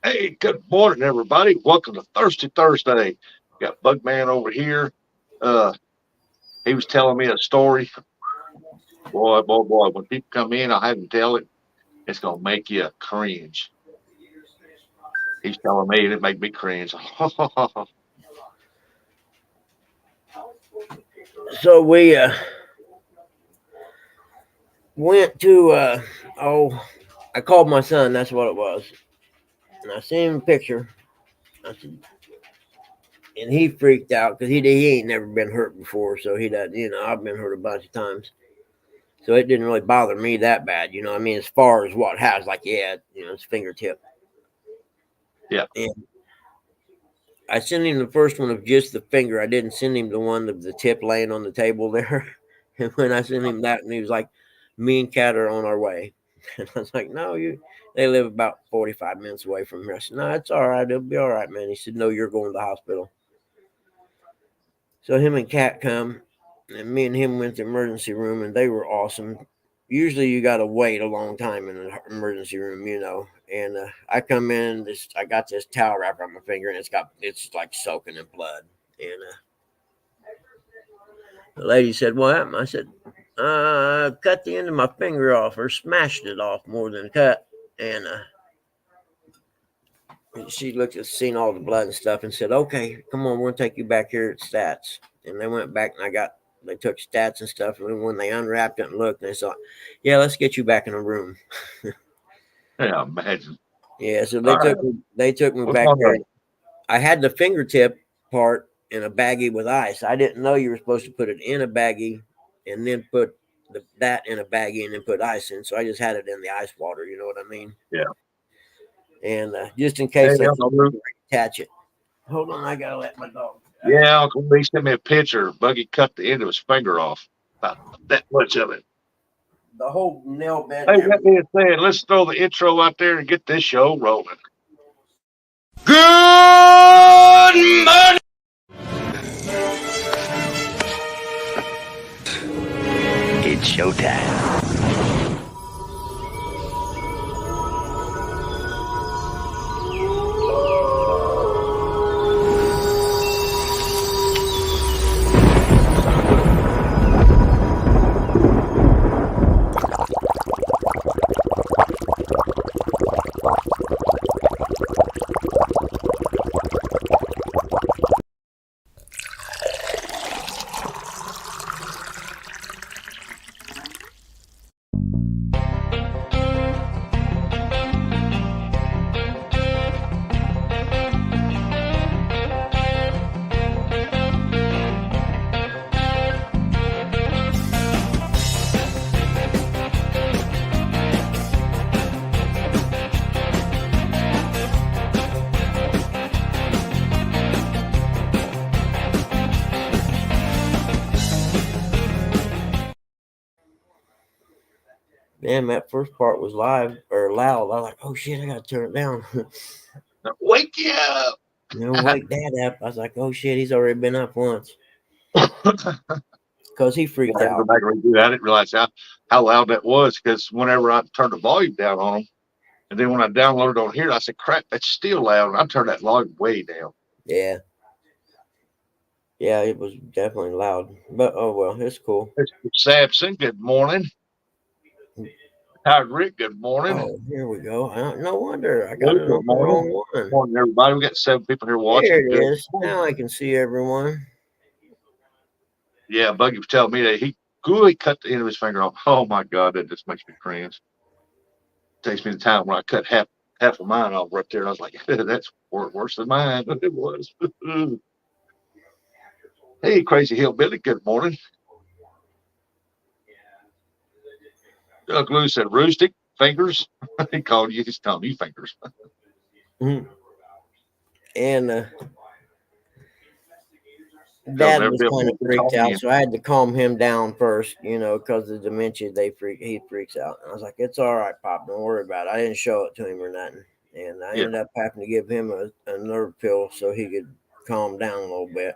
Hey, good morning, everybody. Welcome to Thirsty Thursday. Got Bugman over here. Uh, he was telling me a story. Boy, boy, boy. When people come in, I have them tell it. It's gonna make you cringe. He's telling me it make me cringe. So we went to I called my son. That's what it was, and I sent him a picture. I said, and he freaked out because he ain't never been hurt before, so he doesn't. I've been hurt a bunch of times, so it didn't really bother me that bad. I mean, as far as what has, like, yeah, his fingertip. Yeah. And I sent him the first one of just the finger. I didn't send him the one of the tip laying on the table there. And when I sent him that, and he was like, "Me and Kat are on our way." And I was like, "No, you." They live about 45 minutes away from here. I said, "No, it's all right. It'll be all right, man." He said, "No, you're going to the hospital." So him and Kat come, and me and him went to the emergency room, and they were awesome. Usually, you got to wait a long time in the emergency room. And I come in, I got this towel wrap on my finger, and it's like soaking in blood. And the lady said, "What happened?" I said, "Cut the end of my finger off, or smashed it off more than cut." And she looked at, seen all the blood and stuff, and said, "Okay, come on, we're gonna take you back here at stats." And they went back, and they took stats and stuff. And when they unwrapped it and looked, they saw, "Yeah, let's get you back in the room." Yeah, imagine. Yeah, so All right. they took me What's back going there. on? I had the fingertip part in a baggie with ice. I didn't know you were supposed to put it in a baggie and then put that in a baggie and then put ice in. So I just had it in the ice water. You know what I mean? Yeah. And just in Hey, case they Uncle thought Luke. to attach it. Hold on, I gotta let my dog out. Yeah, Uncle Luke sent me a picture. Buggy cut the end of his finger off. About that much of it. The whole nail bed Hey, and that everything. being said, let's throw the intro out there and get this show rolling. Good morning. It's showtime. Man, that first part was live or loud. I was like, "Oh shit, I gotta turn it down." Wake you up. Wake Dad up. I was like, "Oh shit, he's already been up once," because he Yeah, freaked I had to go out. back and redo that. I didn't realize how loud that was because whenever I turned the volume down on them, and then when I downloaded on here, I said, crap, that's still loud. And I turned that volume way down. Yeah, yeah, it was definitely loud. But oh well, it's cool. Mr. Sampson, good morning. Howard Rick, good morning. Oh, here we go. No wonder I got Lou, it on good the morning. wrong one. Morning, everybody. We got 7 people here There watching. it Good is. morning. Now I can see everyone. Yeah, Buggy was telling me that he gooey cut the end of his finger off. Oh my God, that just makes me cringe. Takes me the time when I cut half of mine off right there. And I was like, that's worse than mine. It was. Hey, crazy hillbilly, good morning. Doug Lou said, "Roostic fingers." He's calling you fingers. Mhm. And Tell him Dad never was be able kind of to freaked call out, me. so I had to calm him down first. Because the dementia, he freaks out. And I was like, "It's all right, Pop. Don't worry about it." I didn't show it to him or nothing, and I Yeah, ended up having to give him a nerve pill so he could calm down a little bit.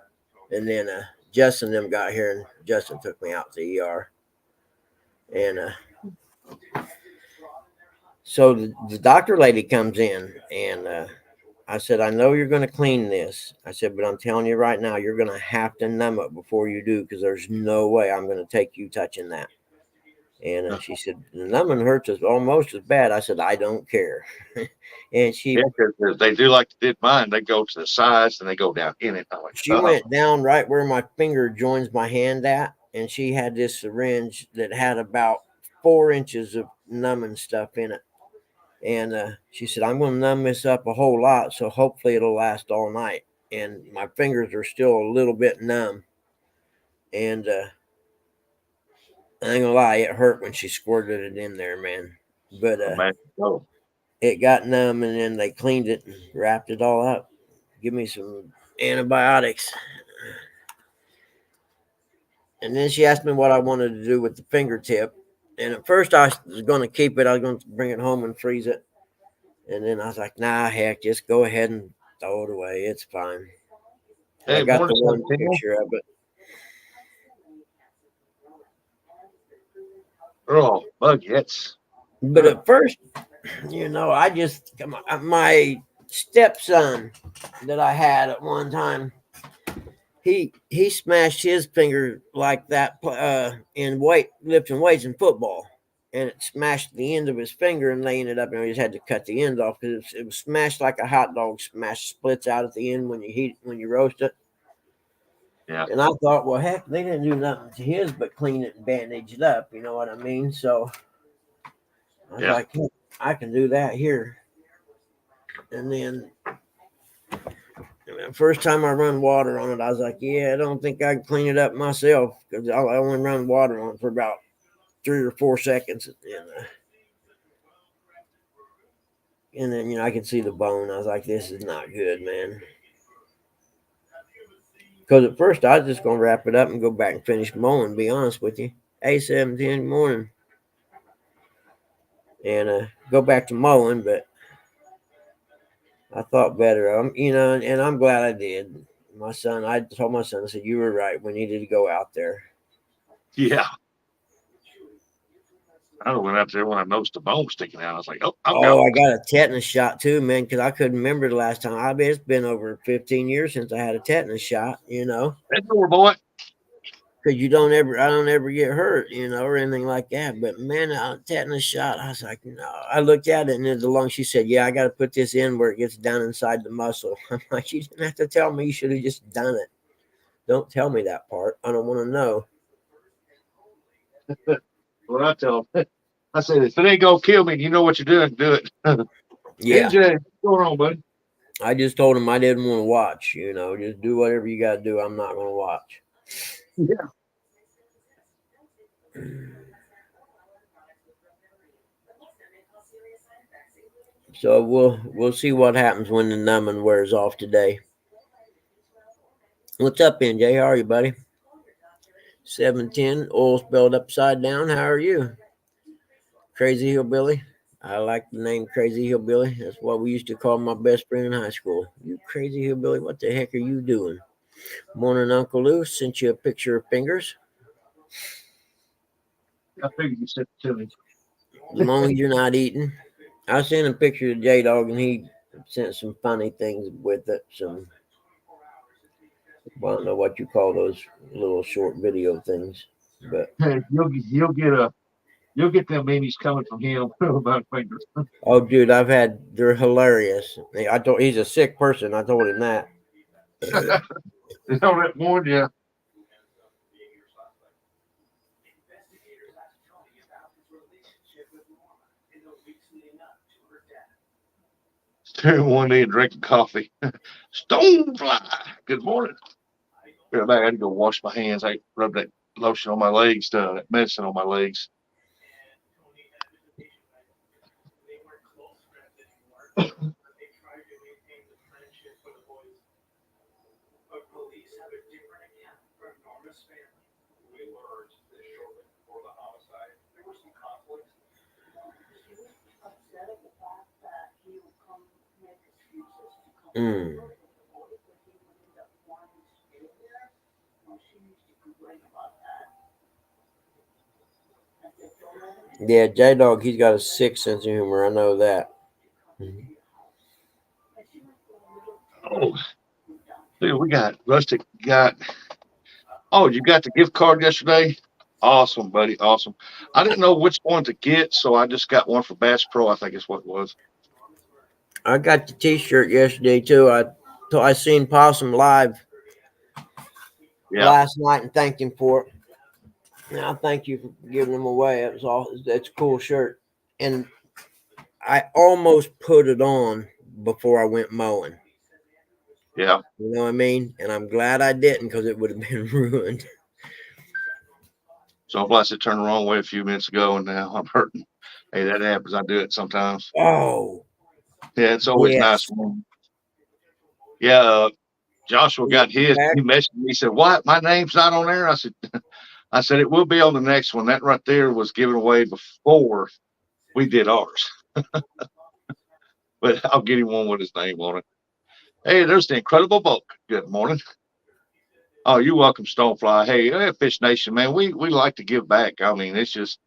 And then Justin them got here, and Justin took me out to the ER. And so the doctor lady comes in, and I said, I know you're going to clean this. I said, but I'm telling you right now, you're going to have to numb it before you do, because there's no way I'm going to take you touching that. And she said, the numbing hurts us almost as bad. I said, I don't care. And Yeah, 'cause they do like they did mine. They go to the sides and they go down in it. I'm like, she went down right where my finger joins my hand at, and she had this syringe that had about 4 inches of numbing stuff in it. And she said, I'm going to numb this up a whole lot, so hopefully it'll last all night. And my fingers are still a little bit numb. And I ain't gonna lie, it hurt when she squirted it in there, man. But oh, it got numb, and then they cleaned it and wrapped it all up. Give me some antibiotics. And then she asked me what I wanted to do with the fingertip. And at first I was going to keep it. I was going to bring it home and freeze it. And then I was like, nah, heck, just go ahead and throw it away. It's fine. hey, I got morning, the one Santino. picture of it. Oh, bug hits. But at first, I just, my stepson that I had at one time, he smashed his finger like that in lifting weights in football, and it smashed the end of his finger, and they ended up, he just had to cut the end off because it was smashed like a hot dog splits out at the end when you roast it. Yeah. And I thought, well, heck, they didn't do nothing to his but clean it and bandage it up. You know what I mean? So I was like, hey, I can do that here. And then the first time I run water on it, I was like, yeah, I don't think I can clean it up myself, because I only run water on it for about 3 or 4 seconds. And then, I could see the bone. I was like, this is not good, man. Because at first I was just going to wrap it up and go back and finish mowing, be honest with you. 8:17 in the morning. And go back to mowing, but I thought better of him, and I'm glad I did. I told my son, I said, you were right. We needed to go out there. Yeah. I went out there when I noticed the bone sticking out. I was like, oh, I'm Oh, going. I got a tetanus shot too, man, because I couldn't remember the last time. I bet it's been over 15 years since I had a tetanus shot, That door, boy. because I don't ever get hurt, or anything like that. But man, a tetanus shot, I was like, no. I looked at it, and then the lung, she said, yeah, I got to put this in where it gets down inside the muscle. I'm like, you didn't have to tell me. You should have just done it. Don't tell me that part. I don't want to know. What I tell him, I said, if it ain't gonna kill me, you know what you're doing, do it. Yeah. NJ, what's going on, buddy? I just told him I didn't want to watch, just do whatever you got to do. I'm not going to watch. Yeah. So we'll see what happens when the numbing wears off today. What's up, NJ? How are you, buddy? 710, oil spelled upside down. How are you? Crazy Hillbilly. I like the name Crazy Hillbilly. That's what we used to call my best friend in high school. You crazy hillbilly, what the heck are you doing? Morning, Uncle Lou. Sent you a picture of fingers. I figured you said it to me. As long as you're not eating. I sent a picture to J Dog, and he sent some funny things with it. I don't know what you call those little short video things, but Hey, you'll get them memes coming from him about fingers. oh, dude, they're hilarious. He's a sick person. I told him that. You know that one, yeah. Staring one day and drinking coffee. Stonefly. Good morning. Yeah, I had to go wash my hands. I rubbed that lotion on my legs, that medicine on my legs. Mm. Yeah, J Dog, he's got a sick sense of humor. I know that. Oh, dude, we got Rustic. Got you got the gift card yesterday. Awesome, buddy. Awesome. I didn't know which one to get, so I just got one for Bass Pro. I think is what it was. I got the T-shirt yesterday too. I seen Possum live Yeah, last night and thanked him for it. And I thank you for giving them away. It was all. It's a cool shirt, and I almost put it on before I went mowing. yeah. You know what I mean? And I'm glad I didn't because it would have been ruined. So I'm blessed it turned the wrong way a few minutes ago, and now I'm hurting. Hey, that happens. I do it sometimes. Oh, Yeah, it's always nice. yes. Yeah, Joshua Is got it his. back? He messaged me. He said, "What? My name's not on there." I said it will be on the next one. That right there was given away before we did ours, but I'll get him one with his name on it. Hey, there's the Incredible Bulk. Good morning. Oh, you're welcome, Stonefly. Hey, Fish Nation, man, we like to give back. I mean, it's just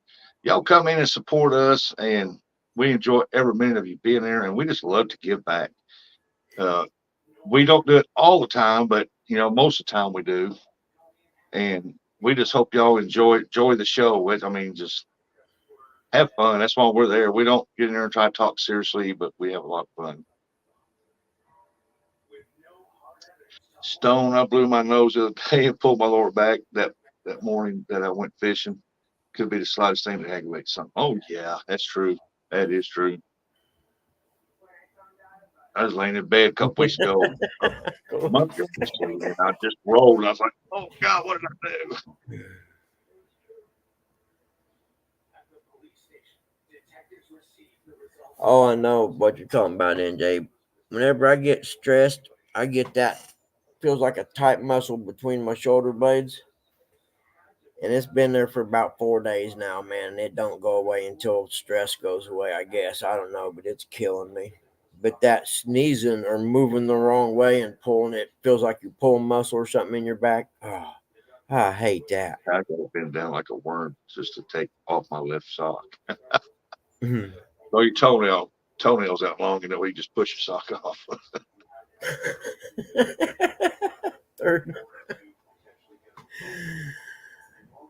y'all come in and support us, and we enjoy every minute of you being there, and we just love to give back. Uh, we don't do it all the time, but most of the time we do, and we just hope y'all enjoy the show. I mean, just have fun. That's why we're there. We don't get in there and try to talk seriously, but we have a lot of fun. Stone, I blew my nose the other day and pulled my lower back that morning that I went fishing. Could be the slightest thing that aggravates something. Oh yeah, that's true. That is true. I was laying in bed a couple weeks ago, a month ago, actually, and I just rolled. And I was like, "Oh God, what did I do?" Oh, I know what you're talking about, NJ. Whenever I get stressed, I get that feels like a tight muscle between my shoulder blades, and it's been there for about 4 days now, man. And it don't go away until stress goes away. I guess I don't know, but it's killing me. But that sneezing or moving the wrong way and pulling it feels like you're pulling muscle or something in your back. Oh, I hate that. I got to bend down like a worm just to take off my left sock. Mhm. So your toenails out long, where you just push your sock off. Third.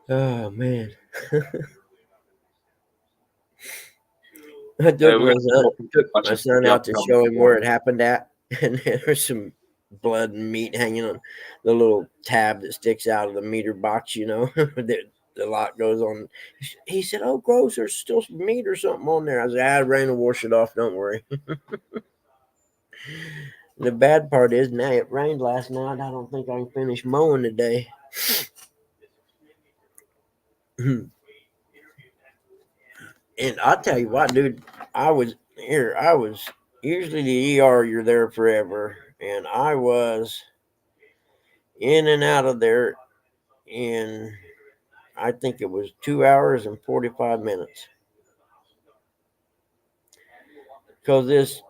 Oh man. I Hey, took we my got some son more people took my watching. son Y'all out to coming show this him where morning. it happened at, and there's some blood and meat hanging on the little tab that sticks out of the meter box. The lot goes on. He said, "Oh, gross! There's still some meat or something on there." I said, "I ran to wash it off. Don't worry." The bad part is now it rained last night. I don't think I can finish mowing today. And I'll tell you what, dude, I was usually the ER, you're there forever. And I was in and out of there in, I think it was 2 hours and 45 minutes. Because this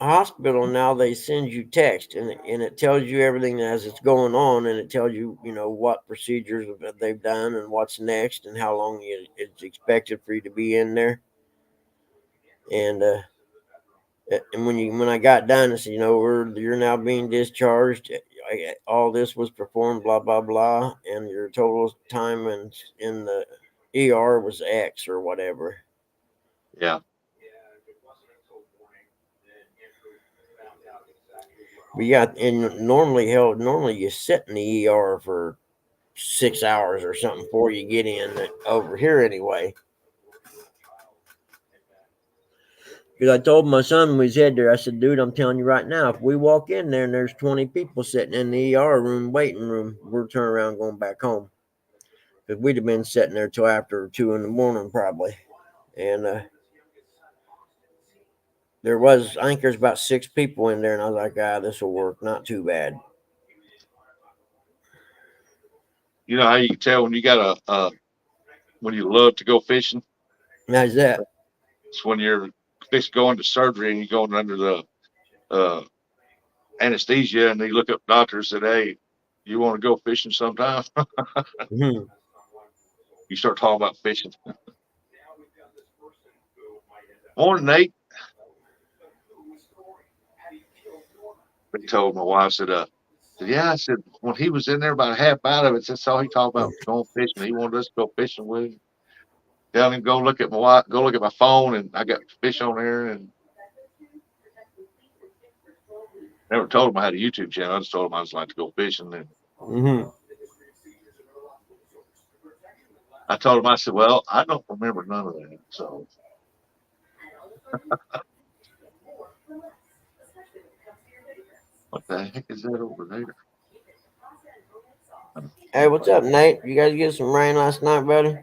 hospital now, they send you text and it tells you everything as it's going on. And it tells you, what procedures they've done and what's next and how long it's expected for you to be in there. And, and when I got done, I said, you're now being discharged. All this was performed, blah blah blah, and your total time in the ER was X or whatever. Yeah, But yeah, and normally you sit in the ER for 6 hours or something before you get in. Over here anyway, because I told my son when we was head there, I said, dude, I'm telling you right now, if we walk in there and there's 20 people sitting in the ER room, waiting room, we're turning around going back home. Because we'd have been sitting there till after 2 in the morning probably. And I think there's about 6 people in there, and I was like, this will work, not too bad. you know how you can tell when you got when you love to go fishing. How's that? It's when you're fixing going to surgery and you're going under the uh, anesthesia, and they look up doctors and said, "Hey, you want to go fishing sometime?" Mhm. You start talking about fishing. Morning, Nate. He told my wife, yeah, I said, when he was in there about half out of it, that's all he talked about going fishing. He wanted us to go fishing with him. Tell him go look at my wife, go look at my phone, and I got fish on there. And never told him I had a YouTube channel. I just told him I just like to go fishing. And Mm-hmm. I told him, I said, well, I don't remember none of that. So what the heck is that over there? Hey, what's up, Nate? You guys get some rain last night, buddy?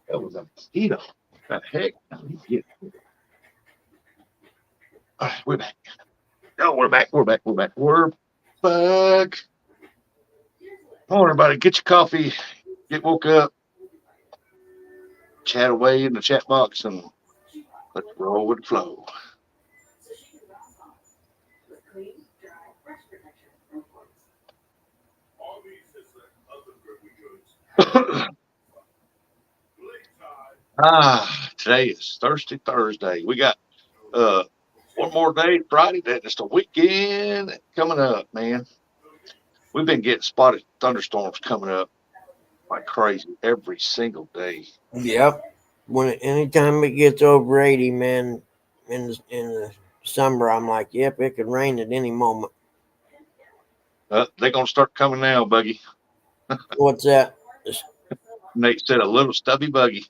That was a mosquito. What the heck? All right, we're back. No, we're back. We're back. We're back. We're back. Come on, everybody, get your coffee, get woke up, chat away in the chat box, and let's roll with the flow. Today is Thursday. We got one more day, Friday. Then it's the weekend coming up, man. We've been getting spotted thunderstorms coming up like crazy every single day. Yep. Anytime it gets over 80, man, in the summer, I'm like, yep, it could rain at any moment. They're gonna start coming now, Buggy. What's that? Nate said a little stubby buggy.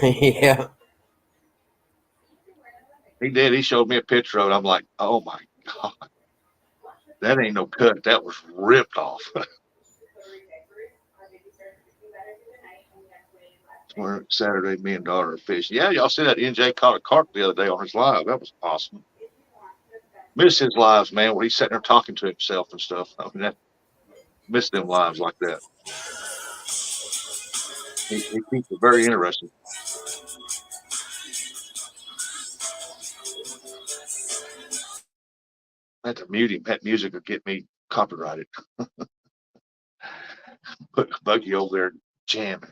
Yeah. He did. He showed me a picture of it. I'm like, oh my god, that ain't no cut. That was ripped off. Saturday, me and daughter are fishing. Yeah, y'all see that NJ caught a carp the other day on his live. That was awesome. Miss his lives, man, when he's sitting there talking to himself and stuff. I mean, miss them lives like that. He keeps it very interesting. I had to mute him. That music will get me copyrighted. Put Buggy over there jamming.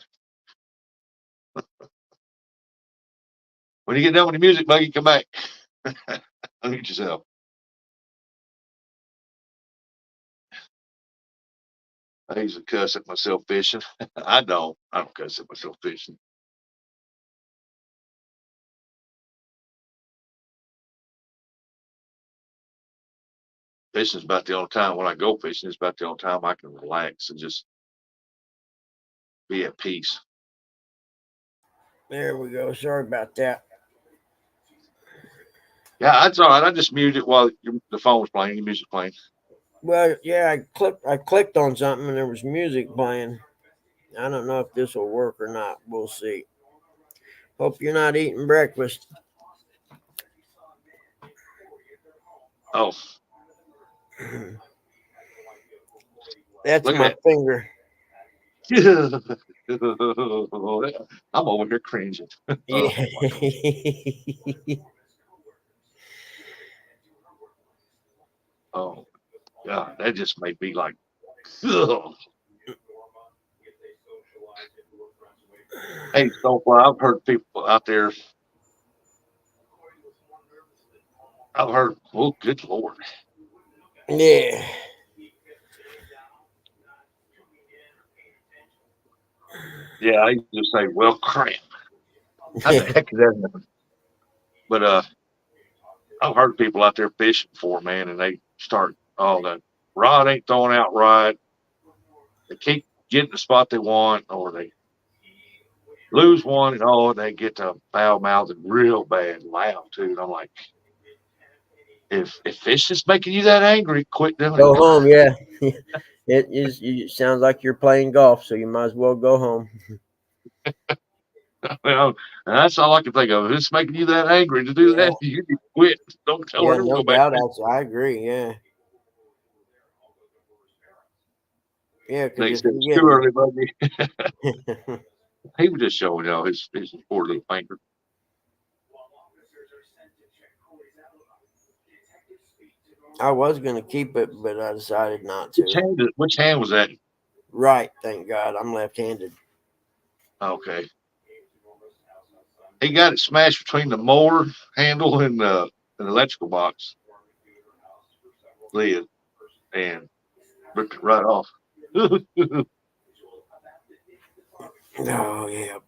When you get done with the music, Buggy, come back. Unmute yourself. I used to cuss at myself fishing. I don't cuss at myself fishing. Fishing is about the only time when I go fishing, it's about the only time I can relax and just be at peace. There we go. Sorry about that. Yeah, that's all right. I just muted it while the phone was playing, the music playing. Well, yeah, I clicked on something and there was music playing. I don't know if this will work or not. We'll see. Hope you're not eating breakfast. Oh, That's look my at finger. that. I'm over here cringing. Yeah. Oh, God, that just made me like, ugh. Hey, so far, I've heard people out there. I've heard, oh, good Lord. Yeah. Yeah, I used to say, well, crap. How the heck is that happen? But I've heard people out there fishing before, man, and they start, oh, the rod ain't throwing out right. They keep getting the spot they want, or they lose one, and oh, they get to foul mouthing real bad, loud too. And I'm like, if fishing's making you that angry, quit doing Go it. home, yeah. It sounds like you're playing golf, so you might as well go home. Well, that's all I can think of. If it's making you that angry to do Yeah, that, you need to quit. Don't tell yeah, her to no go back. doubt. I agree. Yeah, yeah, because They if said it's you're too early, buddy. getting He was just showing y'all his poor little finger. I was gonna keep it, but I decided not to. Which hand was that? Right, thank God. I'm left-handed. Okay. He got it smashed between the mower handle and the electrical box lid and ripped it right off. Oh yeah.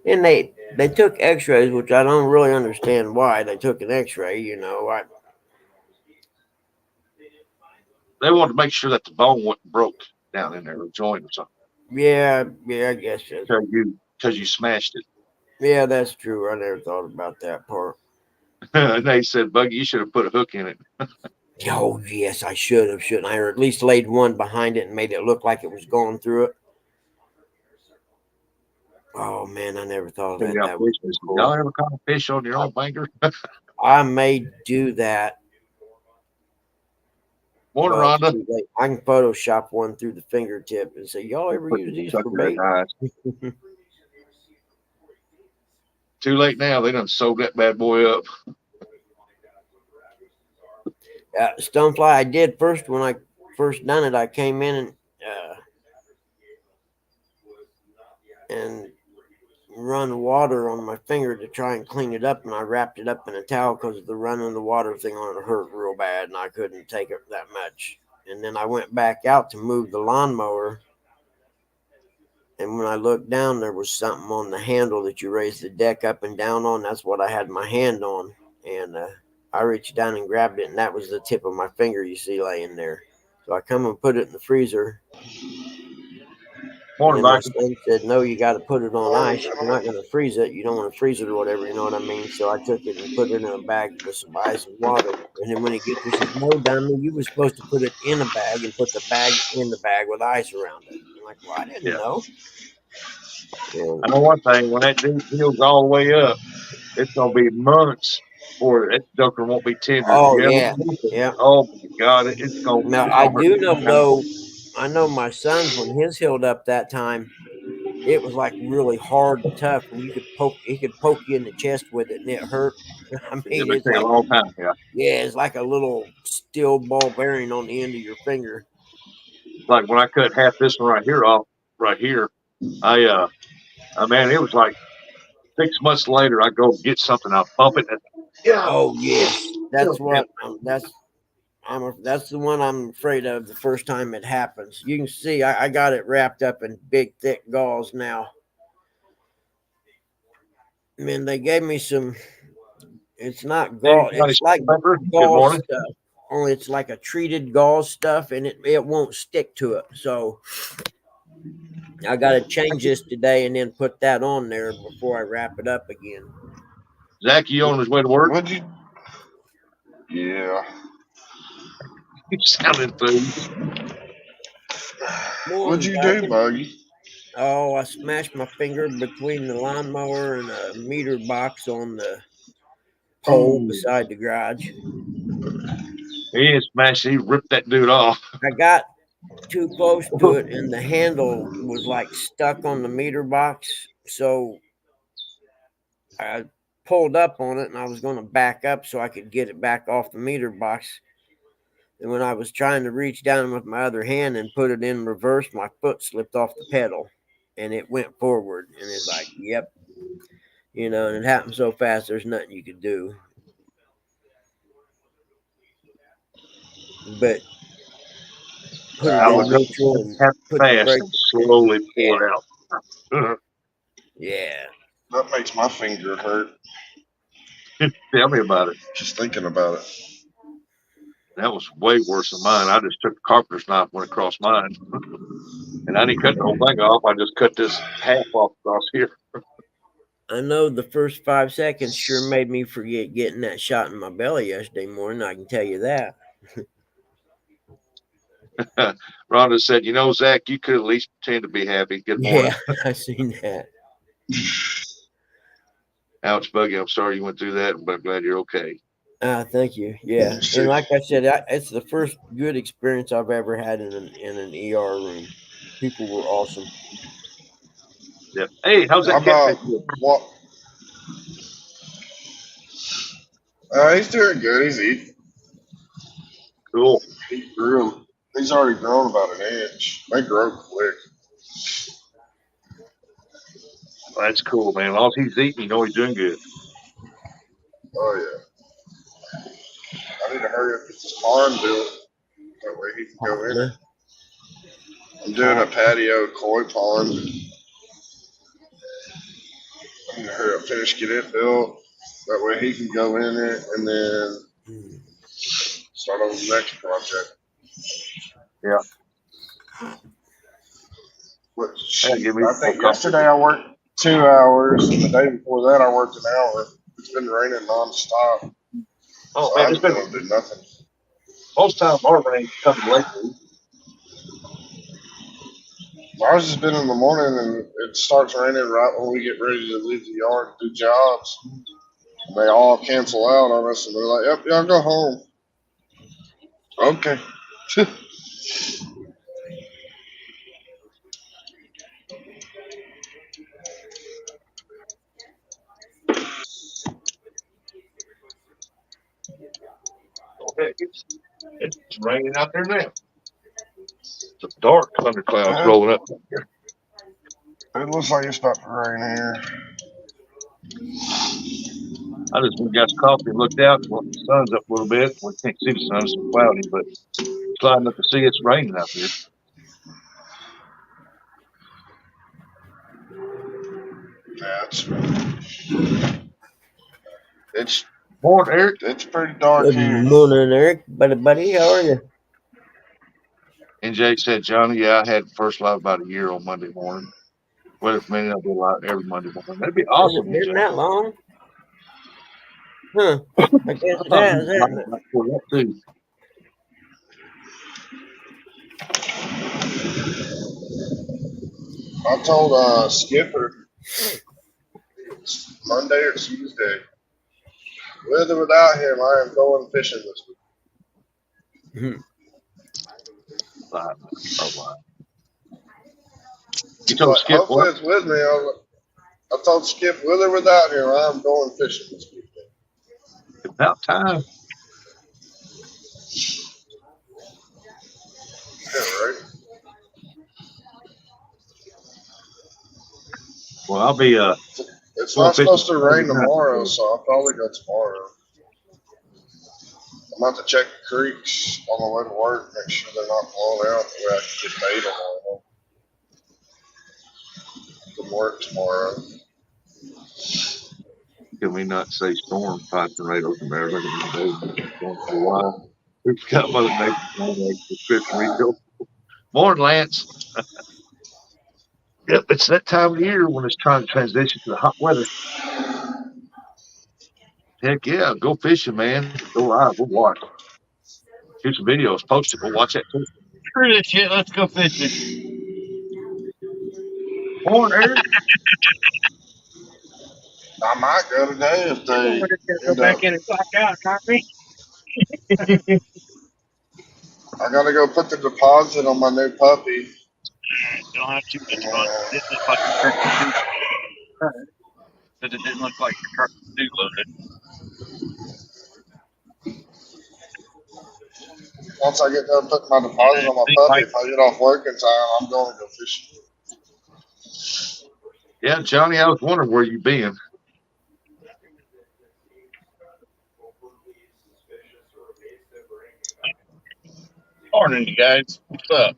And they took X-rays, which I don't really understand why they took an X-ray. They wanted to make sure that the bone wasn't broke down in there, or joint or something. Yeah, I guess that's, Because you smashed it. yeah, that's true. I never thought about that part. And they said, Buggy, you should have put a hook in it. Oh yes, I should have, shouldn't I? Or at least laid one behind it and made it look like it was going through it. Oh man, I never thought of that. That was cool. Y'all ever caught a fish on your own banker? I may do that. Morning, Rhonda. I can Photoshop one through the fingertip and say, y'all ever use these for bait? Too late now. They done sold that bad boy up. Stonefly, I did first when I first done it. I came in and run water on my finger to try and clean it up, and I wrapped it up in a towel because the running the water thing on it hurt real bad, and I couldn't take it that much. And then I went back out to move the lawnmower, and when I looked down, there was something on the handle that you raise the deck up and down on. That's what I had my hand on, and I reached down and grabbed it, and that was the tip of my finger you see laying there. So I come and put it in the freezer. Morning, and my son said, no, you got to put it on ice. You're not going to freeze it. You don't want to freeze it or whatever, you know what I mean? So I took it and put it in a bag with some ice and water. And then when he gets there, he says, no, dummy, you were supposed to put it in a bag and put the bag in the bag with ice around it. I'm like, well, I didn't know. Yeah. I know one thing, when that dude heals all the way up, it's going to be months before that ducker won't be tender. Oh, yeah. Yeah. Oh, my God. It's going to Now, I do know, though, I know my son's, when his healed up that time, it was like really hard and tough, and he could poke you in the chest with it, and it hurt. I mean, it's like a long time. Yeah, it's like a little steel ball bearing on the end of your finger. Like when I cut half this one right here off, right here, man, it was like 6 months later. I go get something, I bump it, and oh yes, that's what that's the one I'm afraid of. The first time it happens, you can see I got it wrapped up in big thick gauze now. I mean, they gave me some. It's not gauze. It's like gauze stuff. Only it's like a treated gauze stuff, and it won't stick to it. So I got to change this today and then put that on there before I wrap it up again. Zach, you on his way to work? Yeah. He's sounding through. What'd you do, Buggy? Oh, I smashed my finger between the lawnmower and a meter box on the pole beside the garage. He didn't smash it. He ripped that dude off. I got too close to it, and the handle was like stuck on the meter box. So I pulled up on it, and I was going to back up so I could get it back off the meter box. And when I was trying to reach down with my other hand and put it in reverse, my foot slipped off the pedal, and it went forward. And it's like, yep. And it happened so fast, there's nothing you could do. But put it in neutral and put the brake and slowly pull it out. Yeah. That makes my finger hurt. Tell me about it. Just thinking about it. That was way worse than mine. I just took the carpenter's knife, went across mine. And I didn't cut the whole thing off. I just cut this half off across here. I know the first 5 seconds sure made me forget getting that shot in my belly yesterday morning. I can tell you that. Rhonda said, Zach, you could at least pretend to be happy. Good morning. Yeah, I seen that. Ouch, Buggy. I'm sorry you went through that, but I'm glad you're okay. Thank you. Yeah, and like I said, it's the first good experience I've ever had in an ER room. People were awesome. Yeah. Hey, how's How that catfish about doing? what? He's doing good. Cool. He grew. He's already grown about an inch. They grow quick. That's cool, man. As long as he's eating, you know he's doing good. Oh yeah. I need to hurry up and get this barn built. That way he can go Hot, in it. man. I'm It's doing a hot. patio koi pond. I need to hurry up, get it built. That way he can go in it and then Mm. start on the next project. Yeah. What Yeah, shoot, give me I more think coffee. yesterday I worked 2 hours and the day before that I worked an hour. It's been raining nonstop. Oh So I man, it's haven't been been able to do nothing. most time our rain coming lately. Ours has been in the morning and it starts raining right when we get ready to leave the yard and do jobs. And they all cancel out on us and they're like, yep, y'all go home. Okay. Oh, heck, it's raining out there now. Some dark thunderclouds Yeah, rolling up here. it looks like it's about to rain here. I just went and got some coffee and looked out. Well, the sun's up a little bit. We can't see the sun; it's so cloudy, but sliding up to see it's raining out here. Yeah, it's Morning, Eric. it's pretty dark Good here. morning, Eric. Buddy, how are you? NJ said, Johnny, yeah, I had first live about a year on Monday morning. Well, if maybe I'll be live every Monday morning. That'd be Has it awesome, been NJ. that long? Huh. I guess I it thought has, you was live hasn't it? about before that too. I told Skipper Monday or Tuesday, with or without him, I am going fishing this week. Mhm. Live. Oh, wow. You He's told like, Skip hopefully what? it's with me. I told Skip, with or without him, I am going fishing this weekend. About time. Yeah, right. Well, I'll be It's going not fishing supposed to Sunday rain night. tomorrow, So so I'll probably go tomorrow. I'm about to check the creeks on the way to work, make sure they're not blown out, the way I can get bait on them to work tomorrow. can we not say storm five tornadoes in America? Going for a while. We've got Mother Nature prescription refill. Morning, Lance. Yep, it's that time of year when it's trying to transition to the hot weather. Heck yeah, go fishing, man. Go live. We'll watch. Here's some videos. Post it. We'll watch that too. Screw this shit. Let's go fishing. Morning, Eric. I might go today if You know, they we're just gonna go end back up. in and clock out, can't we? I gotta go put the deposit on my new puppy. Don't have too much fun. Uh, It looked like your truck was too but it didn't look like your truck was too loaded. Once I get done putting my Yeah, deposit it on my seemed puppy, like if I get off work in time, I'm going to go fishing. Yeah, Johnny, I was wondering where you been. morning, you guys. What's up?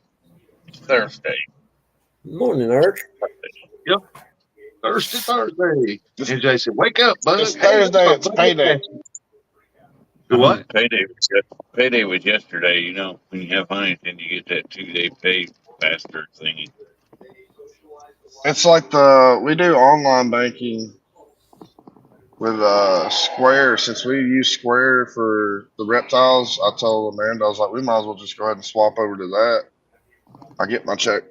It's Thursday. Morning, Eric. Yep, Thursday. It's, NJ said, wake up, bud. it's Hey, that's Thursday. my It's buddy. payday. Do what? Payday was yesterday. You know, when you have money, then you get that 2 day pay faster thingy. It's like we do online banking with Square. Since we use Square for the reptiles, I told Amanda, I was like, we might as well just go ahead and swap over to that. I get my check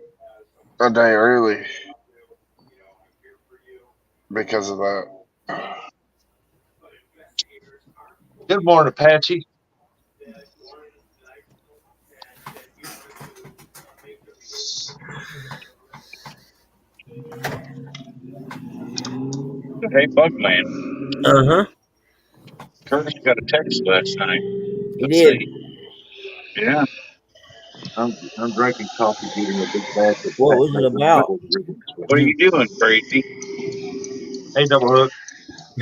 a day early because of that. Good morning, Apache. Hey, Bugman. Uh-huh. Curtis got a text last night. He Let's did. see. Yeah. I'm drinking coffee, getting a big batch of What black was it maple about? metal ribbons. What are you doing, crazy? Hey, double hook.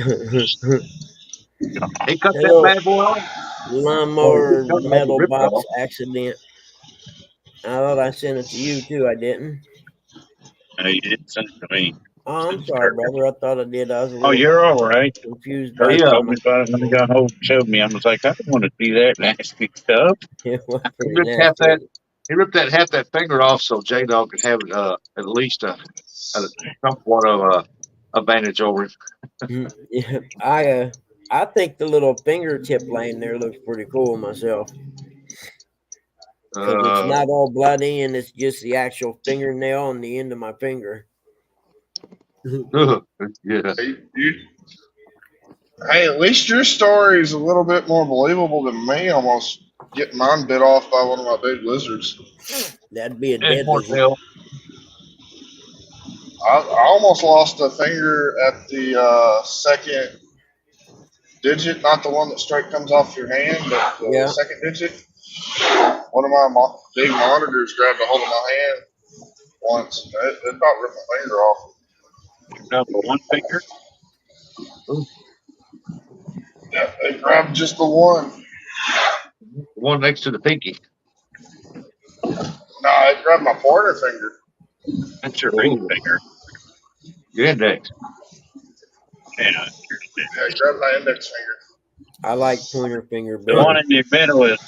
A He cut that little bad boy off. Oh, he lawnmower did cut like a metal rip box off. accident. I thought I sent it to you too. I didn't. No, you didn't send it to me. Oh, I'm Send it to sorry, Curtis. brother. I thought I did. I was a Oh, little you're all right. confused by Curtis He the told me about it when he email. got home, showed me. I was like, I don't want to see that nasty stuff. It was he pretty ripped half nasty. that. He ripped that half that finger off so J Dog could have at least a somewhat of a advantage over him. Yeah, I think the little fingertip lane there looks pretty cool myself because it's Uh, not all bloody and it's just the actual fingernail on the end of my finger. yeah. Hey, at least your story is a little bit more believable than me almost getting mine bit off by one of my big lizards. That'd be a It's dead more lizard. tell. I almost lost a finger at the second digit, not the one that straight comes off your hand, but the Yeah. second digit. One of my big monitors grabbed a hold of my hand once. It about ripped my finger off. Number one finger. Yeah, they grabbed just the one. The one next to the pinky. Nah, it grabbed my pointer finger. That's your ring Ooh, finger. your index. Yeah. Yeah, it grabbed my index finger. I like pointer finger The one better. in the middle is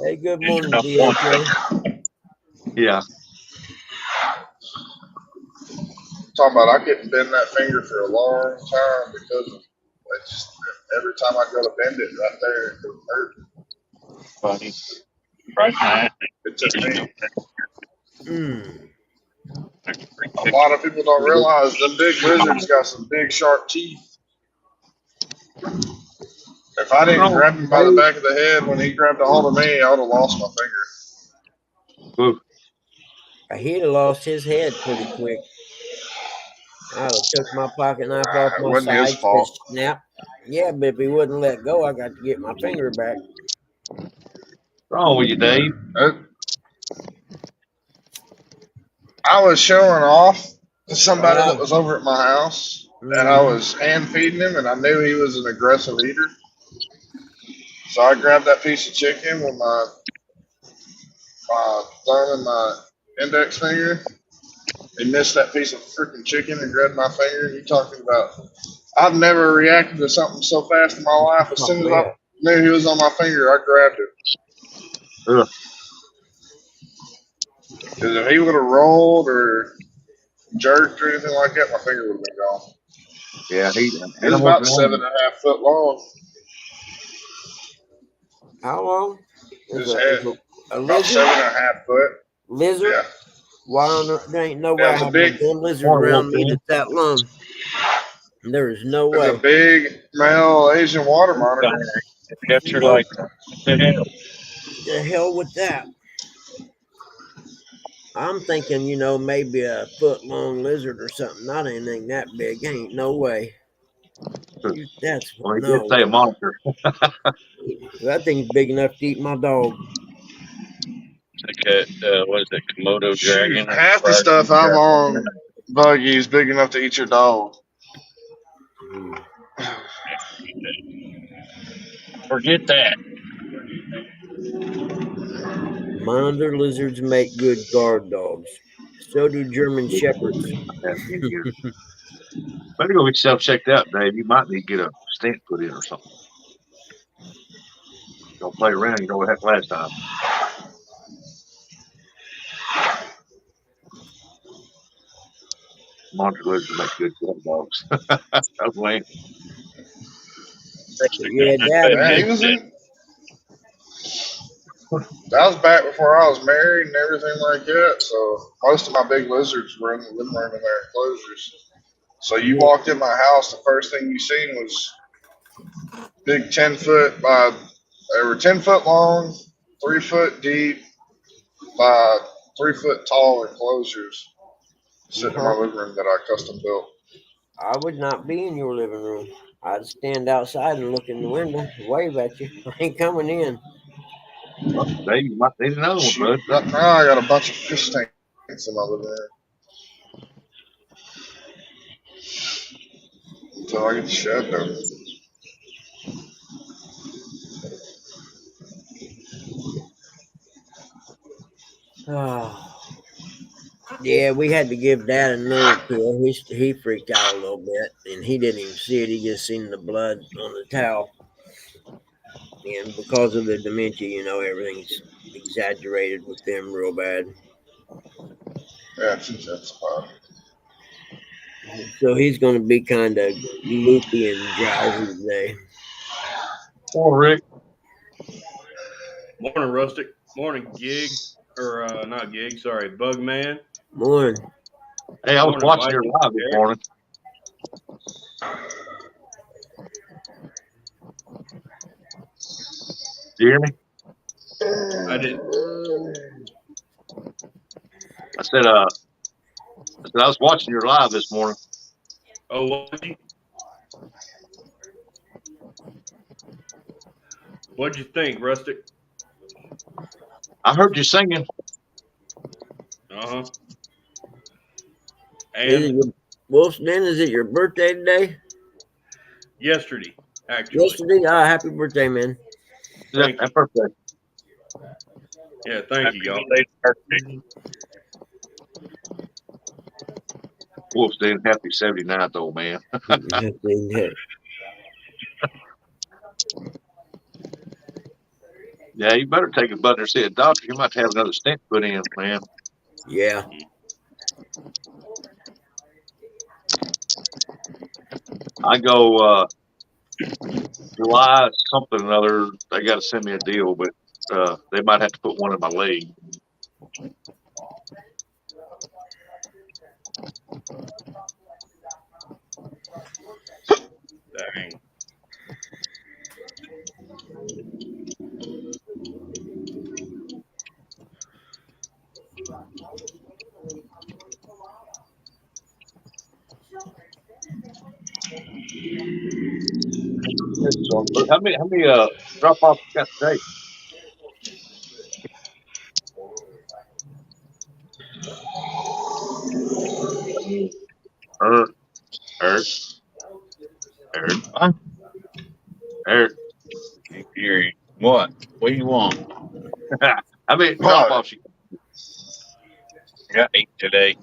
Hey, good your morning, number one DHA. finger. Yeah. Talking about I couldn't bend that finger for a long time because of it just every time I go to bend it right there, it would hurt. Funny. Right now, It took me. Mm. A lot of people don't realize them big lizards got some big sharp teeth. If I What's didn't wrong with grab you, him by the Dave? back of the head when he grabbed a hold of me, I would have lost my finger. Ooh, He'd have lost his head pretty quick. I'd have took my pocket knife off It my wasn't his side, said fault. snap. Yeah, but if he wouldn't let go, I got to get my finger back. what's wrong with you, Dave? It, I was showing off to somebody that Yeah. was over at my house, and I Mm-hmm. was hand feeding him, and I knew he was an aggressive eater. So I grabbed that piece of chicken with my thumb and my index finger. He missed that piece of freaking chicken and grabbed my finger. You talking about? I've never reacted to something so fast in my life. As Oh soon as I man. knew he was on my finger, I grabbed it. Ugh. Because if he would have rolled or jerked or anything like that, my finger would have been gone. Yeah, He was animals about are seven animals. and a half foot long. How long is His head, a about lizard? 7.5 foot. Lizard? Yeah. Why on earth? There ain't no Yeah, way I have no damn lizard Morning, around me Wolfman. that's that long. There is no It's a way. big male Asian water monitor. Got your Nope. like, what the hell? The hell with that. I'm thinking, maybe a foot long lizard or something. Not anything that big. Ain't no way. That's Well, he did no. say a monitor. That thing's big enough to eat my dog. Like a, what is it, Komodo Shoot, dragon or half the frog stuff I've dragon? on buggy is big enough to eat your dog. Mm. Forget that. Monitor lizards make good guard dogs. So do German shepherds. Better go get yourself checked out, Dave. You might need to get a stent put in or something. Don't play around. You know what happened last time. Monitor lizards make good guard dogs. That's lame. Especially Yeah, down Dad. that Man, he big was shit. in. That was back before I was married and everything like that. So most of my big lizards were in the living room in their enclosures. So you walked in my house, the first thing you seen was big 10 foot by. They were 10 foot long, 3 foot deep by 3 foot tall enclosures sitting in my living room that I custom built. I would not be in your living room. I'd stand outside and look in the window, wave at you. I ain't coming in. Well, today you might need another one, Shoot, bud. right now I got a bunch of fish tanks in my living room until I get the shed done. Oh, yeah, we had to give Dad a nerve pill. He freaked out a little bit, and he didn't even see it. He just seen the blood on the towel. And because of the dementia, everything's exaggerated with them real bad. Yeah, 2 cents a pop. So he's going to be kind of loopy and drowsy today. Poor Rick. Morning, Rustic. Morning, Gig. Or not Gig, sorry, Bugman. Morning. Hey, I was Morning, watching your Mikey. live this Eric. morning. Do you hear me? I did. I said I was watching your live this morning. Oh, was he? What'd you think, Rustic? I heard you singing. Uh-huh. Is it And your, Wolf's Den, is it your birthday today? yesterday, actually. Yesterday? Happy birthday, man. Thank Happy you. birthday. Yeah, thank you, y'all. Happy birthday. Wolf's Den, happy 79th, old man. Yeah, you better take a button and see a doctor. You might have another stent put in, man. Yeah. I go July something or another. They got to send me a deal, but they might have to put one in my leg. Dang. So, how many drop offs you got today? Eric, Eric, Eric, Huh? Eric. Gary, what? What do you want? How many drop What? offs you I got 8 today.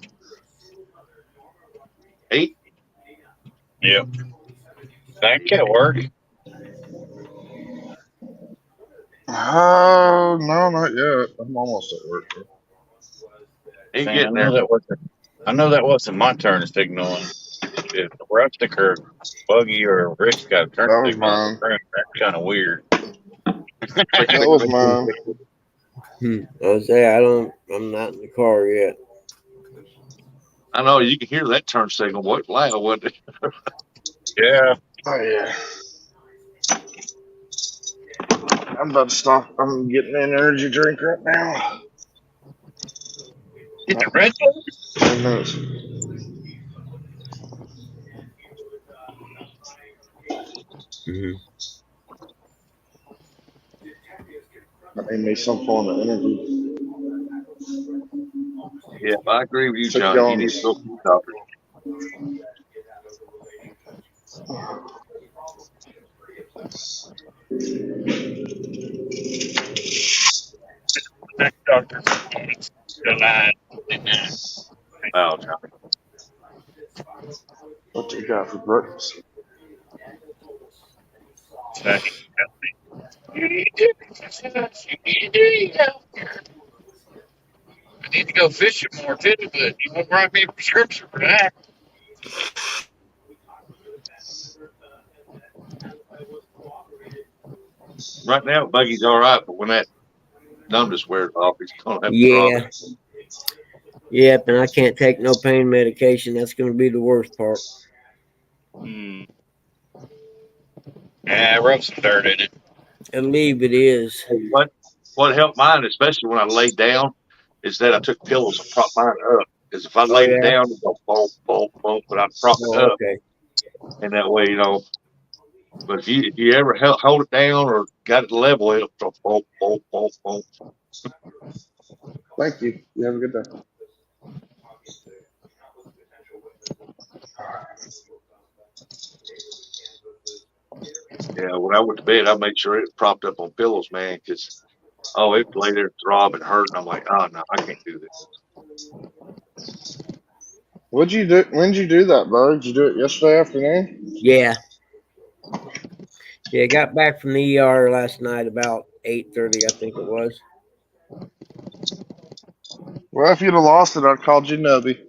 8? Yep. Thank you at work. Oh, no, not yet. I'm almost at work. Ain't Man, getting there. I know that wasn't my turn signaling. If Rustic or Buggy or Rick's got a turn That was signal in the mine. room, that's kind of weird. Fix That it. was mine. I say I'm not in the car yet. I know you can hear that turn signal. What loud, wasn't it? Yeah. Oh, yeah. I'm about to stop. I'm getting an energy drink right now. Get the red one? 10 minutes. Mm-hmm. I need some form of energy. Yeah, I agree with you, Took John. y'all You on need to this. go to the doctor. Next doctor. The line. Wow, Johnny. What you got for breakfast? You need to I need to go fishing more too, but you won't write me a prescription for that. Right now, Buggy's all right, but when that numbness wears off, he's going to have a problem. Yeah. Yep, and I can't take no pain medication. That's going to be the worst part. Hmm. Yeah, rub some dirt in it. I believe it is. Hey, what helped mine, especially when I laid down, is that I took pillows and propped mine up. Because if I Oh laid it yeah. down, it'd go boom, boom, boom, but I'd prop it Oh, up, okay. and that way, But if you ever hold it down or got it level, it'll go boom, boom, boom, boom. Thank you. You have a good day. Yeah, when I went to bed, I made sure it propped up on pillows, man, because it lay there throb and hurt, and I'm like, oh no, I can't do this. What'd you do? When did you do that, bro? Did you do it yesterday afternoon? Yeah. Yeah. Got back from the ER last night about 8:30, I think it was. Well, if you'd have lost it, I'd called you Nubby.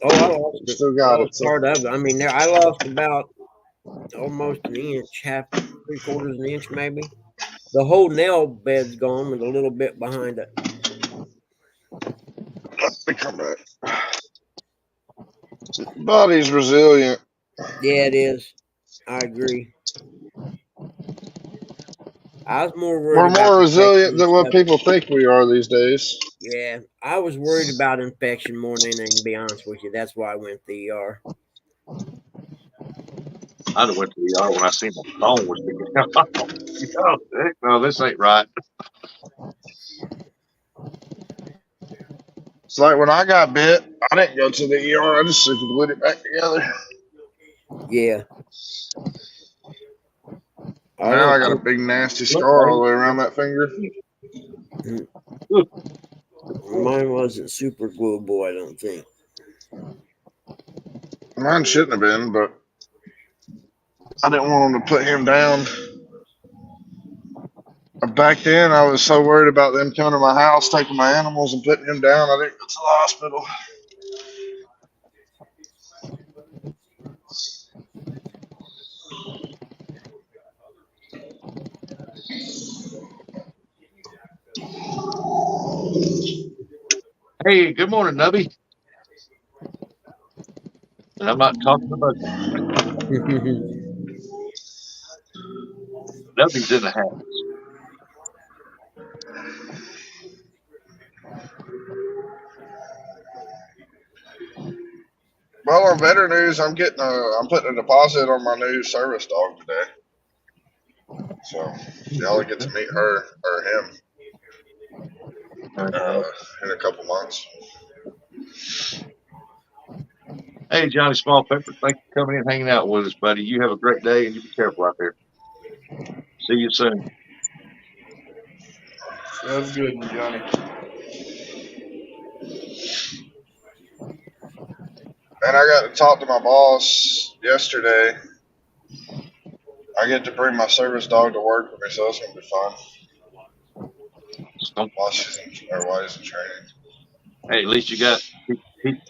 Oh, I lost it. Still I got lost it. So part of it. I mean, I lost about almost an inch, half, 3/4 an inch, maybe. The whole nail bed's gone with a little bit behind it. let me come back. Body's resilient. Yeah, it is. I agree. I was more worried We're about more infection resilient and than what stuff. people think we are these days. Yeah, I was worried about infection more than anything, to be honest with you. That's why I went to the ER. I'd have went to the ER when I seen my phone was sticking out. Heck no, this ain't right. It's like when I got bit, I didn't go to the ER. I just super glued it back together. Yeah, I Now I don't got a think. big nasty Look, scar all buddy. the way around that finger. Mine wasn't super glueable, I don't think. Mine shouldn't have been, but I didn't want them to put him down. Back then, I was so worried about them coming to my house, taking my animals, and putting him down. I didn't go to the hospital. Hey, good morning, Nubby. And I'm not talking about Nubby's in the house. Well, on better news, I'm putting a deposit on my new service dog today. So y'all get to meet her or him Uh, in a couple months. hey, Johnny Small Pepper, thank you for coming in and hanging out with us, buddy. You have a great day, and you be careful out there. See you soon. Have a good one, Johnny. And I got to talk to my boss yesterday. I get to bring my service dog to work with me, so it's gonna be fun So, while he's in training. hey, at least you got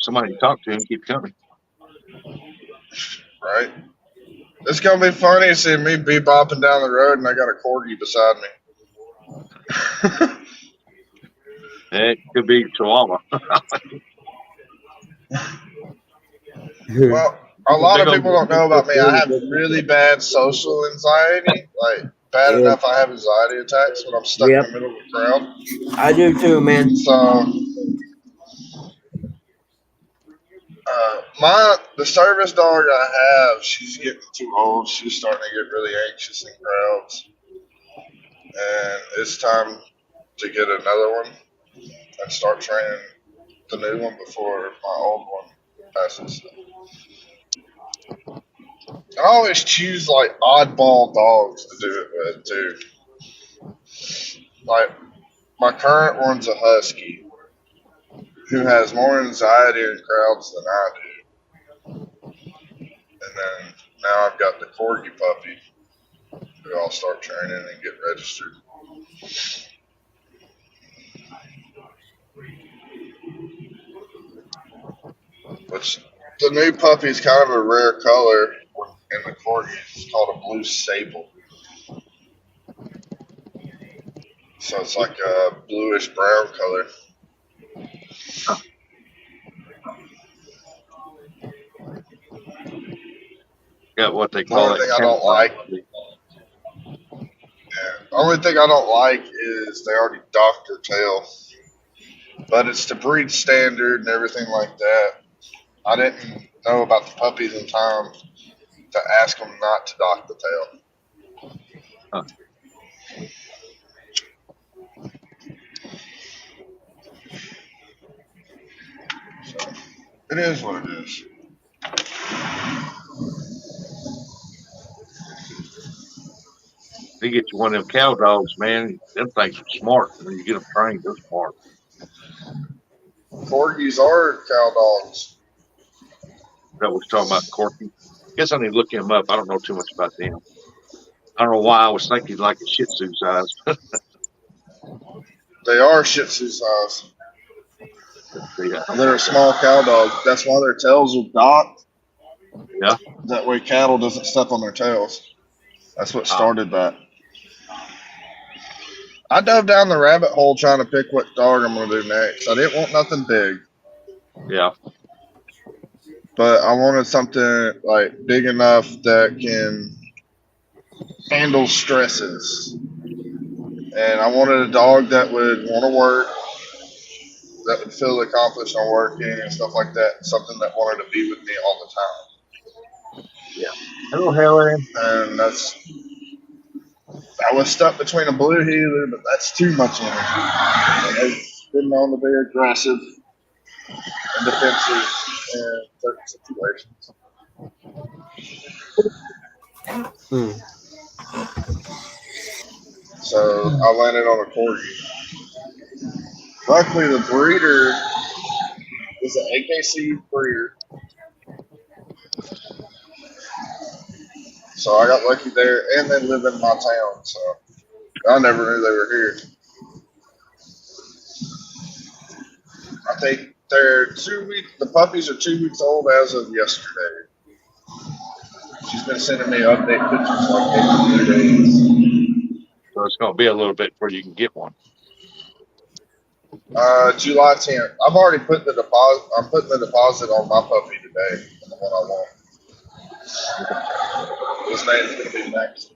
somebody to talk to and keep company. Right? It's gonna be funny seeing me bopping down the road and I got a corgi beside me. It could be Chihuahua. Well, a He's a lot big of old. people don't know about me. I have really bad social anxiety. Like bad Yeah, enough I have anxiety attacks when I'm stuck in yep, the middle of a crowd. I do too, man. So the service dog I have, she's getting too old. She's starting to get really anxious in crowds, and it's time to get another one and start training the new one before my old one passes. I always choose like oddball dogs to do it with too. Like my current one's a husky who has more anxiety in crowds than I do, and then now I've got the corgi puppy who I'll start training and get registered. Which the new puppy is kind of a rare color in the corgi. It's called a blue sable. So it's like a bluish brown color. Got what they The call only that thing I don't camouflage. like, Only thing I don't like is they already docked their tail, but it's to breed standard and everything like that. I didn't know about the puppies in time to ask them not to dock the tail. Huh. So it is what it is. You get you one of them cow dogs, man. Them things are smart when you get them trained. They're smart. Corgis are cow dogs. That was talking about Corky. Guess I need to look him up. I don't know too much about them. I don't know why I was thinking like a Shih Tzu size. They are Shih Tzu size. Yeah. They're a small cow dog. That's why their tails are docked. Yeah. That way cattle doesn't step on their tails. That's what started that. I dove down the rabbit hole trying to pick what dog I'm going to do next. I didn't want nothing big, Yeah. but I wanted something like big enough that can handle stresses. And I wanted a dog that would want to work, that would feel accomplished on working and stuff like that. Something that wanted to be with me all the Yeah. Hello, Helen. time. And I was stuck between a blue heeler, but that's too much energy. And they've been known to be aggressive and defensive in certain situations. So I landed on a corgi. Luckily, the breeder is an AKC breeder, so I got lucky there. And they live in my town, so I never knew they were here. I think they're 2 weeks. The puppies are 2 weeks old as of yesterday. She's been sending me update pictures like every 2 days. So it's going to be a little bit before you can get one. July 10th. I've already put the deposit. I'm putting the deposit on my puppy today, the one I want. His name's going to be Max.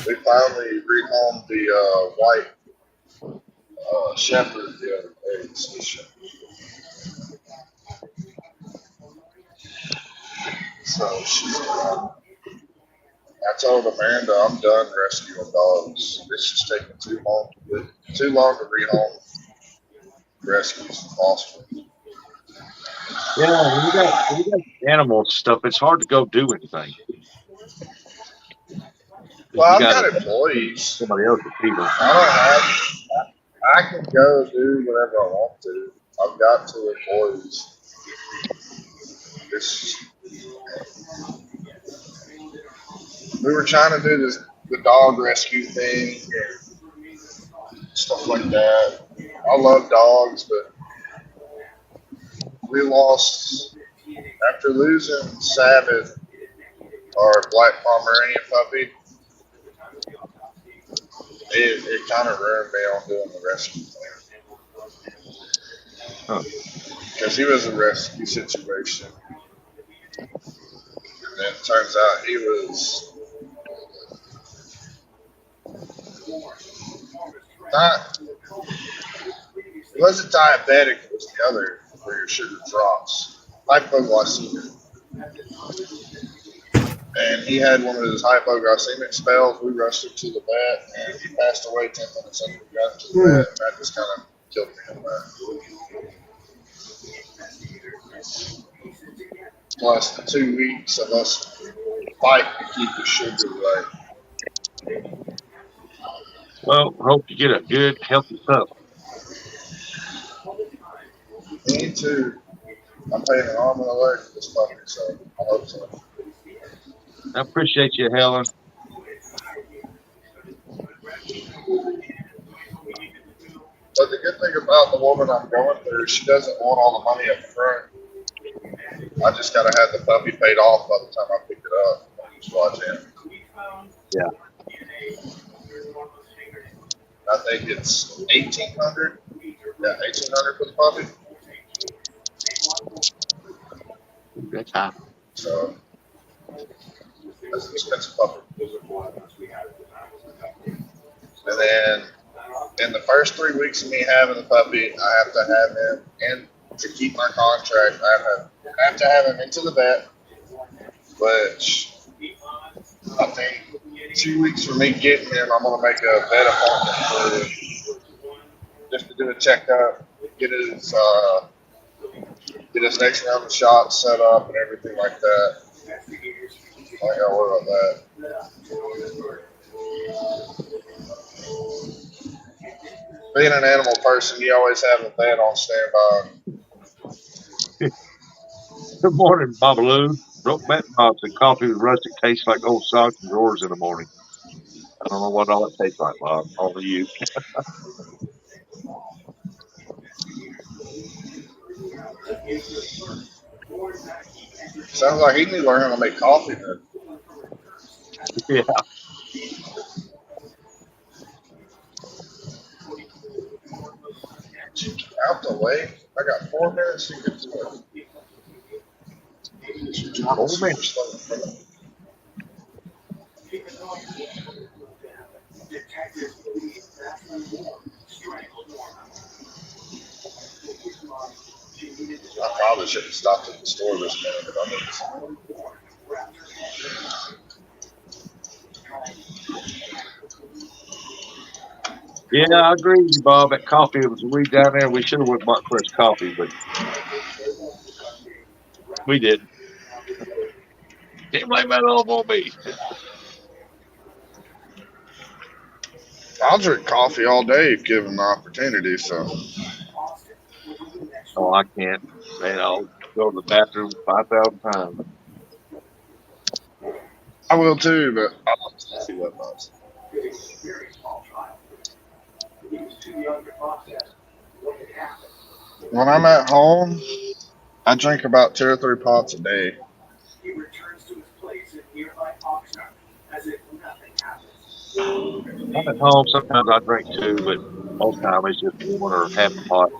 We finally rehomed the white shepherd the other day. So she's gone. I told Amanda I'm done rescuing dogs. It's just taking too long to rehome rescues and foster. Yeah, when you got animal stuff, it's hard to go do anything. Well, You I've got got employees. somebody else to feed them. I can go do whatever I want to. I've got 2 employees. We were trying to do the dog rescue thing and stuff like that. I love dogs, but we lost after losing Sabbath, our black Pomeranian puppy. It kind of ruined me on doing the rescue thing. Because he was a rescue situation. And then it turns out he was not, he wasn't diabetic, it was the other where your sugar drops. Hypoglycemic. And he had one of his hypoglycemic spells. We rushed him to the vet, and he passed away 10 minutes after we got him to the vet. And that just kind of killed me on that. Plus the 2 weeks of us fighting to keep the sugar right. Well, hope you get a good, healthy pup. Me too. I'm paying an arm and a leg for this puppy, so I hope so. I appreciate you, Helen. But the good thing about the woman I'm going through, she doesn't want all the money up front. I just gotta have the puppy paid off by the time I pick it up. Just watch him. Yeah. I think it's 1,800. Yeah, 1,800 for the puppy. That's high. So that's an expensive puppy. And then in the first 3 weeks of me having the puppy, I have to have him in to keep my contract. I have to have him into the vet, which I think 2 weeks from me getting him, I'm gonna make a vet appointment for just to do a checkup, get his next round of shots set up and everything like that. I ain't gotta worry about that. Being an animal person, you always have a vet on standby. Good morning, Babaloo. Brokeback Bob said coffee with rustic tastes like old socks and drawers in the morning. I don't know what all it tastes like, Bob. Only you. Sounds like he needs to learn how to make coffee then. Yeah. Out the way. I got 4 minutes to get to it. Oh, man. I probably should have stopped at the store this minute, but I need some. Yeah, I agree with you, Bob. That coffee was way down there. We should have went and bought fresh coffee, but we didn't. Can't blame that all on me. I'll drink coffee all day if given the opportunity. So Oh, I can't. Man, I'll go to the bathroom 5,000 times. I will too, but I like coffee that much. When I'm at home, I drink about 2 or 3 pots a day. I'm at home. Sometimes I drink two, but most time it's just one or half a pot.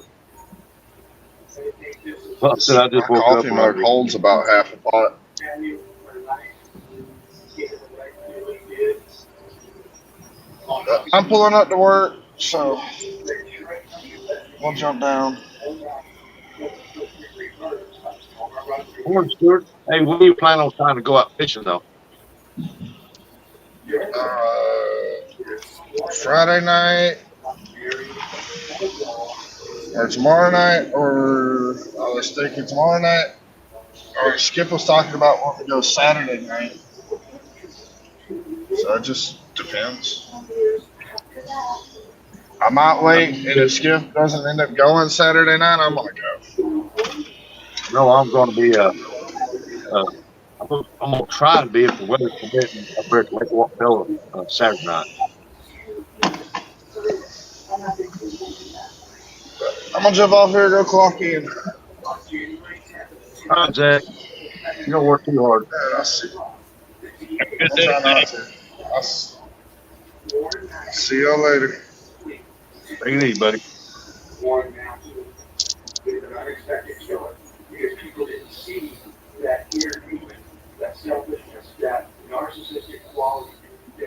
Well, I just My woke up coffee mug hungry. holds about half a pot. I'm pulling up to work, so we'll jump down. Morning, Stuart. Hey, when do you plan on trying to go out fishing, though? Friday night or tomorrow night, or I was thinking tomorrow night, or Skip was talking about wanting to go Saturday night. So it just depends. I might wait, and if Skip doesn't end up going Saturday night, I'm gonna go. No, I'm going to be I'm going to try to be if the weather's permitting up there at Lake Wappella Saturday night. I'm gonna jump off here and go clock in. All right, Zach. You don't work too hard. And I'll see. Good I'll day, try not Zach. to. I'll see y'all later. Take it easy, buddy.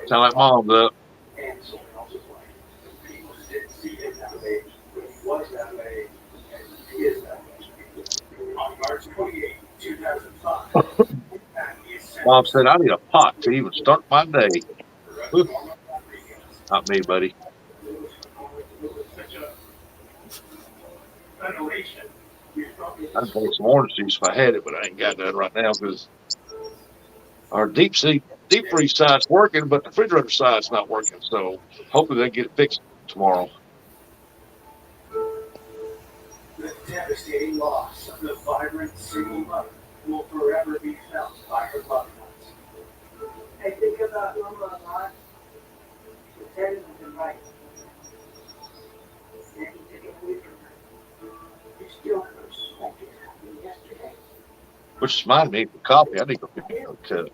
Sound like mom's up. Mom said, I need a pot to even start my day. Whew. Not me, buddy. I'd take some orange juice if I had it, but I ain't got none right now because our deep freeze side's working, but the refrigerator side's not working. So hopefully they get it fixed tomorrow. Which reminded me of the coffee. I need to go get me a cup.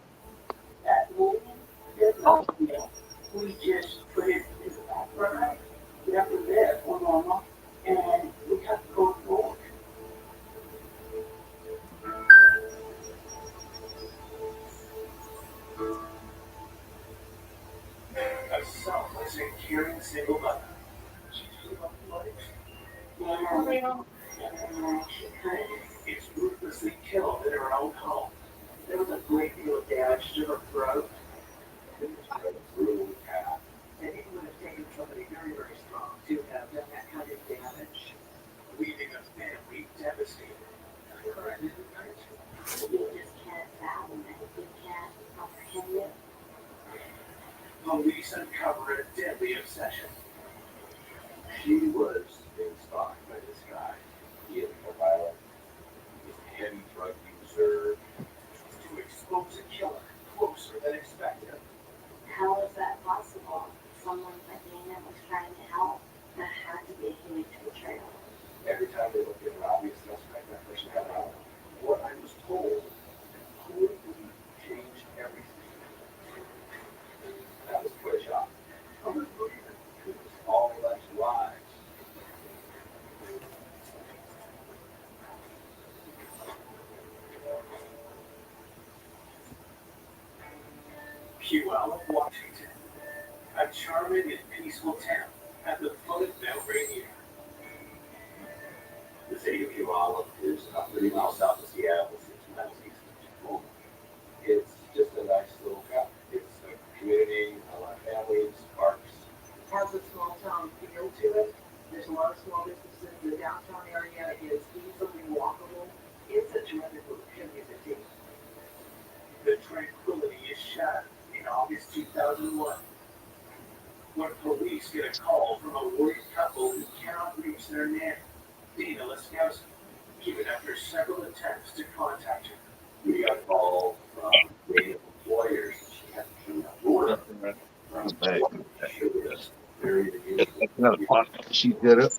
Another pot. She did it.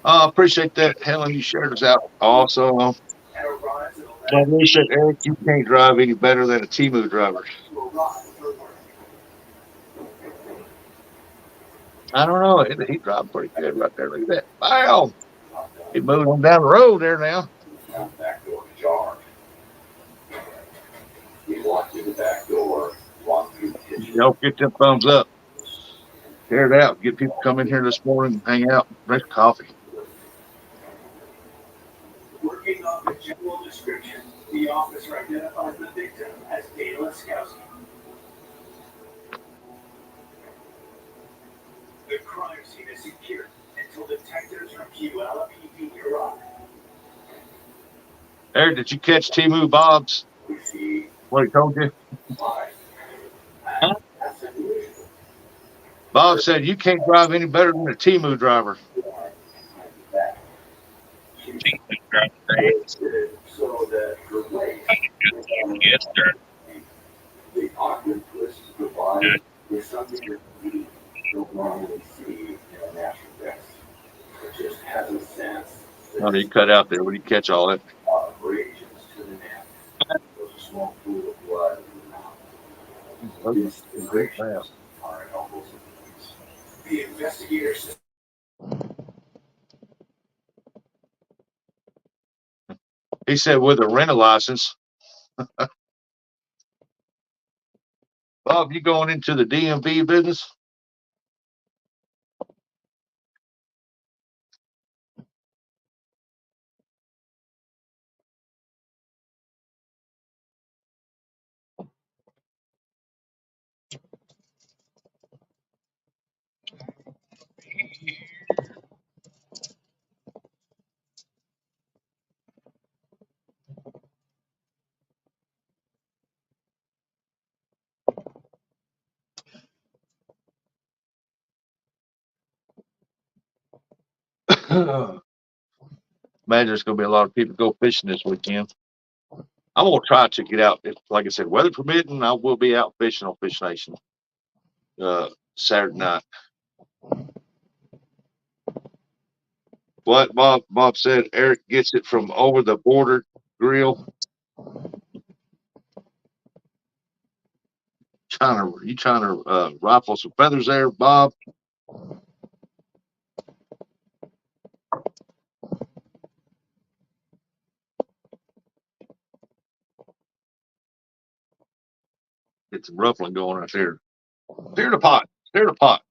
I appreciate that, Helen. You shared us out. Also, they said, Eric, you can't drive any better than a Timu driver. I don't know. He drives pretty good right there. Look at that. Wow. He moving on down the road there now. Y'all get them thumbs up. Share it out. Get people come in here this morning and hang out, drink coffee. Eric, did you catch Timu Bob's? What he told you? Huh? Bob said you can't drive any better than a Timu driver. Oh, you cut out there. What do you catch all that? He said with a rental license. Bob, you going into the DMV business? Imagine there's going to be a lot of people go fishing this weekend. I'm going to try to get out. If, like I said, weather permitting, I will be out fishing on Fish Nation Saturday night. What Bob said, Eric gets it from over the border grill. You trying to rifle some feathers there, Bob? Get some ruffling going right there. Steer the pot. Steer the pot.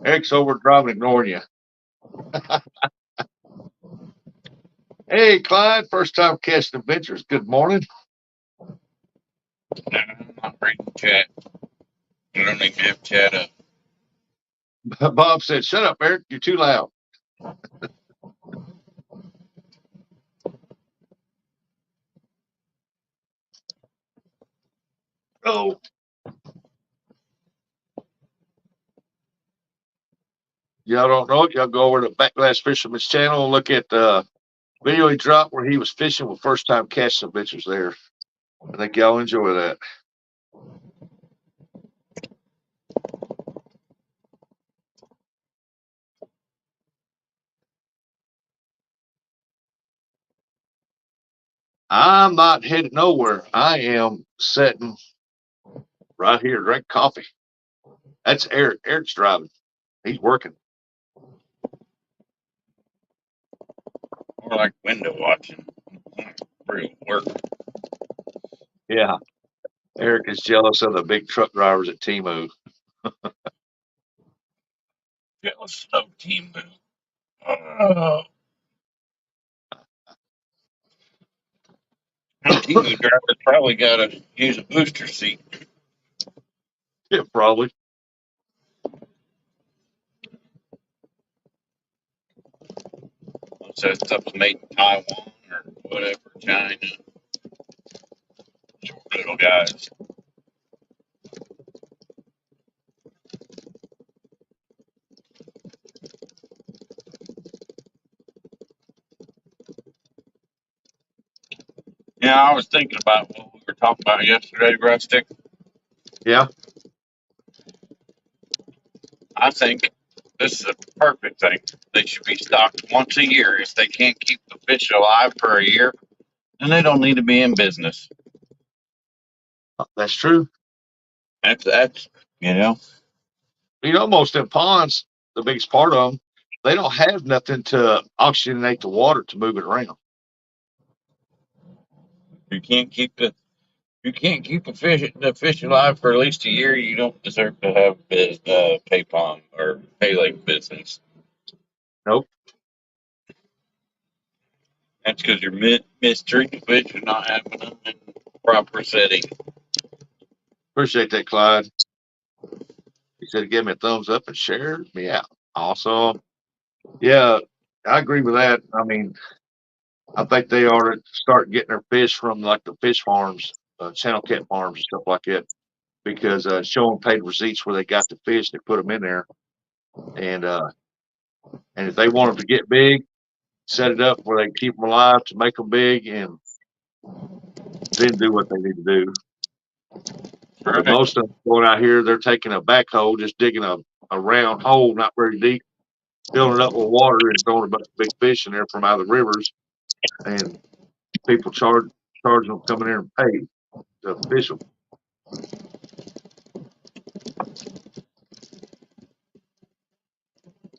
Eric's over driving, ignoring you. Hey, Clyde. First time casting adventures. Good morning. No, I'm not reading chat. I don't even have chat up. Bob said, "Shut up, Eric. You're too loud." Oh, y'all don't know it. Y'all go over to Backlash Fisherman's channel and look at the video he dropped where he was fishing with first time casting adventures there. I think y'all enjoy that. I'm not headed nowhere. I am sitting right here, drink coffee. That's Eric. Eric's driving. He's working. More like window watching. Not real work. Yeah. Eric is jealous of the big truck drivers at Timu. Jealous of team move. Oh. Timu driver's probably got to use a booster seat. Yeah, probably. Once that stuff's made in Taiwan or whatever, China. Short little guys. Yeah, I was thinking about what we were talking about yesterday, Rustic. Yeah. I think this is a perfect thing. They should be stocked once a year. If they can't keep the fish alive for a year, then they don't need to be in business. That's true. That's you know. You know, most in ponds, the biggest part of them, they don't have nothing to oxygenate the water to move it around. You can't keep the fish alive for at least a year. You don't deserve to have pay pond or pay lake business. Nope. That's because you're mistreating fish and not having them in proper setting. Appreciate that, Clyde. He said, give me a thumbs up and share me out. Awesome. Yeah, I agree with that. I mean, I think they ought to start getting their fish from like the fish farms, channel cat farms and stuff like that, because showing paid receipts where they got the fish, they put them in there, and if they want them to get big, set it up where they keep them alive to make them big, and then do what they need to do. But Right. most of them going out here, they're taking a backhoe, just digging a round hole, not very deep, filling it up with water, and throwing a bunch of big fish in there from out of the rivers, and people charging them coming in and pay to fish them.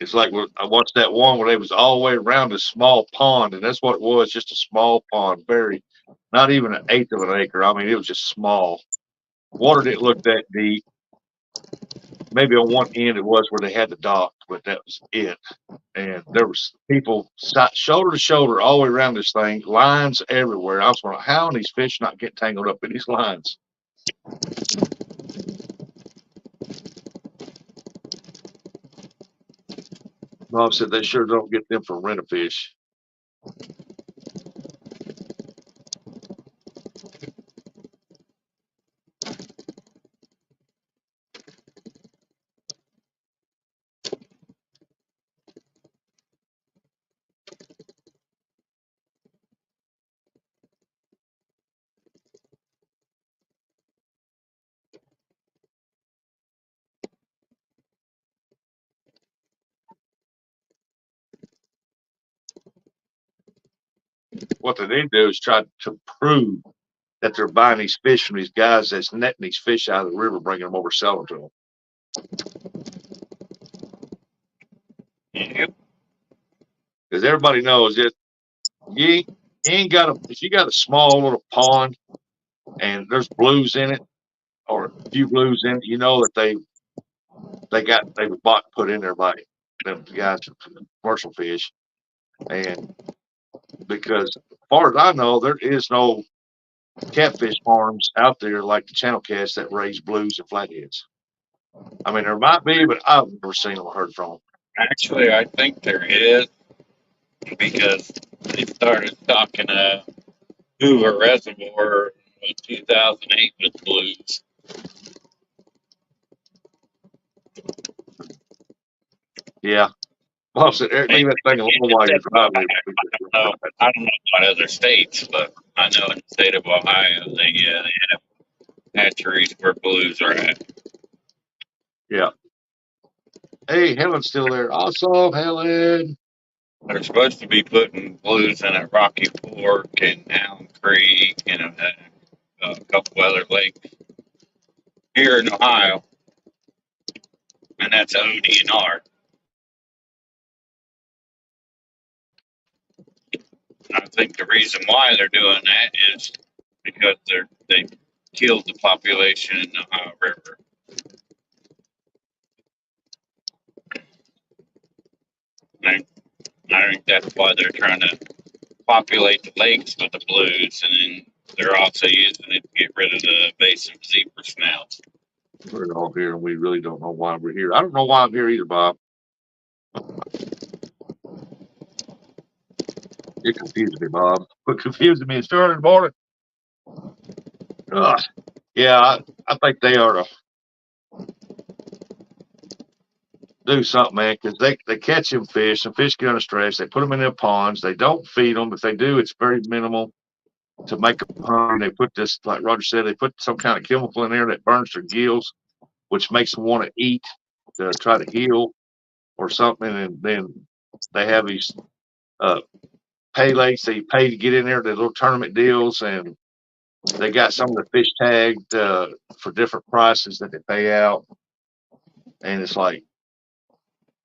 It's like I watched that one where they was all the way around this small pond, and that's what it was, just a small pond, very, not even an eighth of an acre. I mean, it was just small. Water didn't look that deep. Maybe on one end it was where they had the dock, but that was it. And there was people shoulder to shoulder all the way around this thing, lines everywhere. I was wondering, how are these fish not get tangled up in these lines? Bob said they sure don't get them for rent a fish. What they need to do is try to prove that they're buying these fish from these guys that's netting these fish out of the river, bringing them over, selling to them. Yep. Because everybody knows that you ain't got if you got a small little pond and there's blues in it, or a few blues in, you know that they were bought and put in there by them guys from the commercial fish. And because as far as I know, there is no catfish farms out there like the channel cats that raise blues and flatheads. I mean, there might be, but I've never seen them or heard from them. Actually, I think there is because they started stocking a Hoover Reservoir in 2008 with blues. Yeah. Well, so leave that thing alone while you're driving. I don't know about other states, but I know in the state of Ohio, they have hatcheries where blues are at. Yeah. Hey, Helen's still there. Awesome, Helen. They're supposed to be putting blues in at Rocky Fork and Allen Creek and a couple other lakes here in Ohio, and that's ODNR. And I think the reason why they're doing that is because they killed the population in the Ohio River. And I think that's why they're trying to populate the lakes with the blues, and then they're also using it to get rid of the invasive zebra snouts. We're all here, and we really don't know why we're here. I don't know why I'm here either, Bob. It confused me, Bob. What confused me is early in the morning. Ugh. Yeah, I think they ought to do something, man, because they catch them fish, and fish get under stress. They put them in their ponds. They don't feed them. If they do, it's very minimal to make them hungry. They put this, like Roger said, they put some kind of chemical in there that burns their gills, which makes them want to eat to try to heal or something. And then they have these pay lakes. They pay to get in there, the little tournament deals, and they got some of the fish tagged for different prices that they pay out. And it's like,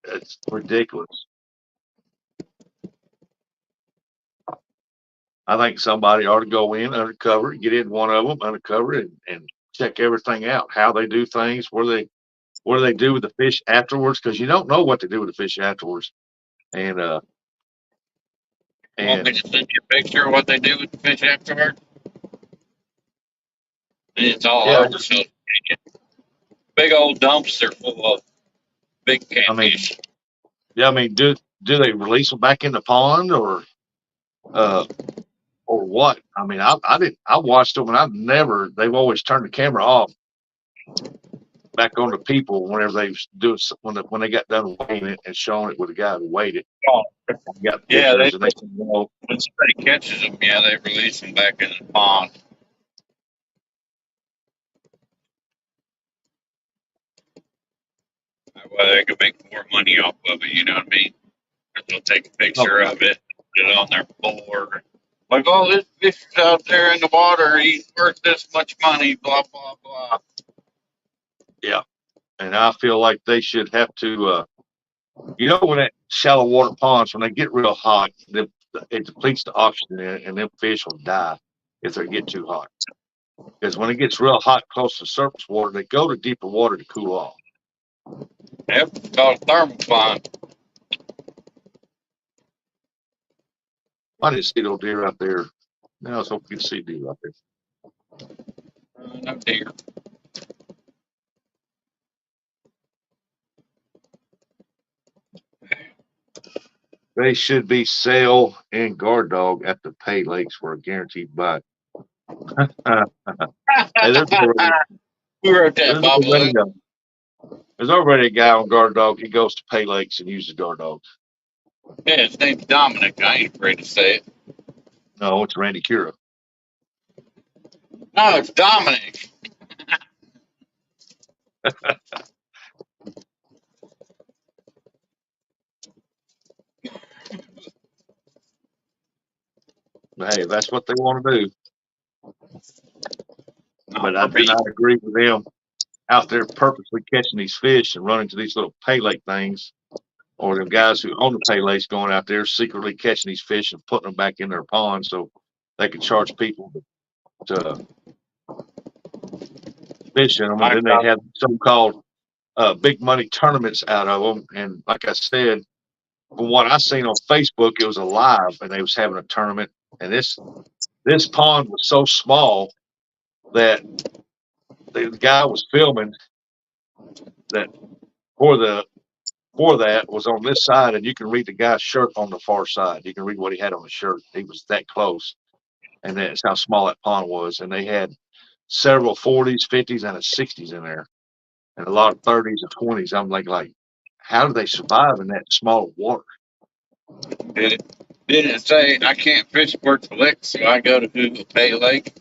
it's ridiculous. I think somebody ought to go in undercover, get in one of them undercover, and check everything out. How they do things, what do they do with the fish afterwards? Because you don't know what they do with the fish afterwards. And Want me and to send you a picture of what they do with the fish afterward? It's all yeah, over social media. Big old dumpster full of big I mean, catfish. yeah, I mean, do they release them back in the pond uh or what? I mean, I watched them and they've always turned the camera off back on the people whenever they do when they got done weighing it and showing it with the guy who weighed it. Oh, Got yeah, pictures and they said, well, when somebody catches them, yeah, they release them back in the pond. That way they can make more money off of it, you know what I mean? They'll take a oh, picture of it, put it on their board. Like, oh, this fish is out there in the water. He's worth this much money, blah, blah, blah. yeah. And I feel like they should have to, when that shallow water ponds, when they get real hot, it depletes the oxygen in it, and them fish will die if they get too hot. Because when it gets real hot close to surface water, they go to deeper water to cool off. Yep, it's called thermocline. I didn't see no deer out there. Now I was hoping you'd see deer out there. No deer. They should be sail and guard dog at the pay lakes for a guaranteed bite. Hey, Who wrote that, Bob? there's already a guy on guard dog. He goes to pay lakes and uses guard dogs. Yeah, his name's Dominic. I ain't afraid to say it. No, it's Randy Cura. No, it's Dominic. Hey, that's what they want to do. But I For do me. not agree with them out there purposely catching these fish and running to these little pay lake things, or them guys who own the pay lakes going out there secretly catching these fish and putting them back in their pond so they can charge people to fishing them, and I then they got have so-called big money tournaments out of them. And like I said, from what I seen on Facebook, it was a live, and they was having a tournament. And this pond was so small that the guy was filming that for the for that was on this side, and you can read the guy's shirt on the far side. You can read what he had on his shirt. He was that close, and that's how small that pond was. And they had several 40s, 50s, and a 60s in there, and a lot of 30s and 20s. I'm like, how do they survive in that small water? it. Didn't it say I can't fish worth the lick, so I go to Google Pay Lake?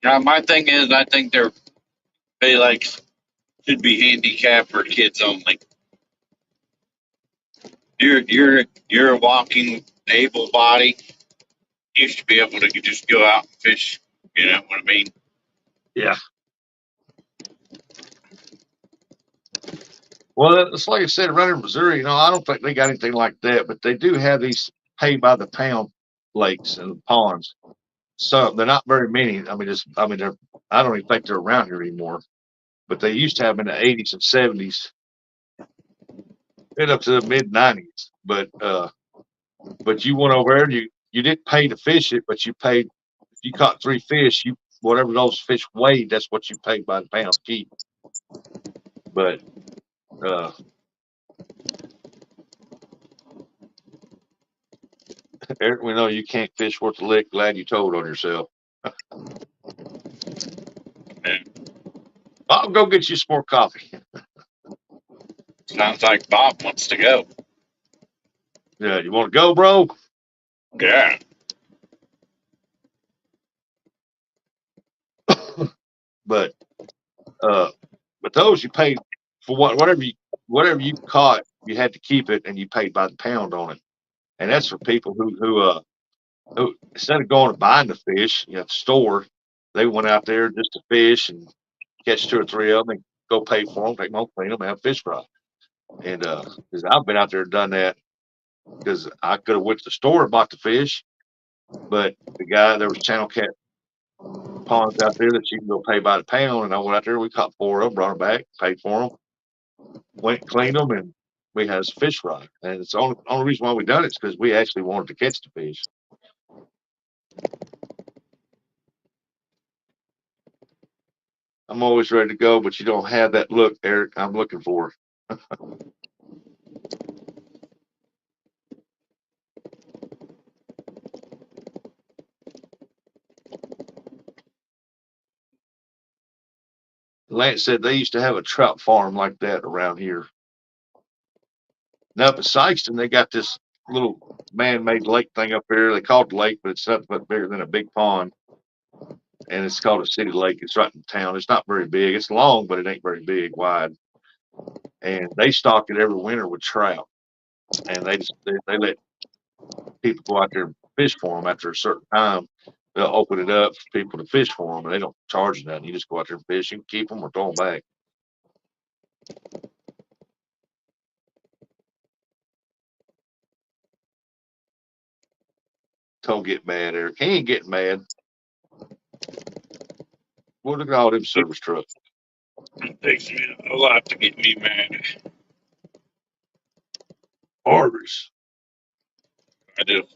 Now, my thing is, I think their Pay Lakes should be handicapped for kids only. You're a walking able body. You should be able to just go out and fish. You know what I mean? Yeah. Well, it's like I said, around in Missouri, I don't think they got anything like that, but they do have these pay by the pound lakes and ponds. So they're not very many. They're. I don't even think they're around here anymore. But they used to have them in the 80s and 70s, and up to the mid 90s. But you went over there, and you didn't pay to fish it, but you paid. If you caught 3 fish, you whatever those fish weighed, that's what you paid by the pound keep. But uh, Eric, we know you can't fish worth a lick. Glad you told on yourself. And I'll go get you some more coffee. sounds like Bob wants to go. Yeah, you want to go, bro? Yeah. But uh, but those you paid for whatever you caught, you had to keep it, and you paid by the pound on it. And that's for people who instead of going and buying the fish, at the store, they went out there just to fish and catch two or three of them and go pay for them, take them home, clean them, and have a fish fry. And because I've been out there and done that, because I could have went to the store and bought the fish, but there was channel cat ponds out there that you can go pay by the pound, and I went out there, we caught 4 of them, brought them back, paid for them, went cleaned them, and we had a fish fry. And it's the only reason why we done it is because we actually wanted to catch the fish. I'm always ready to go, but you don't have that look, Eric, I'm looking for. Lance said they used to have a trout farm like that around here. Now up at Sykeston, they got this little man-made lake thing up there. They call it a lake, but it's nothing but bigger than a big pond. And it's called a city lake. It's right in town. It's not very big. It's long, but it ain't very big, wide. And they stock it every winter with trout. And they let people go out there and fish for them after a certain time. They'll open it up for people to fish for them, and they don't charge you nothing. You just go out there and fish. You can keep them or throw them back. Don't get mad, Eric. He ain't getting mad. Well, look at all them service trucks. It takes me a lot to get me mad. Orders. I just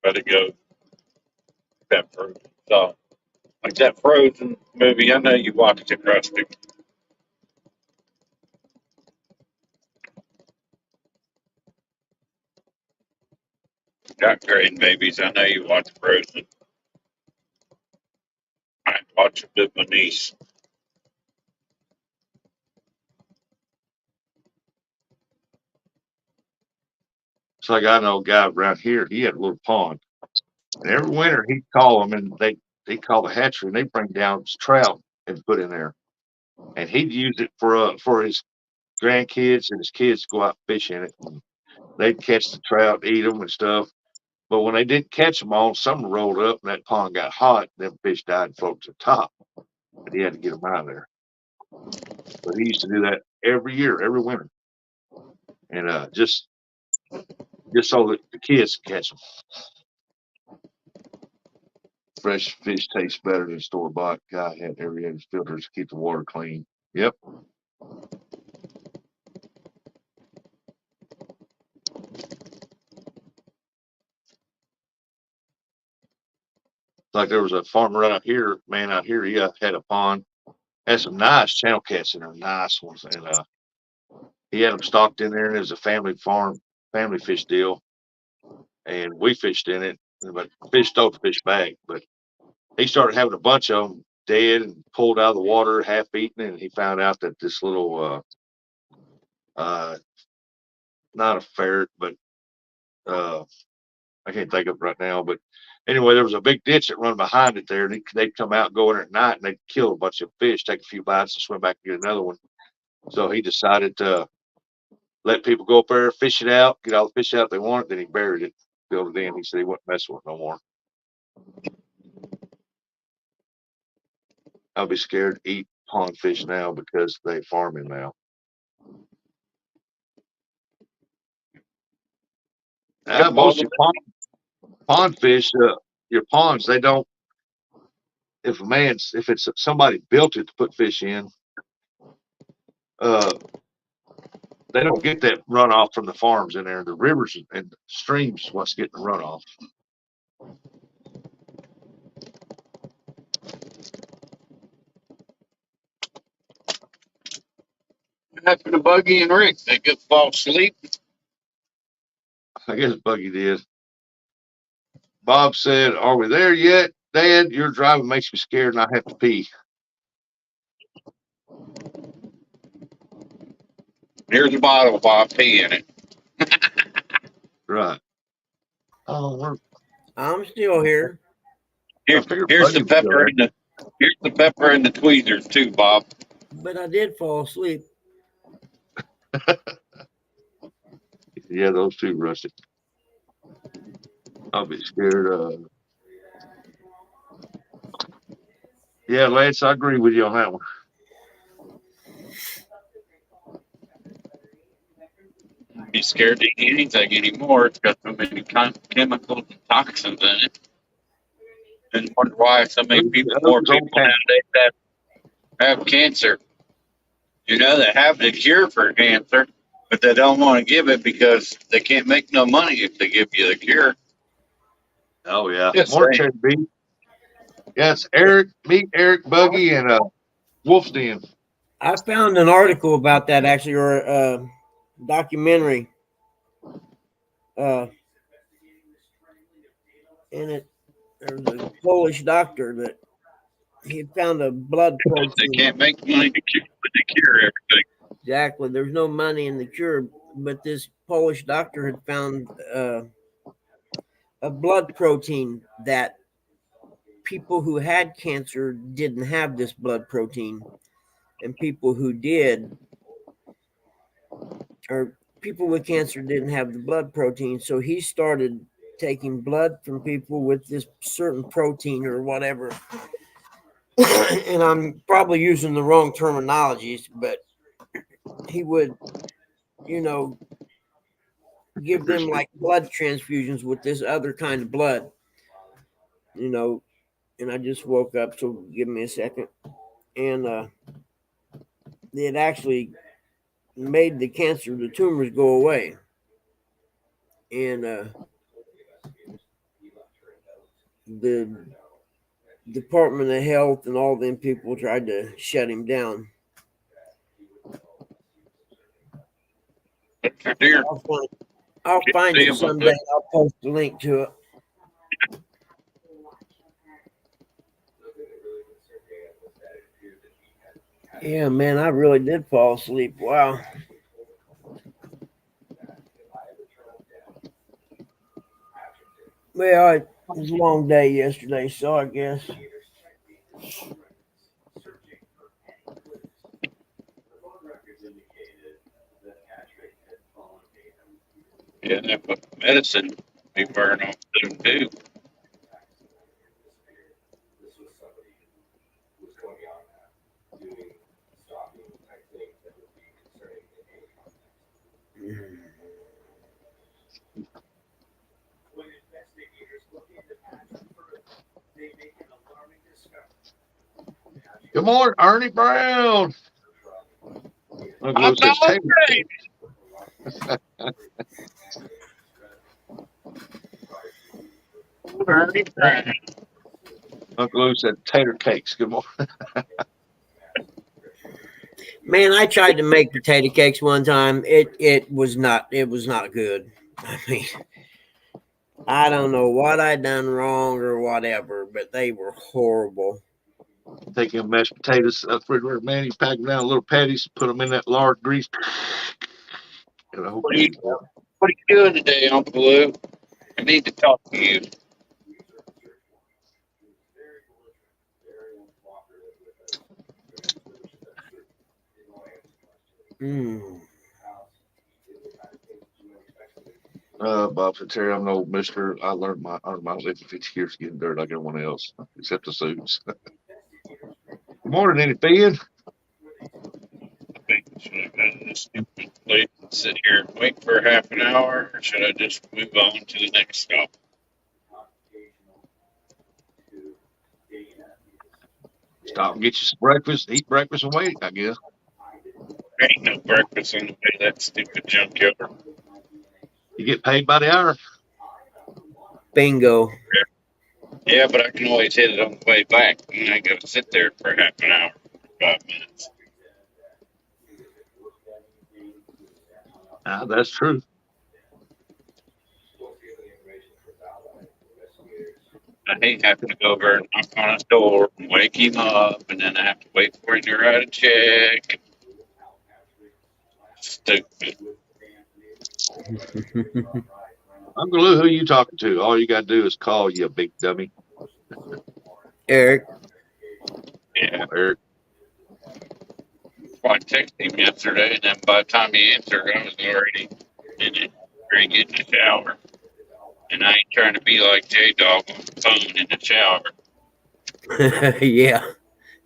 gotta go. That frozen stuff. Like that Frozen movie, I know you watched it, Rusty. Got grandbabies. I know you watched Frozen. I watched it with my niece. It's like I know a guy around here. He had a little pond, and every winter he'd call them, and they call the hatchery, and they bring down trout and put in there, and he'd use it for his grandkids and his kids to go out and fish in it. And they'd catch the trout, eat them and stuff. But when they didn't catch them all, summer rolled up and that pond got hot. Them fish died and floated to the top, and he had to get them out of there. But he used to do that every year, every winter, and just so that the kids could catch them. fresh fish tastes better than store bought. Guy had aerated filters to keep the water clean. Yep. Like there was a farmer out here, man out here, he had a pond, had some nice channel cats in there, nice ones, and he had them stocked in there, and it was a family farm, family fish deal, and we fished in it, but fish stole the fish back, but he started having a bunch of them dead and pulled out of the water, half eaten, and he found out that this little, not a ferret, but uh, I can't think of it right now, but anyway, there was a big ditch that run behind it there. And they'd come out and go in at night and they'd kill a bunch of fish, take a few bites and swim back and get another one. So he decided to let people go up there, fish it out, get all the fish out they wanted. Then he buried it, filled it in. He said he wouldn't mess with it no more. I'll be scared to eat pond fish now because they farm him now. Most of your pond fish, your ponds, they don't. If it's somebody built it to put fish in, uh, they don't get that runoff from the farms in there. The rivers and streams what's getting the runoff. What happened to Buggy and Rick? They could fall asleep. I guess Buggy did. Bob said, "Are we there yet, Dad? Your driving makes me scared and I have to pee." Here's a bottle while I pee in it. Right. Oh, I'm still here, I figured Here's Buggy the was still pepper there. and the pepper and the tweezers too, Bob. but I did fall asleep. Yeah, those two rusted. I'll be scared. Yeah, Lance, I agree with you on that one. Be scared to eat anything anymore. It's got so many chemicals and toxins in it. And wonder why so many more Those people nowadays have cancer. You know, they have the cure for cancer, but they don't want to give it because they can't make no money if they give you the cure. Oh yeah, Just more saying. cherry beef. Yeah, it's Eric, me, Eric, Buggy, and Wolf's Den. I found an article about that actually, or a documentary. Uh, and there's a Polish doctor that he found a blood They protein. can't make money to cure everything. Exactly. There's no money in the cure, but this Polish doctor had found a blood protein that people who had cancer didn't have this blood protein, and people who did, or people with cancer didn't have the blood protein. So he started taking blood from people with this certain protein or whatever. And I'm probably using the wrong terminologies, but he would, you know, give them like blood transfusions with this other kind of blood, you know. And I just woke up, so give me a second. And it actually made the cancer, the tumors go away. And the Department of Health and all them people tried to shut him down. Deer. I'll find it someday. I'll post a link to it. Yeah, man, I really did fall asleep. Wow. Well, it was a long day yesterday, so I guess. Yeah, that medicine be wearing on them too. Good morning, Ernie Brown. Uncle I'm Lou said not tater. ready. Ernie Brown. Uncle Lou said tater cakes. Good morning. Man, I tried to make potato cakes one time. It was not good. I mean, I don't know what I done wrong or whatever, but they were horrible. Taking mashed potatoes out the refrigerator, man. You pack them down in little patties, put them in that lard grease. And I hope What are you you eat that. What are you doing today, Uncle Lou? I need to talk to you. Mm. Bob said, Terry, I'm an old mister. I learned my living 50 years getting dirt like everyone else, except the suits. Good morning, Eddie Finn. Should I go to this stupid place and sit here and wait for half an hour, or should I just move on to the next stop? Stop and get you some breakfast, eat breakfast, and wait, I guess. There ain't no breakfast on the way to that stupid junkyard. You get paid by the hour. Bingo. Yeah, but I can always hit it on the way back, and I go sit there for half an hour, 5 minutes. That's true. I hate having to go over and knock on his door and wake him up, and then I have to wait for him to write a check. Stupid. Uncle Lou, who you talking to? All you got to do is call, you big dummy. Eric. Yeah. Eric. I texted him yesterday, and then by the time he answered, I was already in it, ready to get in the shower. And I ain't trying to be like J Dog on the phone in the shower. Yeah,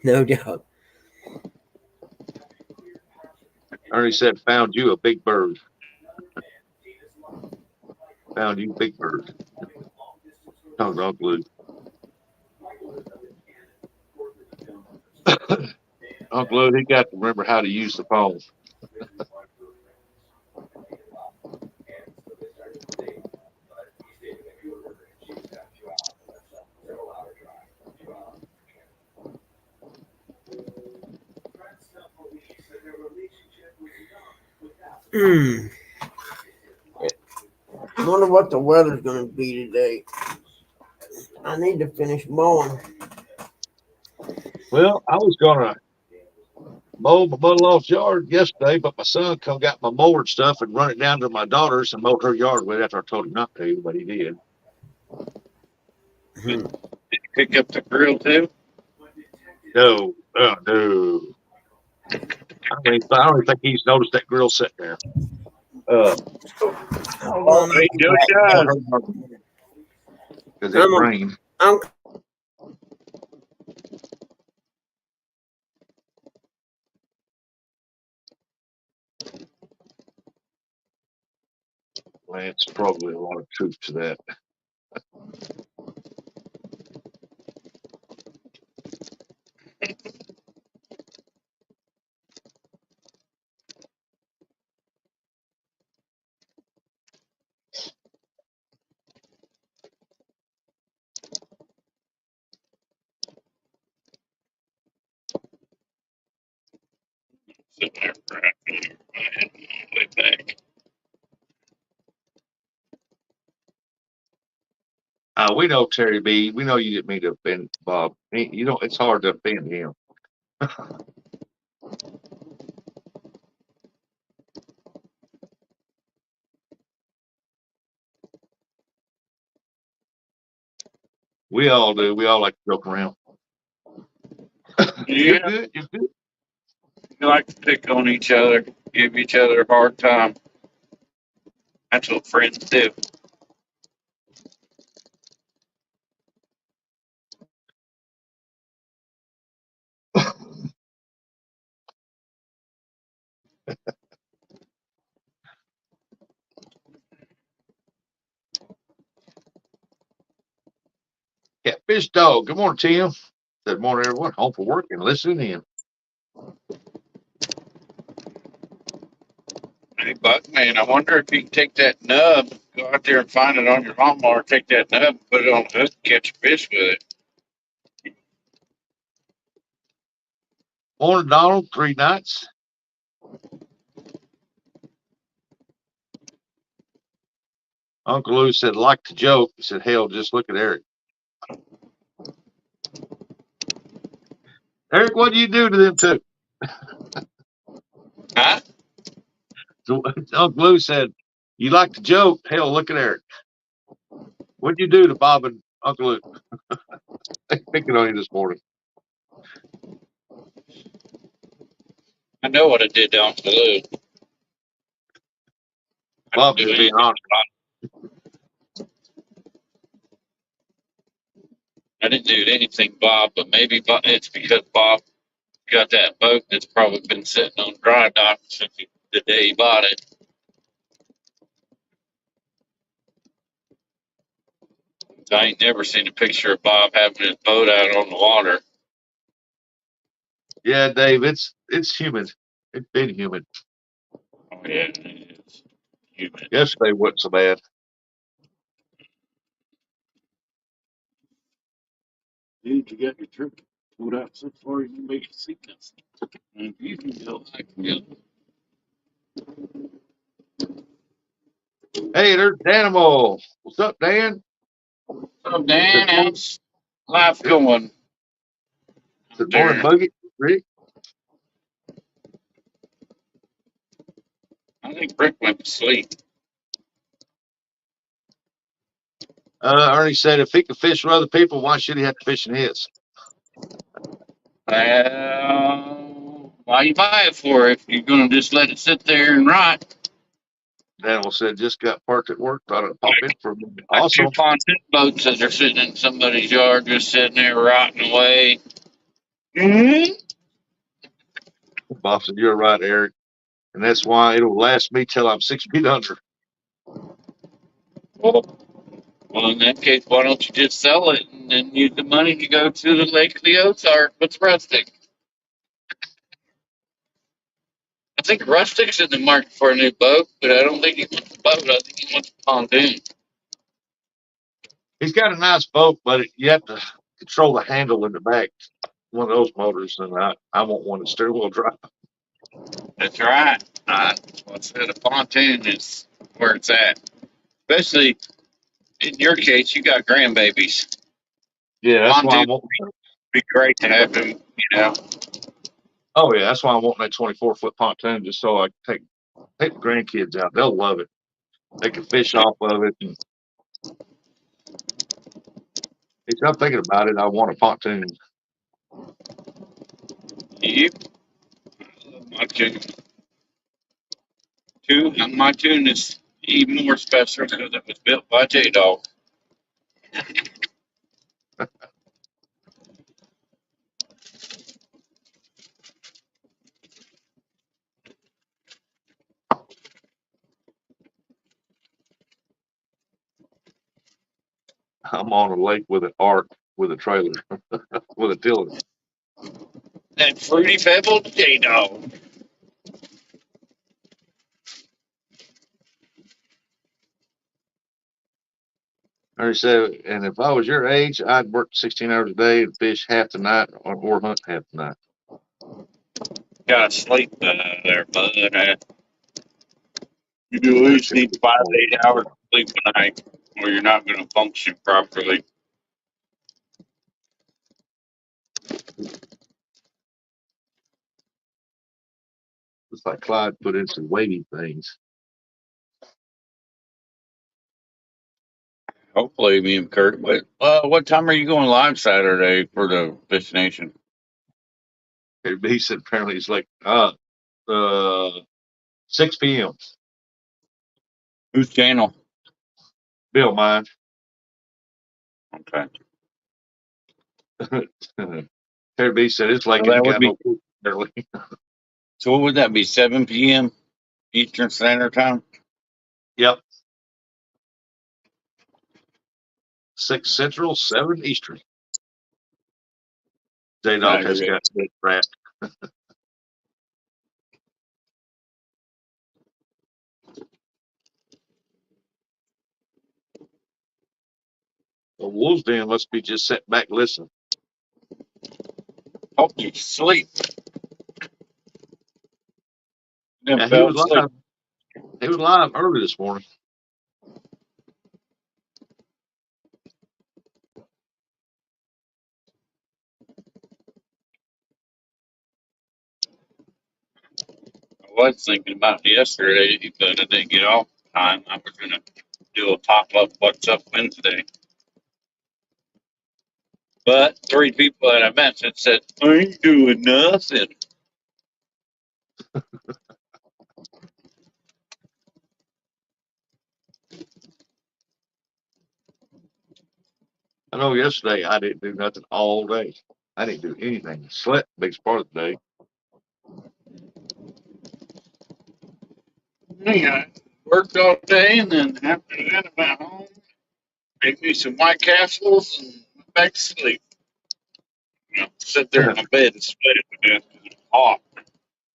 no doubt. Ernie said, found you a big bird. Found you big bird. Talking to Uncle Lou. Uncle Lou, he got to remember how to use the phone. Mm. I wonder what the weather's going to be today. I need to finish mowing. Well, I was gonna mow my mother-in-law's yard yesterday, but my son come got my mower and stuff and run it down to my daughter's and mowed her yard with it after I told him not to, but he did. Hmm. Did you pick up the grill too? No, no. I don't even think he's noticed that grill sitting there. Hold on. Hey, Joe Shine. Because it I'm, rained. I'm That's probably a lot of truth to that. Sitting there for half an hour. I had him on the way back. We know Terry B. We know you didn't mean to offend Bob. You know, it's hard to offend him. We all do. We all like to joke around. You're Yeah, good. You're good. we like to pick on each other, give each other a hard time. That's what friends do. Catfish dog. Good morning, Tim. Said, morning, everyone. Home for work and listening in. Hey, Buckman, I wonder if you can take that nub, go out there and find it on your lawnmower, take that nub, put it on the hook, catch a fish with it. Morning, Donald. 3 nights. Uncle Lou said, like the joke. He said, hell, just look at Eric. Eric, what do you do to them two? Huh? So, Uncle Lou said, you like the joke? Hell, look at Eric. What'd you do to Bob and Uncle Lou? They picking on you this morning. I know what I did to Uncle Lou. Bob just being honest. I didn't do anything, Bob, but maybe it's because Bob got that boat that's probably been sitting on dry dock since the day he bought it. I ain't never seen a picture of Bob having his boat out on the water. Yeah, Dave, it's humid. It's been humid. Oh, yeah, it's humid. Yesterday wasn't so bad. Dude, you got your trip pulled out so far you can make it sickness. And if you can go, I can go. Hey, there's Danimal. What's up, Dan? So, Dan, how's life Good. going? Good morning, There, Buggy. Rick. I think Rick went to sleep. Ernie said if he could fish for other people, why should he have to fish in his? Why you buy it for if you're going to just let it sit there and rot? Danimal said just got parked at work. Thought I'd pop in for a minute. Like Awesome. two pontoon boats that are sitting in somebody's yard, just sitting there rotting away. Mm-hmm. Bob said, you're right, Eric. And that's why it'll last me till I'm 6 feet under. Well, in that case, why don't you just sell it and then use the money to go to the Lake of the Ozark with Rustic? I think Rustic's in the market for a new boat, but I don't think he wants a boat. I think he wants a pontoon. He's got a nice boat, but you have to control the handle in the back. One of those motors, and I want one that's steering wheel drive. That's right. What's it? A pontoon is where it's at. Especially in your case, you got grandbabies. Yeah, that's why I Pontoon want. would be great to have them, you know. Oh yeah, that's why I want that 24-foot pontoon, just so I can take the grandkids out. They'll love it. They can fish off of it. And if I'm thinking about it, I want a pontoon. Yep. My tune, my tune is even more special because it was built by J Dog. I'm on a lake with an ark with a trailer with a tiller. That fruity pebble J Dog. Ernie said, and if I was your age, I'd work 16 hours a day and fish half the night or hunt half the night. Gotta sleep there, bud. You do at least need 5 to 8 hours of sleep a night, or you're not going to function properly. Looks like Clyde put in some wavy things. Hopefully, me and Kurt. What time are you going live Saturday for the Fish Nation? He said apparently he's like, 6 p.m. Whose channel? Bill mine. Okay. Terry B said it's like So it that ain't would got be. no food early. So what would that be? 7 p.m. Eastern Standard Time. Yep. 6 Central, 7 Eastern. J-Dog has got good rat. The wolf's den must be just sitting back listening. Hope you sleep. Then Yeah, he fell was asleep. live. He was live early this morning. I was thinking about yesterday, but I didn't get off time. I was gonna do a pop up What's Up Wednesday. But 3 people that I mentioned said, I ain't doing nothing. I know yesterday I didn't do nothing all day. I didn't do anything. Slept the biggest part of the day. Yeah, worked all day and then after that I went home, made me some White Castles and went back to sleep. You know, sit there in my bed and sweat it to death 'cause it was hot.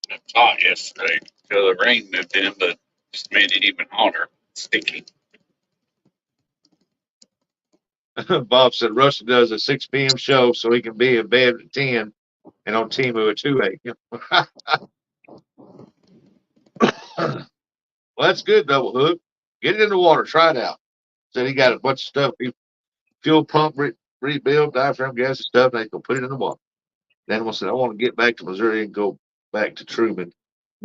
It was hot yesterday until the rain moved in, but just made it even hotter, sticky. Bob said Rusty does a 6 p.m. show so he can be in bed at 10 and on Timu at 2 a.m. Well, that's good, Double Hook. Get it in the water. Try it out. Said he got a bunch of stuff. Fuel pump rebuild, diaphragm gas and stuff. And they can put it in the water. Then said, I want to get back to Missouri and go back to Truman.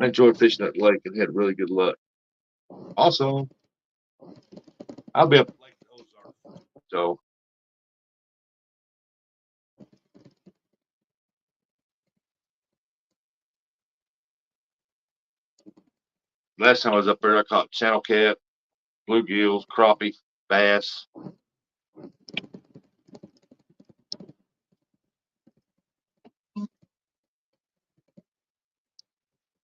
I enjoyed fishing at the lake and had really good luck. Awesome. I'll be up at Lake Ozark. So last time I was up there, I caught channel cat, bluegills, crappie, bass.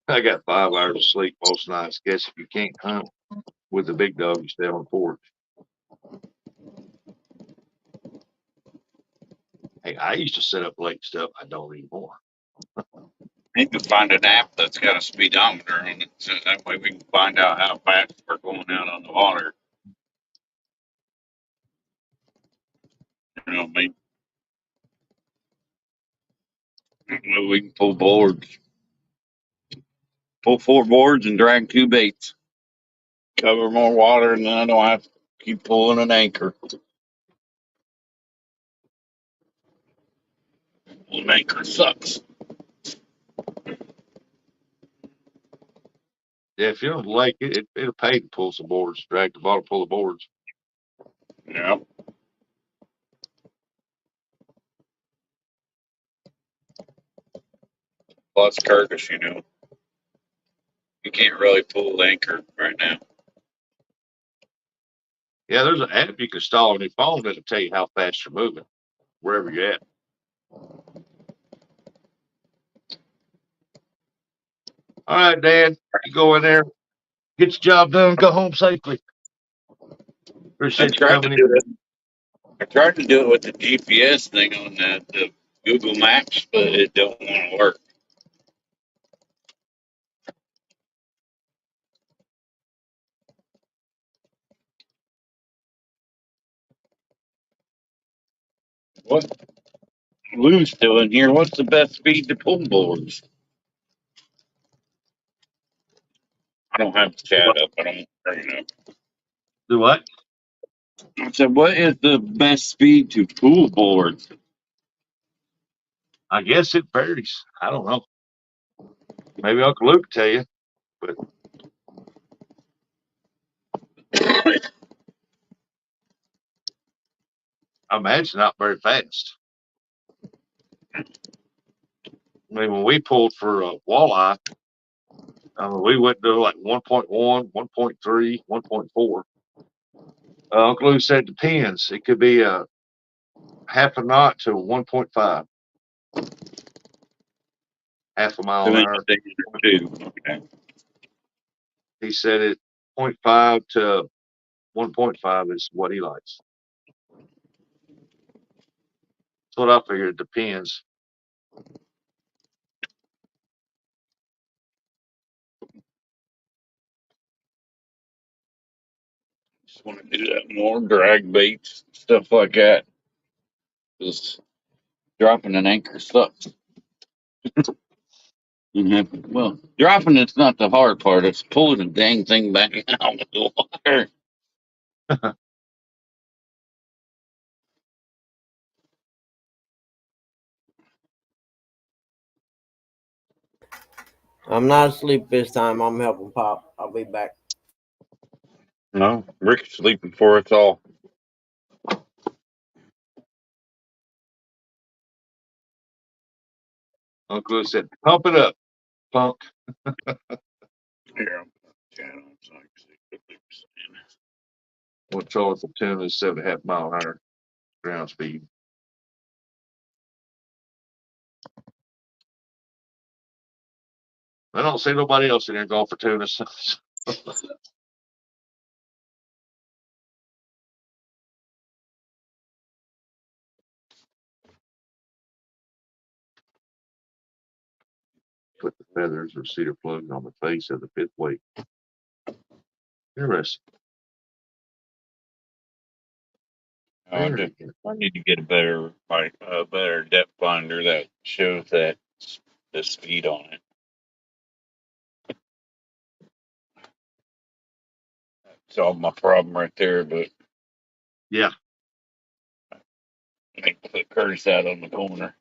I got 5 hours of sleep most nights. Guess if you can't hunt with the big dog, you stay on the porch. Hey, I used to set up lake stuff. I don't anymore. You can find an app that's got a speedometer on it, so that way we can find out how fast we're going out on the water. You know what I mean? We can pull boards, pull 4 boards, and drag 2 baits. Cover more water, and then I don't have to keep pulling an anchor. An anchor sucks. Yeah, if you're on the lake, it'll pay to pull some boards, drag the bottom, pull the boards. Yeah. Plus Curtis, you can't really pull the anchor right now. Yeah, there's an app you can install on your phone that'll tell you how fast you're moving, wherever you're at. All right, Dan, you go in there, get your job done, go home safely. I Appreciate you tried to coming do in. it. I tried to do it with the GPS thing on the Google Maps, but it don't want to work. What Lou's doing here? What's the best speed to pull boards? I don't have the chat up. I don't. Do what? I said, what is the best speed to pull boards? I guess it varies. I don't know. Maybe Uncle Luke can tell you, but I imagine not very fast. I mean, when we pulled for walleye, we went to like 1.1, 1.3, 1.4. Uncle Luke said it depends. It could be a half a knot to 1.5, half a mile an hour. Okay. He said it 0.5 to 1.5 is what he likes. That's what I figured. It depends. Just want to do that more, drag baits, stuff like that. Just dropping an anchor sucks. Well, dropping it's not the hard part. It's pulling the dang thing back out of the water. I'm not asleep this time. I'm helping Pop. I'll be back. No, Rick's sleeping for us all. Uncle Lou said, "Pump it up, punk." Here, I'm chat on so I can see what Rick's saying. One charge for tuna is 7.5 mile an hour ground speed. I don't see nobody else in there going for tunas. Put the feathers or cedar plugs on the face of the fifth weight. Interesting. I need to get a better depth finder that shows that the speed on it. Solved my problem right there, but Yeah, I think put Curtis out on the corner.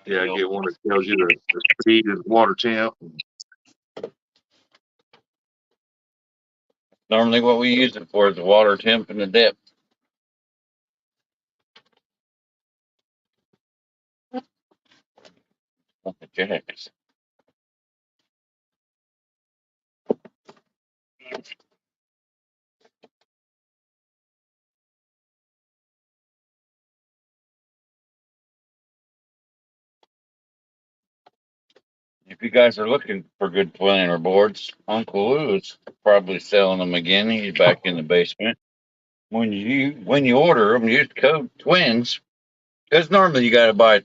yeah. Get one that tells you the speed and water temp. Normally, what we use it for is the water temp and the depth. What the jacks? If you guys are looking for good planter boards, Uncle Lou's probably selling them again. He's back in the basement. When you order them, use code twins because normally you got to buy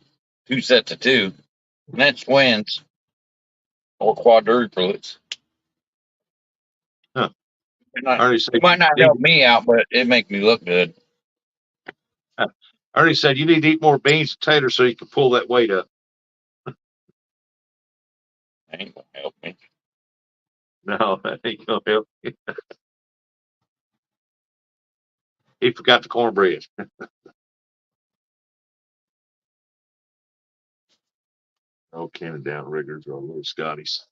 2 sets of 2, and that's twins or quadruplets. Huh. It Ernie said might not you help me out, but it make me look good. Ernie said you need to eat more beans and taters so you can pull that weight up. Ain't gonna help me. No, that ain't gonna help. He forgot the cornbread. Oh, Cannon downriggers or little Scotties.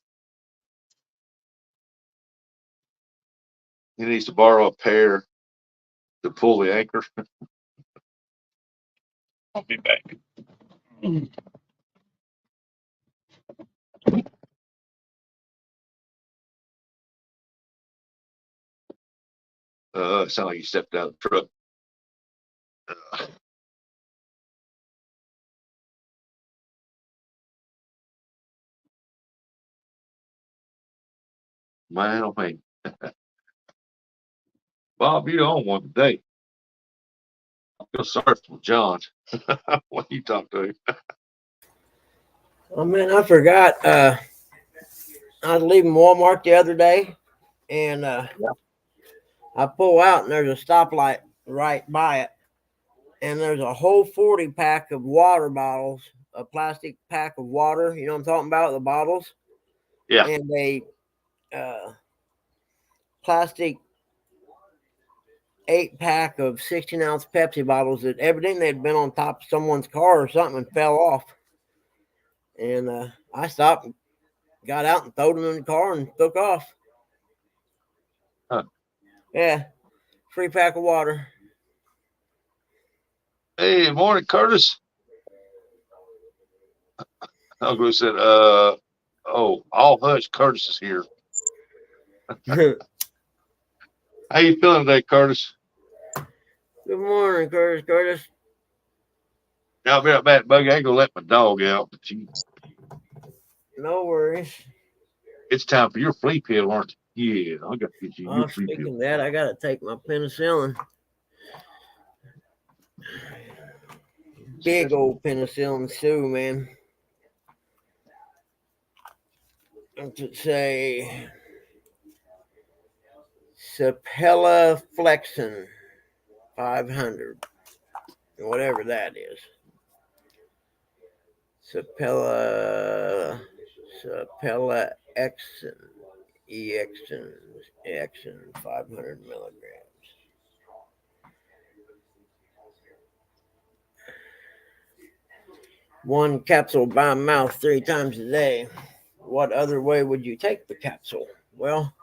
He needs to borrow a pair to pull the anchor. I'll be back. It sounded like he stepped out of the truck. Man, oh man. Bob, you own one today. I feel sorry for John. What you talk to him? Oh man, I forgot. I was leaving Walmart the other day, and I pull out, and there's a stoplight right by it, and there's a whole 40 pack of water bottles, a plastic pack of water. You know what I'm talking about? The bottles, Yeah. and a plastic 8 pack of 16-ounce Pepsi bottles that evidently had been on top of someone's car or something and fell off. And I stopped, and got out, and threw them in the car and took off. Huh. Yeah, free pack of water. Hey, morning, Curtis. Uncle said, oh, all hush, Curtis is here. How you feeling today, Curtis? Good morning, Curtis. I'll be right back, Buggy. I ain't gonna let my dog out, but No worries. it's time for your flea pill, aren't you? Yeah, I got to get you your flea Speaking pill. of that, I gotta take my penicillin. big old penicillin Sue, man. What's it say? Sapella Flexin 500, whatever that is. Sapella Exin 500 milligrams. One capsule by mouth 3 times a day. What other way would you take the capsule? Well,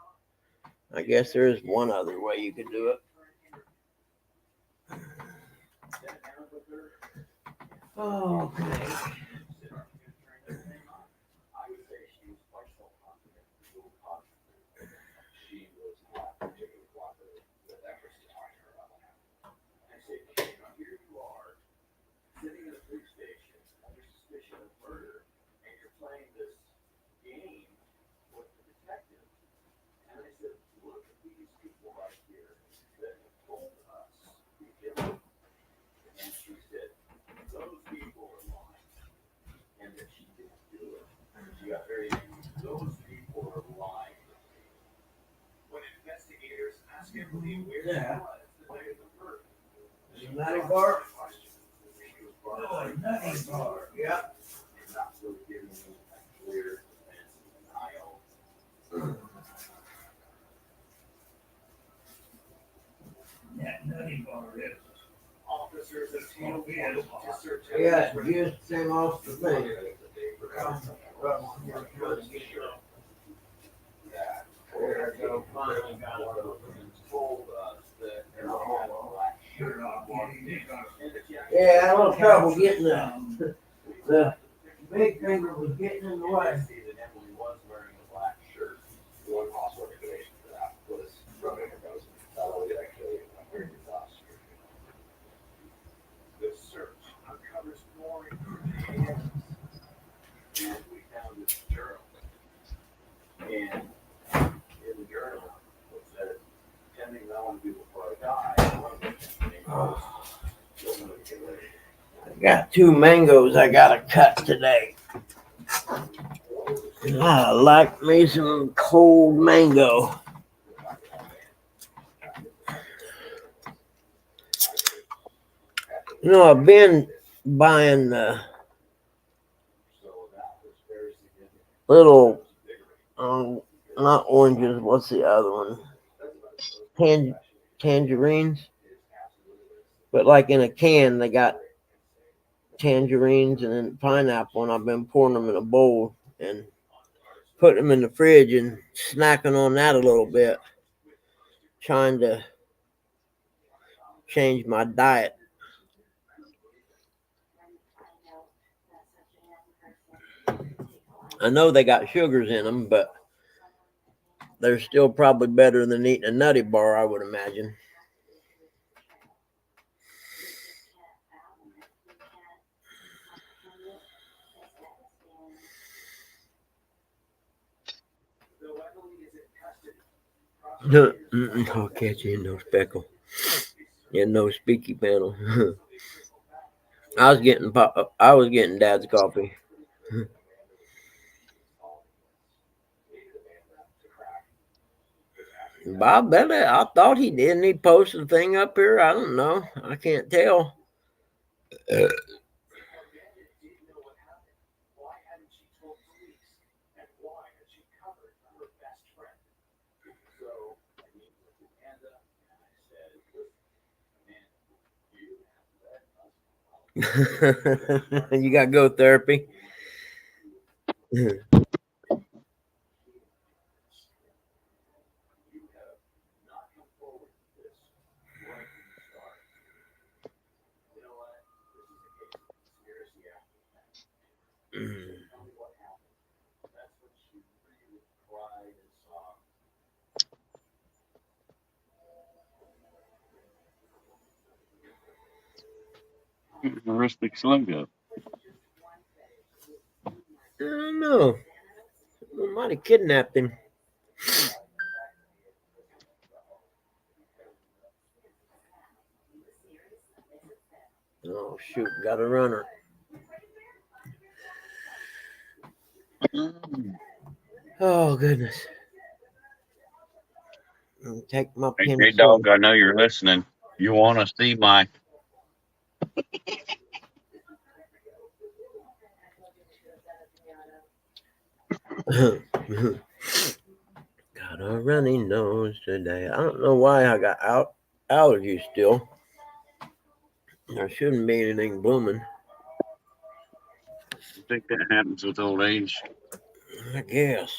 I guess there is one other way you could do it. Oh, okay. Yeah. Nutty bar? Oh, nutty bar. Yeah. Yeah, nutty bar is. Yeah, just came off the thing. There I go. Finally got yeah, I had a little trouble getting the big finger was getting in the way. I got 2 mangoes I gotta cut today. I like me some cold mango. You know, I've been buying little, not oranges, what's the other one? Tangerines. But like in a can, they got tangerines and then pineapple, and I've been pouring them in a bowl and putting them in the fridge and snacking on that a little bit, trying to change my diet. I know they got sugars in them, but they're still probably better than eating a nutty bar, I would imagine. I'll catch you in no speckle. In no speaky panel. I was getting Dad's coffee. Bob Bennett, I thought he didn't. He posted a thing up here. I don't know. I can't tell. You got to go therapy. Horrific logo. I don't know. We might have kidnapped him. Oh shoot, got a runner. Oh goodness. Take my Hey, pencil. J Dog, I know you're listening. You want to see my. Got a runny nose today. I don't know why I got allergies still. There shouldn't be anything blooming. I think that happens with old age. I guess.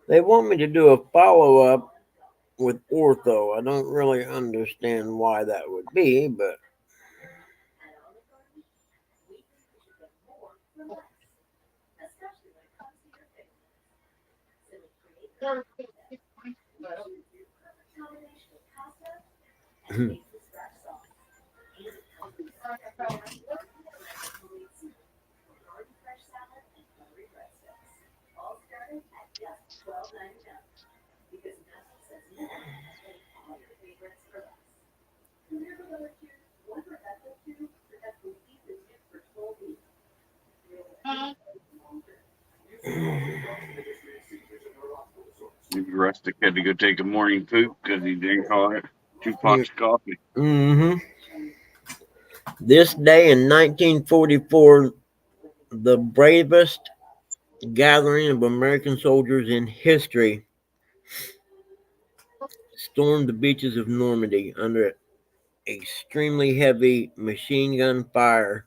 They want me to do a follow up with ortho. I don't really understand why that would be, but Maybe Rustic had to go take a morning poop because he didn't call it 2 pots yeah. of coffee. This day in 1944, the bravest gathering of American soldiers in history stormed the beaches of Normandy under extremely heavy machine gun fire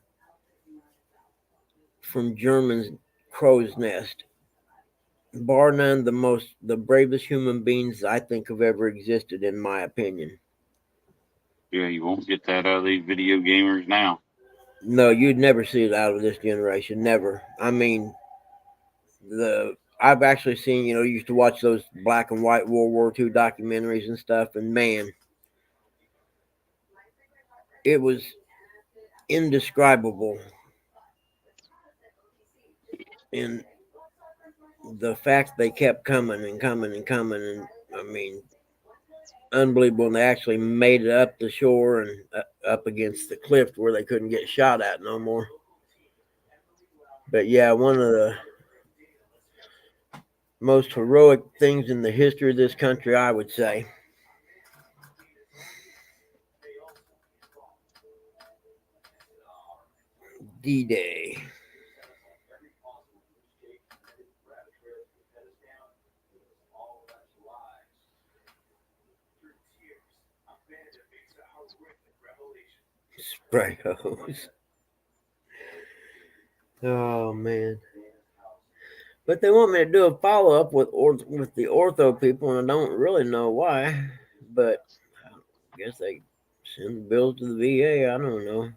from Germans' crow's nest. Bar none, the bravest human beings I think have ever existed, in my opinion. Yeah, you won't get that out of these video gamers now. No, you'd never see it out of this generation. Never. I mean, I've actually seen, used to watch those black and white World War II documentaries and stuff, and man, it was indescribable. And the fact they kept coming and coming and coming, and I mean, unbelievable. And they actually made it up the shore and up against the cliff where they couldn't get shot at no more. But yeah, one of the most heroic things in the history of this country, I would say. D-Day. Spray hose. Oh man. But they want me to do a follow up with the ortho people, and I don't really know why. But I guess they send the bills to the VA. I don't know.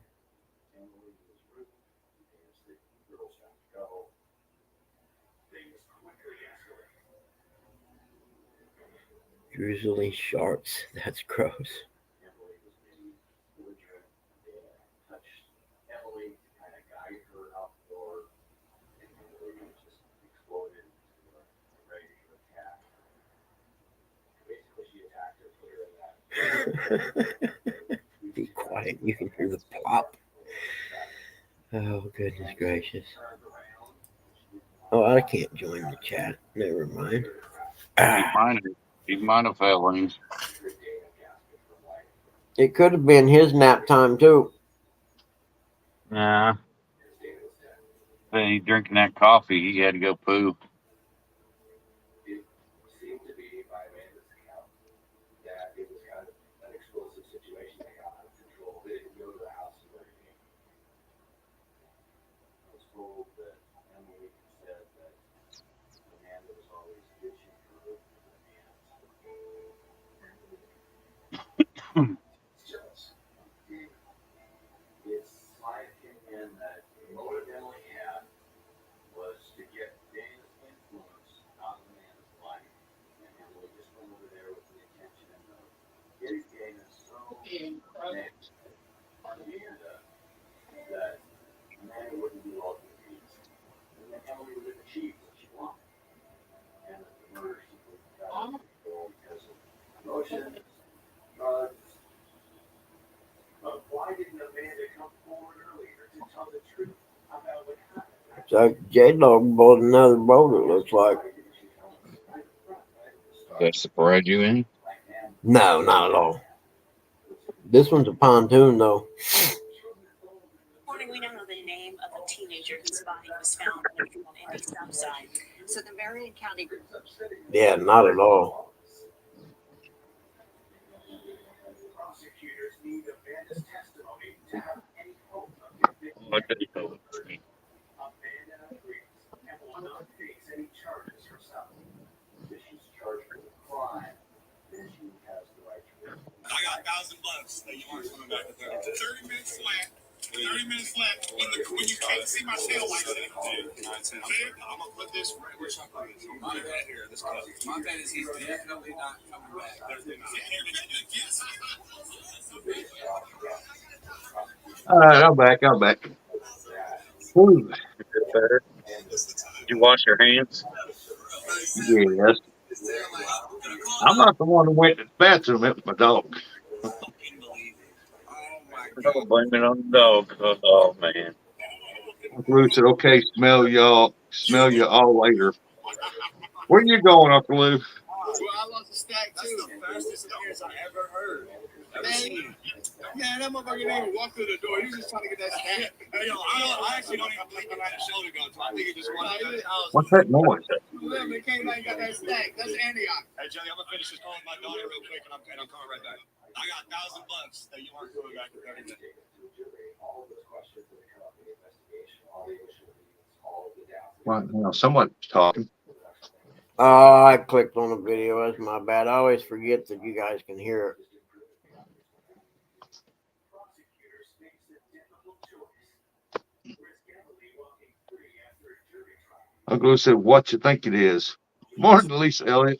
Drizzly sharks. That's gross. Be quiet. You can hear the plop. Oh, goodness gracious. Oh, I can't join the chat. Never mind. He might have fell in. It could have been his nap time, too. Nah. Then he drinking that coffee. He had to go poo. like J-Dog bought another boat, it looks like. That surprised you any? No, not at all. This one's a pontoon, though. Morning, we now know the name of a teenager whose body was found in the south side. So the Marion County. Yeah, not at all. I didn't know. I got $1,000 that you aren't coming back to 30 minutes flat. 30 minutes left when you can't see my tail lights in it. I'm gonna put this right where something is. I'm right here. This cup. My bet is he's definitely not coming back. All right, I'm back. I'm back. Whew. Better. Did you wash your hands? Yes. I'm not the one who went to the bathroom. It was my dog. Don't blame it on the dog. Oh man. Uncle Lou said, okay, smell y'all. Smell you all later. Where you going, Uncle Lou? Well, I lost a stack too. That's the fastest stairs I ever heard. Man, that motherfucker didn't even walk through the door. He was just trying to get that stack. Hey, yo, I actually don't even believe in that shoulder gun. So I think he just wanted to. What's that noise? He came back and got that stack. That's Antioch. Hey, Jelly, I'm gonna finish this call with my daughter real quick, and I'm coming right back. I got $1,000 that you aren't coming back in 30 minutes. Right now, someone's talking. Oh, I clicked on the video. That's my bad. I always forget that you guys can hear it. Uncle Lou said, what you think it is? Morning, Lisa Elliott.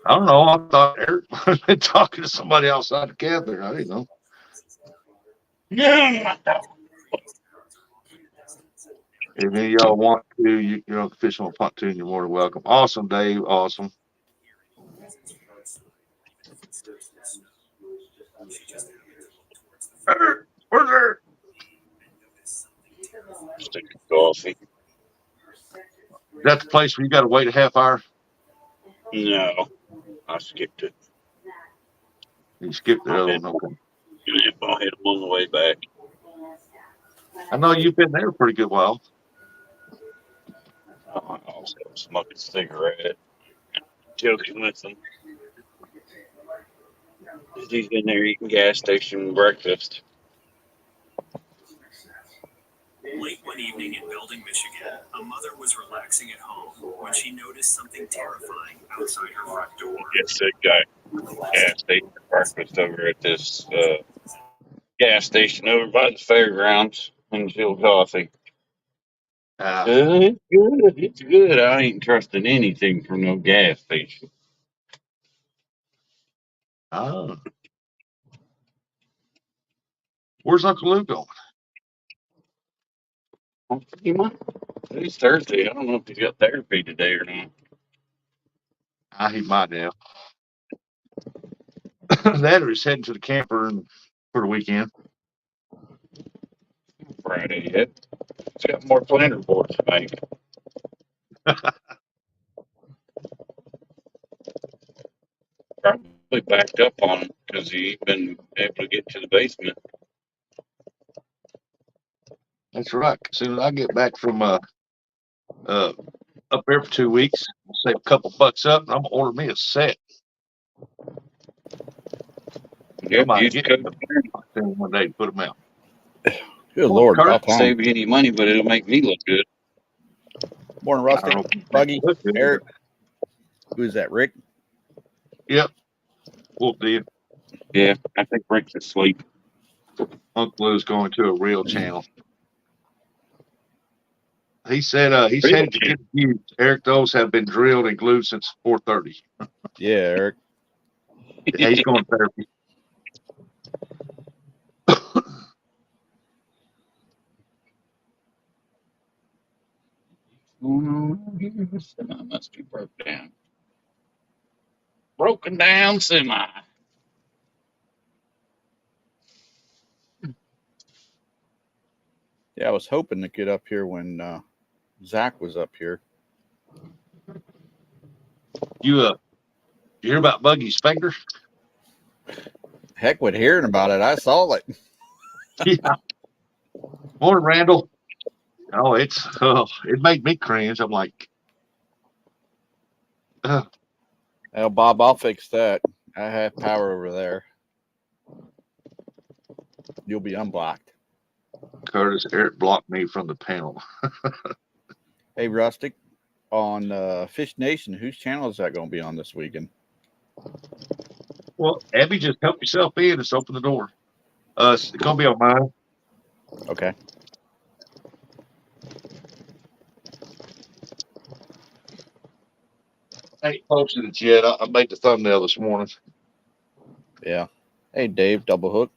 I don't know. I thought Eric might have been talking to somebody outside the cab there. I didn't know. Yeah. If any of y'all want to, you know, fish on a pontoon, you're more than welcome. Awesome, Dave. Awesome. Eric, where's Eric? Stick of coffee. Is that the place where you got to wait a half hour? No, I skipped it. You skipped the I'll other hit, one. Okay. I'll hit them on the way back. I know you've been there a pretty good while. I also smoking a cigarette, joking with them. He's in there eating gas station breakfast. Late one evening in Belding, Michigan, a mother was relaxing at home when she noticed something terrifying outside her front door. Yes, that guy gas station breakfast over at this gas station over by the fairgrounds in Chillicothe. It's good. It's good. I ain't trusting anything from no gas station. Oh. Where's Uncle Lou going? Today's Thursday. I don't know if he's got therapy today or not. He might have. That or he's heading to the camper for the weekend. Friday yet. He's got more planter boards to make. Probably backed up on him because he ain't been able to get to the basement. That's right. As soon as I get back from up there for 2 weeks, I'll save a couple bucks up, and I'm gonna order me a set. I Yep, might use get code. them one day to put them out. Good Well, Lord, Kurt, about time. Save you any money, but it'll make me look good. Morning, I Rusty, don't know if Buggy, look good, Eric. Who's that, Rick? Yep, we'll do. Yeah, I think Rick's asleep. Uncle Lou's going to a real channel. He said he's Real headed to get views. Eric, those have been drilled and glued since 4:30. Yeah, Eric. Yeah, he's going to therapy. Semi must be broke down. Broken down semi. Yeah, I was hoping to get up here when Zach was up here. You hear about Buggy's finger? Heck with hearing about it. I saw it. Yeah. Morning, Randall. Oh, it made me cringe. I'm like, uh, Well, Bob, I'll fix that. I have power over there. You'll be unblocked. Curtis, Eric blocked me from the panel. Hey, Rustic, on Fish Nation, whose channel is that going to be on this weekend? Well, Abby, just help yourself in. Just open the door. It's gonna be on mine. Okay. I ain't posted it yet. I made the thumbnail this morning. Yeah. Hey, Dave, double hook.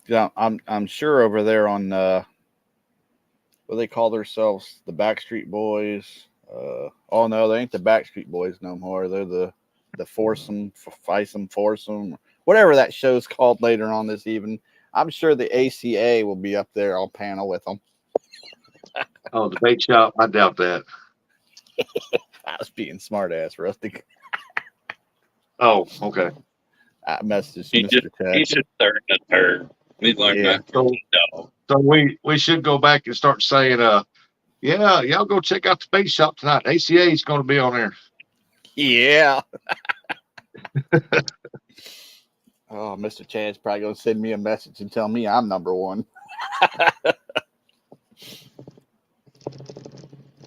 Yeah, I'm sure over there on what they call themselves, the Backstreet Boys. Oh no, they ain't the Backstreet Boys no more. They're the foursome, foursome, whatever that show's called later on this evening. I'm sure the ACA will be up there on panel with them. Oh, the bait shop. I doubt that. I was being smart ass, Rustic. Oh, okay. I messaged He Mr. he's Ted. just starting a turd. We learned Yeah. that from So, the dog. so we should go back and start saying, yeah, y'all go check out the bait shop tonight. ACA is going to be on there. Yeah. Oh, Mr. Chad's probably gonna send me a message and tell me I'm number one. I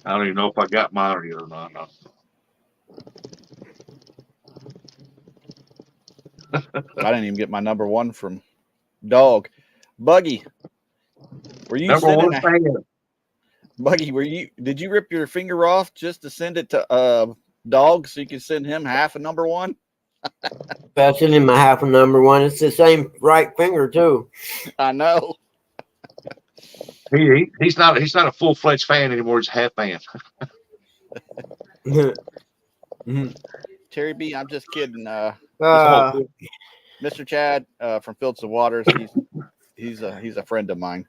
don't even know if I got mine or not. No. I didn't even get my number one from Dog. Buggy, were you Number sending one a fan. Buggy? Did you rip your finger off just to send it to Dog so you could send him half a number one? Passing him a half a number one. It's the same right finger too. I know. He's not a full fledged fan anymore. He's a half fan. Terry B, I'm just kidding. uh, Mr. Chad from Fields of Waters, he's a friend of mine.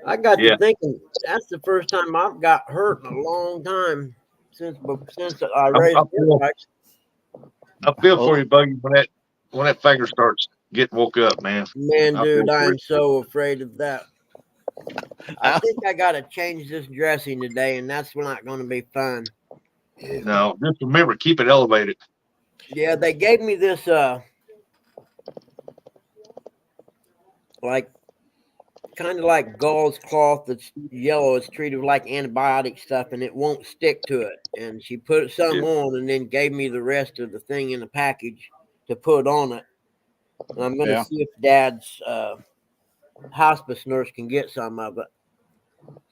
I got Yeah. to thinking that's the first time I've got hurt in a long time since I raised bikes. I feel for you, Buggy, when that finger starts getting woke up, man. Man, I dude, feel for I'm you. so afraid of that. I think I got to change this dressing today, and that's not going to be fun. No, just remember, keep it elevated. Yeah, they gave me this like kind of like gauze cloth that's yellow. It's treated like antibiotic stuff, and it won't stick to it. And she put some on, and then gave me the rest of the thing in the package to put on it. And I'm going to see if Dad's hospice nurse can get some of it.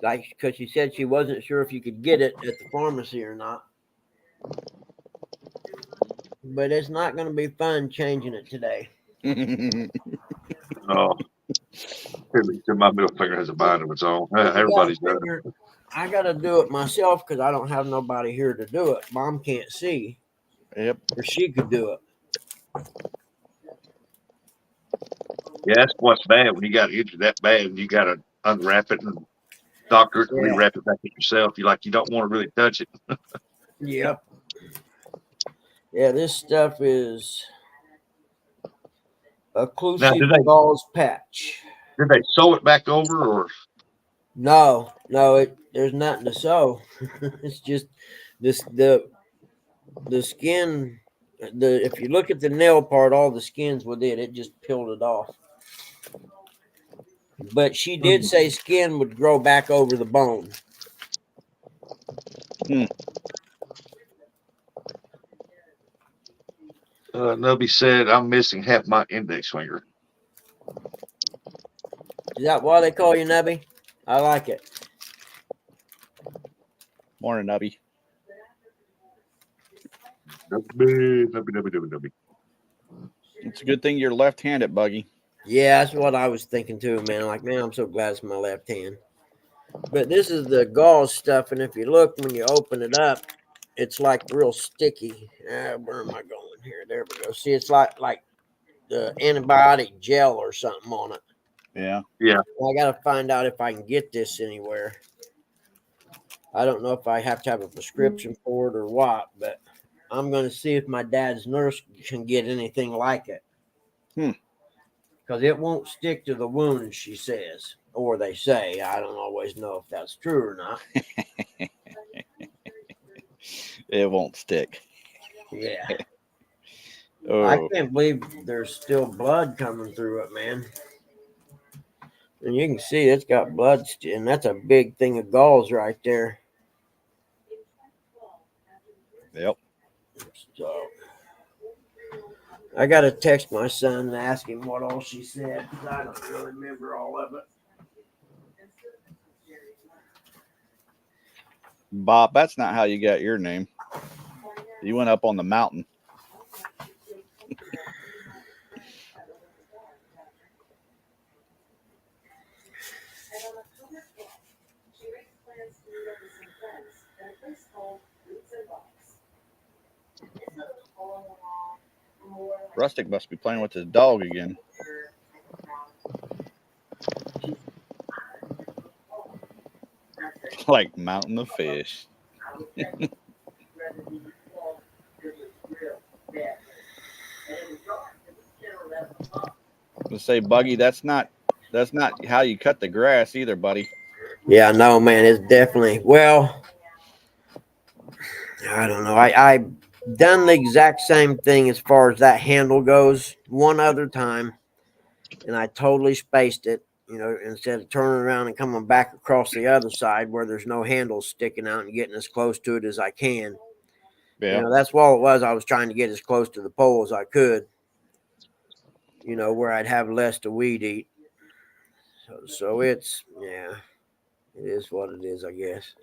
Like, because she said she wasn't sure if you could get it at the pharmacy or not. But it's not going to be fun changing it today. Oh, my middle finger has a mind of its own. Everybody's done it. I got to do it myself because I don't have nobody here to do it. Mom can't see. Yep. Or she could do it. Yeah, that's what's bad when you got injured that bad and you got to unwrap it and doctor it and rewrap it back in yourself. You don't want to really touch it. Yep. Yeah, this stuff is occlusive gauze patch. Did they sew it back over or? No, there's nothing to sew. It's just the skin. If you look at the nail part, all the skin's with it. It just peeled it off. But she did say skin would grow back over the bone. Nubby said, I'm missing half my index finger. Is that why they call you Nubby? I like it. Morning, Nubby. Nubby. It's a good thing you're left-handed, Buggy. Yeah, that's what I was thinking too, man. Like, man, I'm so glad it's my left hand. But this is the gauze stuff, and if you look when you open it up, it's like real sticky. Where am I going here? There we go. See, it's like antibiotic gel or something on it. Yeah. I got to find out if I can get this anywhere. I don't know if I have to have a prescription for it or what, but I'm going to see if my dad's nurse can get anything like it. Because it won't stick to the wound, she says, or they say. I don't always know if that's true or not. It won't stick. Yeah. Oh, I can't believe there's still blood coming through it, man. And you can see it's got blood, and that's a big thing of galls right there. yep. So I got to text my son and ask him what all she said because I don't really remember all of it. Bob, that's not how you got your name. You went up on the mountain. Rustic must be playing with his dog again. Like mountain of fish. Let's say, Buggy, that's not how you cut the grass either, buddy. Yeah, no, man, it's definitely I don't know. I done the exact same thing as far as that handle goes one other time, and I totally spaced it. You know, instead of turning around and coming back across the other side where there's no handle sticking out and getting as close to it as I can. Yeah. You know, that's all it was. I was trying to get as close to the pole as I could. You know, where I'd have less to weed eat. So it's it is what it is, I guess.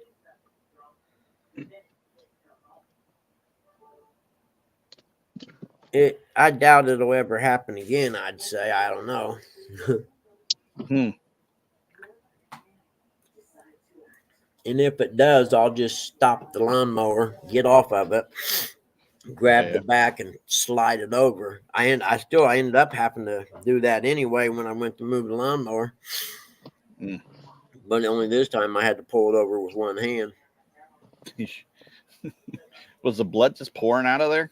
I doubt it'll ever happen again. I'd say I don't know. And if it does, I'll just stop the lawnmower, get off of it, grab the back, and slide it over. I ended up having to do that anyway when I went to move the lawnmower. But only this time I had to pull it over with one hand. Was the blood just pouring out of there?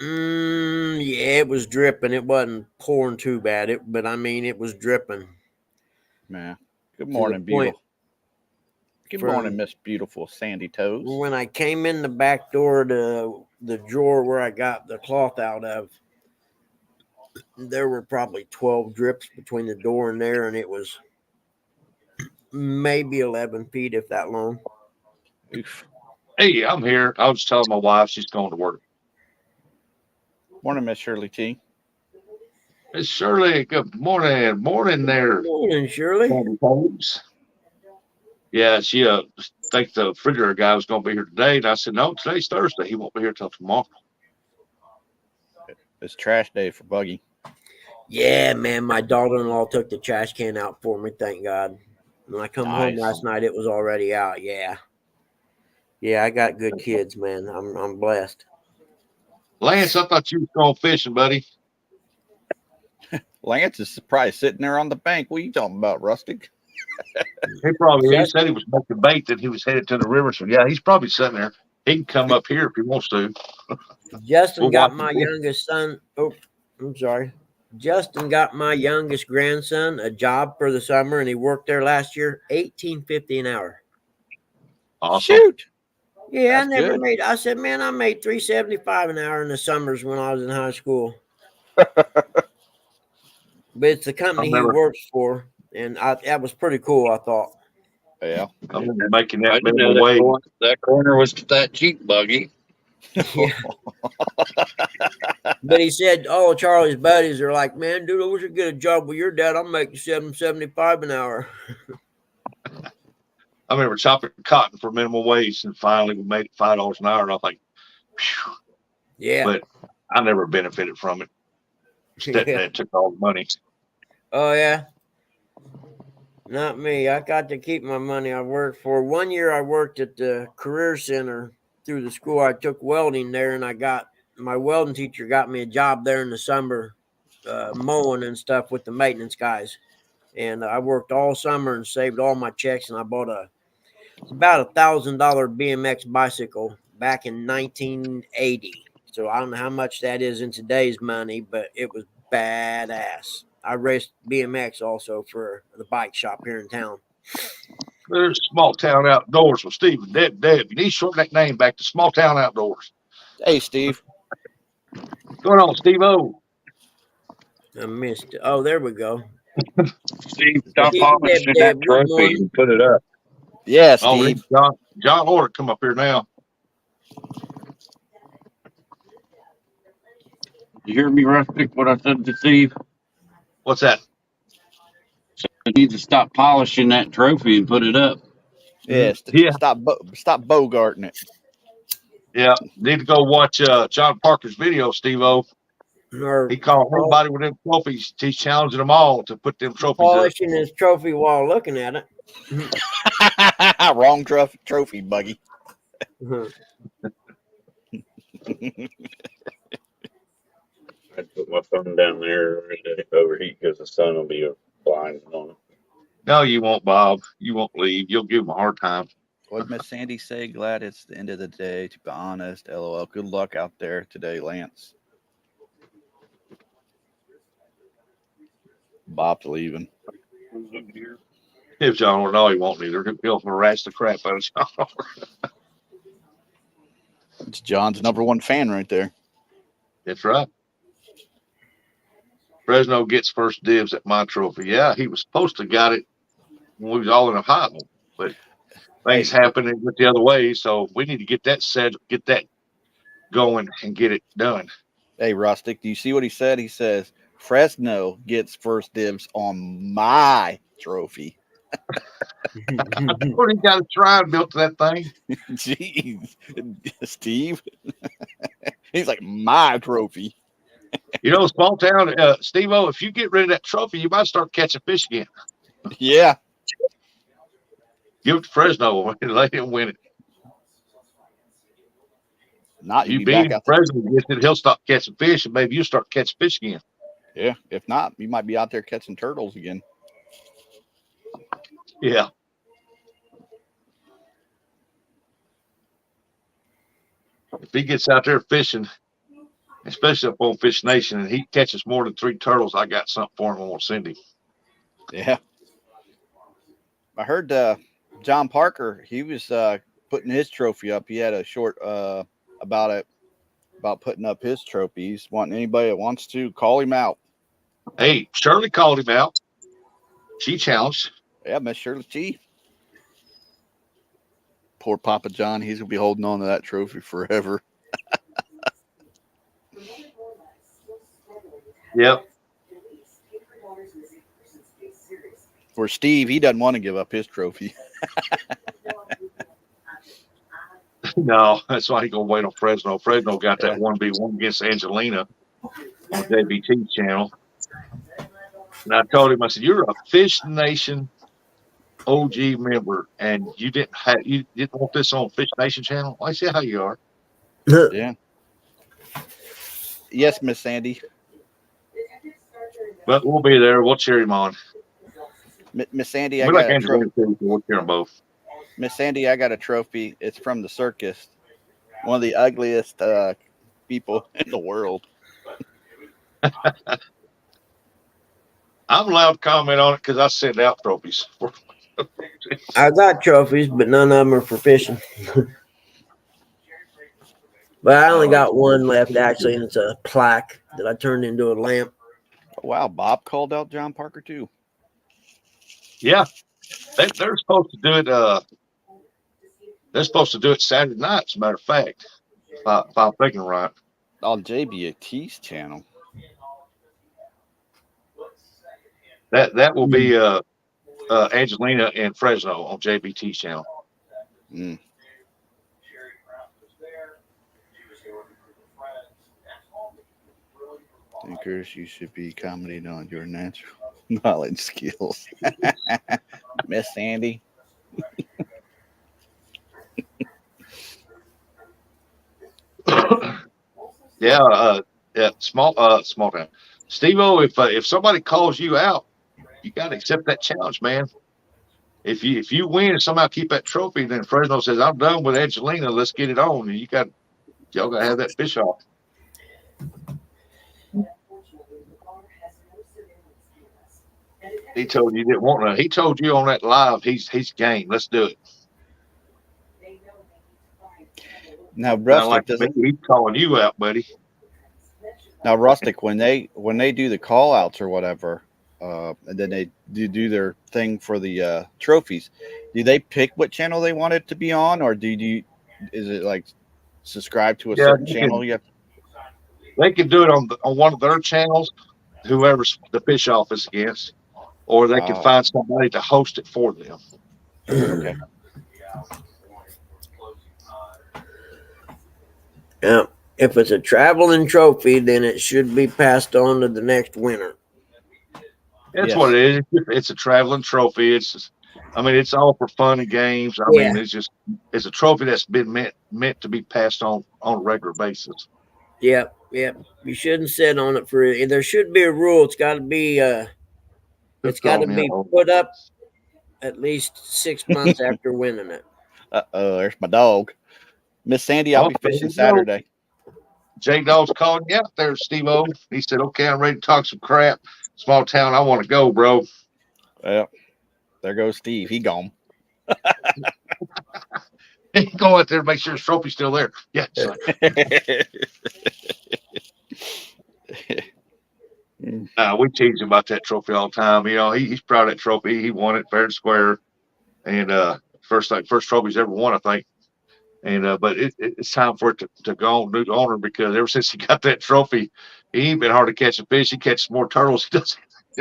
Yeah, it was dripping. It wasn't pouring too bad. But I mean, it was dripping. Man, good morning, beautiful. Good morning, Miss Beautiful Sandy Toes. When I came in the back door to the drawer where I got the cloth out of, there were probably 12 drips between the door and there, and it was maybe 11 feet, if that long. Oof. Hey, I'm here. I was telling my wife she's going to work. Morning, Miss Shirley T. Miss Shirley, good morning. Morning there. Good morning, Shirley. Yeah, she think the refrigerator guy was going to be here today, and I said no. Today's Thursday. He won't be here till tomorrow. It's trash day for Buggy. Yeah, man, my daughter-in-law took the trash can out for me. Thank God. When I come home last night, it was already out. Yeah, I got good kids, man. I'm blessed. Lance, I thought you was going fishing, buddy. Lance is probably sitting there on the bank. What are you talking about, Rustic? He said he was making bait that he was headed to the river. So yeah, he's probably sitting there. He can come up here if he wants to. Justin got my youngest son. Oh, I'm sorry. Justin got my youngest grandson a job for the summer, and he worked there last year, $18.50 an hour. Awesome. Shoot. Yeah, I said, man, I made $3.75 an hour in the summers when I was in high school. But it's the company he works for, and that was pretty cool, I thought. Yeah. I'm making that I didn't know minimum wage. that corner was that cheap, Buggy. Yeah. But he said, all Charlie's buddies are like, man, dude, I wish I could get a job with your dad. I'm making $7.75 an hour. I remember chopping cotton for minimum wage, and finally we made it $5 an hour. And I was like, phew. Yeah. But I never benefited from it. Stepdad took all the money. Oh, yeah. Not me. I got to keep my money I worked for. 1 year I worked at the career center through the school. I took welding there, and my welding teacher got me a job there in the summer. mowing and stuff with the maintenance guys. And I worked all summer and saved all my checks, and I bought it's about $1,000 BMX bicycle back in 1980. So I don't know how much that is in today's money, but it was badass. I raced BMX also for the bike shop here in town. There's Small Town Outdoors with Steve and Deb. You need to shorten that name back to Small Town Outdoors. Hey, Steve. What's going on, Steve O? I missed it. Oh, there we go. Steve, stop Steve and polishing that Deb, good trophy morning. and put it up. Yeah, Oh, Steve. John Orr, come up here now. You hear me, Rustic? What I said to Steve? What's that? You need to stop polishing that trophy and put it up. Yeah, Yeah. stop bogarting it. Yeah. Need to go watch John Parker's video, Steve O. Or He called everybody with them trophies. He's challenging them all to put them trophies up. polishing his trophy while looking at it. Wrong trophy, Buggy. I'd put my phone down there and let it overheat because the sun will be blinding on it. No, you won't, Bob. You won't leave. You'll give him a hard time. What'd Miss Sandy say? Glad it's the end of the day, to be honest. LOL. Good luck out there today, Lance. Bob's leaving. If John Orr, no, he won't either. He'll harass the crap out of John Orr. It's John's #1 fan right there. That's right. Fresno gets first dibs at my trophy. Yeah, he was supposed to got it when we was all in Ohio, but things happen and went the other way. So we need to get that set, get that going, and get it done. Hey, Rustic, do you see what he said? He says Fresno gets first dibs on my trophy. He got a shrine built to that thing. Jeez, Steve. He's like, my trophy. You know, Small Town, Steve-O, if you get rid of that trophy, you might start catching fish again. Yeah. Give it to Fresno and let him win it. Not You be beat back him, out there. Fresno gets it, he'll stop catching fish, and maybe you start catching fish again. Yeah. If not, you might be out there catching turtles again. Yeah. If he gets out there fishing, especially up on Fish Nation, and he catches more than 3 turtles, I got something for him. I'm going to send him. Yeah. I heard John Parker, he was putting his trophy up. He had a short about putting up his trophies. Want anybody that wants to call him out. Hey, Shirley called him out. She challenged. Yeah, Miss Shirley G. Poor Papa John, he's gonna be holding on to that trophy forever. Yep. For Steve, he doesn't want to give up his trophy. No, that's why he gonna wait on Fresno. Fresno got that 1v1 against Angelina on JBT's channel. And I told him, I said, you're a Fish Nation OG member, and you didn't want this on Fish Nation channel. I see how you are. Yeah. Yes, Miss Sandy. But we'll be there. We'll cheer him on. Miss Sandy, I We got like a trophy. we'll cheer them both. Miss Sandy, I got a trophy. It's from the circus. One of the ugliest people in the world. I'm allowed to comment on it because I send out trophies. I got trophies, but none of them are for fishing. But I only got one left, actually, and it's a plaque that I turned into a lamp. Oh, wow, Bob called out John Parker too. Yeah, they're supposed to do it. They're supposed to do it Saturday night. As a matter of fact, if I'm thinking right. On JBT's channel. That will be Angelina and Fresno on JBT's channel. Mm. Thinkers, you should be commenting on your natural knowledge skills. Miss Sandy. Yeah, small town. Steve-O, if somebody calls you out, you got to accept that challenge, man. If you win and somehow keep that trophy, then Fresno says, I'm done with Angelina. Let's get it on. And y'all got to have that fish off. He told you didn't want none. He told you on that live, he's game. Let's do it. Now, Sound Rustic, like does me, it? he's calling you out, buddy. Now, Rustic, when they do the call outs or whatever, and then they do their thing for the trophies, do they pick what channel they want it to be on, or is it like subscribe to a Yeah, certain channel? they can do it on one of their channels, whoever's the fish off is against, or they can find somebody to host it for them. Okay. Yeah. If it's a traveling trophy, then it should be passed on to the next winner. That's Yes. what it is. It's a traveling trophy. It's all for fun and games. Yeah. It's a trophy that's been meant to be passed on a regular basis. Yep. You shouldn't sit on it for. There should be a rule. It's got to be. It's got to be put up at least 6 months after winning it. There's my dog, Miss Sandy. I'll be fishing Saturday. J Dog's calling you out there, Steve-O. He said, "Okay, I'm ready to talk some crap. Small town, I want to go, bro." Well, there goes Steve. He gone. Go out there and make sure his trophy's still there. Yeah. We tease him about that trophy all the time. He's proud of that trophy. He won it fair and square, and first trophy he's ever won, I think. And but it's time for it to go on new owner, because ever since he got that trophy, he ain't been hard to catch a fish. He catches more turtles. He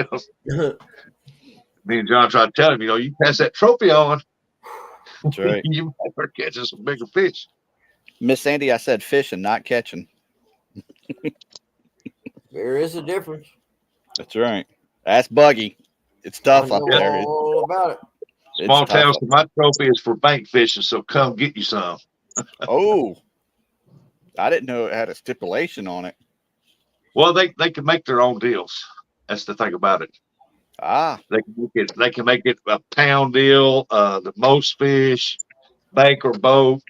does. Me and John tried to tell him, you pass that trophy on, That's right. you might start catching some bigger fish. Miss Sandy, I said fishing, not catching. There is a difference. That's right. That's buggy. It's tough up there. All about it. Small town, so my trophy is for bank fishing, so come get you some. Oh, I didn't know it had a stipulation on it. Well, they can make their own deals. That's the thing about it. They can make it a pound deal, the most fish, bank or boat.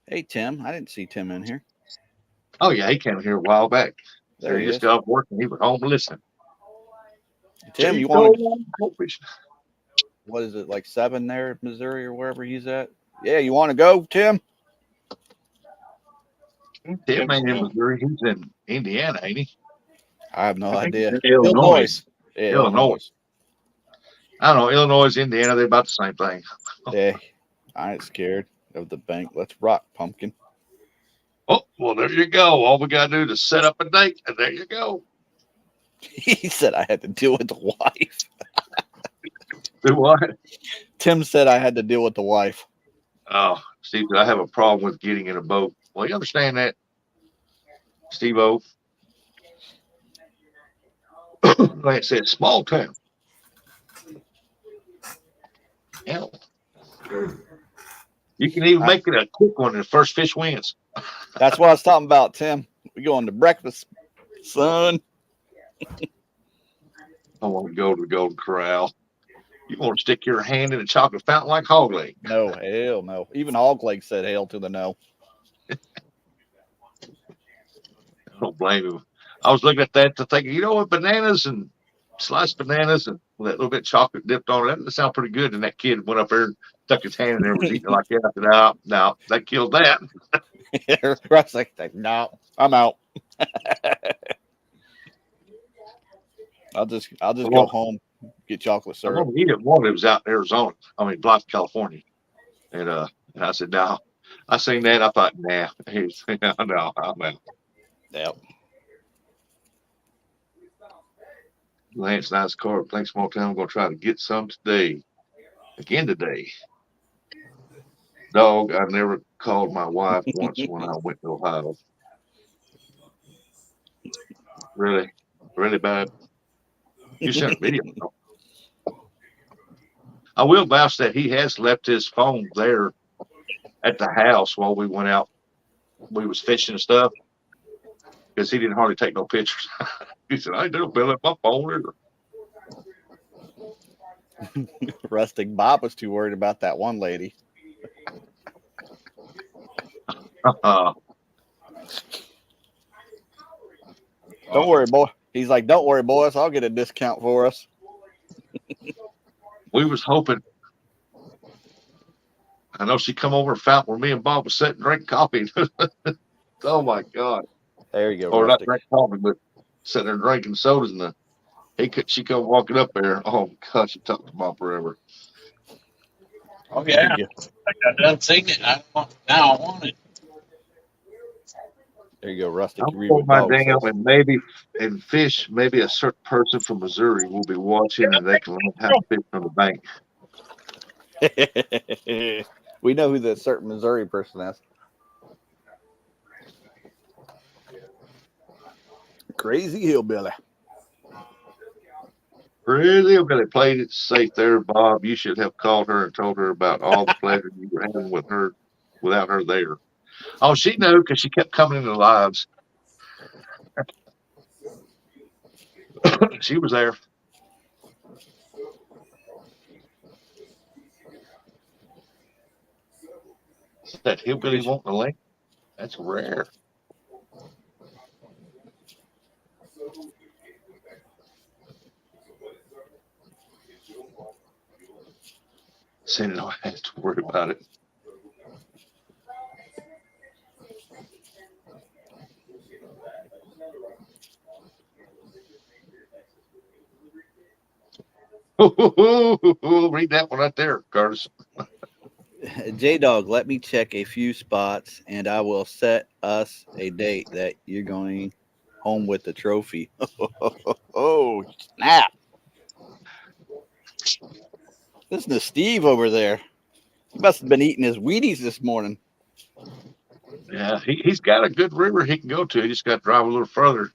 Hey, Tim. I didn't see Tim in here. Oh yeah, he came here a while back. There he just is. got off work and he was home listening. Tim, you want what is it, like 7 there, Missouri or wherever he's at? Yeah, you want to go, Tim? Tim ain't in Missouri. He's in Indiana, ain't he? I have no idea. Illinois. Yeah, Illinois. I don't know. Illinois, Indiana, they're about the same thing. Yeah, I ain't scared of the bank. Let's rock, pumpkin. Oh, well, there you go. All we got to do is set up a date, and there you go. He said I had to deal with the wife. Do what? Tim said I had to deal with the wife. Oh, Steve, I have a problem with getting in a boat. Well, you understand that, Steve-O? Like I said, small town. Yeah. You can even make it a quick one, and the first fish wins. That's what I was talking about, Tim. We going to breakfast, son. I want to go to the Golden Corral. You want to stick your hand in a chocolate fountain like Hog Leg? No, hell no. Even Hog Leg said hell to the no. I don't blame him. I was looking at that to think, what, bananas and sliced bananas and that little bit of chocolate dipped on it. That sounded pretty good. And that kid went up there and stuck his hand in there and was eating it like that. I said, no, that killed that. Russ like, no, I'm out. I'll just go home, get chocolate syrup. He didn't want it. It was out in Arizona. Blythe, California. And I said, no. I seen that. I thought, nah. He's no, I'm out. Yep. Lance Nice car. Thanks, small town. I'm gonna try to get some today. Again today. Dog, I never called my wife once when I went to Ohio. Really? Really bad? You sent a video. I will vouch that he has left his phone there at the house while we went out we was fishing and stuff because he didn't hardly take no pictures. He said, "I do Bill up my phone." Rustic Bob was too worried about that one lady. Don't worry, boy. He's like, don't worry, boys. I'll get a discount for us. We was hoping. I know she come over and found where me and Bob was sitting drinking coffee. Oh my God! There you go, Or not Rustic. drinking coffee, but sitting there drinking sodas. And she come walking up there. Oh gosh, she talked to Bob forever. Oh yeah, I done seen it. Now I want it. There you go, Rustic. I'm You read going what my dog damn says. and maybe and fish. Maybe a certain person from Missouri will be watching, and they can learn how to fish from the bank. We know who the certain Missouri person is. Crazy hillbilly. Really, they played it safe there, Bob. You should have called her and told her about all the pleasure you were having with her without her there. Oh, she knew because she kept coming into lives. She was there. That hillbilly wanting a link? That's rare. Said no, I had to worry about it. Read that one right there, Curtis. J Dog, let me check a few spots and I will set us a date that you're going home with the trophy. Oh, snap. Listen to Steve over there. He must have been eating his Wheaties this morning. Yeah, he's got a good river he can go to. He just got to drive a little further.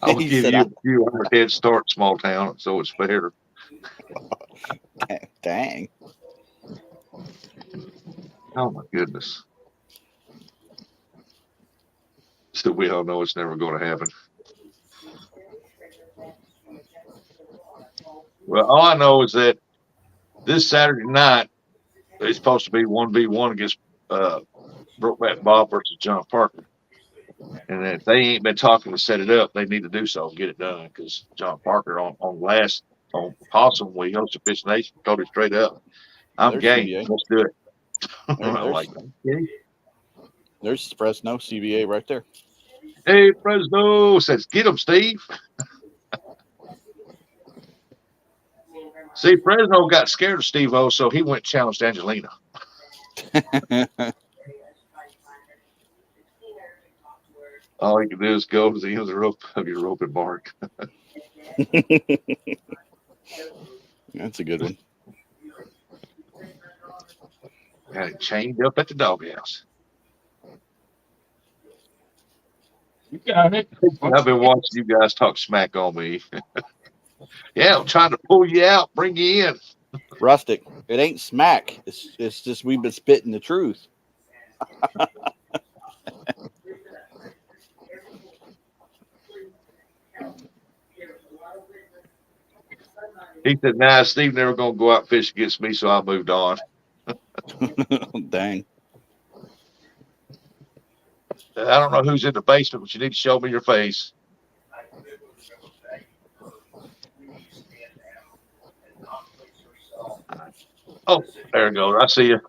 I would He give said, you a few head start, small town, so it's fair. dang. Oh my goodness. So we all know it's never going to happen. Well, all I know is that this Saturday night it's supposed to be 1v1 against Brokeback Bob versus John Parker. And if they ain't been talking to set it up, they need to do so and get it done. Because John Parker on Possum, when he hosted the Fish Nation, told him straight up, "I'm There's game. CBA. Let's do it." I'm There's, like, okay. there's Fresno CBA right there. Hey, Fresno says, "Get him, Steve." See, Fresno got scared of Steve-O, so he went and challenged Angelina. All you can do is go to the end of the rope of your rope and bark. That's a good one. Got it chained up at the doghouse. You got it. I've been watching you guys talk smack on me. Yeah, I'm trying to pull you out, bring you in. Rustic, it ain't smack. It's just we've been spitting the truth. He said, "Nah, Steve never gonna go out fish against me," so I moved on. Dang. I don't know who's in the basement, but you need to show me your face. Oh, there it goes. I see you.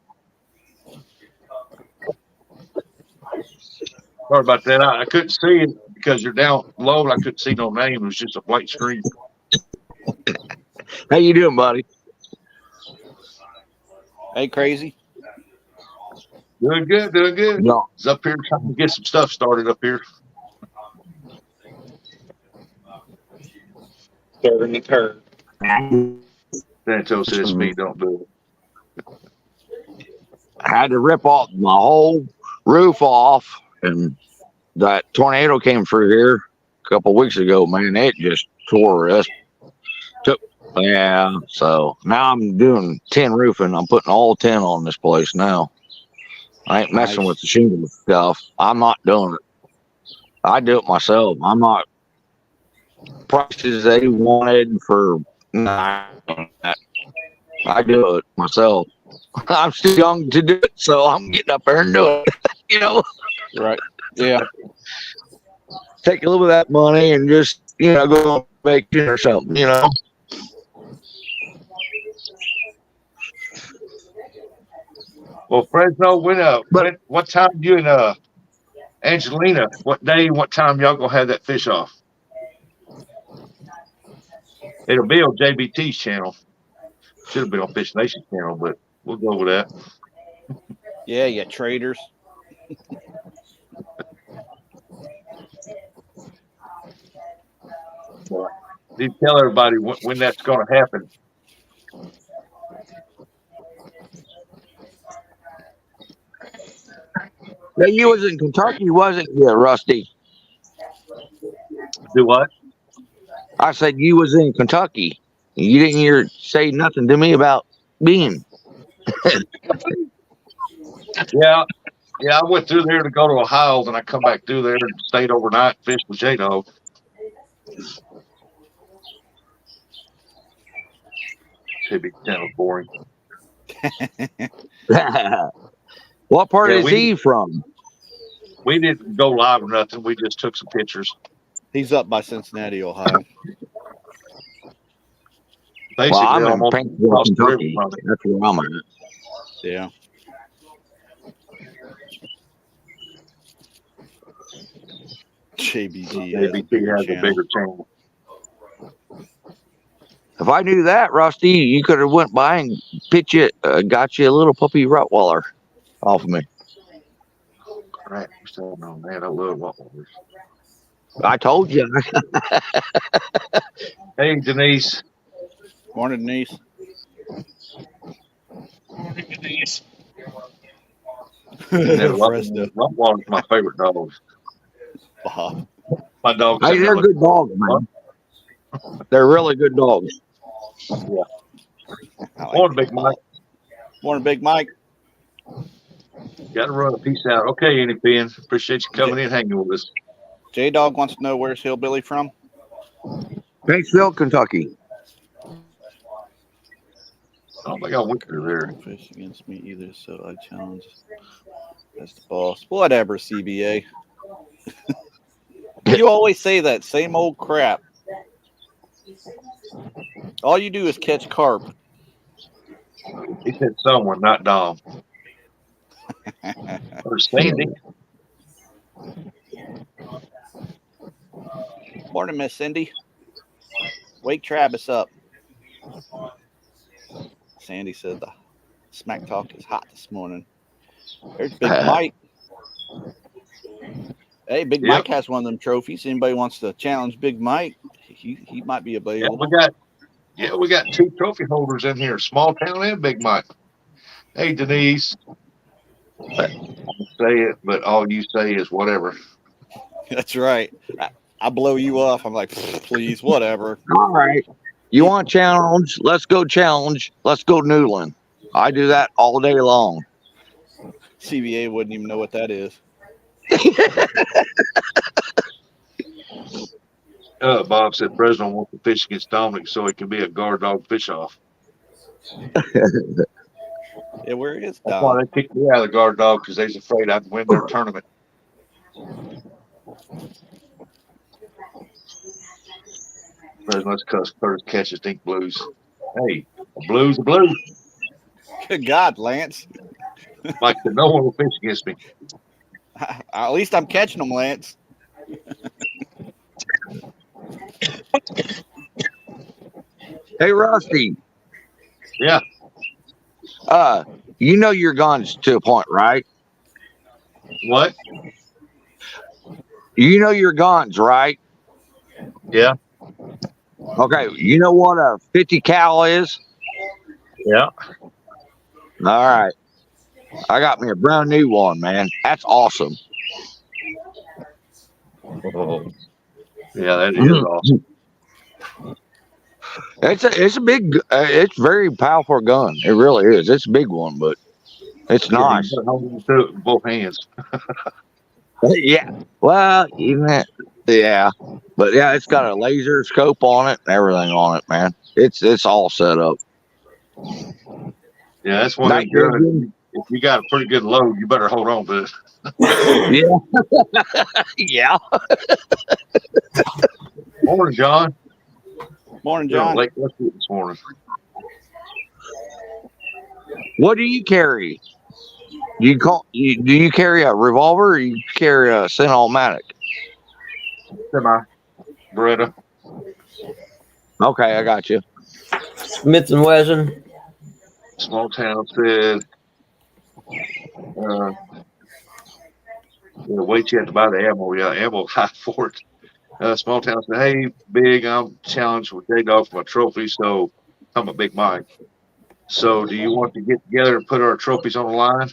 Sorry about that. I couldn't see it because you're down low and I couldn't see no name. It was just a blank screen. How you doing, buddy? Hey, crazy. Doing good, doing good. Yeah. It's up here trying to get some stuff started up here. Turn the turn. Santo says, "Me, don't do it." I had to rip off my whole roof off, and that tornado came through here a couple weeks ago. Man, it just tore us. Yeah. So now I'm doing 10 roofing. I'm putting all 10 on this place now. I ain't messing Nice. with the shingle stuff. I'm not doing it. I do it myself. I'm not prices they wanted for. Nah, I do it myself. I'm still young to do it, so I'm getting up there and doing it. You know, Right. Yeah. take a little bit of that money and just go on vacation or something. Well, Fresno, But what time you and Angelina? What day? What time y'all gonna have that fish off? It'll be on JBT's channel. Should have been on Fish Nation channel, but we'll go with that. Yeah. Yeah. Traders. But you tell everybody when that's going to happen. yeah, you was in Kentucky, wasn't you, Rusty? Do what? I said you was in Kentucky. You didn't hear say nothing to me about being. Yeah, yeah. I went through there to go to Ohio, then I come back through there and stayed overnight, fished with J Dog. Should be kind of boring. What part Yeah, is he from? we didn't go live or nothing. We just took some pictures. He's up by Cincinnati, Ohio. Well, Basically, I'm in almost Paintsville, across the river Kentucky. from it. That's where I'm at. Yeah. JBT has a JBT bigger has a channel. bigger channel. If I knew that, Rusty, you could have went by and got you a little puppy Rottweiler off of me. Right. So, no, man, I love Rottweilers. I told you. Hey, Denise. Morning, Denise. Denise. Yeah, Fresno. Rottweiler's my favorite dog. Bob. My dog Hey, sitting there they're looking good dogs, man. They're really good dogs. Yeah. I like Morning, Big Mike. Morning, Big Mike. Got to run a piece out. Okay, Andy Penn. Appreciate you coming in, hanging with us. J Dog wants to know where's Hillbilly from. Paintsville, Kentucky. I don't think I went through there. Fish against me either, so I challenge as the boss. Whatever, CBA. You always say that same old crap. All you do is catch carp. He said someone, not Dom. Or Sandy. Morning, Miss Cindy. Wake Travis up. Sandy said the smack talk is hot this morning. There's Big Mike. Hey, Big Mike has one of them trophies. Anybody wants to challenge Big Mike? He might be available. We got two trophy holders in here, Small Town and Big Mike. Hey, Denise. I say it, but all you say is whatever. That's right. I blow you off. I'm like, please, whatever. All right. You want challenge? Let's go challenge. Let's go Newland. I do that all day long. CBA wouldn't even know what that is. Bob said Fresno wants to fish against Dominic so it can be a guard dog fish off. Yeah, where is That's Dom? why they kicked me out of the guard dog, because they's afraid I'd win their tournament. Fresno's cuss first catches think blues. Hey, a blue's a blue. Good God, Lance. Like no one will fish against me. At least I'm catching them, Lance. Hey, Rusty. Yeah. You know your guns to a point, right? What? You know your guns, right? Yeah. Okay. You know what a 50 cal is? Yeah. All right. I got me a brand new one, man. That's awesome. Oh. Yeah, that is awesome. It's a big. It's very powerful gun. It really is. It's a big one, but it's Yeah, you nice. better hold on to it with both hands. Yeah. Well, yeah, but yeah, it's got a laser scope on it and everything on it, man. It's all set up. Yeah, that's one of That them good, guns. Jim? If you got a pretty good load, you better hold on to it. Yeah. Yeah. Morning, John. Morning, You're on John. late this morning. What do you carry? Do you carry a revolver or you carry a semi-automatic? Semi, Beretta. Okay, I got you. Smith and Wesson. Small town said, uh, wait, you have to buy the ammo. Yeah, ammo high for it. Small town said, hey, Big, I'm challenged with J Dog for my trophy. So, I'm a Big Mike. So, do you want to get together and put our trophies on the line?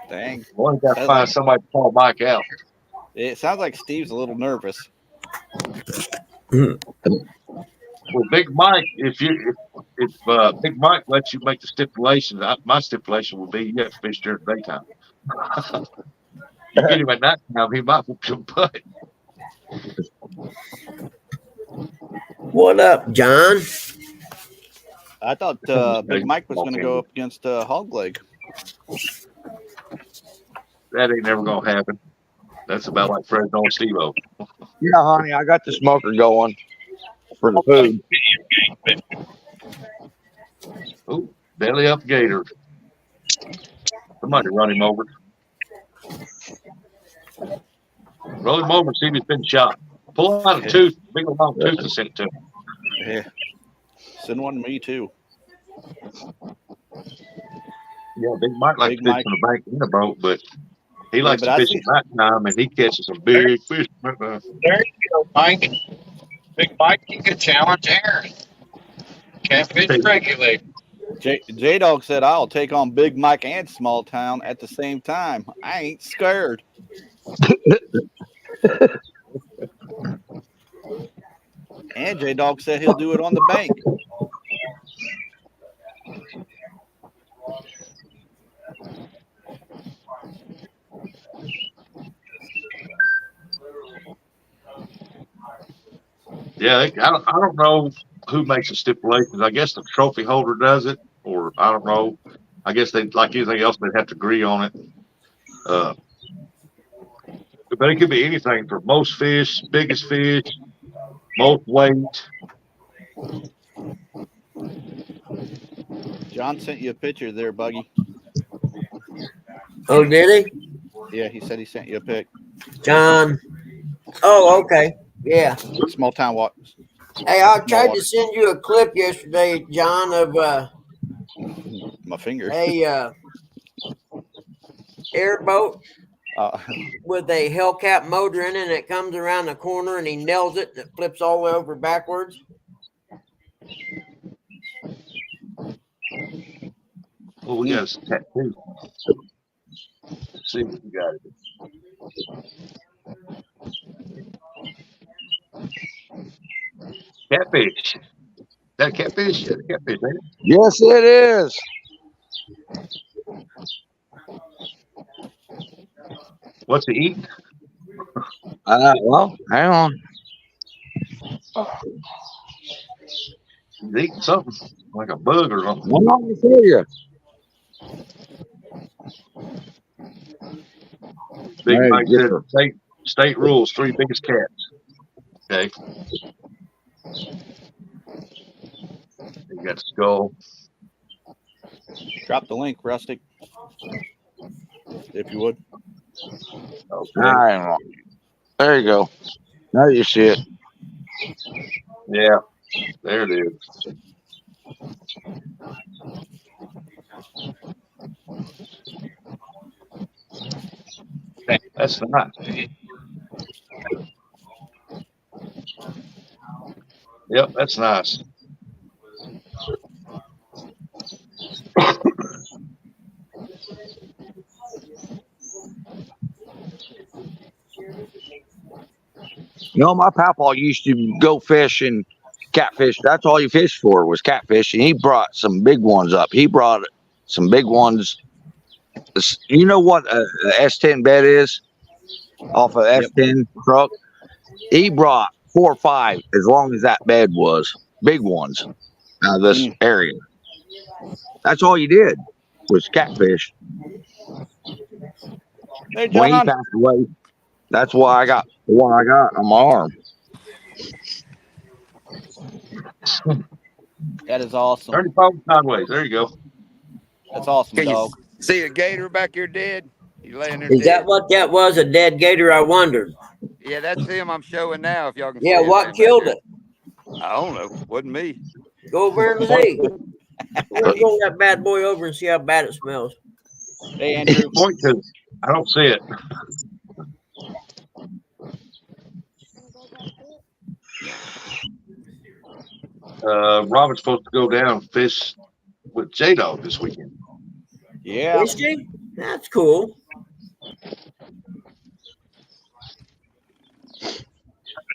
Dang. Well, you got to find somebody to call Mike out. It sounds like Steve's a little nervous. Well, Big Mike, if Big Mike lets you make the stipulations, my stipulation would be you have to fish during the daytime. You get him at nighttime, he might whoop your butt. What up, John? I thought Big Mike was going to go up against Hogleg. That ain't never gonna happen. That's about like Fresno and Steve-O. Yeah, honey, I got the smoker going for the food. Oh, belly up gator. Somebody run him over. Roll him over and see if he's been shot. Pull out a tooth, big long tooth, and send it to him. Yeah. Send one to me, too. Yeah, Big Mike likes Big to fish Mike. on the bank in the boat, but he likes but to I fish see- at nighttime, and he catches some big fish. There you go, Mike. Big Mike, you can challenge Aaron. Catfish regulator. J Dog said, I'll take on Big Mike and Small Town at the same time. I ain't scared. And J Dog said he'll do it on the bank. Yeah, I don't know who makes the stipulations. I guess the trophy holder does it, or I don't know. I guess they, like anything else, they'd have to agree on it. But it could be anything from most fish, biggest fish, most weight. John sent you a picture there, Buggy. Oh, did he? Yeah, he said he sent you a pic. John. Oh, okay. Yeah. Small Town walk. Hey, I Small tried water. to send you a clip yesterday, John, of My finger. a airboat with a Hellcat motor in it, and it comes around the corner and he nails it and it flips all the way over backwards. Oh, we got a tattoo. Let's see what we got. Catfish. That catfish? Yeah, catfish, ain't it? Yes, it is. What's it eat? Well, hang on. He's eating something like a bug or something. I'm not gonna tell you. Big Hey, Mike yes, said sir. state rules, 3 biggest cats. Okay. You got skull. Drop the link, Rustic. If you would. Okay. All right. There you go. Now you see it. Yeah. There it is. That's nice. Yep, that's nice. You know, my papa used to go fish and catfish. That's all he fished for was catfish. And he brought some big ones up. He brought some big ones. You know what a S10 bed is off of Yep. S10 truck? He brought 4 or 5 as long as that bed was. Big ones out of this area. That's all you did was catfish. Hey, When he John. passed away, that's why I got the one I got on my arm. That is awesome. 35 sideways. There you go. That's awesome, Can you dog. see a gator back here dead? He's laying there Is that dead. what that was? A dead gator? I wondered. Yeah, that's him I'm showing now. If y'all can Yeah, see him what laying back killed there. it? I don't know. Wasn't me. Go over and Point see. to, We'll roll that bad boy over and see how bad it smells. Hey, Andrew. point to. I don't see it. Robin's supposed to go down and fish with J-Dog this weekend. Yeah. Is she? That's cool.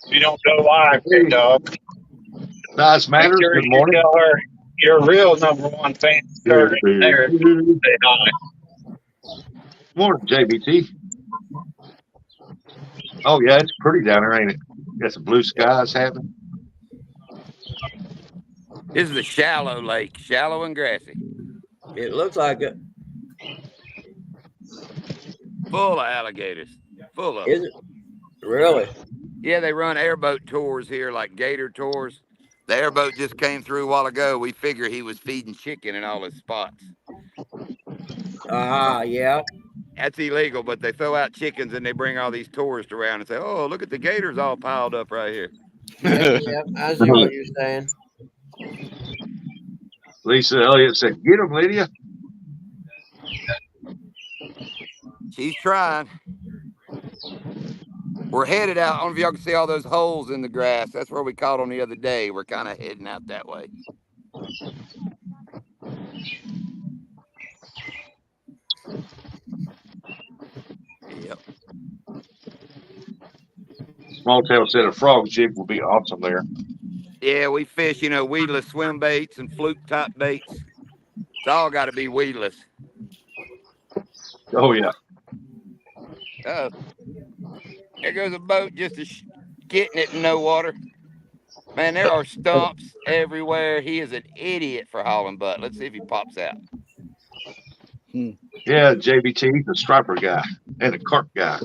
You don't go live, Hey, J-Dog. Nice Make Matters. sure Good you morning. tell her your real #1 fan Good there. Say hi. morning, JBT. Oh, yeah, it's pretty down there, ain't it? Got some blue skies happening. This is a shallow lake, shallow and grassy, It looks like it. full of alligators, full of Is them. it? Really? Yeah, they run airboat tours here, like gator tours. The airboat just came through a while ago. We figure he was feeding chicken in all his spots. Yeah. That's illegal, but they throw out chickens and they bring all these tourists around and say, "Oh, look at the gators all piled up right here." Yep. I see what you're saying. Lisa Elliott said, "Get him, Lydia." She's trying. We're headed out. I don't know if y'all can see all those holes in the grass. That's where we caught them the other day. We're kind of heading out that way. Yep. Small Tail said a frog jig will be awesome there. Yeah, we fish, weedless swim baits and fluke type baits. It's all got to be weedless. Oh, yeah. There goes a boat just getting it in no water. Man, there are stumps everywhere. He is an idiot for hauling butt. Let's see if he pops out. Yeah, JBT, the striper guy and the carp guy.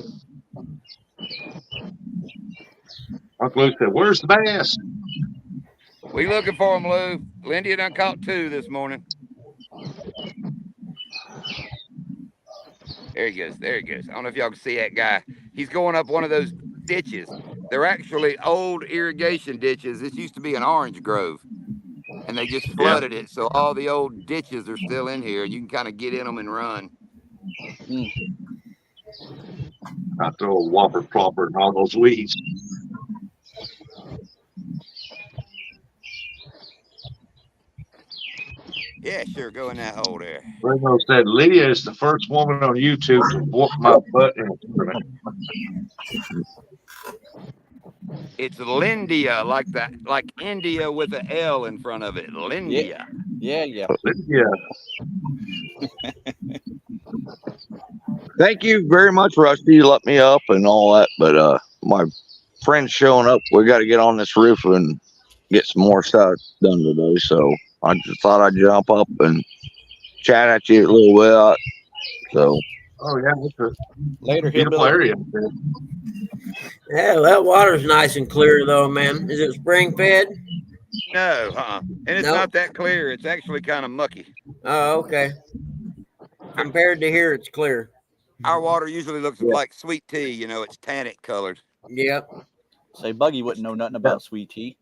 Uncle Lou said, "Where's the bass?" We looking for him, Lou. Lindy done caught 2 this morning. There he goes. There he goes. I don't know if y'all can see that guy. He's going up one of those ditches. They're actually old irrigation ditches. This used to be an orange grove, and they just flooded it. So all the old ditches are still in here, and you can kind of get in them and run. I throw a whopper plopper and all those weeds. Yeah, sure. Go in that hole there. Bruno said, "Lydia is the first woman on YouTube to whoop my butt in a tournament." It's Lindia, like that, like India with an L in front of it. Lindia. Yeah. Lydia. Thank you very much, Rusty. You let me up and all that. But my friend's showing up. We got to get on this roof and get some more stuff done today. So I just thought I'd jump up and chat at you a little bit. So, Oh, yeah, it's a Later, beautiful hillbilly. area. Yeah, that water's nice and clear though, man. Is it spring fed? No, and it's No. not that clear. It's actually kind of mucky. Oh, okay. Compared to here, it's clear. Our water usually looks Yeah. like sweet tea. It's tannic colored. Yep. Say, Buggy wouldn't know nothing about sweet tea.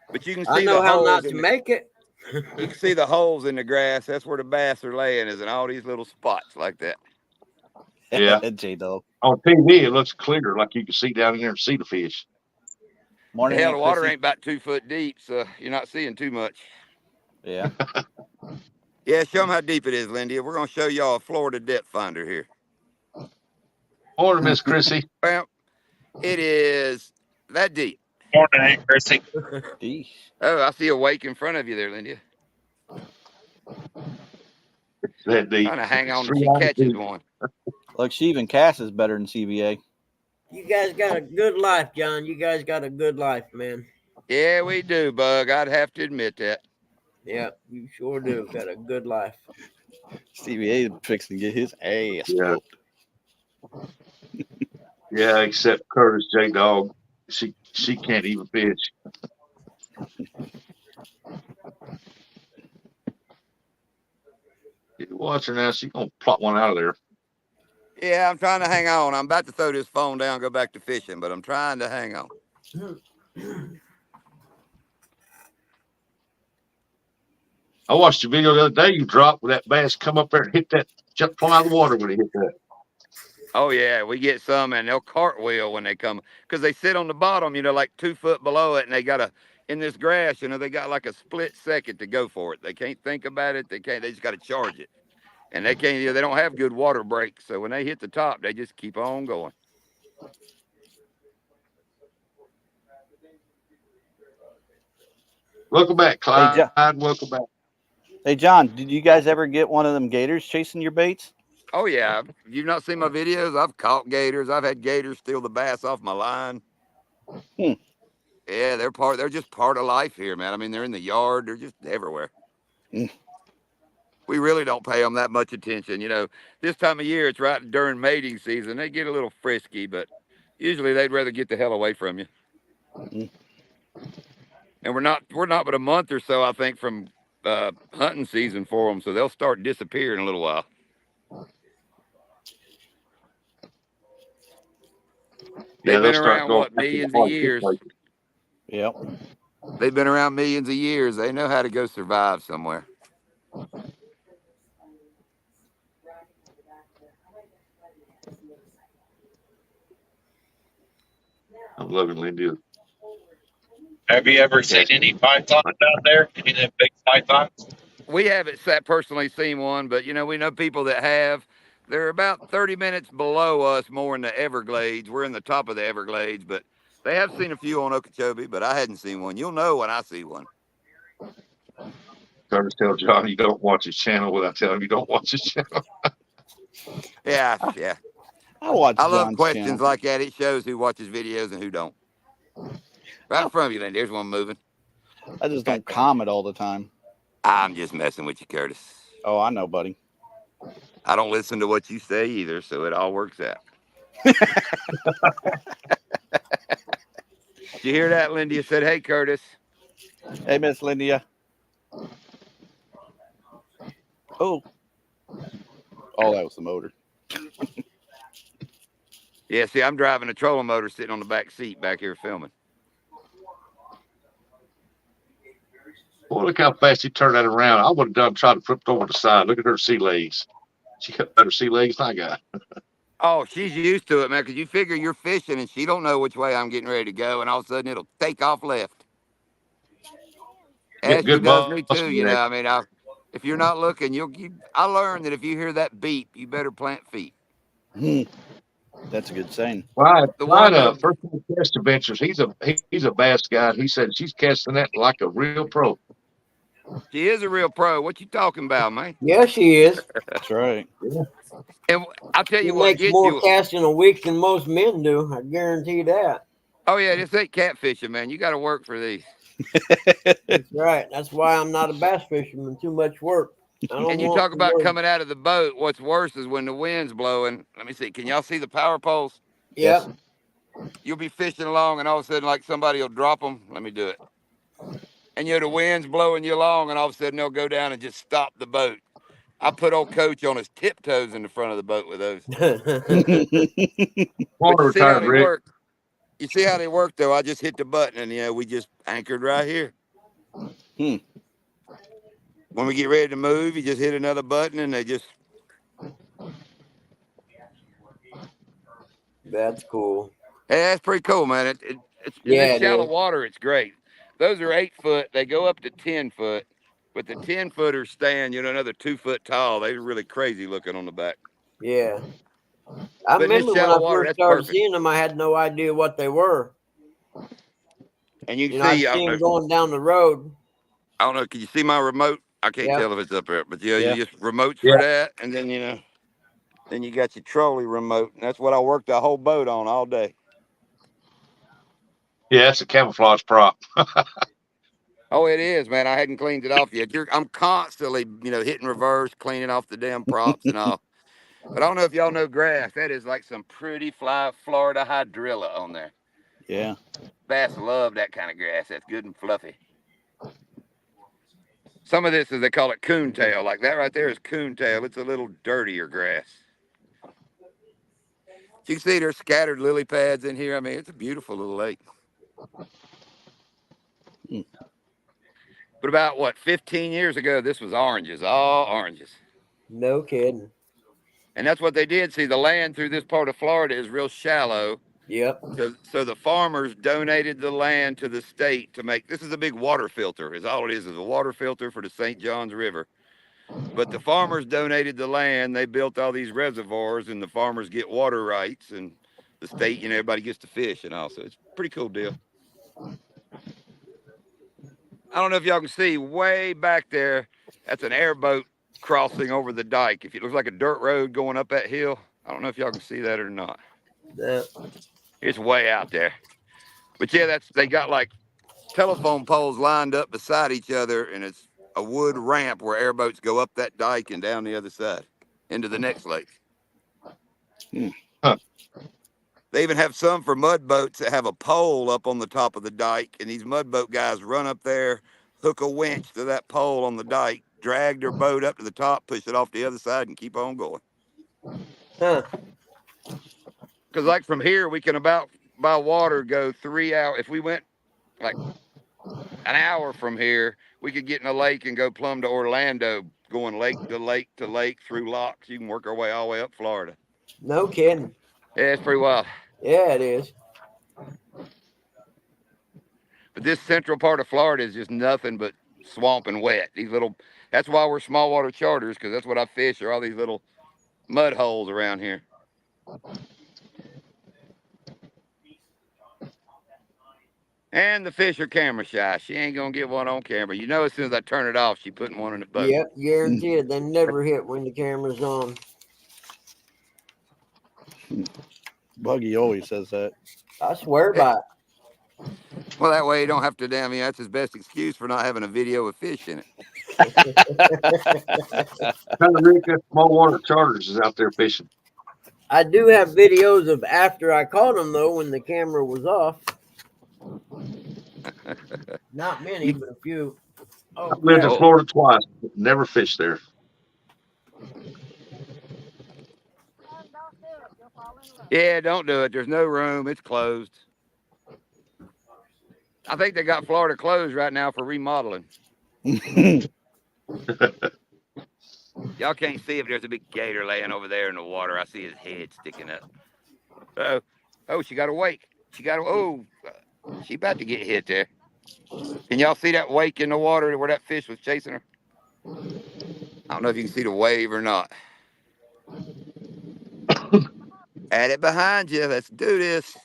But you can I see know the how holes not to in make it. you can see the holes in the grass. That's where the bass are laying, is in all these little spots like that. Yeah. J-Dog. On TV, it looks clear, like you can see down in there and see the fish. Morning, Hell, Aunt the water Chrissy. ain't about 2 foot deep, so you're not seeing too much. Yeah. Yeah, show them how deep it is, Lindy. We're going to show y'all a Florida depth finder here. Morning, Miss Chrissy. Well, it is that deep. Morning, Aunt Chrissy. Eesh. Oh, I see a wake in front of you there, Linda. That deep. Trying to hang on and 3 she hours catches deep. one. Look, she even Cass better than CBA. You guys got a good life, John. You guys got a good life, man. Yeah, we do, Bug. I'd have to admit that. Yeah, you sure do. Got a good life. CBA fixing to get his ass Yeah. whooped. Yeah, except Curtis J Dog. She can't even fish. You watch her now, she's gonna plot one out of there. Yeah, I'm trying to hang on. I'm about to throw this phone down, go back to fishing, but I'm trying to hang on. I watched the video the other day you dropped with that bass come up there and hit that, jump plumb out of the water when he hit that. Oh yeah, we get some, and they'll cartwheel when they come because they sit on the bottom, like 2 foot below it, and they got in this grass, they got like a split second to go for it. They can't think about it. They just got to charge it, and they can't. They don't have good water breaks, so when they hit the top, they just keep on going. Welcome back, Clyde. Hey, Welcome back. Hey, John, did you guys ever get one of them gators chasing your baits? Oh yeah, you've not seen my videos? I've caught gators. I've had gators steal the bass off my line. Hmm. Yeah, they're just part of life here, man. I mean, they're in the yard. They're just everywhere. Mm. We really don't pay them that much attention. This time of year, it's right during mating season. They get a little frisky, but usually they'd rather get the hell away from you. Mm. And we're not but a month or so, I think, from hunting season for them, so they'll start disappearing in a little while. They've been around millions of years. Yep. They've been around millions of years. They know how to go survive somewhere. I'm loving Lindy. Have you ever seen any pythons out there? Any of them big pythons? We haven't personally seen one, but we know people that have. They're about 30 minutes below us, more in the Everglades. We're in the top of the Everglades, but they have seen a few on Okeechobee, but I hadn't seen one. You'll know when I see one. Curtis, tell John you don't watch his channel without telling him you don't watch his channel. Yeah. I watch I love John's questions channel. like that. It shows who watches videos and who don't. Right in front of you, Lindy. There's one moving. I just don't comment all the time. I'm just messing with you, Curtis. Oh, I know, buddy. I don't listen to what you say either, so it all works out. Did you hear that, Lindy? Said, "Hey, Curtis." Hey, Miss Lindia. Oh, that was the motor. Yeah, see, I'm driving a trolling motor sitting on the back seat back here filming. Boy, look how fast he turned that around. I would have tried to flip over the side. Look at her sea legs. She got better sea legs than I got. Oh, she's used to it, man, because you figure you're fishing and she don't know which way I'm getting ready to go, and all of a sudden it'll take off left. As she does me too, I mean, if you're not looking, I learned that if you hear that beep, you better plant feet. That's a good saying. Right. The First Cast Adventures. He's a bass guy. He said she's casting that like a real pro. She is a real pro. What you talking about, man? Yeah, she is. That's right. Yeah. And I'll tell She you what makes gets more you. casts in a week than most men do. I guarantee that. Oh yeah, this ain't catfishing, man. You got to work for these. That's right. That's why I'm not a bass fisherman. Too much work. And you talk about coming out of the boat. What's worse is when the wind's blowing. Let me see. Can y'all see the power poles? Yep. You'll be fishing along, and all of a sudden, like somebody will drop them. Let me do it. And the wind's blowing you along, and all of a sudden they'll go down and just stop the boat. I put old Coach on his tiptoes in the front of the boat with those. But you see how they work. You see how they work, though. I just hit the button, and we just anchored right here. When we get ready to move, you just hit another button, and they just. That's cool. Hey, that's pretty cool, man. It's in this shallow water. It's great. Those are 8 foot. They go up to 10 foot, but the 10-footers stand, another 2 foot tall. They're really crazy looking on the back. Yeah. I remember when I first started seeing them, I had no idea what they were. And you can You know, I see, I see don't him know, going down the road. can you see my remote? I can't Yep. tell if it's up there, but yeah, Yeah. you just remotes Yeah. for that, and then then you got your trolley remote, and that's what I worked the whole boat on all day. Yeah, it's a camouflage prop. Oh, it is, man. I hadn't cleaned it off yet. I'm constantly, hitting reverse, cleaning off the damn props and all. But I don't know if y'all know grass. That is like some pretty fly Florida hydrilla on there. Yeah. Bass love that kind of grass. That's good and fluffy. Some of this is, they call it coontail. Like that right there is coontail. It's a little dirtier grass. You can see there's scattered lily pads in here. I mean, it's a beautiful little lake. Hmm. But about 15 years ago, this was oranges, all oranges. No kidding. And that's what they did. See, the land through this part of Florida is real shallow. Yep. So the farmers donated the land to the state to make, this is a big water filter, is all it is a water filter for the St. Johns River. But the farmers donated the land, they built all these reservoirs, and the farmers get water rights, and the state, everybody gets to fish and all. So it's a pretty cool deal. I don't know if y'all can see way back there, that's an airboat crossing over the dike. If it looks like a dirt road going up that hill, I don't know if y'all can see that or not. It's way out there. But yeah, they got like telephone poles lined up beside each other, and it's a wood ramp where airboats go up that dike and down the other side into the next lake. Huh. They even have some for mud boats that have a pole up on the top of the dike, and these mud boat guys run up there, hook a winch to that pole on the dike, drag their boat up to the top, push it off the other side, and keep on going. Huh. Because like from here, we can about by water go 3 hours. If we went like an hour from here, we could get in a lake and go plumb to Orlando, going lake to lake to lake through locks. You can work our way all the way up Florida. No kidding. Yeah, it's pretty wild. Yeah, it is. But this central part of Florida is just nothing but swamp and wet. That's why we're small water charters, because that's what I fish, are all these little mud holes around here. And the fish are camera shy. She ain't gonna get one on camera. As soon as I turn it off, she putting one in the boat. Yep, guaranteed. They never hit when the camera's on. Buggy always says that. I swear by it. Well, that way you don't have to that's his best excuse for not having a video with fish in it. Kind of Rick, that small water charters is out there fishing. I do have videos of after I caught them though, when the camera was off. Not many, but a few. Oh, I've lived in Oh. Florida twice, but never fished there. Yeah, don't do it. There's no room. It's closed. I think they got Florida closed right now for remodeling. Y'all can't see if there's a big gator laying over there in the water. I see his head sticking up. Oh, she got a wake. She about to get hit there. Can y'all see that wake in the water where that fish was chasing her? I don't know if you can see the wave or not. Add it behind you. Let's do this.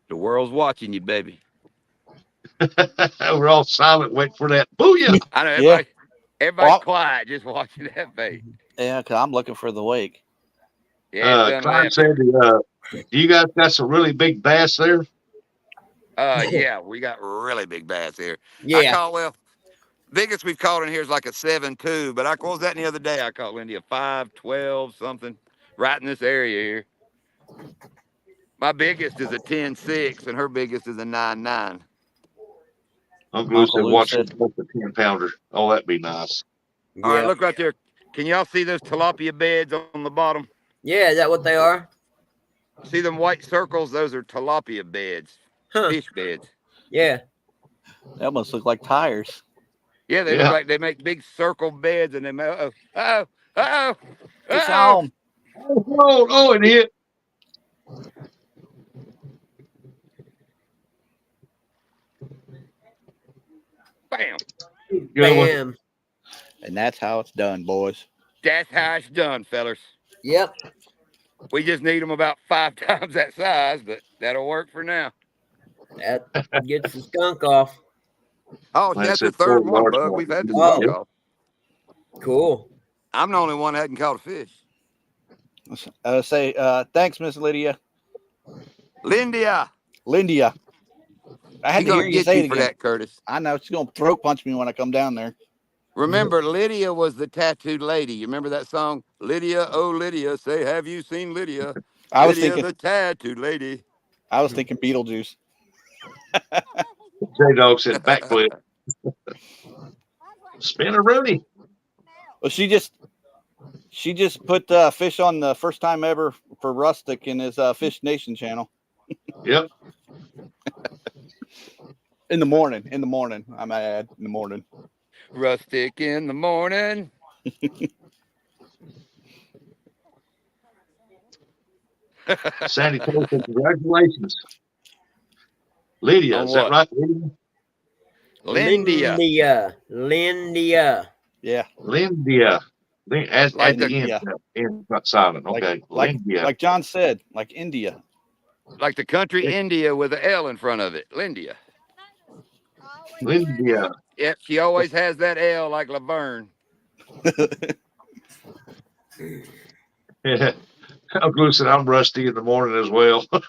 The world's watching you, baby. We're all silent, waiting for that. Booyah! I know Yeah. everybody's Well- quiet just watching that bait. Yeah, because I'm looking for the wake. Yeah, it's done Clyde left. said, do you guys got some really big bass there? Yeah, we got really big bass here. yeah. Biggest we've caught in here is like a 7.2, but what was that the other day? I caught Lindy a 5.12 something right in this area here. My biggest is a 10.6, and her biggest is a 9.9. Uncle Lou said, Uncle Lou watch said- the 10-pounder. Oh, that'd be nice. All right, Yeah. look right there. Can y'all see those tilapia beds on the bottom? Yeah, is that what they are? See them white circles? Those are tilapia beds, Huh. fish beds. Yeah. They almost look like tires. Yeah, they look like they make big circle beds, and they make, Fish on. Oh, it hit. Bam. Good one. Bam. And that's how it's done, boys. That's how it's done, fellers. Yep. We just need them about 5 times that size, but that'll work for now. That gets the skunk off. Oh, Like I that's the said, 4 third one, large Bug. ones. We've had the skunk Oh. off. Cool. I'm the only one that hadn't caught a fish. Thanks, Miss Lydia. Lindia. Lindia. I had She's to hear gonna you get say you it for again. that, Curtis. I know she's gonna throat punch me when I come down there. Remember, Lydia was the tattooed lady. You remember that song? Lydia, oh Lydia, say, have you seen Lydia? I was Lydia, thinking the tattooed lady. Beetlejuice. J Dog said backflip. Spin a Rooney. Well, she just put fish on the first time ever for Rustic in his Fish Nation channel. Yep. In the morning. I might add, in the morning. Rustic in the morning. Sandy Cole said, congratulations. Lydia, On is that what? right? Lydia? Lindia. Lindia. Yeah. Lindia. At Like the end, not silent. Okay. Lindia. Like John said, like India. Like the country India with an L in front of it. Lindia. Lindia. Yep, she always has that L like Laverne. Yeah. Uncle said, I'm rusty in the morning as well. Well,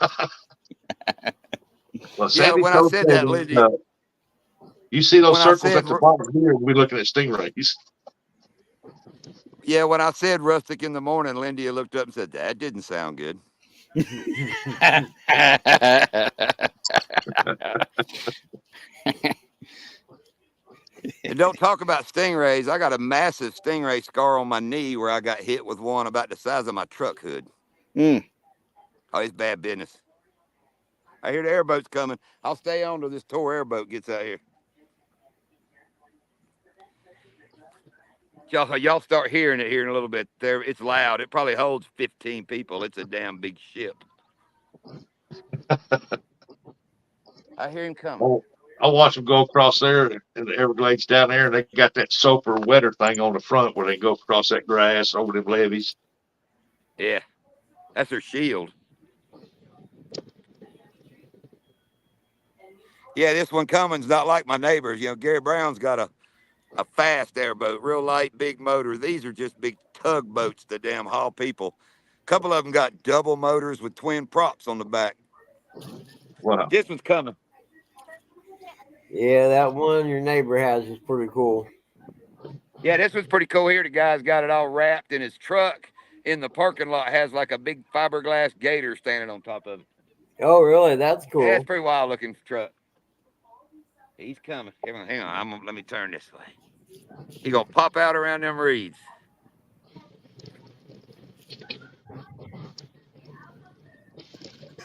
Yeah, Sandy when I Cole said said, that, Lindia, you see those when I circles said at the bottom here, we're looking at stingrays. Yeah, when I said rustic in the morning, Lindia looked up and said, that didn't sound good. And don't talk about stingrays. I got a massive stingray scar on my knee where I got hit with one about the size of my truck hood. Mm. Oh, it's bad business. I hear the airboat's coming. I'll stay on till this tour airboat gets out here. Y'all start hearing it here in a little bit. There, it's loud. It probably holds 15 people. It's a damn big ship. I hear him coming. I'll watch them go across there in the Everglades down there, and they got that soaper wetter thing on the front where they go across that grass over them levees. Yeah, that's their shield. Yeah, this one coming's not like my neighbors. You know, Gary Brown's got a fast airboat, real light, big motor. These are just big tugboats that damn haul people. A couple of them got double motors with twin props on the back. Wow. This one's coming. Yeah, that one your neighbor has is pretty cool. Yeah, this one's pretty cool here. The guy's got it all wrapped in his truck. In the parking lot has like a big fiberglass gator standing on top of it. Oh, really? That's cool. Yeah, it's pretty wild looking truck. He's coming. Hang on. Let me turn this way. He's going to pop out around them reeds.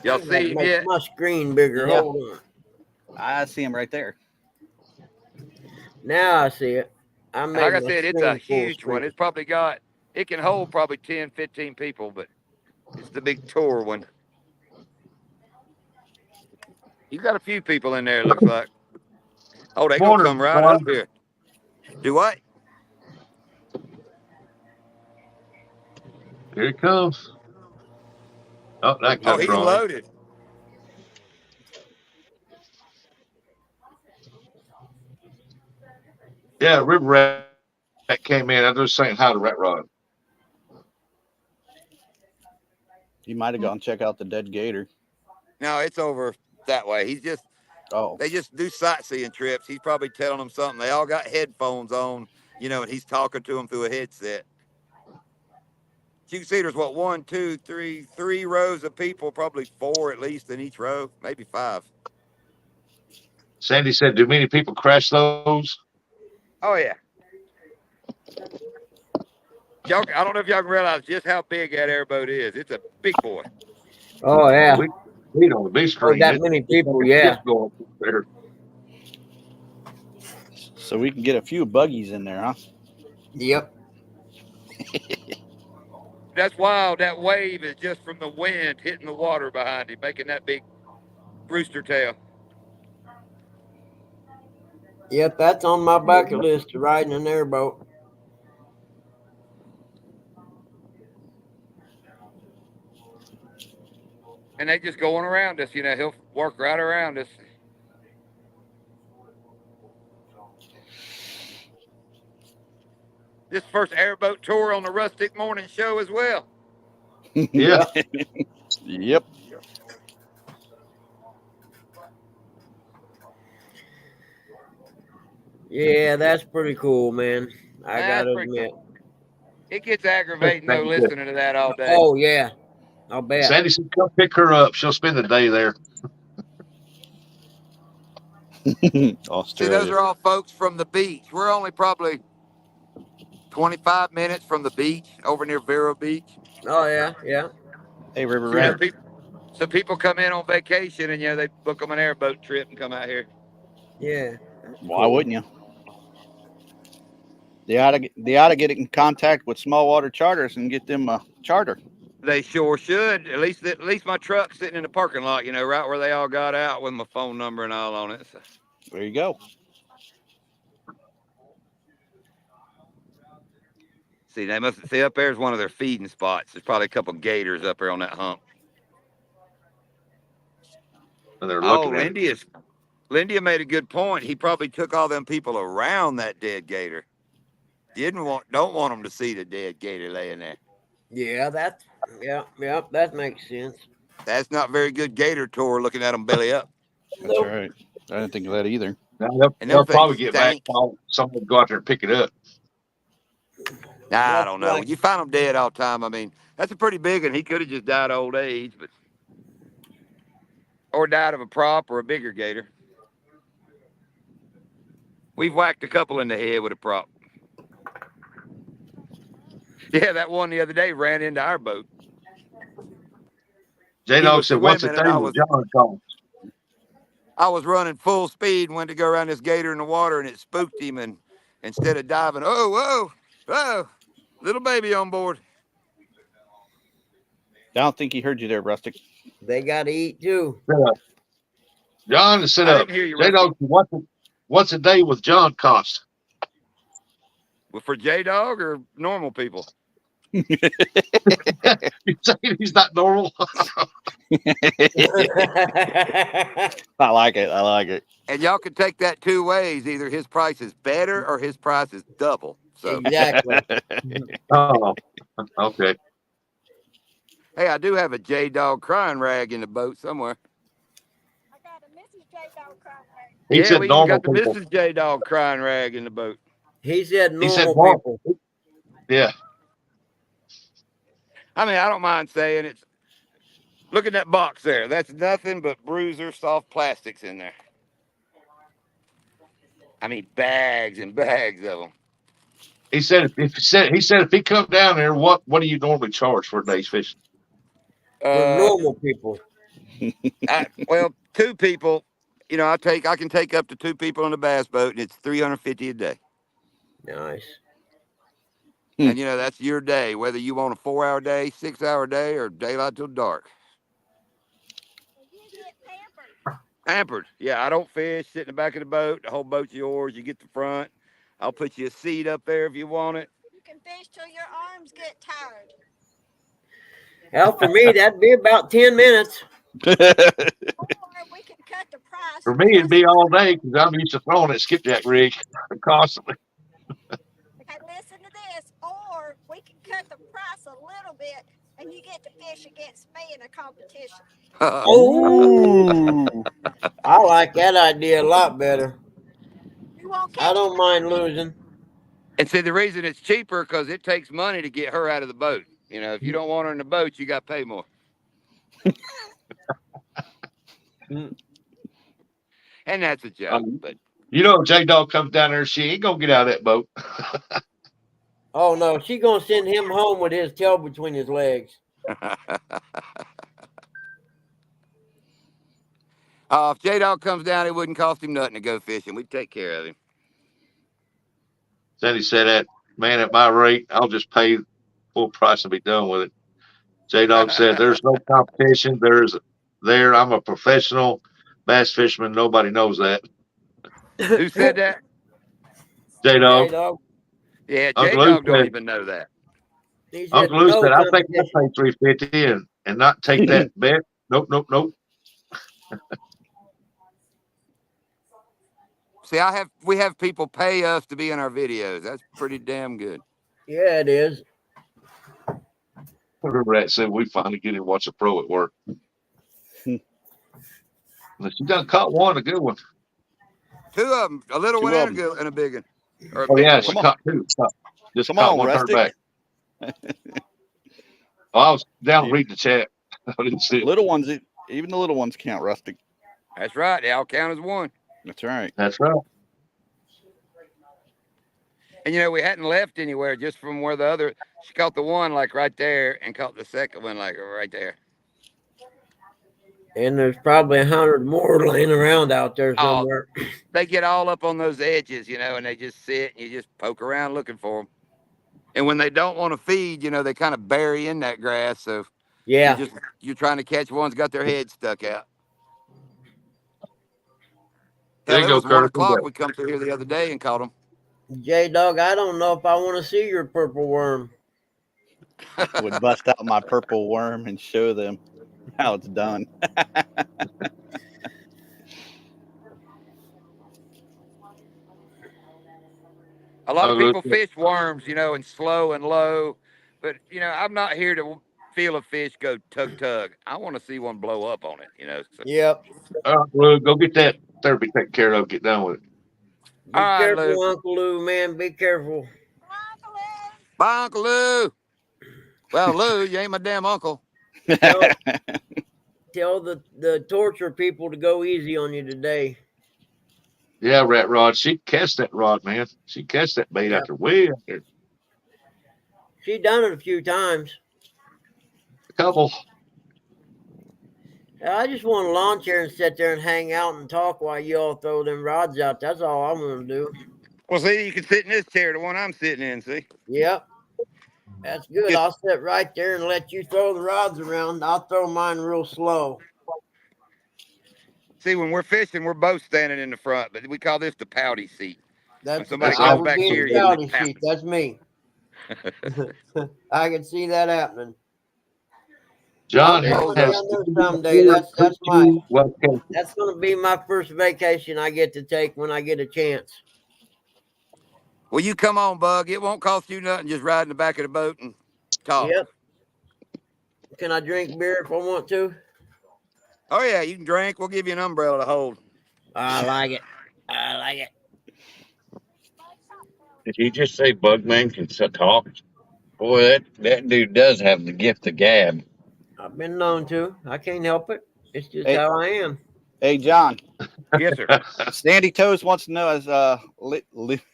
Y'all see him Make yet? my screen bigger. Yeah. Hold on. I see him right there. Now I see it. I made Like I my said, it's screen a full huge one. screen. It's probably it can hold probably 10, 15 people, but it's the big tour one. You got a few people in there, it looks like. Oh, they going to come right up here. Do what? Here it comes. Oh, that got He's drawn. loaded. Yeah, River Rat came in. I was just saying hi to Rat Rod. You might have gone check out the dead gator. No, it's over that way. They just do sightseeing trips. He's probably telling them something. They all got headphones on, and he's talking to them through a headset. You can see there's three rows of people, probably 4 at least in each row, maybe 5. Sandy said, do many people crash those? Oh, yeah. Y'all, I don't know if y'all can realize just how big that airboat is. It's a big boy. Oh, yeah. We read on the big screen. That many people, yeah. Going there. So we can get a few buggies in there, huh? Yep. That's wild. That wave is just from the wind hitting the water behind him, making that big rooster tail. Yep, that's on my bucket list to ride in an airboat. And they just going around us. He'll work right around us. This first airboat tour on the Rustic Morning Show as well. Yeah. Yep. Yeah, that's pretty cool, man. I That's gotta pretty admit. cool. It gets aggravating though Sandy said, listening to that all day. Oh yeah, I'll bet. Sandy said, come pick her up. She'll spend the day there. See, those Australia. are all folks from the beach. We're only probably 25 minutes from the beach over near Vero Beach. Oh yeah, yeah, Hey, River So, Rat. so people come in on vacation and they book them an airboat trip and come out here. yeah. That's Why cool. wouldn't you? They ought to get in contact with small water charters and get them a charter. They sure should. At least my truck's sitting in the parking lot, right where they all got out with my phone number and all on it. So. There you go. See, they must see up there's one of their feeding spots. There's probably a couple gators up there on that hump. And they're Oh, looking at it. Lindy made a good point. He probably took all them people around that dead gator. Don't want them to see the dead gator laying there. Yeah, yeah. That makes sense. That's not very good gator tour looking at them belly up. That's Nope. right. I didn't think of that either. Now, And they'll them probably things get back. stink. Someone will go out there and pick it up. Nah, I That's don't know. like You find them dead all the time. I mean, that's a pretty big one. He could have just died of old age, or died of a prop or a bigger gator. We've whacked a couple in the head with a prop. Yeah, that one the other day ran into our boat. J He Dog was said, "What's the swimming, and thing with John calls?" I was running full speed and went to go around this gator in the water, and it spooked him. And instead of diving, whoa, little baby on board. I don't think he heard you there, Rustic. they gotta eat too. John, sit I up. didn't hear you, J Rusty. Dog, what's a day with John cost? Well, for J Dog or normal people? You saying he's not normal? I like it. I like it. And y'all can take that two ways. Either his price is better or his price is double. So, Exactly. Oh, okay. hey, I do have a J Dog crying rag in the boat somewhere. I got a Mrs. J Dog crying. He Yeah, said we even normal got the people. Mrs. J Dog crying rag in the boat. He said He said normal normal. people. Yeah. I mean, I don't mind saying it's. Look at that box there. That's nothing but bruiser soft plastics in there. I mean, bags and bags of them. He said if he come down there, what do you normally charge for a day's fishing? For normal people. Well, two people. I can take up to two people on the bass boat, and it's $350 a day. Nice. And that's your day, whether you want a 4-hour day, 6-hour day, or daylight till dark. You get pampered. Pampered. Yeah, I don't fish. Sit in the back of the boat. The whole boat's yours. You get the front. I'll put you a seat up there if you want it. You can fish till your arms get tired. Hell, for me, that'd be about 10 minutes. Or we can cut the price. For me, it'd be all day because I'm used to throwing that skipjack rig constantly. Okay, listen to this. Or we can cut the price a little bit and you get to fish against me in a competition. Oh, I like that idea a lot better. You won't catch I don't mind losing. And see, the reason it's cheaper because it takes money to get her out of the boat. If you don't want her in the boat, you got to pay more. And that's a joke. But If J Dog comes down there, she ain't gonna get out of that boat. Oh no, she gonna send him home with his tail between his legs. If J Dog comes down, it wouldn't cost him nothing to go fishing. We'd take care of him. Sandy said that, man, at my rate, I'll just pay full price and be done with it. J Dog said there's no competition. I'm a professional bass fisherman. Nobody knows that. Who said that? J Dog. J-Dog. Yeah, Uncle J Lou Dog don't said. even know that. He said Uncle Lou no said, "I think I'll competition. pay 350 and not take that bet." Nope, nope, nope. See, we have people pay us to be in our videos. That's pretty damn good. Yeah, it is. Remember that said we finally get to watch a pro at work. She done caught one, a good one. Two of them, a little Two one of and 'em. a big one, or a Oh bigger yeah, one. she Come on. caught two. Just Come caught on, one turned Rustic. back. Oh, I was down You- reading the chat. I didn't see it. Little ones, even the little ones count, Rustic. That's right. They all count as one. That's right. That's right. And we hadn't left anywhere, just from where the other. She caught the one like right there, and caught the second one like right there. And there's probably 100 more laying around out there Oh, somewhere. they get all up on those edges, and they just sit and you just poke around looking for them. And when they don't want to feed, they kind of bury in that grass. So Yeah. you're trying to catch one's got their head stuck out. There Hell, you it go, was 1 Curtis. o'clock. We come through here the other day and caught them. J-Dog, I don't know if I want to see your purple worm. Would bust out my purple worm and show them how it's done. A lot of Oh, people fish worms, and slow and low. But, I'm not here to feel a fish go tug tug. I want to see one blow up on it. So. Yep. all right, Lou, go get that therapy taken care of. Get done with it. Be All right, careful, Lou. Uncle Lou, man. Be careful. Bye, Uncle Lou. Well, Lou, you ain't my damn uncle. Tell the torture people to go easy on you today. Yeah, Rat Rod. She cast that rod, man. She cast that bait out there, way out there. She done it a few times. A couple. I just want to launch here and sit there and hang out and talk while you all throw them rods out. That's all I'm going to do. Well, see, you can sit in this chair, the one I'm sitting in, see? Yep. That's good. Just- I'll sit right there and let you throw the rods around. I'll throw mine real slow. See, when we're fishing, we're both standing in the front, but we call this the pouty seat. That's somebody I comes would back be in here, the you pouty tap. seat. That's me. I can see that happening. John I'll go has down there someday. That's that's going to be my first vacation I get to take when I get a chance. Well, you come on, Bug. It won't cost you nothing. Just ride in the back of the boat and talk. Yep. Can I drink beer if I want to? Oh, yeah, you can drink. We'll give you an umbrella to hold. I like it. I like it. Did you just say Bugman can talk? Boy, that dude does have the gift of gab. I've been known to. I can't help it. It's just Hey. how I am. Hey, John. Yes, sir. Sandy Toes wants to know,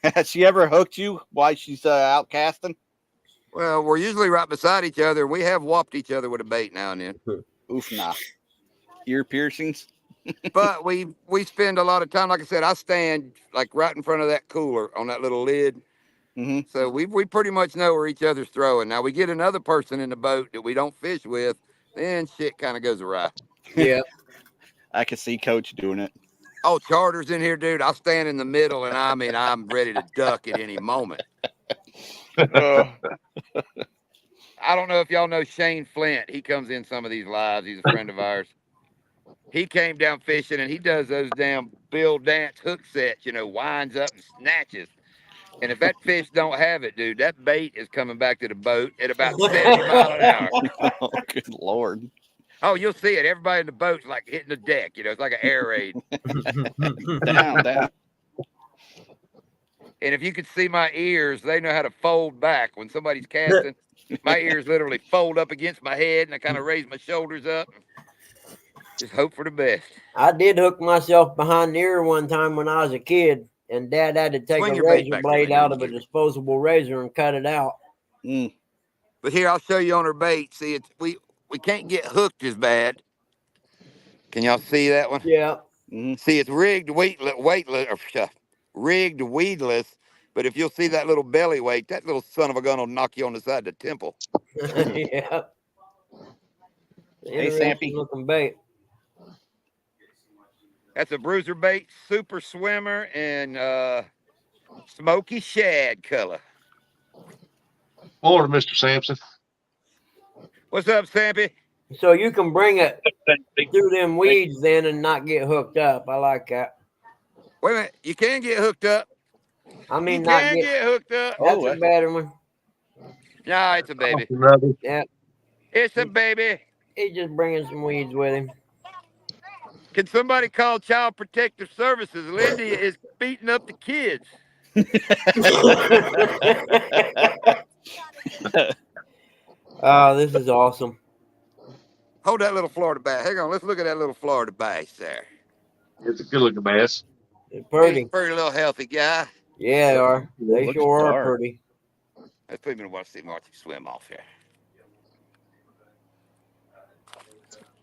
has she ever hooked you while she's out casting? Well, we're usually right beside each other. We have whopped each other with a bait now and then. Oof, nah. Ear piercings? But we spend a lot of time. Like I said, I stand like right in front of that cooler on that little lid. Mm-hmm. So we pretty much know where each other's throwing. Now we get another person in the boat that we don't fish with, then shit kind of goes awry. Yeah. I can see Coach doing it. Oh, Charter's in here, dude. I'll stand in the middle, and I'm ready to duck at any moment. I don't know if y'all know Shane Flint. He comes in some of these lives. He's a friend of ours. He came down fishing, and he does those damn Bill Dance hook sets, winds up and snatches. And if that fish don't have it, dude, that bait is coming back to the boat at about 70 miles an hour. Oh, good Lord. Oh, you'll see it. Everybody in the boat's like hitting the deck. It's like an air raid. Down. And if you could see my ears, they know how to fold back. When somebody's casting, my ears literally fold up against my head, and I kind of raise my shoulders up. Just hope for the best. I did hook myself behind the ear one time when I was a kid, and Dad had to take Swing a your bait razor back blade there, out of a disposable razor and cut it out. Mm. But here, I'll show you on her bait. See, we can't get hooked as bad. Can y'all see that one? Yeah. Mm-hmm. See, it's rigged rigged weedless. But if you'll see that little belly weight, that little son of a gun will knock you on the side of the temple. Yeah. Hey, Sampy. Looking bait. That's a bruiser bait, super swimmer, and smoky shad color. Morning, Mr. Sampson. What's up, Sampy? So you can bring it through them weeds then and not get hooked up. I like that. Wait a minute. You can get hooked up. I You mean, not can get. get hooked up. That's a better one. Nah, it's a baby. Another. Yeah, It's a baby. he's just bringing some weeds with him. Can somebody call Child Protective Services? Lindy is beating up the kids. Oh, this is awesome. Hold that little Florida bass. Hang on. Let's look at that little Florida bass there. It's a good looking bass. They're He's pretty. a pretty little healthy guy. Yeah, they are. They Looks sure are dark. pretty. Let's put him in the water, see Marty swim off here.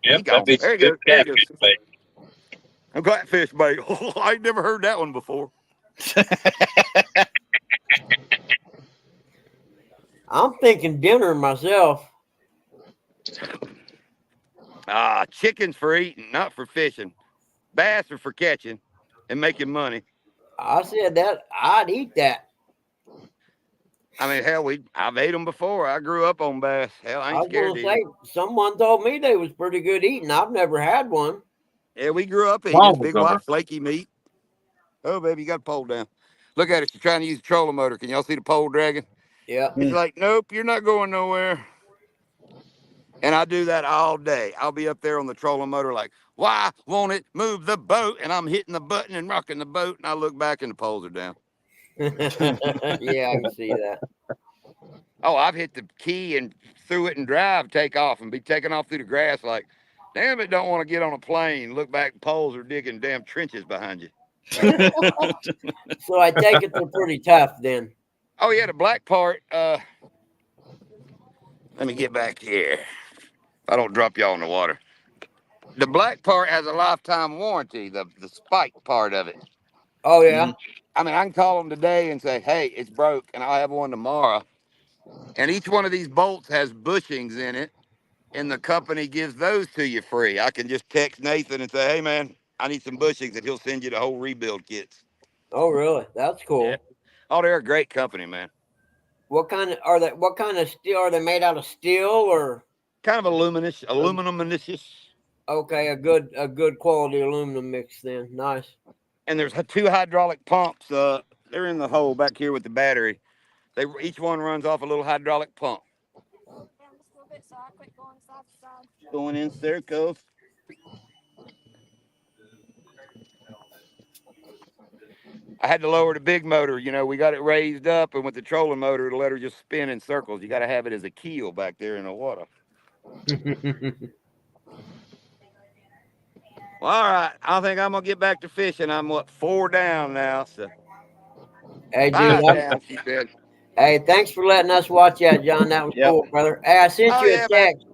Yep, that'd be There he good goes. There he goes. catfish bait. A catfish bait. Oh, I ain't never heard that one before. I'm thinking dinner myself. Chicken's for eating, not for fishing. Bass are for catching and making money. I said that I'd eat that. I mean, hell, I've ate them before. I grew up on bass. Hell, I I ain't was scared gonna to say eat 'em. someone told me they was pretty good eating. I've never had one. Yeah, we grew up eating Mama big got her. white flaky meat. Oh, baby, you got a pole down. Look at it. She's trying to use a trolling motor. Can y'all see the pole dragging? Yeah. It's like, nope, you're not going nowhere. And I do that all day. I'll be up there on the trolling motor like, why won't it move the boat? And I'm hitting the button and rocking the boat. And I look back and the poles are down. Yeah, I can see that. Oh, I've hit the key and threw it and drive, take off, and be taking off through the grass like, damn it, don't want to get on a plane. Look back, poles are digging damn trenches behind you. So I take it they're pretty tough then. Oh, yeah, the black part. Let me get back here. I don't drop y'all in the water. The black part has a lifetime warranty, the spike part of it. Oh yeah. I mean, I can call them today and say, hey, it's broke, and I'll have one tomorrow. And each one of these bolts has bushings in it, and the company gives those to you free. I can just text Nathan and say, hey, man, I need some bushings, and he'll send you the whole rebuild kits. Oh really? That's cool. Yeah. Oh, they're a great company, man. What kind of are they? What kind of steel are they made out of? Steel or Kind of aluminum-ish. okay, a good quality aluminum mix then. Nice. And there's 2 hydraulic pumps. They're in the hole back here with the battery. Each one runs off a little hydraulic pump. Going in circles. I had to lower the big motor. You know, we got it raised up, and with the trolling motor, it'll let her just spin in circles. You got to have it as a keel back there in the water. Well, all right. I think I'm going to get back to fishing. I'm, 4 down now. So Hey, 5 dude. down, she said. Hey, thanks for letting us watch that, John. That was Yep. cool, brother. Hey, I sent Oh, you yeah, a man. text.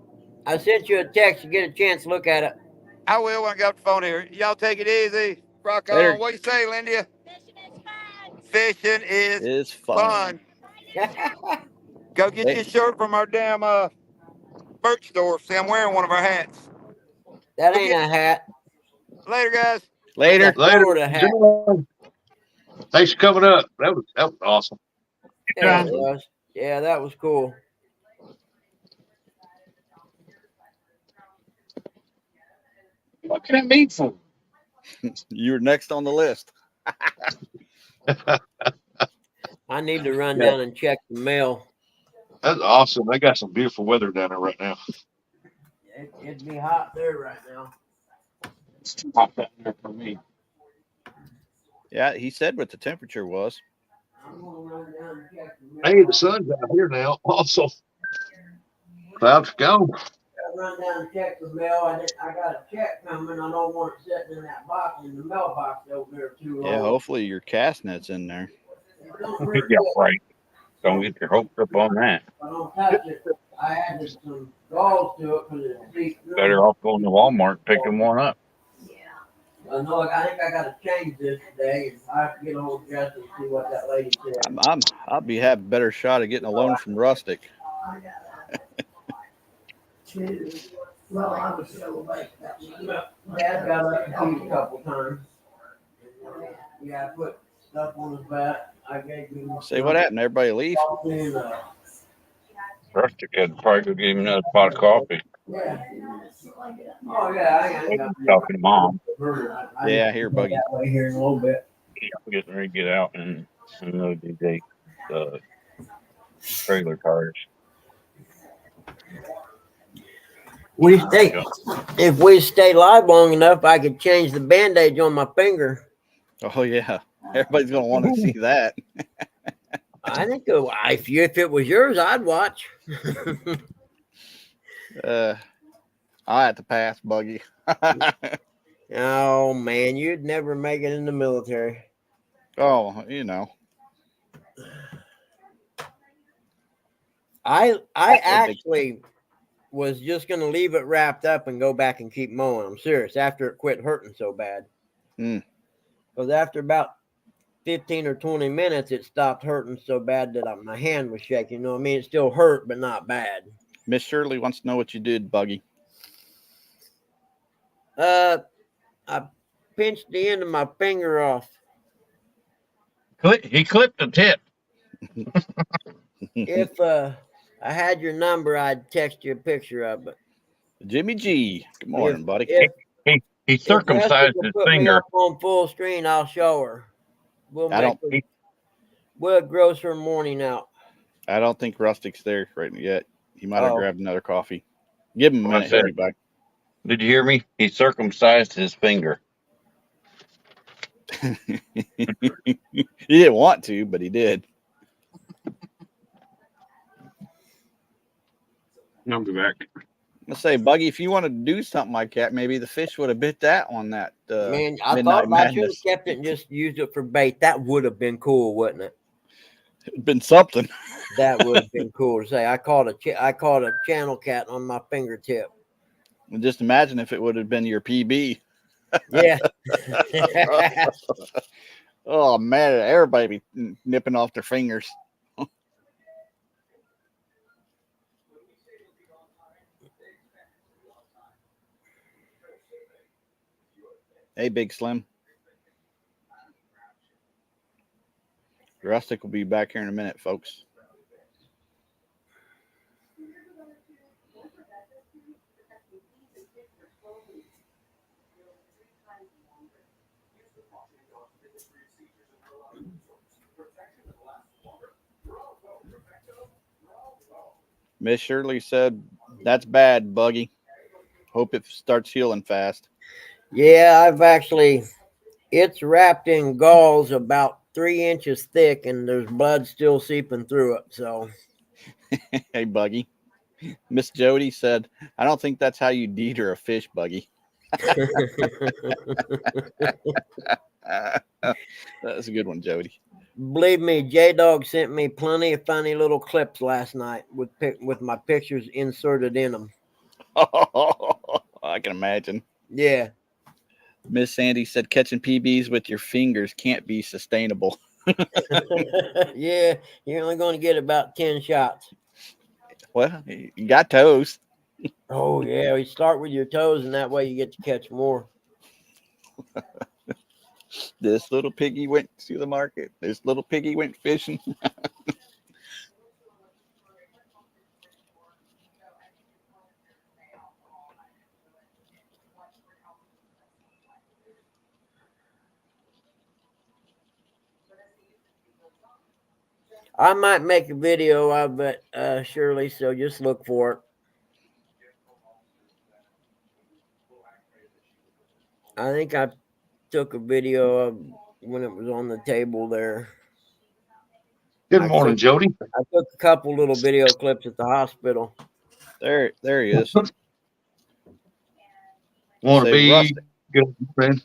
I sent you a text to get a chance to look at it. I will when I got the phone here. Y'all take it easy. Rock Later. on. What you say, Lindy? Fishing is It's fun. fun. Go get Hey. your shirt from our damn merch store. See, I'm wearing one of our hats. That ain't a hat. Later, guys. Later. That's a Florida hat. John, thanks for coming up. That was awesome. Yeah, it was. Yeah, that was cool. What can it mean for? You're next on the list. I need to run down and check the mail. That's awesome. They got some beautiful weather down there right now. It'd be hot there right now. It's too hot down there for me. Yeah, he said what the temperature was. I'm gonna run down and check the mail. Hey, the sun's out here now. Also, clouds gone. I run down and check the mail. I got a check coming. I don't want it sitting in that box in the mailbox over there too long. Yeah, hopefully your cast net's in there. Yeah, right. Don't get your hopes up on that. I don't touch it. I added some galls to it because it's deep. Better off going to Walmart and picking one up. I know. I think I got to change this today, and I have to get on with Justin and see what that lady said. I'll be have a better shot of getting a loan from Rustic. Well, I was still awake. Dad got up and peed a couple times. Yeah, I put stuff on his back. I gave him Say what happened? Everybody leave? Rustic had to probably go get him another pot of coffee. Yeah. Oh yeah, I ain't got Talking to Mom. Yeah, I hear Buggy. that way here in a little bit. He's getting ready to get out and unload these trailer tires. We stay. If we stay live long enough, I could change the bandage on my finger. Oh yeah, everybody's gonna want to see that. I think if it was yours, I'd watch. I have to pass, Buggy. Oh man, you'd never make it in the military. Oh, you know. I actually was just gonna leave it wrapped up and go back and keep mowing. I'm serious. After it quit hurting so bad, because after about 15 or 20 minutes, it stopped hurting so bad that my hand was shaking. You know what I mean? It still hurt, but not bad. Miss Shirley wants to know what you did, Buggy. I pinched the end of my finger off. He clipped the tip. If I had your number, I'd text you a picture of it. Jimmy G. Good morning, buddy. He circumcised his finger. Up on full screen, I'll show her. We'll gross her morning out. I don't think Rustic's there right yet. He might have grabbed another coffee. Give him a minute. He'll be back. Did you hear me? He circumcised his finger. He didn't want to, but he did. I'll be back. Let's say, Buggy, if you wanted to do something like that, maybe the fish would have bit that on that. Man, I thought I should have kept it and just used it for bait. That would have been cool, wouldn't it? It'd been something. That would have been cool to say. I caught a channel cat on my fingertip. And just imagine if it would have been your PB. Yeah. Oh man, everybody be nipping off their fingers. Hey, Big Slim. Rustic will be back here in a minute, folks. Miss Shirley said, "That's bad, Buggy. Hope it starts healing fast." Yeah, it's wrapped in gauze about 3 inches thick, and there's blood still seeping through it. So, hey, Buggy. Miss Jody said, "I don't think that's how you deter a fish, Buggy." That's a good one, Jody. Believe me, J-Dog sent me plenty of funny little clips last night with my pictures inserted in them. I can imagine. Yeah. Miss Sandy said, "Catching PBs with your fingers can't be sustainable." Yeah, you're only going to get about 10 shots. Well, you got toes. Oh, yeah. You start with your toes, and that way you get to catch more. This little piggy went to the market. This little piggy went fishing. I might make a video of it, Shirley, so just look for it. I think I took a video of when it was on the table there. Good morning, Jody. I took a couple little video clips at the hospital. There he is. Want to be good friend?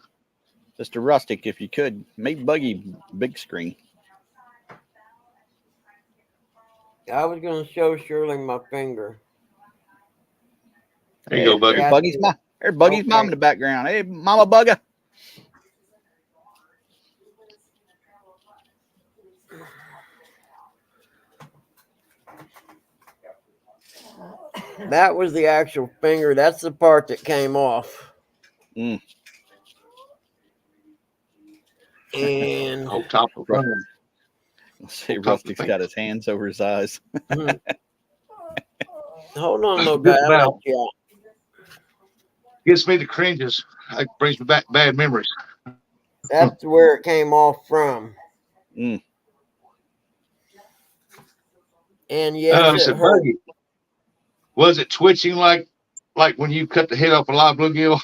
Mr. Rustic, if you could, make Buggy big screen. I was going to show Shirley my finger. There you go, Buggy. There's Buggy's mom in the background. Hey, Mama Bugga. That was the actual finger. That's the part that came off. Mm. And Whole top of the thumb. Let's say Whole top of the Rustic's finger. got his hands over his eyes. hold on, little guy. Just I'll let about you out. gives me the cringes. It brings me back bad memories. That's where it came off from. Mm. And yes, it It's a hurt. buggy. Was it twitching like when you cut the head off a live bluegill?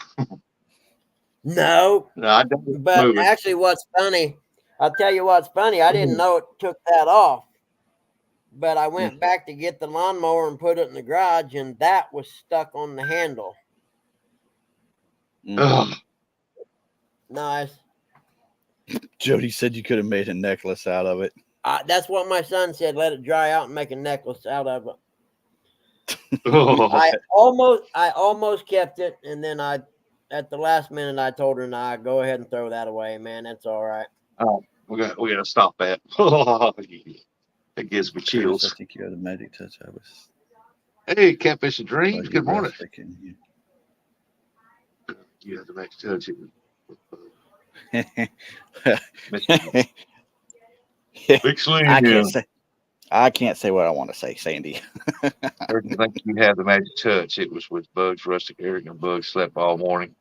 No, No, I don't but moving. actually, what's funny, I'll tell you what's funny. I didn't know it took that off, but I went back to get the lawnmower and put it in the garage, and that was stuck on the handle. Ugh. Nice. Jody said you could have made a necklace out of it. That's what my son said. Let it dry out and make a necklace out of it. Oh, I almost kept it, and then at the last minute I told her, "Nah, go ahead and throw that away, man. That's all right." we gotta stop that. That gives me Curtis, chills. I think you had a magic touch. I was Hey, Catfish and Dreams. buggy Good morning. rustic in you. You have the next touch. Big Slim. I can't say what I want to say, Sandy. I think you have the magic touch. It was with Bugs, Rustic, Eric, and Bugs slept all morning.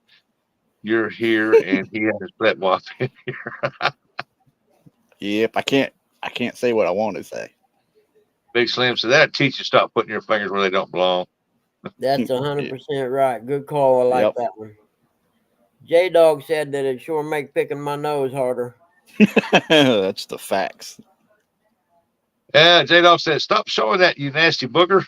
You're here, and he hasn't slept while I've been here. Yep, I can't say what I want to say. Big Slim said that teach you stop putting your fingers where they don't belong. That's 100% right. Good call. I like Yep. that one. J Dog said that it sure make picking my nose harder. That's the facts. Yeah, J Dog said, "Stop showing that, you nasty booger."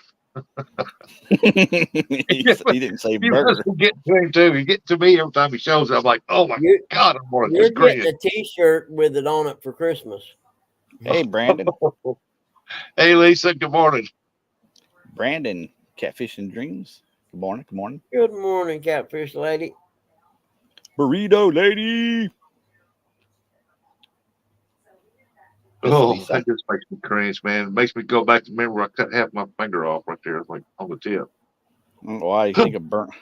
he didn't say He burger. must be getting to him too. He get to me every time he shows it. I'm like, oh my God, I'm gonna You're just grin. getting a T-shirt with it on it for Christmas. Hey, Brandon. Hey, Lisa. Good morning. Brandon, Catfish and Dreams. Good morning. Good morning. Good morning, Catfish Lady. Burrito Lady. Miss Oh, Lisa. that just makes me cringe, man. It makes me go back to remember I cut half my finger off right there, like on the tip. Why you think of burnt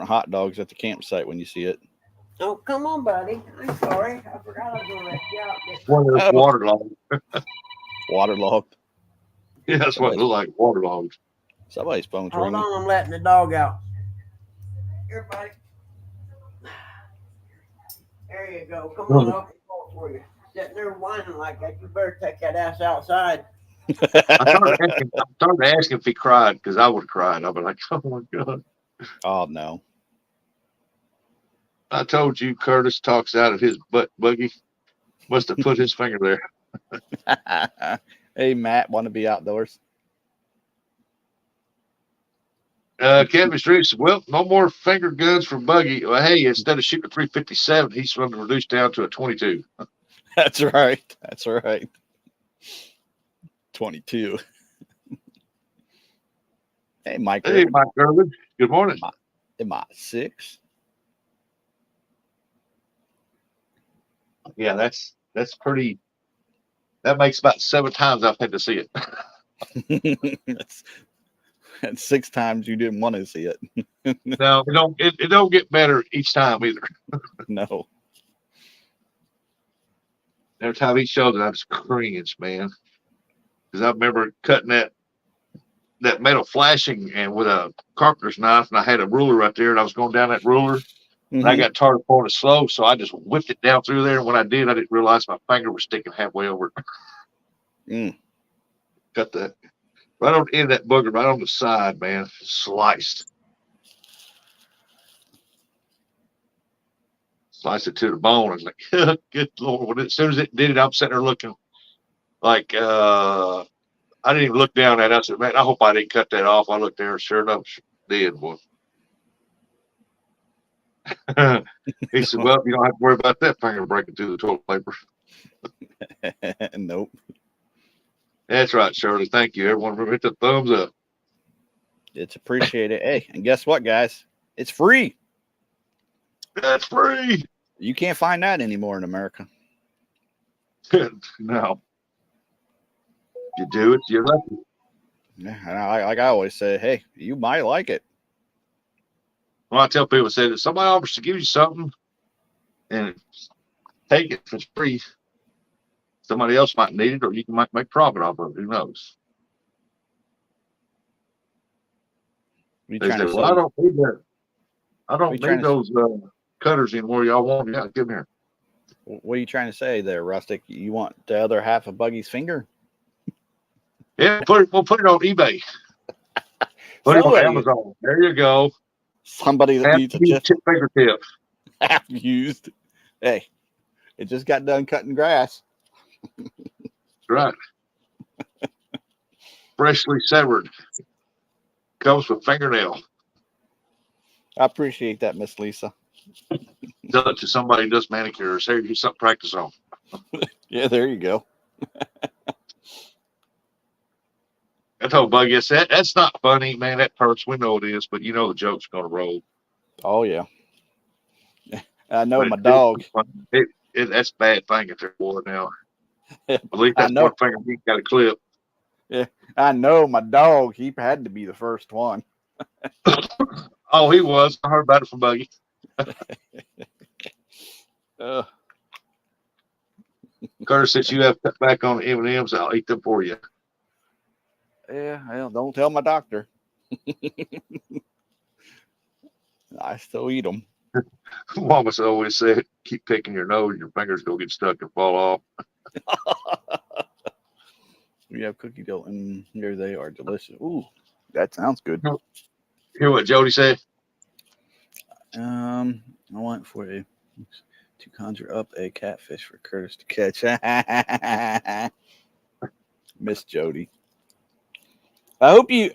hot dogs at the campsite when you see it? Oh, come on, buddy. I'm sorry. I forgot I was going to let you out. One of those waterlogged. Waterlogged. Yeah, that's what it looked like, waterlogged. Somebody's phone's Hold ringing. on, I'm letting the dog out. Here, buddy. There you go. Come on, I'll call for you. Sitting there whining like that. You better take that ass outside. I started asking if he cried because I would have cried. I'd be like, oh my God. Oh no. I told you Curtis talks out of his butt buggy. Must have put his finger there. Hey, Matt, want to be outdoors? Kevin Street said, well, no more finger guns for Buggy. Well, hey, instead of shooting a 357, he's going to reduce down to a 22. That's right. That's right. 22. Hey, Mike. Hey, Mike Irvin. Good morning. Am I 6? Yeah, that's pretty. That makes about 7 times I've had to see it. That's 6 times you didn't want to see it. No, it don't get better each time either. No. Every time he shows it, I just cringe, man. Because I remember cutting that metal flashing and with a carpenter's knife, and I had a ruler right there, and I was going down that ruler, and I got tired of pulling it slow, so I just whipped it down through there. And when I did, I didn't realize my finger was sticking halfway over it. Cut that right on the end of that booger, right on the side, man, sliced it to the bone. I was like, good Lord. As soon as it did it, I'm sitting there looking like I didn't even look down at it. I said, man, I hope I didn't cut that off. I looked there, and sure enough, did, boy. He said, well, you don't have to worry about that finger breaking through the toilet paper. Nope. That's right, Shirley. Thank you. Everyone, remember, hit the thumbs up. It's appreciated. Hey, and guess what, guys? It's free. That's free. You can't find that anymore in America. No. You do it, you're lucky. Yeah, and like I always say, hey, you might like it. Well, I tell people, say that somebody offers to give you something and take it if it's free, somebody else might need it, or you might make profit off of it. Who knows? What are you They trying say, to "Well, I say? don't need that. I What are you don't trying need to those cutters anymore. Y'all want? Yeah, give them here." What are you trying to say there, Rustic? You want the other half of Buggy's finger? Yeah, we'll put it on eBay. Put it on Somebody, Amazon. There you go. somebody that Half needs a used just fingertip. half used. Hey, it just got done cutting grass. Right. Freshly severed. Comes with fingernail. I appreciate that, Miss Lisa. Sell it to somebody who does manicures. Here, you something to practice on. Yeah, there you go. I told Buggy, I said, that's not funny, man. That hurts. We know it is, but you know the joke's going to roll. Oh yeah, I know But my dog. that's a bad thing if they're boy now. At least I that's one know. finger he got a clip. Yeah, I know my dog. He had to be the first one. Oh, he was. I heard about it from Buggy. Uh, Curtis, since you have cut back on the M&Ms, I'll eat them for you. yeah, well, don't tell my doctor. I still eat them. Mama's always said, keep picking your nose, your fingers go get stuck and fall off. We have cookie dough, and here they are, delicious. Ooh, that sounds good. Hear what Jody said? I want for to conjure up a catfish for Curtis to catch. Miss Jody. I hope you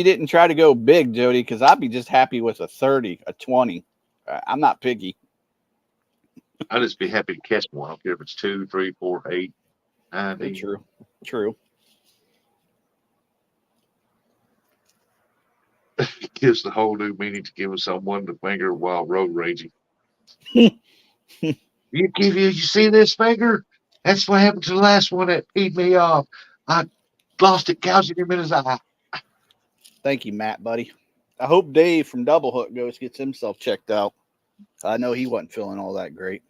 didn't try to go big, Jody, because I'd be just happy with a 30, a 20. I'm not picky. I'd just be happy to catch one. I don't care if it's 2, 3, 4, 8, 9, 10. True. Gives the whole new meaning to giving someone the finger while road raging. You see this finger? That's what happened to the last one that peed me off. I lost it, gouging him in his eye. Thank you, Matt, buddy. I hope Dave from Double Hook gets himself checked out. I know he wasn't feeling all that great.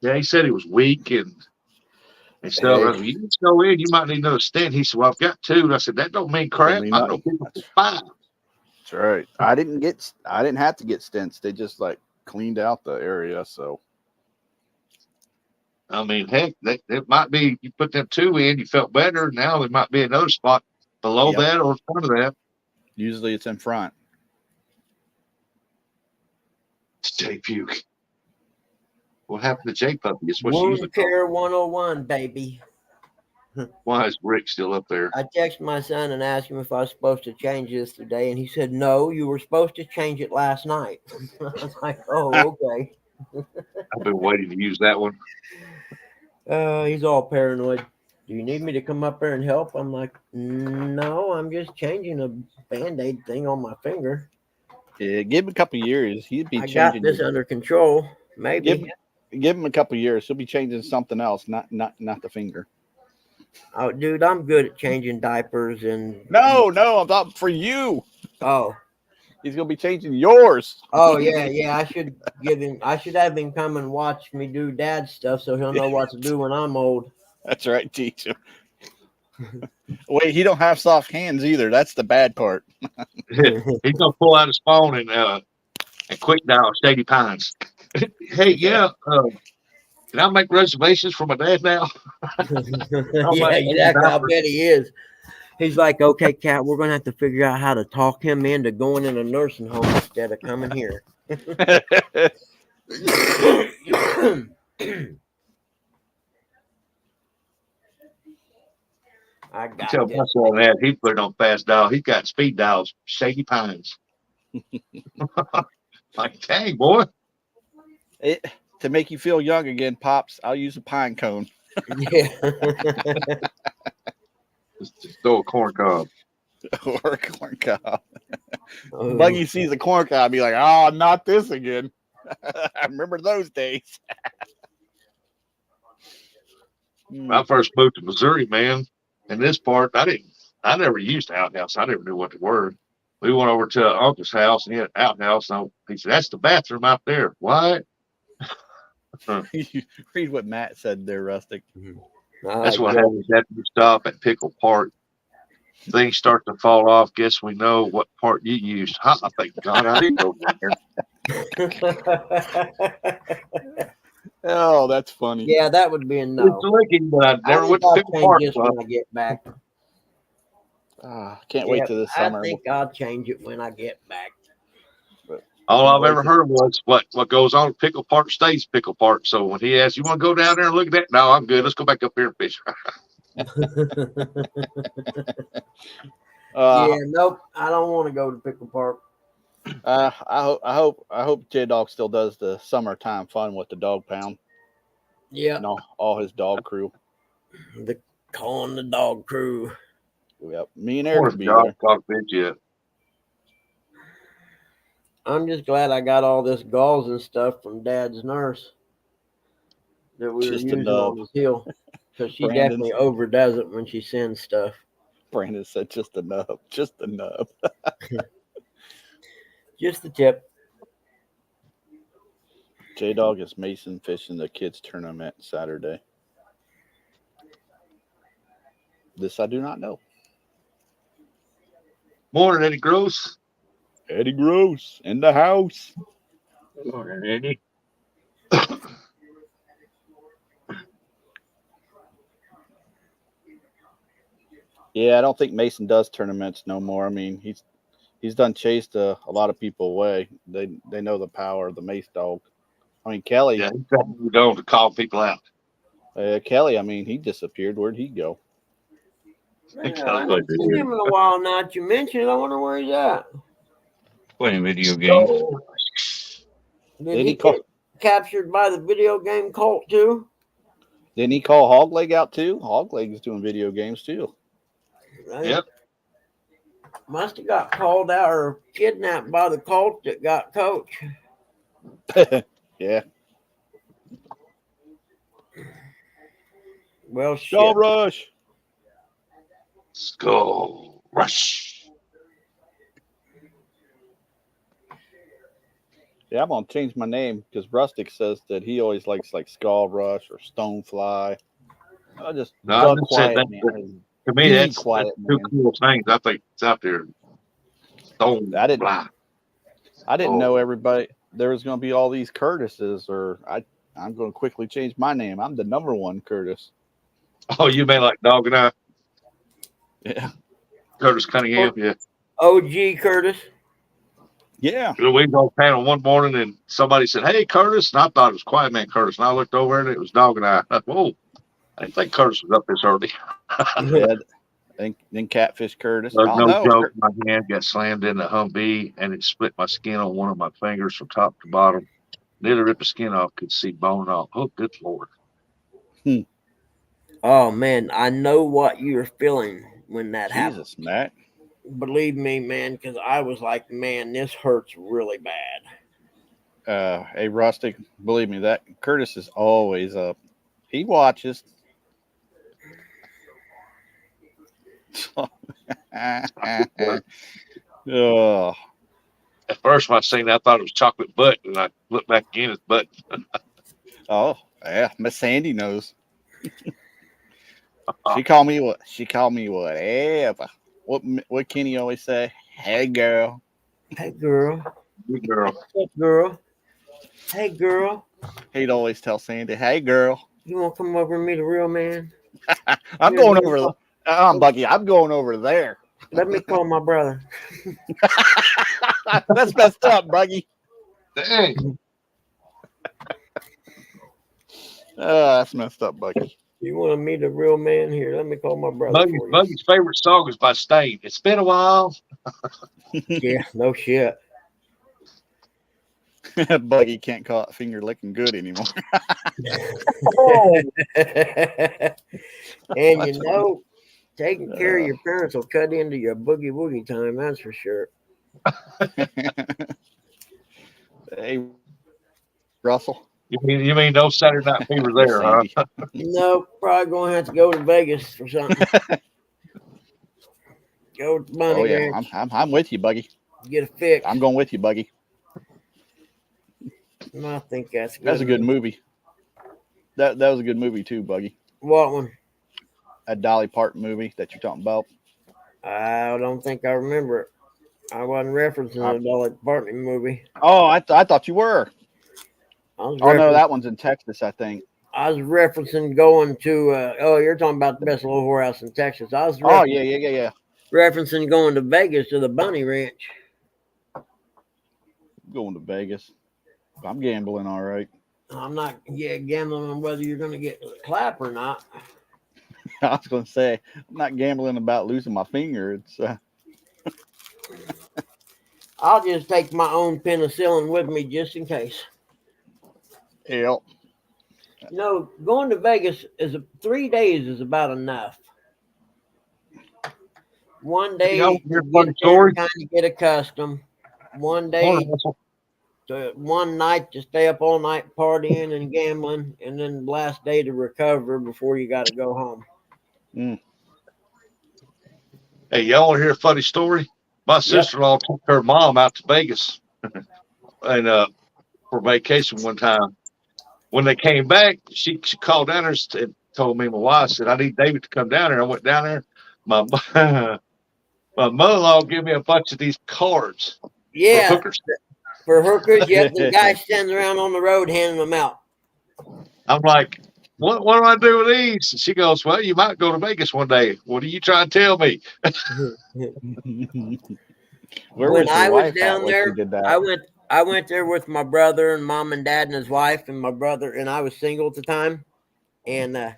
Yeah, he said he was weak and stuff. I said, you just go in, you might need another stent. He said, well, I've got 2. And I said, that don't mean crap. I know people for 5. That's right. I didn't have to get stents. They just like cleaned out the area. So I mean, heck, it might be you put them 2 in, you felt better. Now there might be another spot below that or in front of that. Usually it's in front. Jay Puke. What happened to Jay Puppy? It's what she Wound usually care 101, baby. Why is Rick still up there? I texted my son and asked him if I was supposed to change this today, and he said, no, you were supposed to change it last night. I was like, oh, okay. I've been waiting to use that one. He's all paranoid. Do you need me to come up there and help? I'm like, no, I'm just changing a Band-Aid thing on my finger. Yeah, give him a couple years. He'd be I changing. got this under control. Maybe. Give him a couple years. He'll be changing something else, not the finger. Oh, dude, I'm good at changing diapers and. No, I'm talking for you. Oh. He's gonna be changing yours. Oh yeah. I should have him come and watch me do dad stuff so he'll know what to do when I'm old. That's right, teach him. Wait, he don't have soft hands either. That's the bad part. He's gonna pull out his phone and quick dial Shady Pines. Hey, yeah, can I make reservations for my dad now? Yeah, exactly. I bet he is. He's like, okay, Cat, we're going to have to figure out how to talk him into going in a nursing home instead of coming here. I got tell my son that he put it on fast dial. He got speed dials, Shady Pines. Like, dang, boy. To make you feel young again, Pops, I'll use a pine cone. Yeah. Just throw a corn cob. Or a corn cob. Buggy sees a corn cob, be like, oh, not this again. I remember those days. When I first moved to Missouri, man, in this part, I didn't I never used outhouse. I never knew what they were. We went over to Uncle's house and he had an outhouse. And he said, "That's the bathroom out there." What? Read what Matt said there, Rustic. That's what happens after you stop at Pickle Park. Things start to fall off. Guess we know what part you used. Huh? I think, God, I didn't go there. Oh, that's funny. Yeah, that would be a no. It's licking, but I never went to Pickle Park. This when I get back. Can't wait till this summer. I think I'll change it when I get back. But all I've ever heard was what goes on at Pickle Park stays Pickle Park. So when he asks, "You want to go down there and look at that?" No, I'm good. Let's go back up here and fish. Yeah, nope. I don't want to go to Pickle Park. I hope J Dog still does the summertime fun with the dog pound. Yeah, and all his dog crew. Calling the dog crew. Yep, me and Eric be there. I'm just glad I got all this gauze and stuff from Dad's nurse that we were using on his heel, because she definitely overdoes it when she sends stuff. Brandon said, "Just a nub, just a nub." Just the tip. J Dog is Mason fishing the kids tournament Saturday. This I do not know. Morning, Eddie Gross. Eddie Gross in the house. Morning, Eddie. Yeah, I don't think Mason does tournaments no more. I mean, he's done chased a lot of people away. They know the power of the Mace dog. I mean, Kelly. Yeah, he's going to call people out. Kelly, I mean, he disappeared. Where'd he go? I haven't seen him in a while now. You mentioned it. I wonder where he's at. Playing video games. Did he get captured by the video game cult too? Didn't he call Hogleg out too? Hogleg's doing video games too. Yep. Must have got called out or kidnapped by the cult that got Coach. Yeah. Well, Skull Rush. Skull Rush. Yeah, I'm gonna change my name because Rustic says that he always likes like Skull Rush or Stonefly. I'll just quiet man. To me, that's quiet, two cool things I think it's out there. I didn't know everybody. There was going to be all these Curtises, or I'm going to quickly change my name. I'm the number one Curtis. Oh, you mean like Dog and I? Yeah. Curtis Cunningham, yeah. OG Curtis. Yeah. We was on panel one morning and somebody said, "Hey, Curtis." And I thought it was Quiet Man Curtis. And I looked over and it was Dog and I. Whoa. I didn't think Curtis was up this early. Yeah. Then Catfish Curtis. No joke. My hand got slammed in the Humvee and it split my skin on one of my fingers from top to bottom. Nearly ripped the skin off. Could see bone off. Oh, good Lord. Oh, man. I know what you're feeling when that happened. Jesus, Matt. Believe me, man, because I was like, man, this hurts really bad. Hey, Rustic, believe me, that Curtis is always up. He watches. Oh. At first, when I seen that, I thought it was chocolate butt, and I looked back again, it's butt. Oh, yeah, Miss Sandy knows. She called me whatever. What Kenny always say? Hey, girl. Hey, girl. Hey, girl. Hey, girl. Hey, girl. He'd always tell Sandy, "Hey, girl. You want to come over and meet a real man?" I'm going over Bucky. I'm going over there. Let me call my brother. That's messed up, Buggy. Dang. That's messed up, Buggy. You want to meet a real man here? Let me call my brother. Buggy's favorite song is by Stain. It's been a while. Yeah, no shit. Buggy can't call it finger licking good anymore. And you know, taking care of your parents will cut into your boogie woogie time. That's for sure. Hey, Russell. You mean no Saturday Night Fever there, huh? No, probably gonna have to go to Vegas or something. Go to Bunny Oh yeah, Ranch. I'm with you, Buggy. Get a fix. I'm going with you, Buggy. I think that's good. That's a good movie. That was a good movie too, Buggy. What one? A Dolly Parton movie that you're talking about. I don't think I remember it. I wasn't referencing a Dolly Parton movie. Oh, I thought you were. I was Oh no, that one's in Texas, I think. I was referencing going to. You're talking about the best little whorehouse in Texas. I was. Oh yeah. Referencing going to Vegas to the Bunny Ranch. Going to Vegas. I'm gambling, all right. I'm not gambling on whether you're going to get a clap or not. I was going to say I'm not gambling about losing my finger. It's. I'll just take my own penicillin with me just in case. Hell. You know, going to Vegas 3 days is about enough. One day You to know, get there, kind of get accustomed. One day, one night to stay up all night partying and gambling, and then the last day to recover before you got to go home. Hey, y'all want to hear a funny story? My sister-in-law took her mom out to Vegas and for vacation one time. When they came back, she called down there and told me and my wife, said, I need David to come down there. I went down there. My mother-in-law gave me a bunch of these cards for hookers. For hookers, yep. The guy stands around on the road handing them out. I'm like, what do I do with these? And she goes, well, you might go to Vegas one day. What are you trying to tell me? When I was down there, I went there with my brother and mom and dad and his wife and my brother, and I was single at the time. And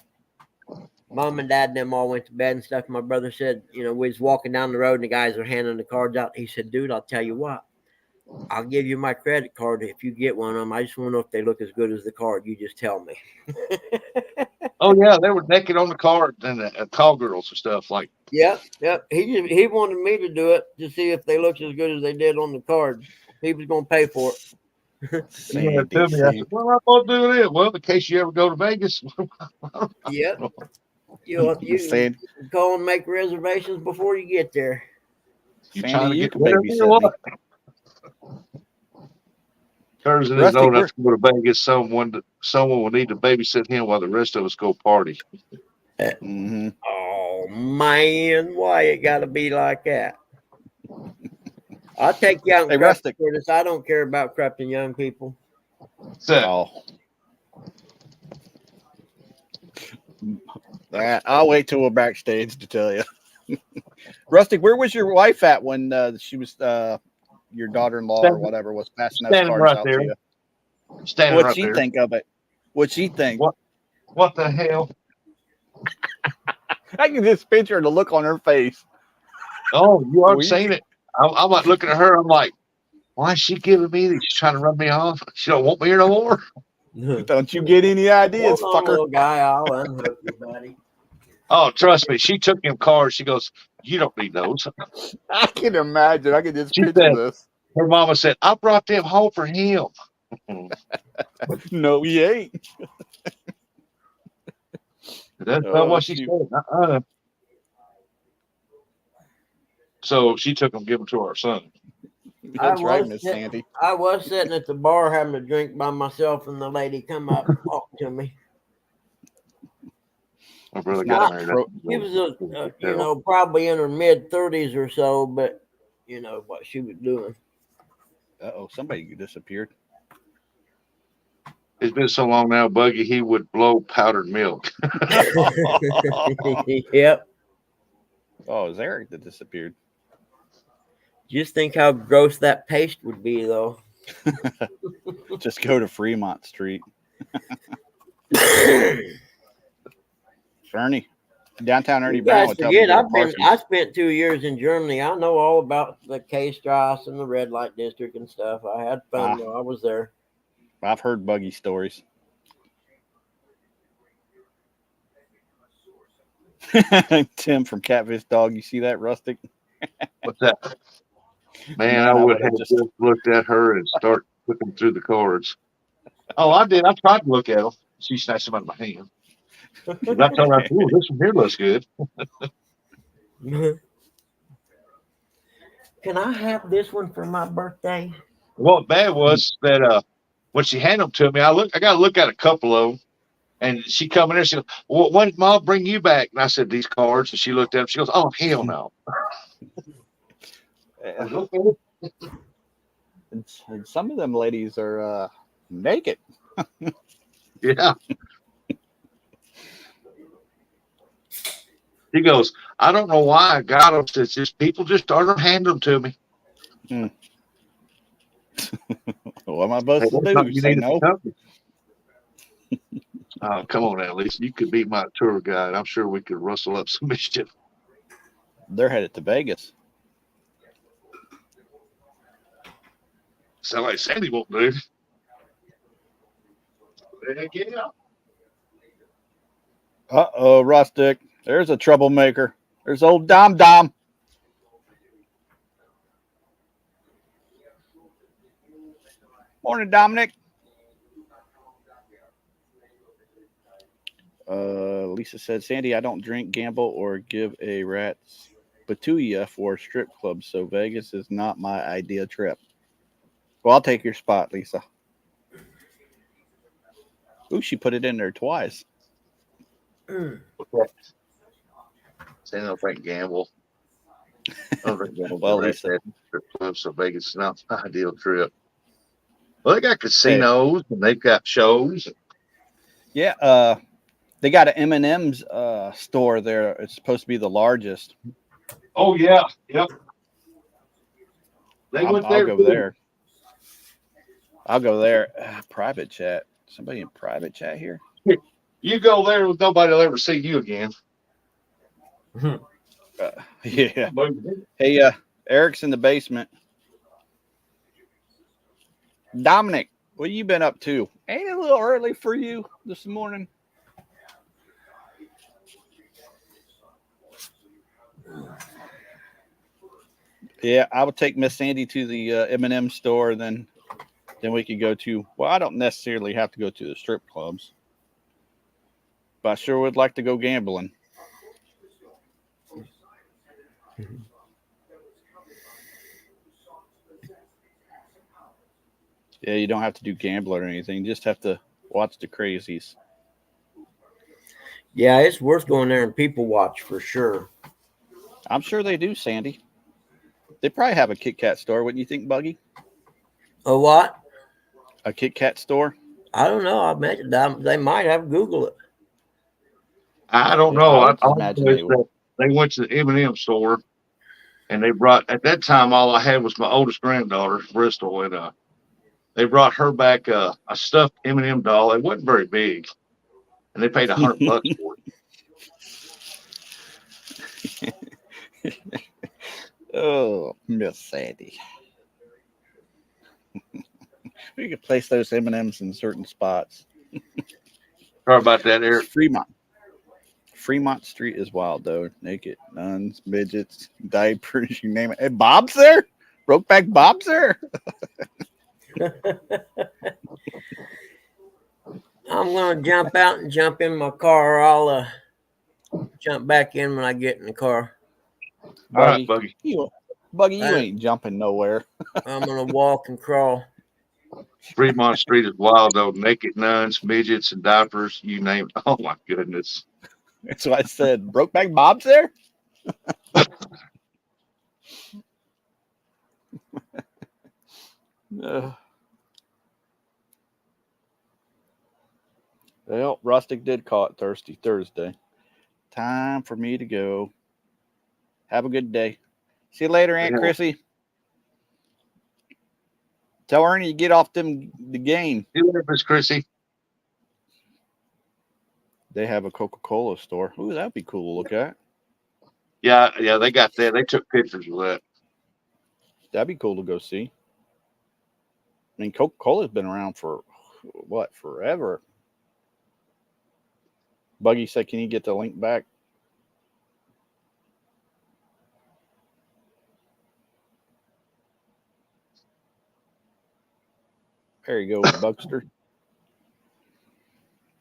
mom and dad and them all went to bed and stuff. My brother said, we was walking down the road and the guys were handing the cards out. He said, dude, I'll tell you what. I'll give you my credit card if you get one of them. I just want to know if they look as good as the card. You just tell me. Oh, yeah. They were naked on the card and call girls and stuff like. Yep. He wanted me to do it to see if they looked as good as they did on the card. He was going to pay for it. I said, well, I'm going to do it. Well, in case you ever go to Vegas. Yep. You can call and make reservations before you get there. You trying to get the babysit? Thursday is old enough to go to Vegas. Someone will need to babysit him while the rest of us go party. Mm-hmm. Oh man, why it got to be like that? I'll take you out and corrupt this. I don't care about corrupting young people. I'll wait till we're backstage to tell you. Rustic, where was your wife at when she was your daughter-in-law or whatever was passing those cards out to you? What'd she think of it? What'd she think? What the hell? I can just picture the look on her face. Oh, you haven't seen it. I'm like looking at her. I'm like, why is she giving me these? She's trying to run me off. She don't want me here no more. Don't you get any ideas, Hold on, fucker? Little guy, I'll unhook you, buddy. Oh, trust me. She took him cards. She goes, you don't need those. I can imagine. I can just picture this. Her mama said, I brought them home for him. No, he ain't. That's not what she said. So she took them, give them to our son. That's right, Miss Sandy. I was sitting at the bar having a drink by myself, and the lady come up and talked to me. My brother got married. She was, probably in her mid-30s or so, but what she was doing. Somebody disappeared. It's been so long now, Buggy, he would blow powdered milk. Yep. Oh, it was Eric that disappeared. Just think how gross that paste would be, though. Just go to Fremont Street. Ernie. Downtown Ernie Brown. I spent 2 years in Germany. I know all about the K-Strasse and the red light district and stuff. I had fun while I was there. I've heard buggy stories. Tim from Catfish Dog. You see that, Rustic? What's that? Man, I would have just looked at her and start looking through the cards. Oh, I did. I tried to look at them. She snatched them out of my hand. I told her, this one here looks good. Can I have this one for my birthday? What bad was that when she handed them to me, I got to look at a couple of them. And she come in there, she goes, well, when Mom bring you back? And I said, these cards. And she looked at them, she goes, oh, hell no. I was, okay. And some of them ladies are naked. Yeah. He goes, I don't know why I got them. It's just people just started handing them to me. What am I Hey, supposed to that's do? something you Say need at the no? company. Oh, come on now, Lisa. You could be my tour guide. I'm sure we could rustle up some mischief. They're headed to Vegas. Sound like Sandy won't do. Heck yeah. Uh-oh, Rustic. There's a troublemaker. There's old Dom Dom. Morning, Dominic. Lisa said, Sandy, I don't drink, gamble, or give a rat's batuya for strip clubs, so Vegas is not my ideal trip. Well, I'll take your spot, Lisa. Ooh, she put it in there twice. Sandy don't think gamble. I don't think gamble. Well, Lisa. Strip club, so Vegas is not my ideal trip. Well, they got casinos and they've got shows. Yeah, they got an M&M's store there. It's supposed to be the largest. Oh yeah, yep. They went I'll there. go Too. there. I'll go there. Private chat. Somebody in private chat here? You go there, nobody will ever see you again. Yeah. Hey, Eric's in the basement. Dominic, what you been up to? Ain't it a little early for you this morning? Yeah, I would take Miss Sandy to the M&M store, then we could go to. Well, I don't necessarily have to go to the strip clubs, but I sure would like to go gambling. Yeah, you don't have to do gambling or anything. You just have to watch the crazies. Yeah, it's worth going there and people watch for sure. I'm sure they do, Sandy. They probably have a Kit Kat store, wouldn't you think, Buggy? A what? A Kit Kat store? I don't know. I imagine they might have Google it. I don't Yeah, know. I I would imagine they would. they went to the M&M store and they brought. At that time, all I had was my oldest granddaughter, Bristol, and they brought her back a stuffed M&M doll. It wasn't very big, and they paid $100 for it. Oh, Miss Sandy. We could place those M&Ms in certain spots. Sorry about that, Eric. Fremont Street is wild, though. Naked nuns, midgets, diapers, you name it. Hey, Bob's there? Brokeback Bob's there? I'm gonna jump out and jump in my car. I'll jump back in when I get in the car. All right, Buggy. You ain't jumping nowhere. I'm gonna walk and crawl. Fremont Street is wild, though. Naked nuns, midgets, and diapers, you name it. Oh, my goodness. That's what I said. Brokeback Bob's there? Well, Rustic did call it Thirsty Thursday. Time for me to go. Have a good day. See you later, Aunt Chrissy. Tell Ernie to get off the game. See you later, Miss Chrissy. They have a Coca-Cola store. Ooh, that'd be cool to look at. Yeah, they got that. They took pictures of that. That'd be cool to go see. I mean, Coca-Cola's been around for, what, forever? Buggy said, can you get the link back? There you go, Bugster.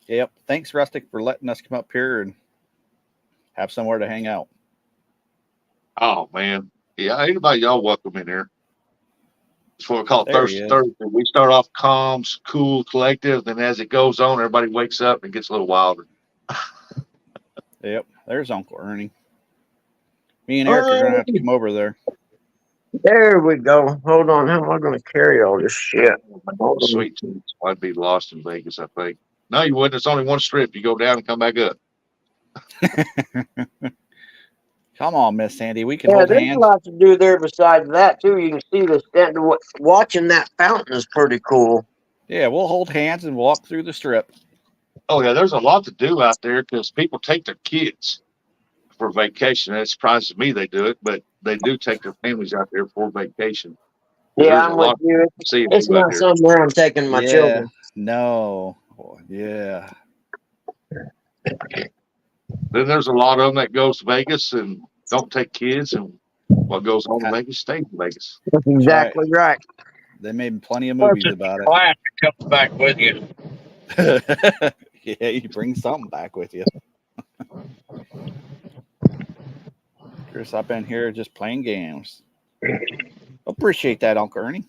Yep. Thanks, Rustic, for letting us come up here and have somewhere to hang out. Oh, man. Yeah, anybody, y'all welcome in there. It's what we call There he Thirsty is. Thursday. We start off calm, cool, collective. Then as it goes on, everybody wakes up and gets a little wilder. Yep. There's Uncle Ernie. Me and Eric are gonna have to come over there. There we go. Hold on. How am I going to carry all this shit? Hold on. Sweet. I'd be lost in Vegas, I think. No, you wouldn't. It's only one strip. You go down and come back up. Come on, Miss Sandy. We can Yeah, hold there's a hands. lot to do there besides that, too. You can see the stand. Watching that fountain is pretty cool. Yeah, we'll hold hands and walk through the strip. Oh, yeah, there's a lot to do out there because people take their kids for vacation. It surprises me they do it, but they do take their families out there for vacation. Yeah, There's a I'm with lot you. to see and It's do out not there. somewhere I'm taking my Yeah. children. No. Oh, yeah. Then there's a lot of them that goes to Vegas and don't take kids, and what goes on in Vegas stays in Vegas. That's exactly right. They made plenty of Well, movies just about class comes back with you. it. Yeah, you bring something back with you. Chris, I've been here just playing games. Appreciate that, Uncle Ernie.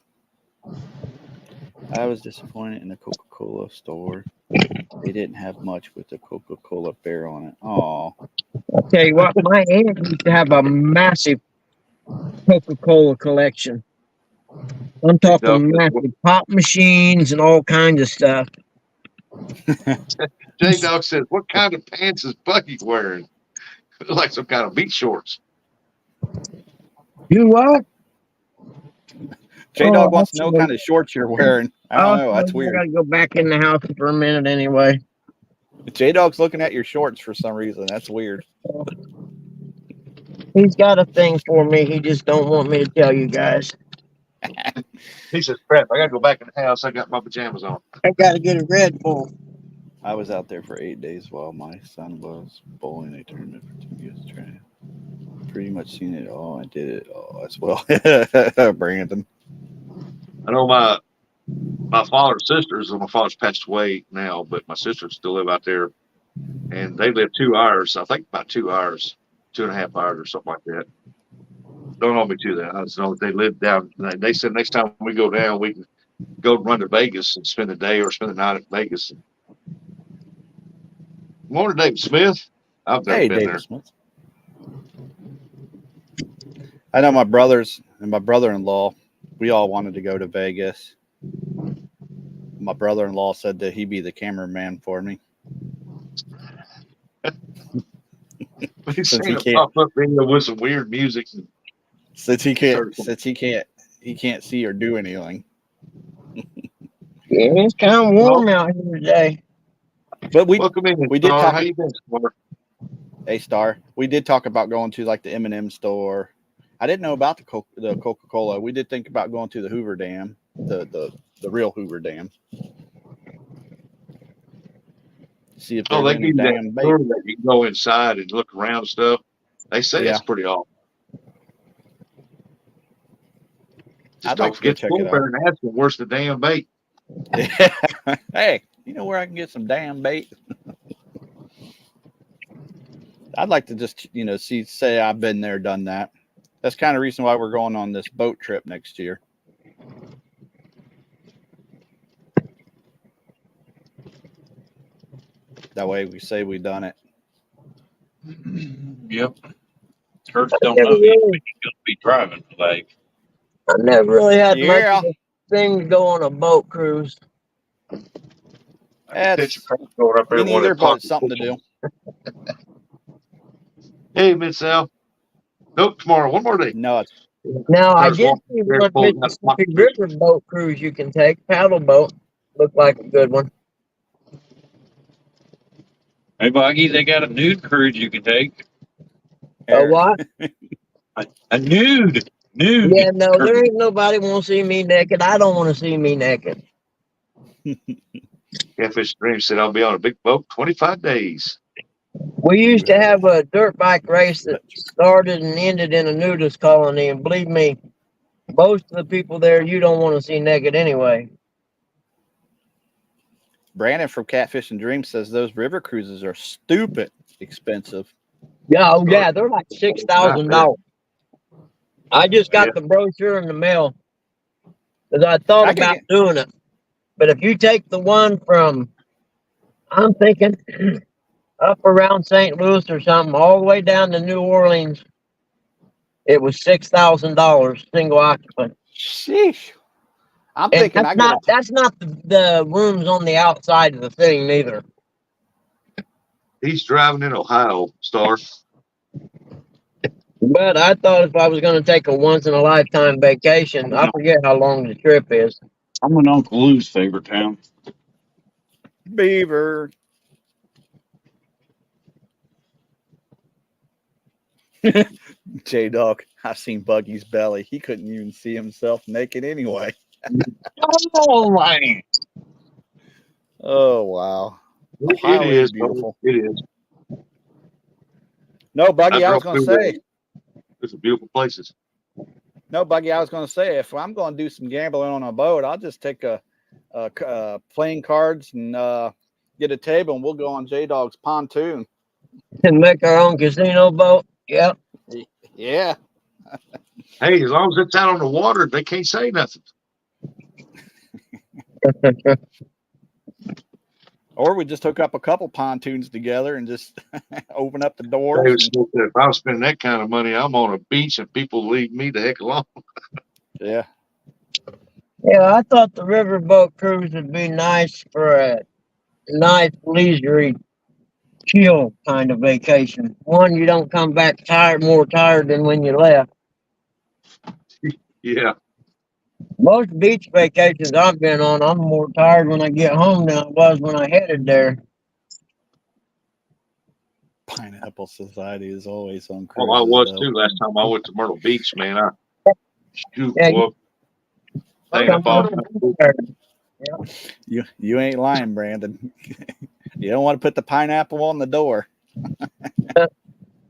I was disappointed in the Coca-Cola store. They didn't have much with the Coca-Cola bear on it. Oh, I'll tell you what, my aunt used to have a massive Coca-Cola collection. I'm talking massive pop machines and all kinds of stuff. J-Dog says, what kind of pants is Bucky wearing? Like some kind of beach shorts. You what? J-Dog wants to know what kind of shorts you're wearing. I don't know. That's I weird. got to go back in the house for a minute anyway. J-Dog's looking at your shorts for some reason. That's weird. He's got a thing for me. He just don't want me to tell you guys. He says, crap, I got to go back in the house. I got my pajamas on. I got to get a Red Bull. I was out there for 8 days while my son was bowling a tournament for 2 years. Pretty much seen it all. I did it all as well. Brandon. I know my father's sisters, and my father's passed away now, but my sisters still live out there, and they live 2 hours. I think about 2 hours, 2.5 hours, or something like that. Don't hold me to that. I just know that they live down. They said next time we go down, we can go run to Vegas and spend the day or spend the night at Vegas. Morning, David Smith. I've never been David there. Smith. I know my brothers and my brother-in-law, we all wanted to go to Vegas. My brother-in-law said that he'd be the cameraman for me. He's Since seen he a can't, pop-up video with some weird music. he can't see or do anything. Yeah, it's kind of warm out here today. But we did Star. talk. How you been, Star? Hey, Star. We did talk about going to like the M&M store. I didn't know about the Coca-Cola. We did think about going to the Hoover Dam, the real Hoover Dam. See if there's they any give you damn that tour that you can go inside and look around and stuff. They say it's pretty awesome. Just don't forget to go there and ask them, where's the damn bait? Hey, you know where I can get some damn bait? I'd like to just, say I've been there, done that. That's kind of reason why we're going on this boat trip next year. That way we say we done it. Yep. Kurt don't know he's going to be driving like. I never really had much of a thing to go on a boat cruise. That's me neither, but it's something to do. Hey, Mid-South. Nope, tomorrow. One more day. No. Now, I did see one Mississippi River boat cruise you can take. Paddle boat. Looked like a good one. Hey, Boggy, they got a nude cruise you can take. A what? A nude. Yeah, no, there ain't nobody want to see me naked. I don't want to see me naked. Catfish Dream said, I'll be on a big boat 25 days. We used to have a dirt bike race that started and ended in a nudist colony, and believe me, most of the people there you don't want to see naked anyway. Brandon from Catfish and Dreams says those river cruises are stupid expensive. Yeah, yeah, they're like $6,000. I just Yeah. got the brochure in the mail because I thought I could about get, doing it. But if you take the one from, I'm thinking up around St. Louis or something, all the way down to New Orleans, it was $6,000 single occupant. sheesh. I'm And thinking I get a. that's not the rooms on the outside of the thing neither. He's driving in Ohio, Star. But I thought if I was going to take a once in a lifetime vacation, I forget how long the trip is. I'm in Uncle Lou's favorite town. Beaver. J Dog, I've seen Buggy's belly. He couldn't even see himself naked anyway. Oh, man. Oh wow. It Ohio is is, brother. beautiful. It is. No, Buggy, I I was drove gonna through say. there. There's some beautiful places. No, Buggy, I was gonna say if I'm gonna do some gambling on a boat, I'll just take playing cards and get a table and we'll go on J Dog's pontoon. And make our own casino boat. Yep. Yeah. Hey, as long as it's out on the water, they can't say nothing. Or we just hook up a couple pontoons together and just open up the They doors. was- if I was spending that kind of money, I'm on a beach and people leave me the heck alone. Yeah. Yeah, I thought the riverboat cruise would be nice for a nice leisurely chill kind of vacation. One, you don't come back more tired than when you left. Yeah. Most beach vacations I've been on, I'm more tired when I get home than I was when I headed there. Pineapple Society is always on Oh, I cruises, was though. too last time I went to Myrtle Beach, man. Shoot, Yeah, boy. Staying up all night. You ain't lying, Brandon. You don't want to put the pineapple on the door.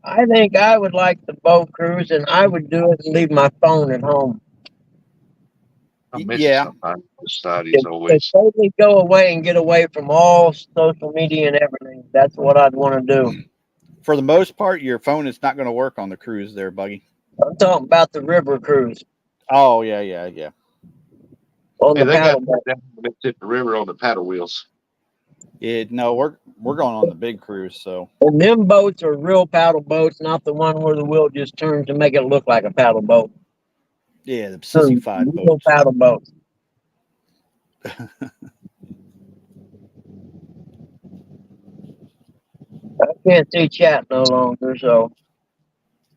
I think I would like the boat cruise, and I would do it and leave my phone at home. I miss Yeah. sometimes. Society is To always. totally go away and get away from all social media and everything. That's what I'd want to do. For the most part, your phone is not going to work on the cruise there, Buggy. I'm talking about the river cruise Oh, yeah. on Hey, the they got paddle that boat. down the Mississippi River on the paddle wheels. No, we're going on the big cruise, so And them boats are real paddle boats, not the one where the wheel just turns to make it look like a paddle boat. yeah, the sissified Real boats. paddle boats. I can't see chat no longer, so.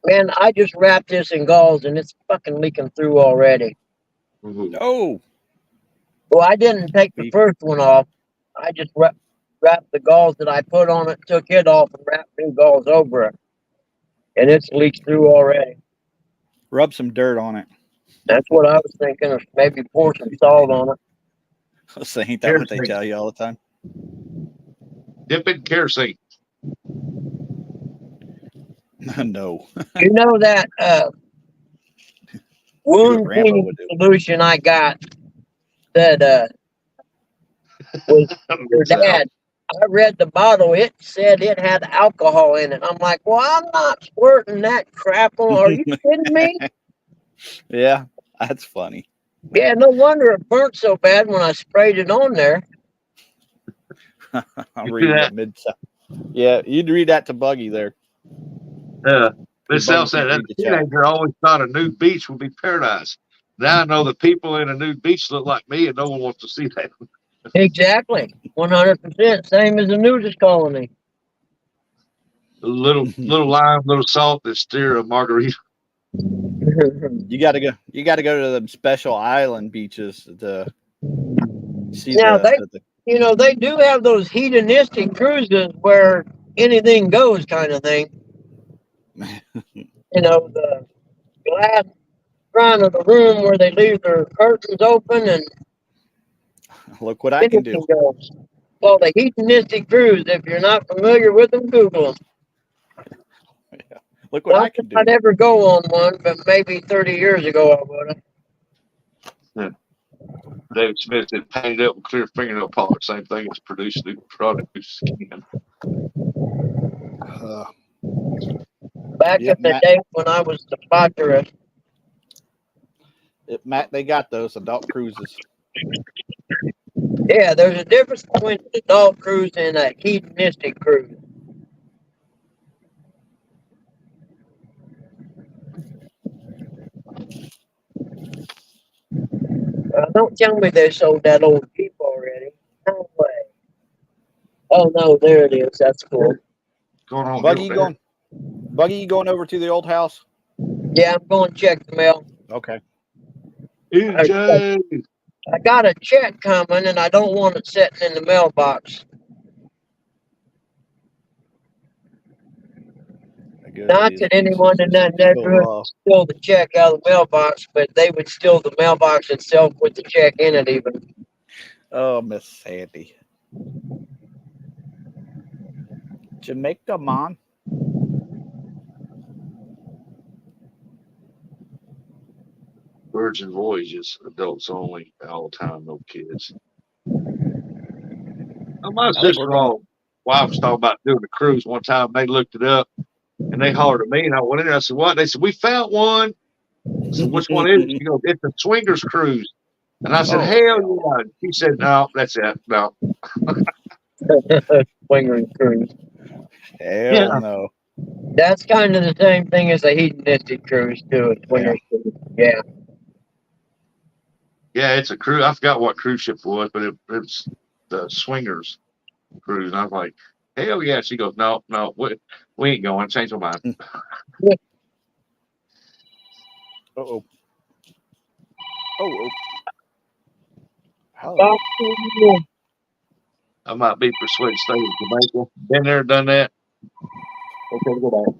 Man, I just wrapped this in gauze and it's fucking leaking through already. Mhm. Oh, Well, I didn't take the first one off. I just wrapped the gauze that I put on it, took it off, and wrapped new gauze over it. And it's leaked through already. rub some dirt on it. That's what I was thinking of. Maybe pour some salt on it. So ain't that what they tell you all the time? Dip it in kerosene. No. You know that wound cleaning solution I got that was your dad. I read the bottle. It said it had alcohol in it. I'm like, well, I'm not squirting that crap on. Are you kidding me? Yeah, that's funny. Yeah, no wonder it burnt so bad when I sprayed it on there. I'm reading that? the mid. Yeah, you'd read that to Buggy there. This Buggy else said can't that read the chat. teenager always thought a nude beach would be paradise. Now I know the people in a nude beach look like me, and no one wants to see that. Exactly, 100%. Same as the nudist colony. Little lime, little salt, and stir a margarita. You got to go. You got to go to the special island beaches to see Now they do have those hedonistic cruises where anything goes kind of thing. The glass front of the room where they leave their curtains open and look what I can do. Goes. Well, the hedonistic cruise. If you're not familiar with them, Google them. Yeah. Look what I can do. I'd never go on one, but maybe 30 years ago I would have. Yeah. David Smith said painted up with clear fingernail polish. Same thing as produce new produce. Back in the day when I was the doctorate, Matt, they got those adult cruises. Yeah, there's a difference between an adult cruise and a hedonistic cruise. Don't tell me they sold that old Jeep already. No way. Oh no, there it is. That's cool. Going on Buggy, here, you going over to the old house? Yeah, I'm going to check the mail. Okay. EJ. I got a check coming, and I don't want it sitting in the mailbox. Not that anyone in that neighborhood would steal the check out of the mailbox, but they would steal the mailbox itself with the check in it even. Oh, Miss Sandy. Jamaica, man. Virgin Voyages, adults only, all the time, no kids. My sister-in-law wife was talking about doing a cruise one time. They looked it up, and they hollered at me, and I went in there. I said, "What?" They said, "We found one." I said, "Which one is it?" She goes, "It's a swingers cruise." And I said, Oh. "Hell yeah!" She said, "No, that's it. No." Swingers cruise. Hell no. That's kind of the same thing as a hedonistic cruise, too. A swingers cruise. Yeah. Yeah, it's a cruise. I forgot what cruise ship it was, but it's the swingers cruise. And I was like, "Hell yeah!" She goes, "No, no, we ain't going. Change my mind." Uh-oh. Oh. I might be persuaded to stay in Jamaica. Been there, done that. Okay, go back.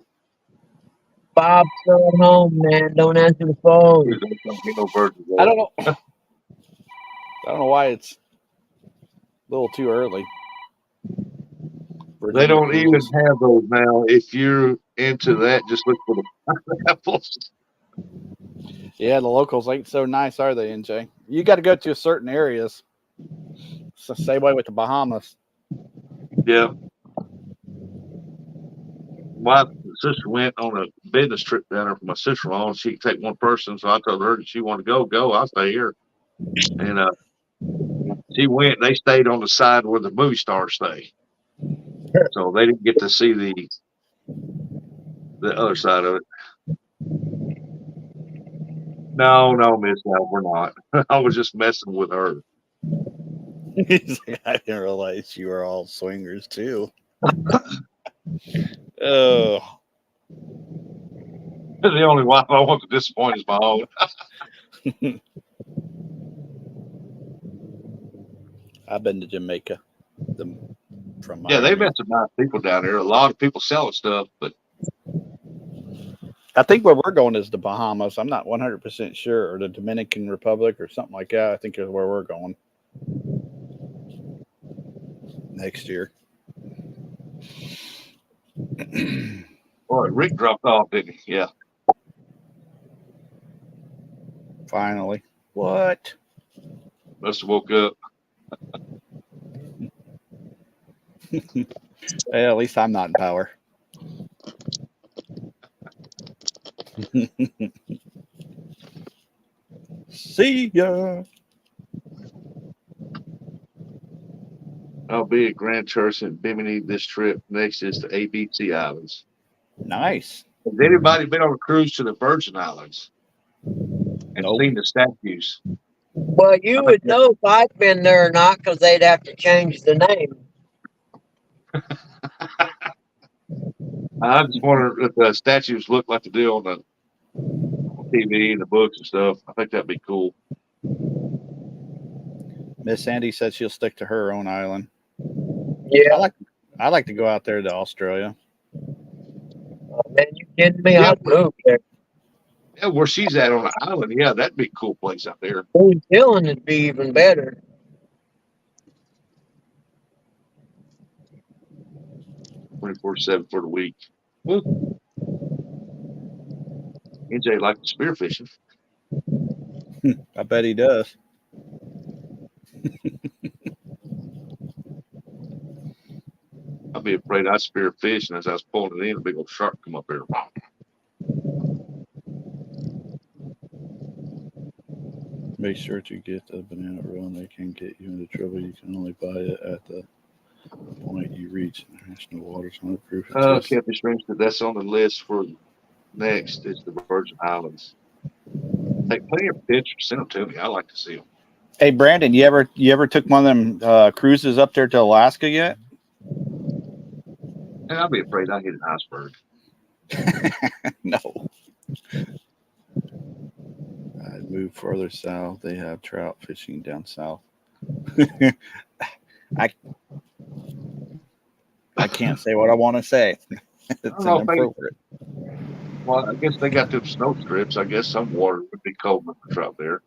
Bob's not home, man. Don't answer the phone. Ain't no Virgin I there. don't know. I don't know why it's a little too early. They don't even have those now. If you're into that, just look for the pineapples. Yeah, the locals ain't so nice, are they, NJ? You got to go to certain areas. So same way with the Bahamas. Yeah. My sister went on a business trip down there for my sister-in-law, and she could take one person. So I told her if she wanted to go. I'll stay here. And she went. They stayed on the side where the movie stars stay, so they didn't get to see the other side of it. No, Miss, no, we're not. I was just messing with her. He's like, I didn't realize you were all swingers too. Oh. The only wife I want to disappoint is my own. I've been to Jamaica. From Yeah, they Miami. met some nice people down there. A lot of people selling stuff, but I think where we're going is the Bahamas. I'm not 100% sure, or the Dominican Republic or something like that. I think is where we're going next year. boy, Rick dropped off, didn't he? Yeah. Finally. What? Must have woke up. Well, at least I'm not in power. See ya. I'll be at Grand Church in Bimini this trip. Next is the ABC Islands. Nice. Has anybody been on a cruise to the Virgin Islands and seen the statues? Well, you would know if I'd been there or not because they'd have to change the name. I just wonder if the statues look like they do on the TV and the books and stuff. I think that'd be cool. Miss Sandy said she'll stick to her own island. Yeah. I like to go out there to Australia. Oh, man, you kidding me? I'd move there. Yeah, where she's at on the island. Yeah, that'd be a cool place out there. New Zealand would be even better. 24/7 for the week. Well, NJ likes spearfishing. I bet he does. I'd be afraid I'd spear fish, and as I was pulling it in, a big old shark come up there. Make sure to get the banana roll, and they can get you into trouble. You can only buy it at the point you reach international waters. 100 proof. It says, Catfish rings, that's on the list for next is the Virgin Islands. Take plenty of pictures. Send them to me. I like to see them. "Hey Brandon, you ever took one of them cruises up there to Alaska yet?" And I'll be afraid I hit an iceberg. No. I'd move further south. They have trout fishing down south. I can't say what I want to say. It's inappropriate. Well, I guess they got them snow strips. I guess some water would be cold enough for trout there.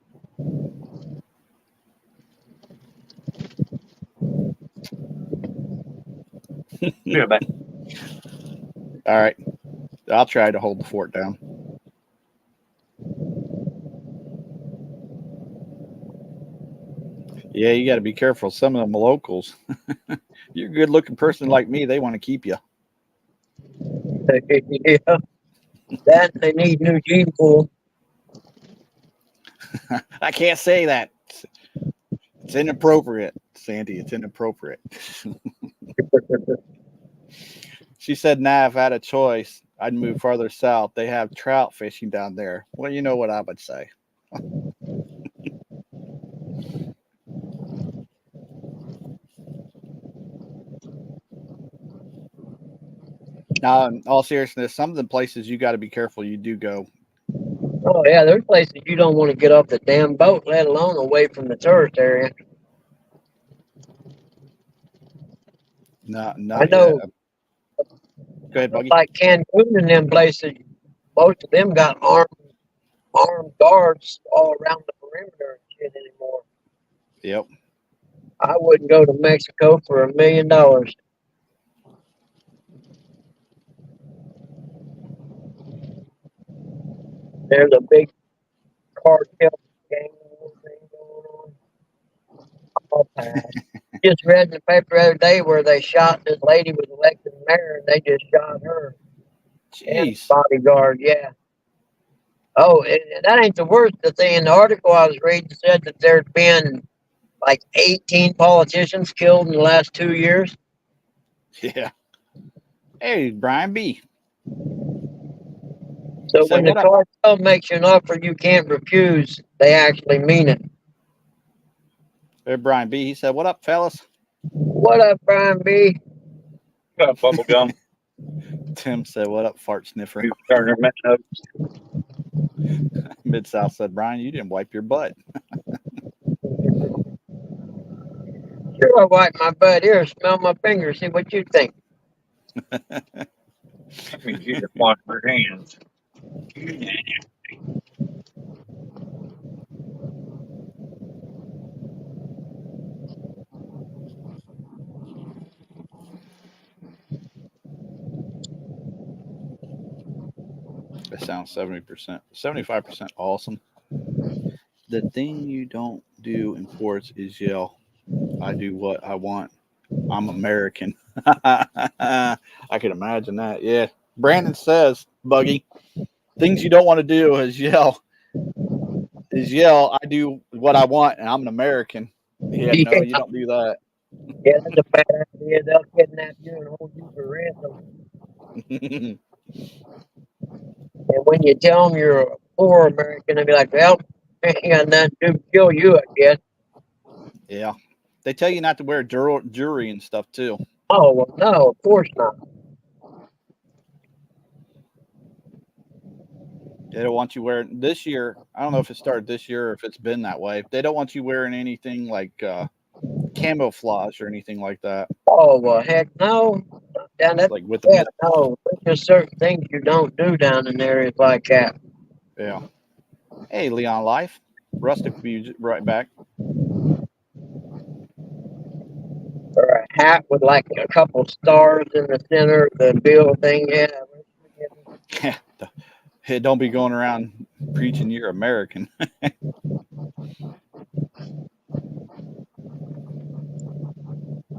Yeah, back. All right. I'll try to hold the fort down. Yeah, you got to be careful. Some of them locals. You're a good looking person like me, they want to keep you. Yeah. That they need new gene pool. I can't say that. It's inappropriate, Sandy. It's inappropriate. She said, nah, if I had a choice, I'd move farther south. They have trout fishing down there. Well, you know what I would say. Now, in all seriousness, some of the places you got to be careful you do go. Oh yeah, there's places you don't want to get off the damn boat, let alone away from the tourist area. Not I know. yet. Go ahead, Buggy. Like Cancun and them places, most of them got armed guards all around the perimeter and shit anymore. Yep. I wouldn't go to Mexico for $1 million. There's a big cartel gang war thing going on. I'll pass. Just read in the paper the other day where they shot this lady was elected mayor and they just shot her. Jeez. Bodyguard, yeah. Oh, and that ain't the worst. The thing in the article I was reading said that there's been like 18 politicians killed in the last 2 years. Yeah. Hey, Brian B. So when the cartel makes you an offer you can't refuse, they actually mean it. Hey, Brian B. He said, what up, fellas? What up, Brian B? Got bubble gum. Tim said, what up, fart sniffer? Turner Meadows. Mid-South said, Brian, you didn't wipe your butt. Sure, I wipe my butt. Here, smell my fingers. See what you think. That means you just wash your hands. That sounds 70%, 75% awesome. The thing you don't do in sports is yell, I do what I want. I'm American. I can imagine that. Yeah. Brandon says, Buggy, things you don't want to do is yell, I do what I want and I'm an American. Yeah, no, you don't do that. Yeah, that's a bad idea. They'll kidnap you and hold you for ransom. And when you tell them you're a poor American, they'll be like, well, ain't got nothing to do but kill you, I guess. Yeah. They tell you not to wear jewelry and stuff, too. Oh, well, no, of course not. They don't want you wearing this year. I don't know if it started this year or if it's been that way. They don't want you wearing anything like camouflage or anything like that. Oh, well, heck no. Down that, Like with yeah, no. There's just certain things you don't do down in areas like that. Yeah. Hey, Leon Life. Rustic will be right back. Or a hat with like a couple stars in the center of the bill thing. Yeah. Hey, don't be going around preaching you're American.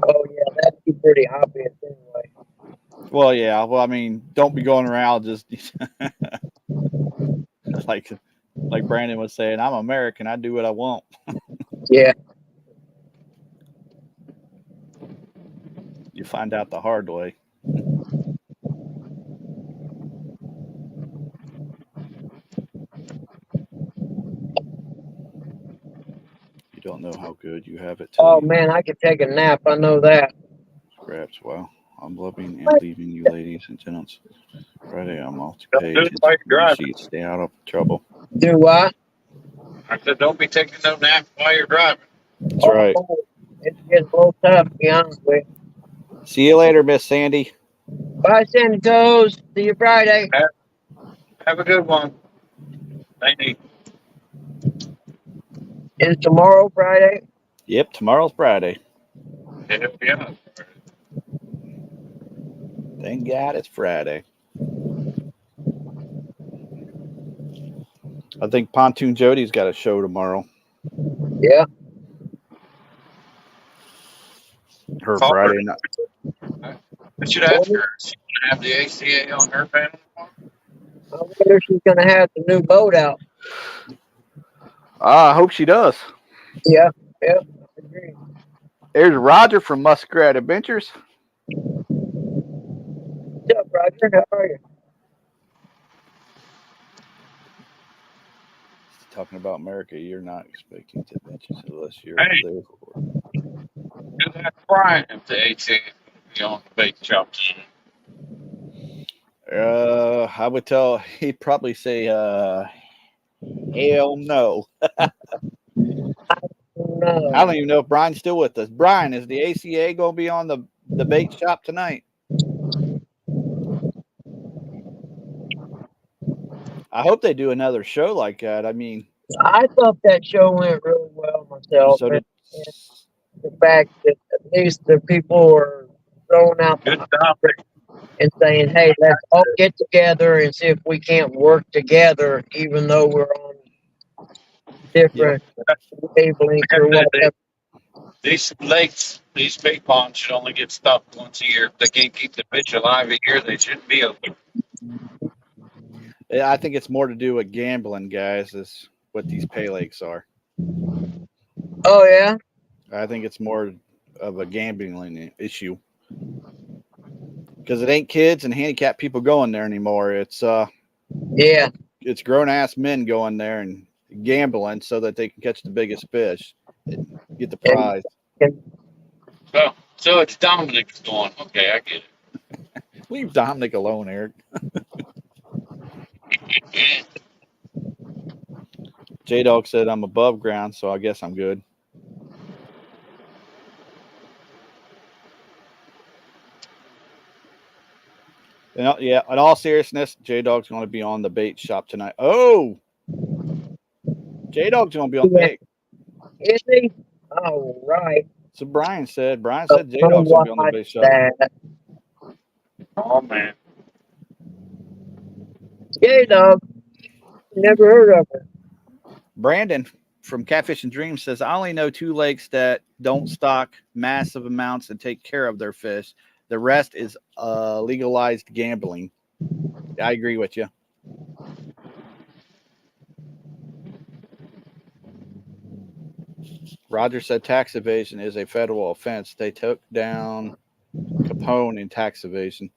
Oh, yeah, that'd be pretty obvious anyway. Well, yeah. Well, I mean, don't be going around just like Like Brandon was saying, I'm American. I do what I want. Yeah. You find out the hard way. You don't know how good you have it till Oh you man, I could take a nap. I know that. scraps. Well, I'm loving and leaving you, ladies and gents. Friday, I'm off to Don't do page it while you're and driving. sheets. Stay out of trouble. Do what? I said, don't be taking no nap while you're driving. That's Oh, right. it's getting a little tough, to be honest with you. See you later, Miss Sandy. Bye, Sandy Toes. See you Friday. Have a good one. Thank you. Is tomorrow Friday? Yep, tomorrow's Friday. Yeah. Thank God it's Friday. I think Pontoon Jody's got a show tomorrow. Yeah. Her Call her. Friday night. I should ask her. Is she going to have the ACA on her panel tomorrow? I wonder if she's going to have the new boat out. I hope she does. Yeah. Yeah. I agree. There's Roger from Muskrat Adventures. What's up, Roger? How are you? Talking about America, you're not expecting to adventures unless you're Hey. there for it. Just ask Brian if the ACA is going to be on the bait shop team. I would tell he'd probably say hell no. No. I don't even know if Brian's still with us. Brian, is the ACA gonna be on the bait shop tonight? I hope they do another show like that. I mean, I thought that show went really well myself. so did And the fact that at least the people are throwing out Good the topic. and saying, hey, let's all get together and see if we can't work together, even though we're on different wavelengths or whatever. These lakes, these big ponds should only get stopped once a year. If they can't keep the fish alive a year, they shouldn't be open. I think it's more to do with gambling, guys. Is what these pay lakes are. Oh, yeah? I think it's more of a gambling issue because it ain't kids and handicapped people going there anymore. It's Yeah. it's grown ass men going there and gambling so that they can catch the biggest fish and get the prize. So it's Dominic's going. Okay, I get it. Leave Dominic alone, Eric. J Dog said I'm above ground, so I guess I'm good. Yeah, in all seriousness, J Dog's going to be on the bait shop tonight. Oh, J Dog's going to be on. Yeah. Hey, Is he? All right. so Brian said J So Dog's going to be on the bait shop. that. Oh, man. J-Dog. Never heard of her. Brandon from Catfish and Dreams says, I only know 2 lakes that don't stock massive amounts and take care of their fish. The rest is legalized gambling. I agree with you. Roger said tax evasion is a federal offense. They took down Capone in tax evasion.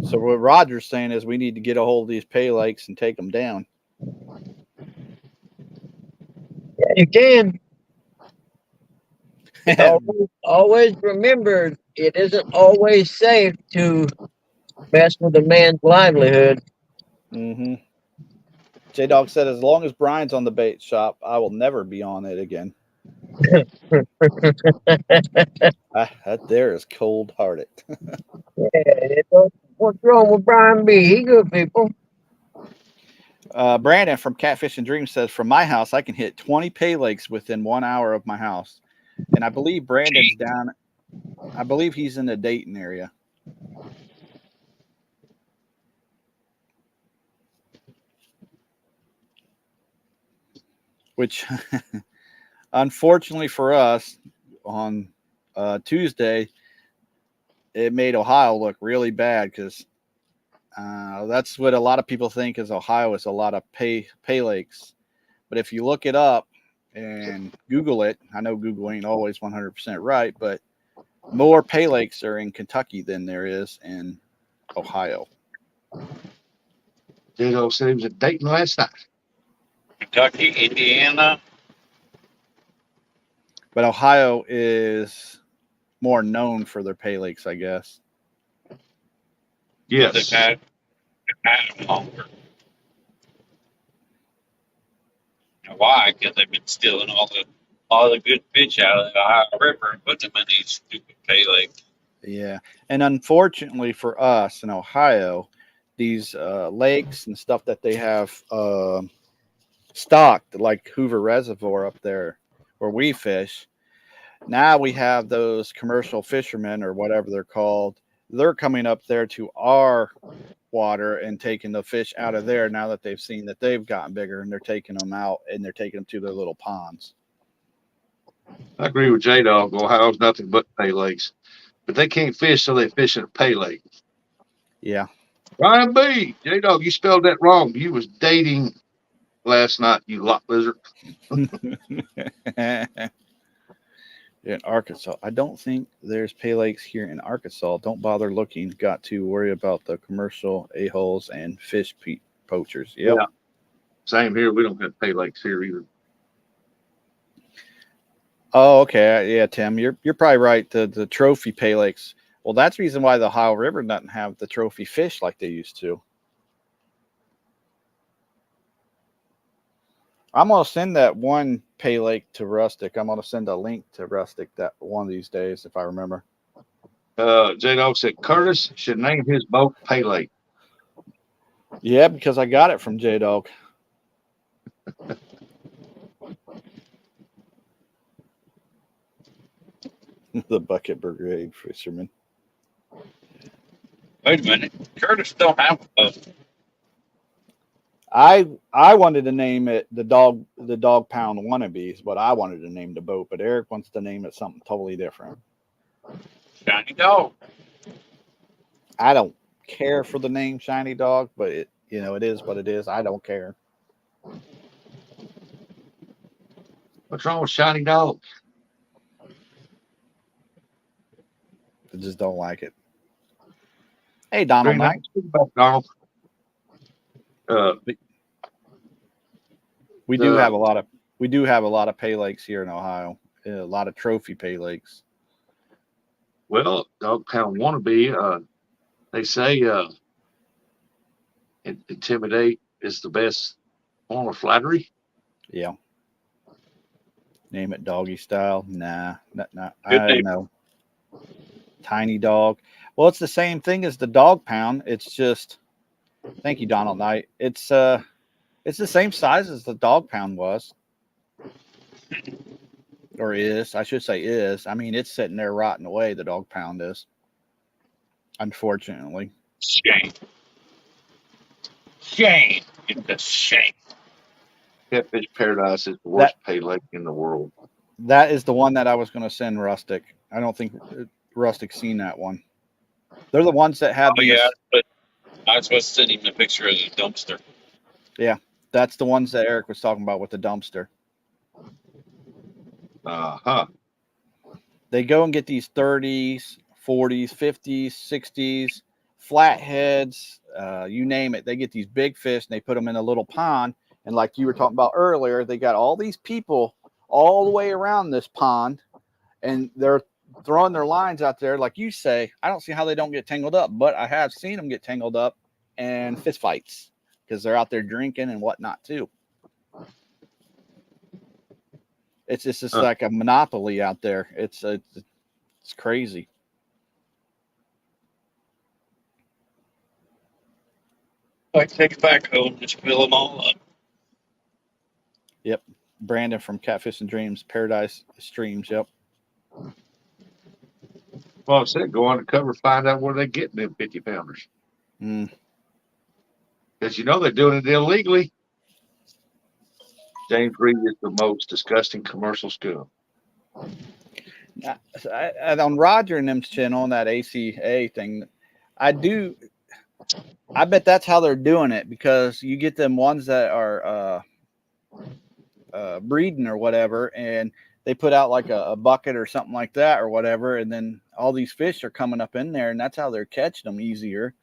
So what Roger's saying is we need to get a hold of these pay lakes and take them down. Yeah, you can. Always remember, it isn't always safe to mess with a man's livelihood. Mm-hmm. J Dog said, as long as Brian's on the bait shop, I will never be on it again. That there is cold hearted. What's wrong with Brian B? He good people. Brandon from Catfish and Dreams says, from my house, I can hit 20 pay lakes within 1 hour of my house. And I believe Brandon's down. I believe he's in the Dayton area. Which, unfortunately for us, on Tuesday, it made Ohio look really bad because that's what a lot of people think is Ohio is a lot of pay lakes. But if you look it up and Google it, I know Google ain't always 100% right, but more pay lakes are in Kentucky than there is in Ohio. J-Dog said he was at Dayton last night. Kentucky, Indiana. But Ohio is more known for their pay lakes, I guess. Yes. They've had them longer. Now, why? Because they've been stealing all the good fish out of the Ohio River and putting them in these stupid pay lakes. Yeah. And unfortunately for us in Ohio, these lakes and stuff that they have stocked, like Hoover Reservoir up there where we fish, now we have those commercial fishermen or whatever they're called. They're coming up there to our water and taking the fish out of there now that they've seen that they've gotten bigger, and they're taking them out and they're taking them to their little ponds. I agree with J-Dog. Ohio's nothing but pay lakes. But they can't fish, so they fish in a pay lake. Yeah. Ryan B. J-Dog, you spelled that wrong. You was dating last night, you lot lizard. In Arkansas, I don't think there's pay lakes here in Arkansas. Don't bother looking. Got to worry about the commercial a-holes and fish poachers. Yep. Yeah. Same here. We don't have pay lakes here either. Oh, okay. Yeah, Tim, you're probably right. The trophy pay lakes. Well, that's the reason why the Ohio River doesn't have the trophy fish like they used to. I'm gonna send that one pay lake to Rustic. I'm gonna send a link to Rustic that one of these days if I remember. J-Dog said Curtis should name his boat Pay Lake. Yeah, because I got it from J-Dog. The Bucket Brigade fisherman. Wait a minute. Curtis don't have a boat. I wanted to name it the dog pound wannabes, but I wanted to name the boat. But Eric wants to name it something totally different. Shiny Dog. I don't care for the name Shiny Dog, but it is what it is. I don't care. What's wrong with Shiny Dog? I just don't like it. Hey, Donald Knight. Donald. We do have a lot of pay lakes here in Ohio. A lot of trophy pay lakes. Well, Dog Pound Wannabe, they say intimidate is the best form of flattery. Yeah. Name it Doggy Style. Nah. Good I name. know. Tiny Dog. Well, it's the same thing as the Dog Pound. It's just, thank you, Donald Knight. It's the same size as the Dog Pound was. Or is. I should say is. I mean, it's sitting there rotting away, the Dog Pound is. Unfortunately. Shame. Shame. It's a shame. Catfish Paradise is the worst pay lake in the world. That is the one that I was going to send Rustic. I don't think Rustic's seen that one. They're the ones that have these. Yeah, but I was supposed to send him a picture of the dumpster. Yeah, that's the ones that Eric was talking about with the dumpster. Uh-huh. They go and get these 30s, 40s, 50s, 60s, flatheads, you name it. They get these big fish and they put them in a little pond. And like you were talking about earlier, they got all these people all the way around this pond, and they're throwing their lines out there. Like you say, I don't see how they don't get tangled up, but I have seen them get tangled up and fist fights because they're out there drinking and whatnot too. It's just like a monopoly out there. It's crazy. Like take it back home, just fill them all up. Yep. Brandon from Catfish and Dreams, Paradise Streams. Yep. Well, I said go undercover, find out where they're getting them 50 pounders. Because they're doing it illegally. James Reed is the most disgusting commercial scum. On Roger and them's channel on that ACA thing, I bet that's how they're doing it, because you get them ones that are breeding or whatever, and they put out like a bucket or something like that or whatever, and then all these fish are coming up in there, and that's how they're catching them easier.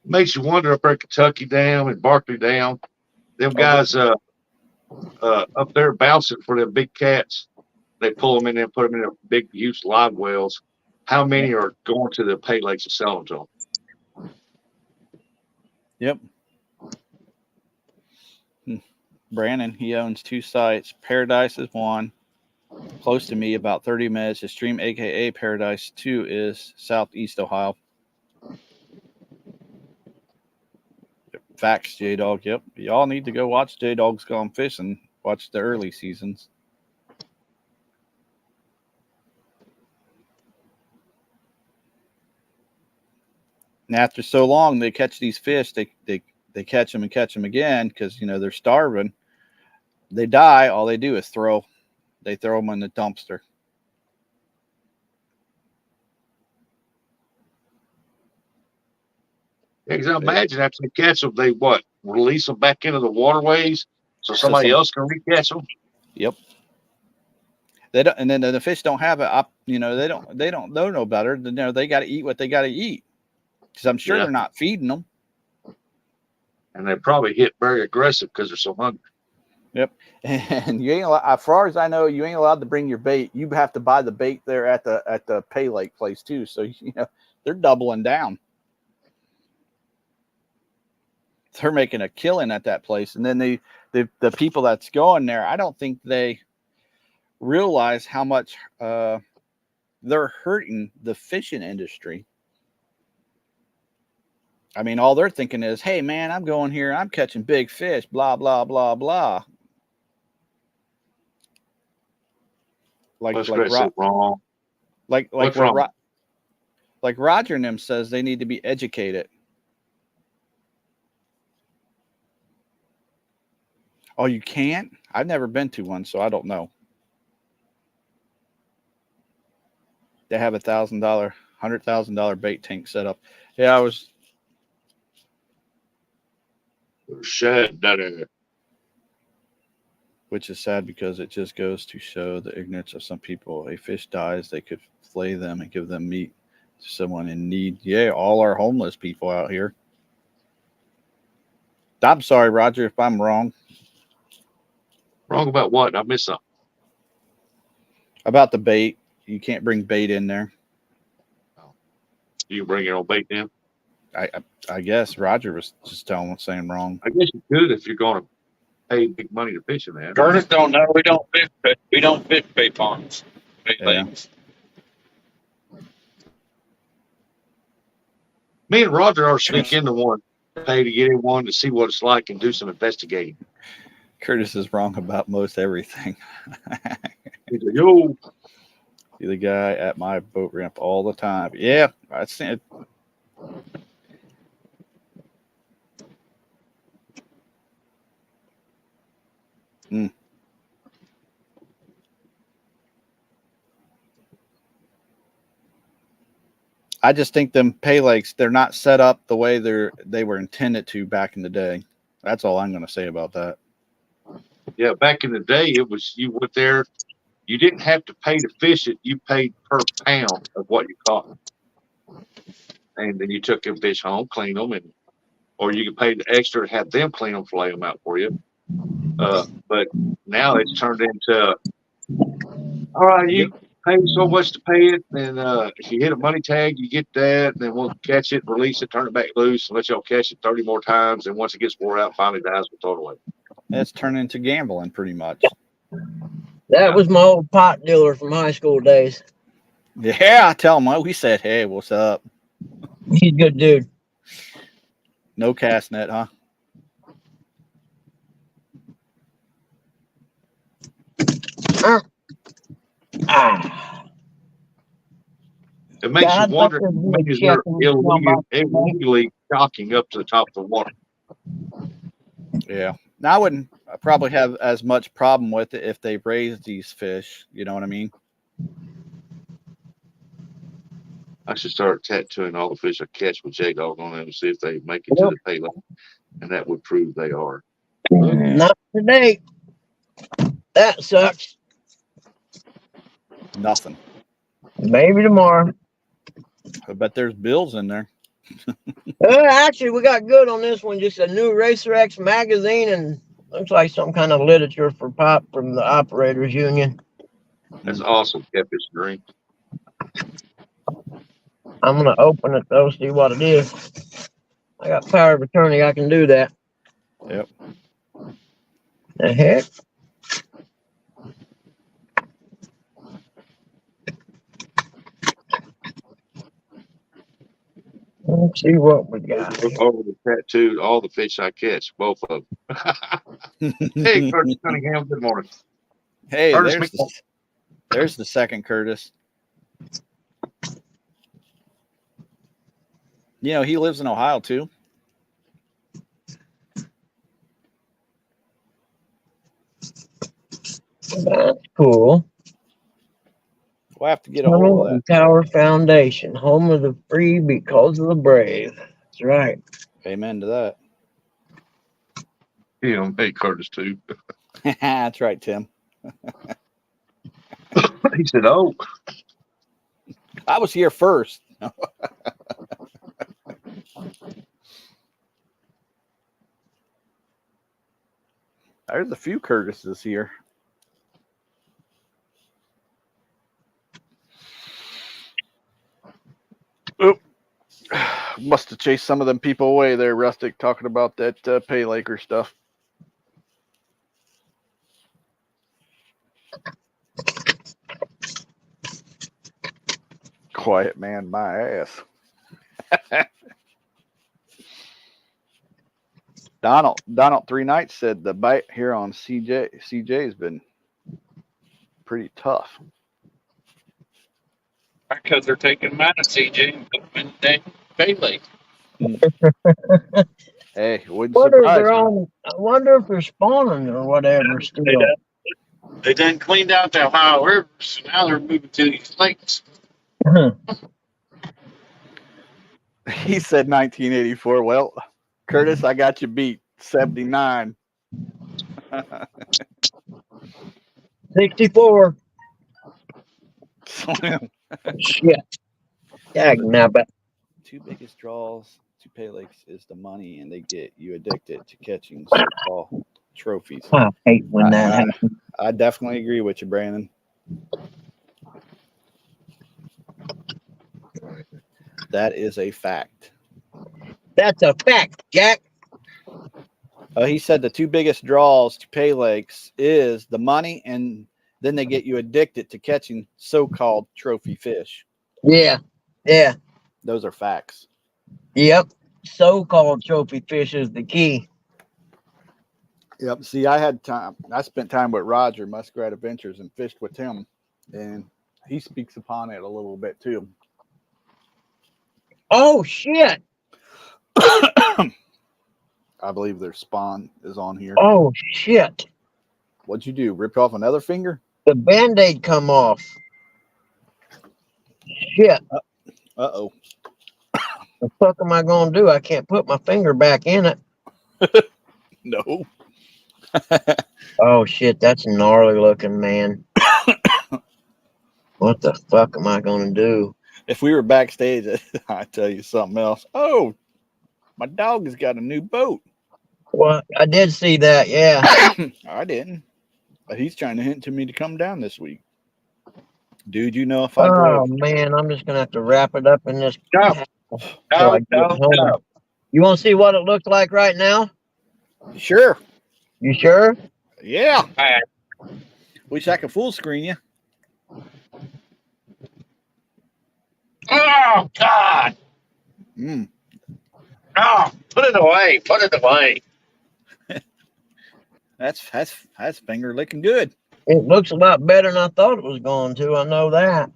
Makes you wonder up there at Kentucky Dam and Barkley Dam, them guys up there bouncing for them big cats. They pull them in and put them in their big, huge live wells. How many are going to the pay lakes and selling them to them? Yep. Brandon, he owns 2 sites. Paradise is one, close to me, about 30 minutes. His stream, aka Paradise 2, is Southeast Ohio. Facts, J Dog. Yep. Y'all need to go watch J Dog's Gone Fishing. Watch the early seasons. And after so long, they catch these fish. They catch them and catch them again because, you know, they're starving. They die. All they do is throw them in the dumpster. Yeah, because I imagine after they catch them, they release them back into the waterways so somebody else can recatch them. Yep. They don't, and then the fish don't have it up. You know, they don't know no better. You know, they got to eat what they got to eat because I'm sure they're not feeding them. And they probably hit very aggressive because they're so hungry. Yep. And you ain't, as far as I know, you ain't allowed to bring your bait. You have to buy the bait there at the pay lake place too. So, you know, they're doubling down. They're making a killing at that place. And then the people that's going there, I don't think they realize how much they're hurting the fishing industry. I mean, all they're thinking is, hey, man, I'm going here. I'm catching big fish, blah, blah, blah, blah. Like wrong. Like Roger and them says they need to be educated. Oh, you can't? I've never been to one, so I don't know. They have $100,000 bait tank set up. Yeah, I was. Shed that area. Which is sad because it just goes to show the ignorance of some people. A fish dies, they could flay them and give them meat to someone in need. Yeah, all our homeless people out here. I'm sorry, Roger, if I'm wrong. Wrong about what? I missed something. About the bait. You can't bring bait in there. Do you bring your own bait in? I guess Roger was just saying wrong. I guess you could if you're going to pay big money to fish in that. Curtis don't know. We don't fish bait ponds. Lakes. Me and Roger are sneak into one, pay to get in one to see what it's like and do some investigating. Curtis is wrong about most everything. He's like, yo. You're the guy at my boat ramp all the time. Yeah, I see it. I just think them pay lakes, they're not set up the way they were intended to back in the day. That's all I'm going to say about that. Yeah, back in the day, it was you went there, you didn't have to pay to fish it. You paid per pound of what you caught, and then you took them fish home, clean them, or you could pay the extra to have them clean them, fillet them out for you. But now it's turned into, all right, you pay so much to pay it, and if you hit a money tag, you get that, and then we'll catch it, release it, turn it back loose, and let y'all catch it 30 more times. And once it gets wore out, finally dies, we'll throw it away. It's turned into gambling pretty much. That was my old pot dealer from high school days. Yeah, I tell him, we said, hey, what's up? He's a good dude. No cast net, huh? It makes you wonder how many are illegally docking up to the top of the water. Yeah. Now, I wouldn't probably have as much problem with it if they raised these fish. You know what I mean? I should start tattooing all the fish I catch with J-Dog on them and see if they make it to the pay lake. and that would prove they are. Not today. That sucks. Nothing. Maybe tomorrow. I bet there's bills in there. Actually, we got good on this one. Just a new Racer X magazine and looks like some kind of literature for pop from the Operators Union. That's awesome. Kept his drink. I'm going to open it, though, see what it is. I got power of attorney. I can do that. Yep. The heck? Let's see what we got. Look over the tattoo, all the fish I catch, both of them. Hey, Curtis Cunningham, good morning. Hey, Curtis, there's the second Curtis. You know, he lives in Ohio, too. That's cool. We'll have to get a hold of that. Tower Foundation, home of the free because of the brave. That's right. Amen to that. Hey, Curtis, too. That's right, Tim. He said, oh. I was here first. There's a few Curtises here. Oop. Must have chased some of them people away there, Rustic, talking about that Pay Laker stuff. Quiet man, my ass. Donald 3 Nights said the bite here on CJ has been pretty tough. Because they're taking them out of CJ and putting them in the Bay Lake. Hey, it wouldn't surprise me. I wonder if they're spawning or whatever still. They done cleaned out the Ohio River, so now they're moving to these lakes. He said 1984. Well, Curtis, I got you beat. 79. 64. Shit. Dagnabbit. Two biggest draws to Pay Lakes is the money, and they get you addicted to catching so-called trophies. I hate when that happens. I definitely agree with you, Brandon. That is a fact. That's a fact, Jack. He said the two biggest draws to Pay Lakes is the money, and then they get you addicted to catching so-called trophy fish. Yeah. Yeah. Those are facts. Yep. So-called trophy fish is the key. Yep. See, I spent time with Roger, Muskrat Adventures, and fished with him, and he speaks upon it a little bit too. Oh, shit. I believe their spawn is on here. Oh, shit. What'd you do? Rip off another finger? The Band-Aid come off. Shit. Uh-oh. The fuck am I going to do? I can't put my finger back in it. No. Oh, shit. That's gnarly looking, man. What the fuck am I going to do? If we were backstage, I'd tell you something else. Oh, my dog has got a new boat. Well, I did see that, yeah. I didn't. But he's trying to hint to me to come down this week. Dude, you know if I drove. Oh, man. I'm just going to have to wrap it up in this. No. You want to see what it looks like right now? Sure. You sure? Yeah. Wish I could full screen you. Oh, God. Oh, put it away. Put it away. That's finger licking good. It looks a lot better than I thought it was going to. I know that.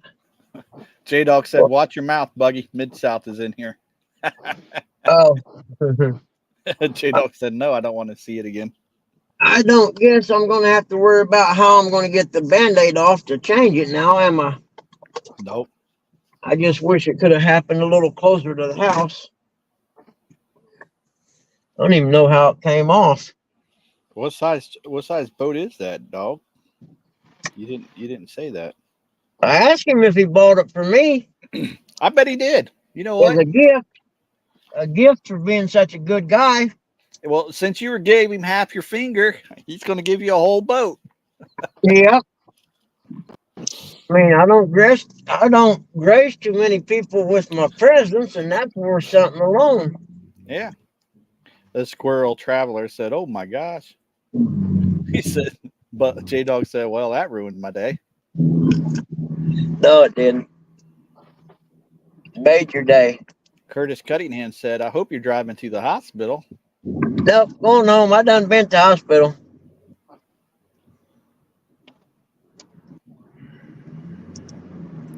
J-Dog said, watch your mouth, Buggy. Mid-South is in here. Oh. J-Dog said, no, I don't want to see it again. I don't guess I'm going to have to worry about how I'm going to get the Band-Aid off to change it now, am I? Nope. I just wish it could have happened a little closer to the house. I don't even know how it came off. What size boat is that, dog? You didn't say that. I asked him if he bought it for me. I bet he did. You know It was what? a gift for being such a good guy. Well, since you gave him half your finger, he's going to give you a whole boat. Yeah. I mean, I don't grace too many people with my presence, and that's worth something alone. Yeah. The squirrel traveler said, "Oh my gosh." He said, but J Dog said, "Well, that ruined my day." No, it didn't. Made your day. Curtis Cuttingham said, "I hope you're driving to the hospital." Nope, going home. I done been to hospital.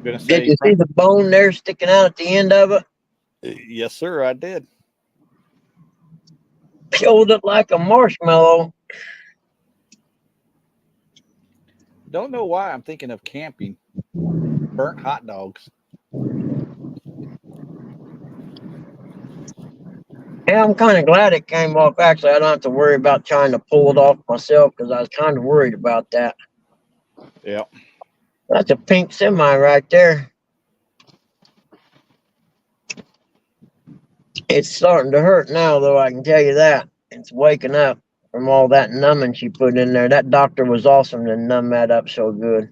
Gonna Did say, you see the bone there sticking out at the end of it? yes, sir, I did. Peeled it like a marshmallow. Don't know why I'm thinking of camping. Burnt hot dogs. Yeah, I'm kind of glad it came off. Actually, I don't have to worry about trying to pull it off myself because I was kind of worried about that. Yeah. That's a pink semi right there. It's starting to hurt now, though, I can tell you that. It's waking up from all that numbing she put in there. That doctor was awesome to numb that up so good.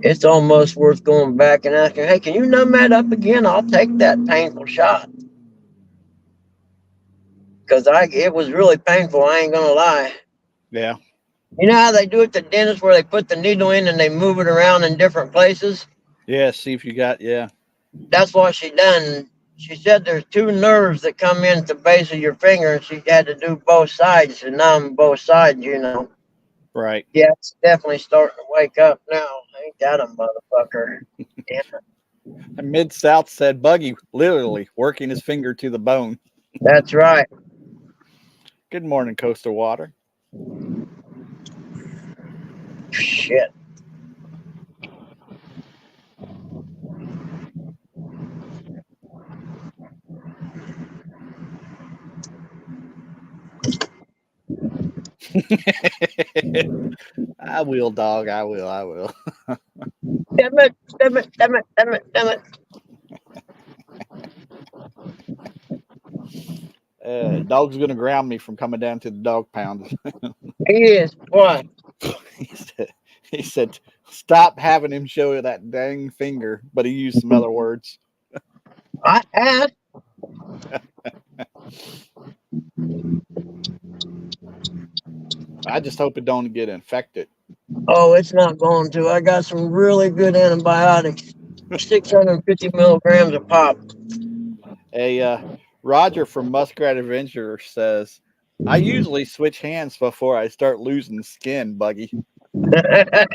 It's almost worth going back and asking, hey, can you numb that up again? I'll take that painful shot. Because it was really painful, I ain't going to lie. Yeah. You know how they do at the dentist where they put the needle in and they move it around in different places? Yeah, see if you got, yeah. That's what she done. She said there's two nerves that come in at the base of your finger, and she had to do both sides to numb both sides, you know. Right. Yeah, it's definitely starting to wake up now. Ain't that a motherfucker? And Mid-South said Buggy literally working his finger to the bone. That's right. Good morning, Coastal Water. Shit. I will, dog. I will. Damn it, damn it, damn it, damn it, damn it. Dog's gonna ground me from coming down to the dog pound. He is. Why? He said, stop having him show you that dang finger, but he used some other words. I asked. I just hope it don't get infected. Oh, it's not going to. I got some really good antibiotics. 650 milligrams a pop. Roger from Muskrat Adventure says, I usually switch hands before I start losing skin, Buggy. That's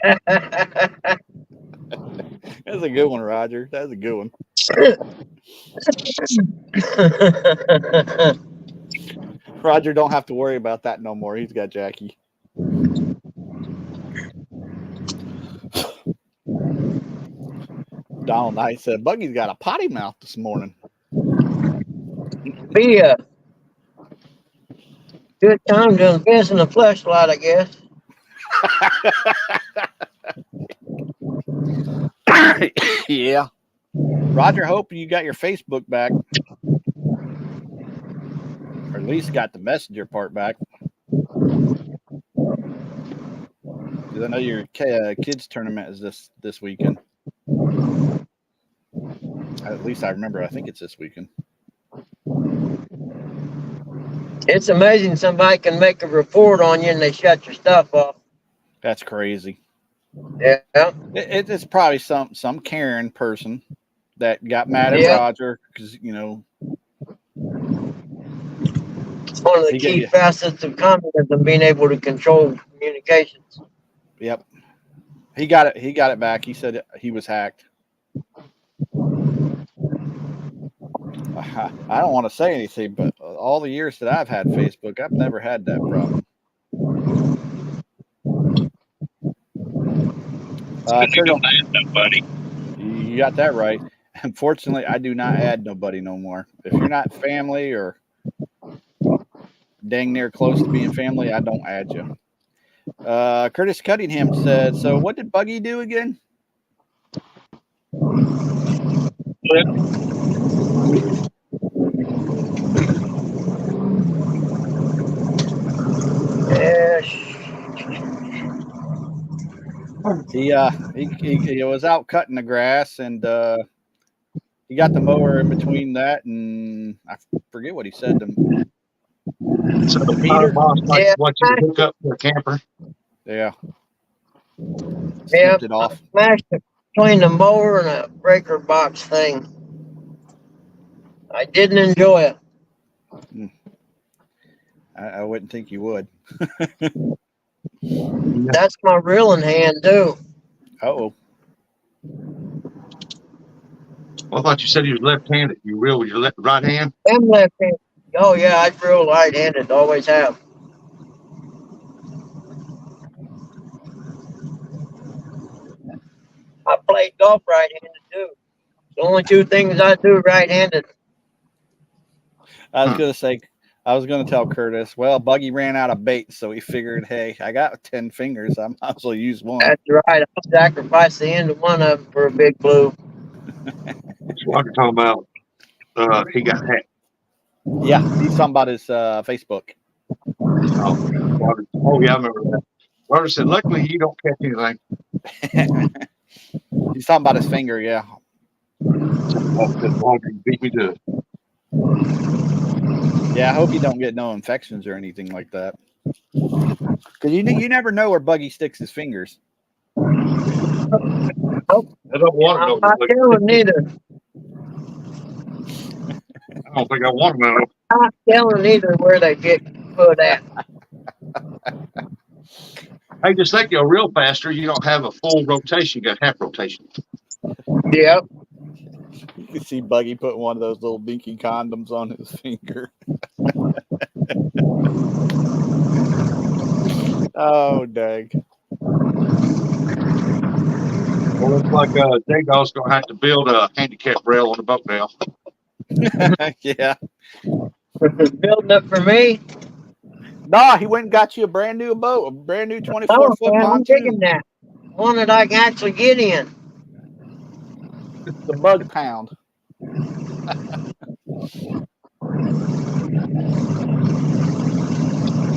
a good one, Roger. That's a good one. Roger don't have to worry about that no more. He's got Jackie. Donald Knight said, Buggy's got a potty mouth this morning. Be a good time to invest in a fleshlight, I guess. Yeah. Roger, hope you got your Facebook back. Or at least got the messenger part back. Because I know your kids tournament is this weekend. At least I remember. I think it's this weekend. It's amazing somebody can make a report on you and they shut your stuff off. That's crazy. Yeah. It's probably some Karen person that got mad at Roger because, you know. It's one of the key facets of communism, being able to control communications. Yep. He got it back. He said he was hacked. I don't want to say anything, but all the years that I've had Facebook, I've never had that problem. Because you Curtis, don't add nobody. you got that right. Unfortunately, I do not add nobody no more. If you're not family or dang near close to being family, I don't add you. Curtis Cunningham said, so what did Buggy do again? He was out cutting the grass, and he got the mower in between that, and I forget what he said. So The the meter? boss like Yeah. what you hook up for a camper. Yeah. Yeah, Snipped it off. smashed it between the mower and a breaker box thing. I didn't enjoy it. I wouldn't think you would. That's my reeling hand too. Uh-oh. Well, I thought you said you was left-handed. You reel with your right hand. I'm left-handed. Oh yeah, I drill right-handed. Always have. I played golf right-handed too. The only two things I do right-handed. I was gonna tell Curtis, well, Buggy ran out of bait, so he figured, hey, I got 10 fingers, I might as well use one. That's right. I'll sacrifice the end of one of them for a big blue. That's what I'm talking about. He got hacked. Yeah, he's talking about his Facebook. Oh yeah, I remember that. Roger said, "Luckily, you don't catch anything." He's talking about his finger, yeah. Walter beat me to it. Yeah, I hope you don't get no infections or anything like that. Because you never know where Buggy sticks his fingers. I don't want to know. I'm not telling neither. I don't think I want to know. I'm not telling either where they get put at. Hey, just think you're real faster. You don't have a full rotation. You got half rotation. Yep. You can see Buggy putting one of those little dinky condoms on his finger. Oh, dang. Well, looks like J-Dog's going to have to build a handicap rail on the boat now. Yeah. Building up for me. Nah, he went and got you a brand new boat, a brand new 24-foot Oh, man, I'm pontoon. digging that. One that I can actually get in. The Bug Pound.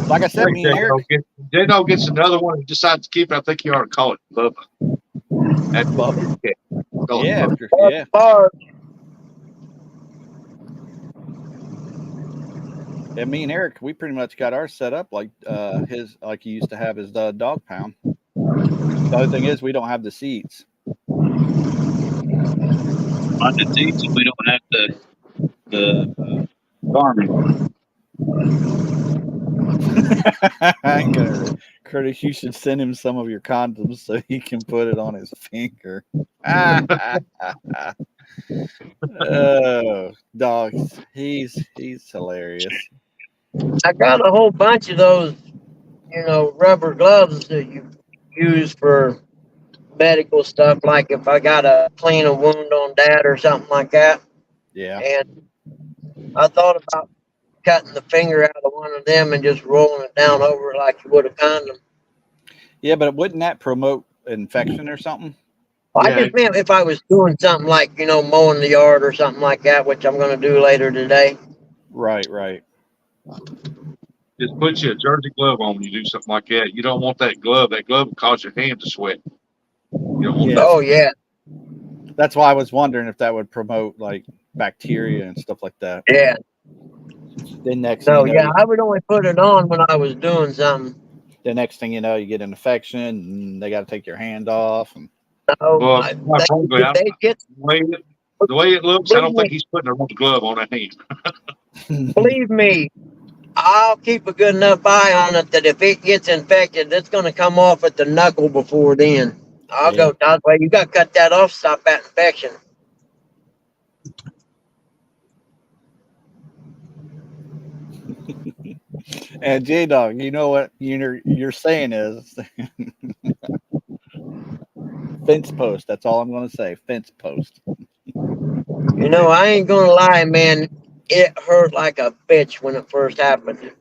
Like I said, me and Eric. J-Dog gets another one and decides to keep it. I think you ought to call it Bubba. That's Bubba. Yeah. Yeah. Yeah, me and Eric, we pretty much got ours set up like he used to have his dog pound. The other thing is we don't have the seats. On the seats, we don't have the Garmin. Curtis, you should send him some of your condoms so he can put it on his finger. Oh, dogs. He's hilarious. I got a whole bunch of those, rubber gloves that you use for medical stuff, like if I got to clean a wound on Dad or something like that. Yeah. And I thought about cutting the finger out of one of them and just rolling it down over it like you would a condom. Yeah, but wouldn't that promote infection or something? Well, I just meant if I was doing something like, mowing the yard or something like that, which I'm going to do later today. Right. Just put you a jersey glove on when you do something like that. You don't want that glove. That glove will cause your hand to sweat. You don't want that. Oh, yeah. That's why I was wondering if that would promote like bacteria and stuff like that. Yeah. Then next I would only put it on when I was doing something. The next thing you know, you get an infection and they got to take your hand off. And well, the way it looks, I don't think he's putting a rubber glove on that hand. Believe me, I'll keep a good enough eye on it that if it gets infected, it's going to come off at the knuckle before then. I'll go, you got to cut that off, stop that infection. And J-Dog, you know what you're saying is Fence post. That's all I'm going to say. Fence post. You know, I ain't gonna lie, man. It hurt like a bitch when it first happened.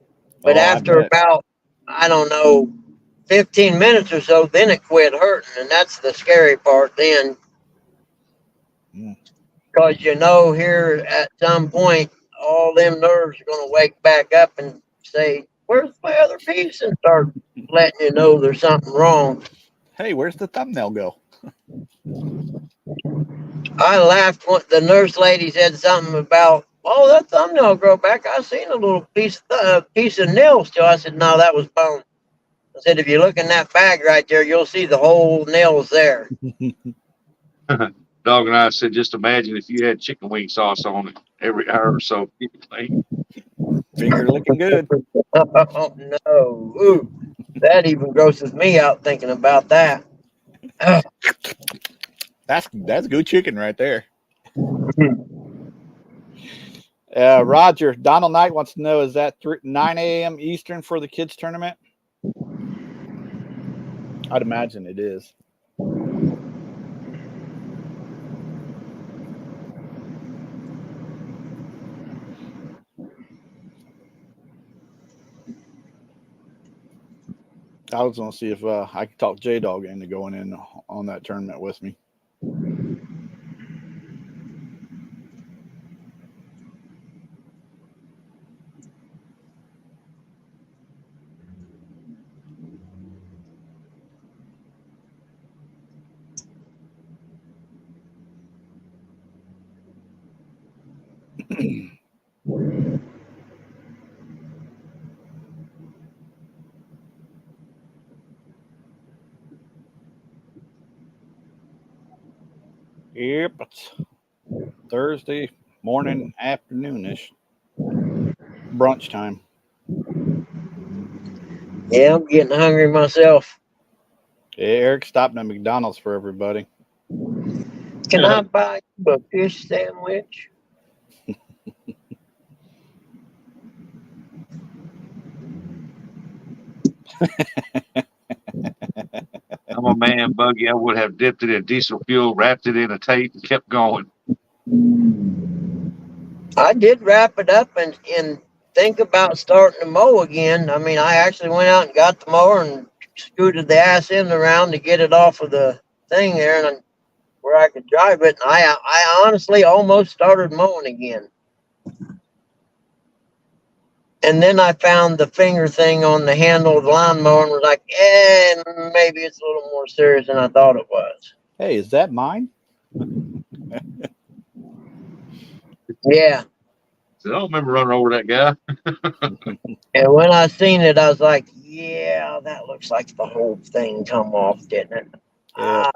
But Oh, I after bet. about, I don't know, 15 minutes or so, then it quit hurting. And that's the scary part then. Mm. Because, you know, here at some point, all them nerves are going to wake back up and say, where's my other piece? And start letting you know there's something wrong. Hey, where's the thumbnail go? I laughed when the nurse lady said something about, oh, that thumbnail grow back. I seen a little piece of nail still. I said, no, that was bone. I said, if you look in that bag right there, you'll see the whole nails there. Dog and I said, just imagine if you had chicken wing sauce on it every hour or so. Finger looking good. Oh, no. Ooh, that even grosses me out thinking about that. That's good chicken right there. Roger, Donald Knight wants to know, is that 9 a.m. Eastern for the kids tournament? I'd imagine it is. I was going to see if I could talk J-Dog into going in on that tournament with me. Yep, it's Thursday morning, afternoonish, brunch time. Yeah, I'm getting hungry myself. Yeah, Eric stopped at McDonald's for everybody. Can I buy you a fish sandwich? I'm a man, Buggy. I would have dipped it in diesel fuel, wrapped it in a tape, and kept going. I did wrap it up and think about starting to mow again. I mean, I actually went out and got the mower and scooted the ass end around to get it off of the thing there and where I could drive it. And I honestly almost started mowing again. And then I found the finger thing on the handle of the lawnmower and was like, maybe it's a little more serious than I thought it was. Hey, is that mine? Yeah. So I don't remember running over that guy. And when I seen it, I was like, yeah, that looks like the whole thing come off, didn't it? Yeah.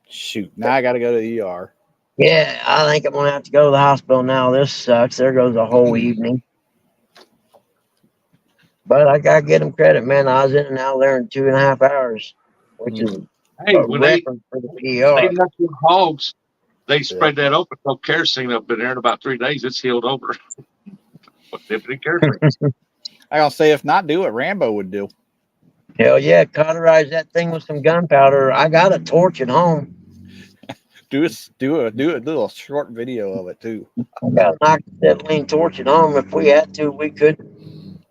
Shoot. Now I got to go to the ER. Yeah, I think I'm going to have to go to the hospital now. This sucks. There goes a whole evening. But I got to get them credit, man. I was in and out there in 2.5 hours, which is Hey, a when record for the they ER. left them hogs, they spread that open. So kerosene up in there in about 3 days. It's healed over. But dipping in kerosene. I gotta say, if not, do what Rambo would do. Hell yeah, cauterize that thing with some gunpowder. I got a torch at home. Do a little short video of it too. I got an acetylene torch at home. If we had to, we could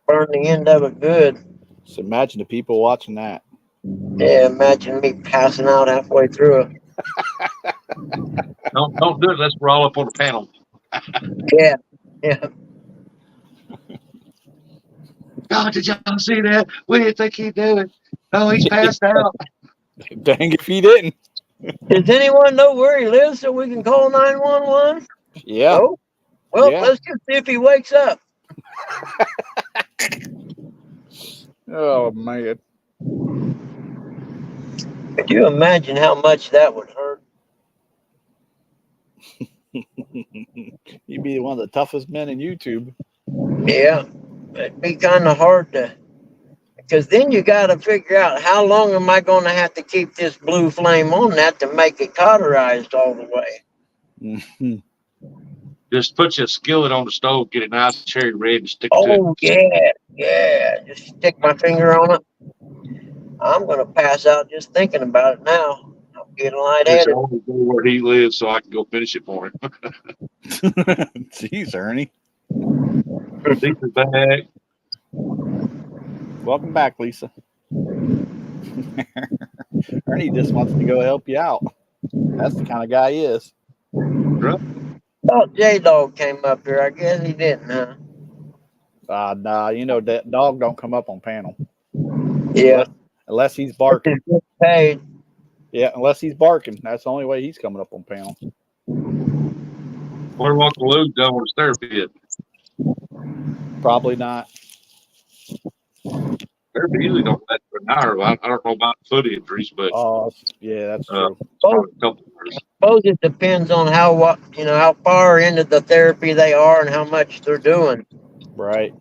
burn the end of it good. So imagine the people watching that. Yeah, imagine me passing out halfway through it. Don't do it unless we're all up on the panel. Yeah, yeah. God, did y'all see that? What do you think he's doing? Oh, he's passed out. Dang if he didn't. Does anyone know where he lives so we can call 911? Yeah. No? Well, Yeah. let's just see if he wakes up. Oh man. Could you imagine how much that would hurt? You'd be one of the toughest men in YouTube. Yeah, it'd be kind of hard to, because then you got to figure out how long am I going to have to keep this blue flame on that to make it cauterized all the way. Just put your skillet on the stove, get it nice cherry red, and stick it to Oh, yeah. Just stick my finger on it. I'm going to pass out just thinking about it now. I'm Getting Just lightheaded. always go where he lives so I can go finish it for him. Jeez, Ernie. Lisa's back. Welcome back, Lisa. Ernie just wants to go help you out. That's the kind of guy he is. Thought J-Dog came up here. I guess he didn't, huh? Nah, you know that dog don't come up on panel. Yeah. Unless he's barking. He's getting paid. Yeah, unless he's barking. That's the only way he's coming up on panel. Wonder what the Lou's done with his therapy yet. Probably not. Therapy usually don't last for an hour. I don't know about foot injuries, but Oh, yeah, that's true. probably a couple hours. Suppose it depends on how far into the therapy they are and how much they're doing. Right.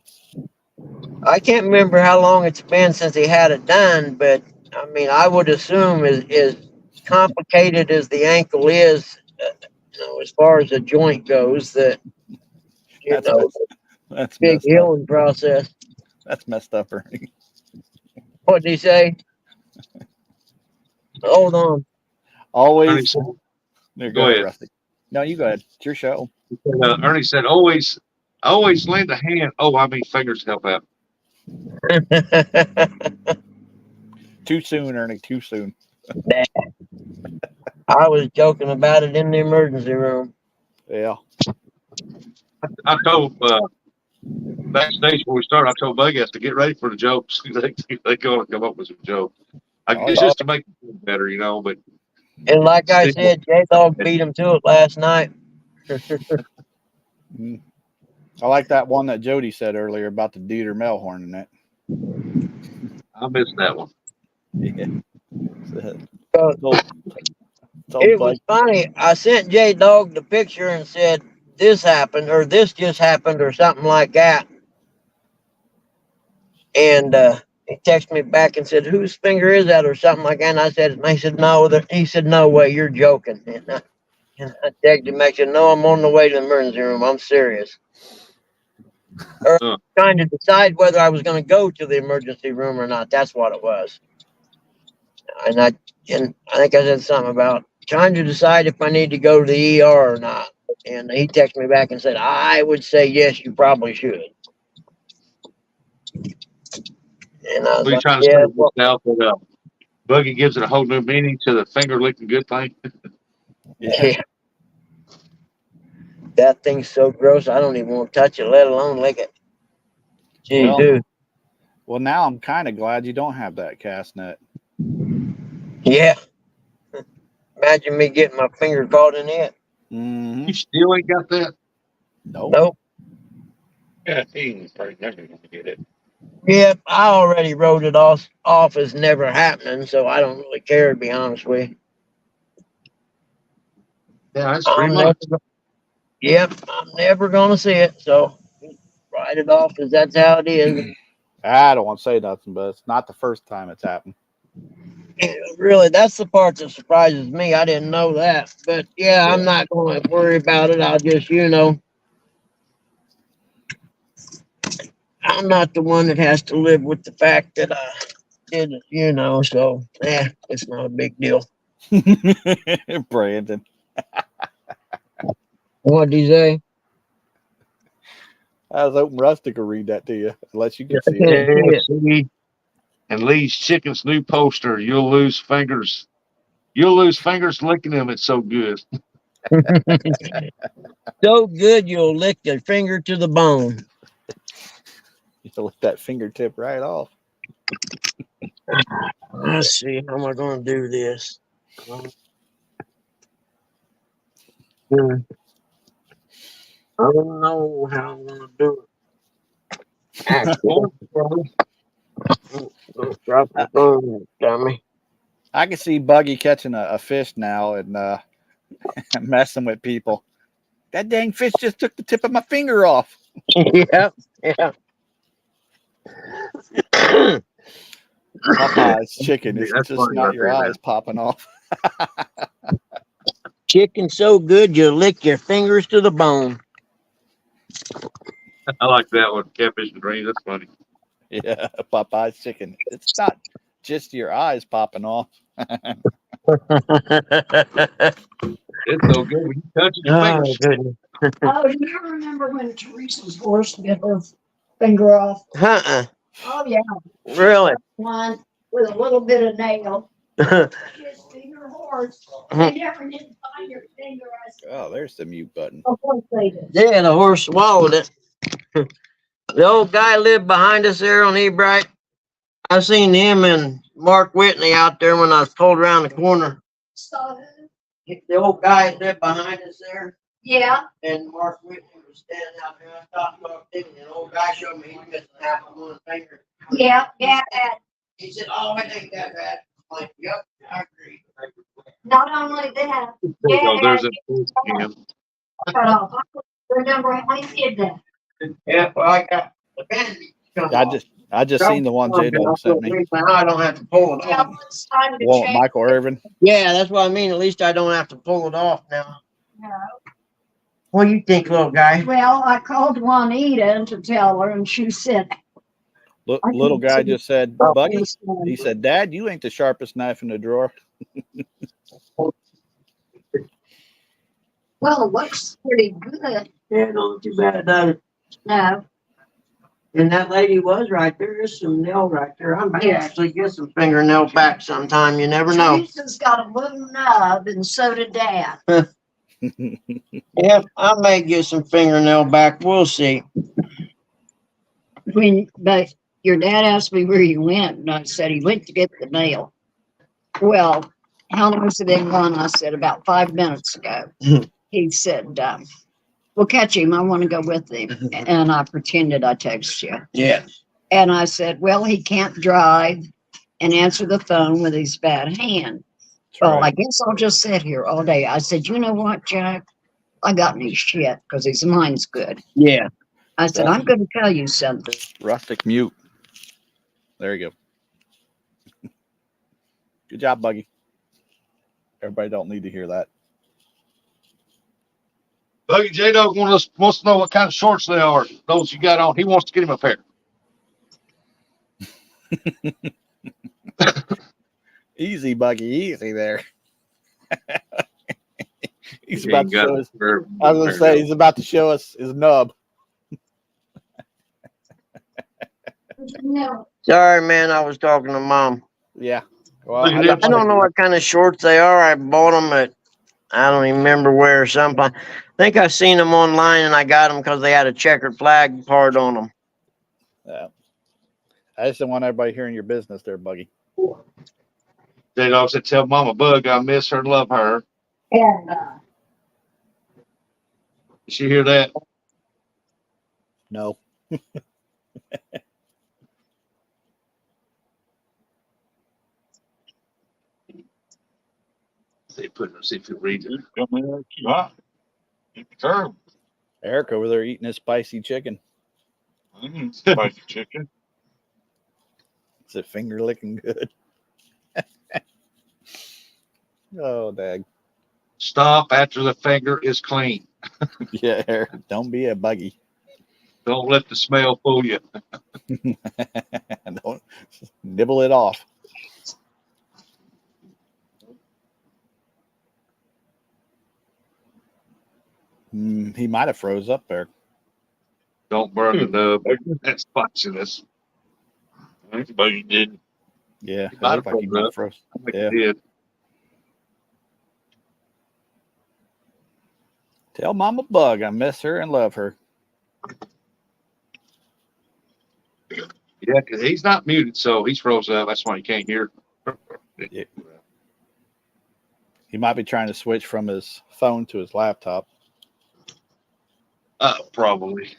I can't remember how long it's been since he had it done, but I mean, I would assume as complicated as the ankle is, as far as the joint goes, that That's big messed up. healing process. That's messed up, Ernie. What did he say? Hold on. Ernie Always. said, There, go go ahead, ahead. Rusty. No, you go ahead. It's your show. Ernie said, always lend a hand. Oh, I mean fingers help out. Too soon, Ernie. Too soon. I was joking about it in the emergency room. Yeah. I told backstage before we started, I told Buggy to get ready for the jokes. they going to come up with some jokes. I guess just to make it feel better, but And like I said, J-Dog beat him to it last night. I like that one that Jody said earlier about the Dieter Melhorn in it. I missed that one. Yeah. It was funny. I sent J-Dog the picture and said, this happened, or this just happened, or something like that. And he texted me back and said, whose finger is that, or something like that. And he said, no. He said, no way, you're joking. And I texted him back and said, no, I'm on the way to the emergency room. I'm serious. Or trying to decide whether I was going to go to the emergency room or not. That's what it was. And I think I said something about trying to decide if I need to go to the ER or not. And he texted me back and said, I would say, yes, you probably should. And I was What are you like, trying to yeah, say now that Buggy gives it a whole new meaning to the finger licking good thing? yeah. That thing's so gross, I don't even want to touch it, let alone lick it. Gee, dude. Well, now I'm kind of glad you don't have that cast net. Yeah. Imagine me getting my finger caught in it. Mm-hmm. You still ain't got that? Nope. Yeah, he's probably never going to get it. Yeah, I already wrote it off as never happening, so I don't really care, to be honest with you. Yeah, that's pretty much. I'm never going to see it, so write it off as that's how it is. I don't want to say nothing, but it's not the first time it's happened. Really, that's the part that surprises me. I didn't know that. But yeah, I'm not going to worry about it. I'll just, I'm not the one that has to live with the fact that I did it, so it's not a big deal. Brandon. What'd he say? I was hoping Rusty could read that to you, unless you can see it. See? And Lee's Chicken's new poster, you'll lose fingers. You'll lose fingers licking them. It's so good. So good you'll lick your finger to the bone. You'll lick that fingertip right off. Let's see. How am I going to do this? I don't know how I'm going to do it. Don't drop the phone, dummy. I can see Buggy catching a fish now and messing with people. That dang fish just took the tip of my finger off. Yeah. Popeye's chicken. It's That's just not your eyes popping off. Chicken so good you lick your fingers to the bone. I like that one. Catfish and greens. That's funny. Yeah, Popeye's chicken. It's not just your eyes popping off. It's so good when you touch it, your Oh, fingers. goodness. Oh, do you remember when Teresa's horse bit her finger off? Uh-uh. Oh, yeah. Really? One with a little bit of nail. Just to your horse. They never did find your finger. I said, Oh, there's the mute button. of course they did. Yeah, the horse swallowed it. The old guy lived behind us there on Ebright. I seen him and Mark Whitney out there when I was pulled around the corner. So, The old guy lived behind us there, yeah. and Mark Whitney was standing out there. I talked to him, and the old guy showed me he's missing half of one finger. Yeah. He said, "Oh, it ain't that bad." I'm like, "Yep, I agree." Not only that, There you go. There's a cam. cut off. I remember how he did that. Yeah, well, I got the bandage. I just seen the one J-Dog sent me. I don't have to pull it Yeah, off. it's time to Well, change. Michael Irvin. Yeah, that's what I mean. At least I don't have to pull it off now. No. What do you think, little guy? Well, I called Juanita to tell her, and she said, Little guy just said, Oh, Buggy. He said, Dad, you ain't the sharpest knife in the drawer. well, it looks pretty good. Yeah, not too bad, does it? No. And that lady was right there. There's some nail right there. I might actually get some fingernail back sometime. You never know. Teresa's got a little nub, and so did Dad. Yep, I may get some fingernail back. We'll see. But your dad asked me where you went, and I said he went to get the mail. Well, how long has it been gone? I said about 5 minutes ago. He said, we'll catch him. I want to go with him. And I pretended I texted you. Yeah. And I said, well, he can't drive and answer the phone with his bad hand. Well, I guess I'll just sit here all day. I said, you know what, Jack? I got any shit because his mind's good. Yeah. I said, I'm going to tell you something. Rustic mute. There you go. Good job, Buggy. Everybody don't need to hear that. Buggy J-Dog wants to know what kind of shorts they are. Those you got on. He wants to get him a pair. Easy, Buggy. Easy there. He's He about ain't to got show a us. pair. I was going to say, he's about to show us his nub. No. Sorry, man. I was talking to Mom. Yeah. Well, Look at I that. I don't know what kind of shorts they are. I bought them at, I don't even remember where. Sometime. I think I seen them online, and I got them because they had a checkered flag part on them. Yeah. I just don't want everybody hearing your business there, Buggy. J-Dog said, tell Mama Bug I miss her and love her. And Did she hear that? No. See if you read it. Sure. Eric over there eating his spicy chicken. Spicy chicken. Is it finger licking good? Oh, dag. Stop after the finger is clean. Yeah, Eric, don't be a Buggy. Don't let the smell fool you. Don't nibble it off. He might have froze up there. Don't burn the nub. That's spiciness. Buggy did. Yeah, He it might looked have like he might have froze froze. I think Yeah. he did. Tell Mama Bug I miss her and love her. Yeah, because he's not muted, so he's froze up. That's why he can't hear. Yeah. He might be trying to switch from his phone to his laptop. Probably.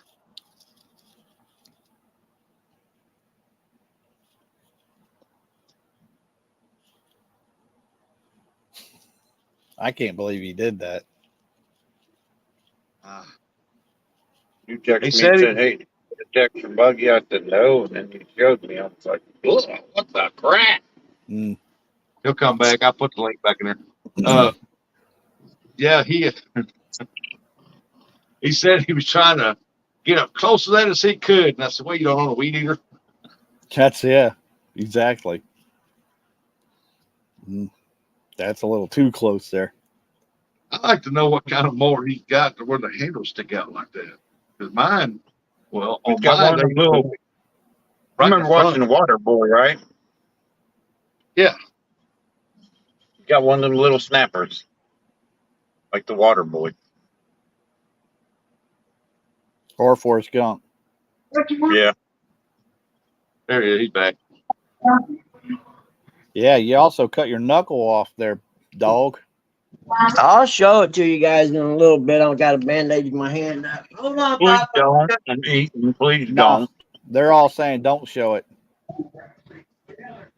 I can't believe he did that. You texted me He said and he- said, hey, text from Buggy. I said, no. And then you showed me. I was like, ugh, what the crap? He'll come back. I'll put the link back in there. Yeah, he said he was trying to get up close to that as he could. And I said, well, you don't own a weed eater. That's, yeah, exactly. That's a little too close there. I'd like to know what kind of mower he's got to where the handles stick out like that. Because mine, well, He's on got mine, one of them little. right I in the remember front. watching The Water Boy, right? Yeah. He got one of them little snappers, like The Water Boy. Or Forrest Gump. Yeah. There he is. He's back. Yeah, you also cut your knuckle off there, dog. I'll show it to you guys in a little bit. I've got a bandage in my hand now. Hold on, Please Papa. don't. And eating, please No, don't. they're all saying don't show it.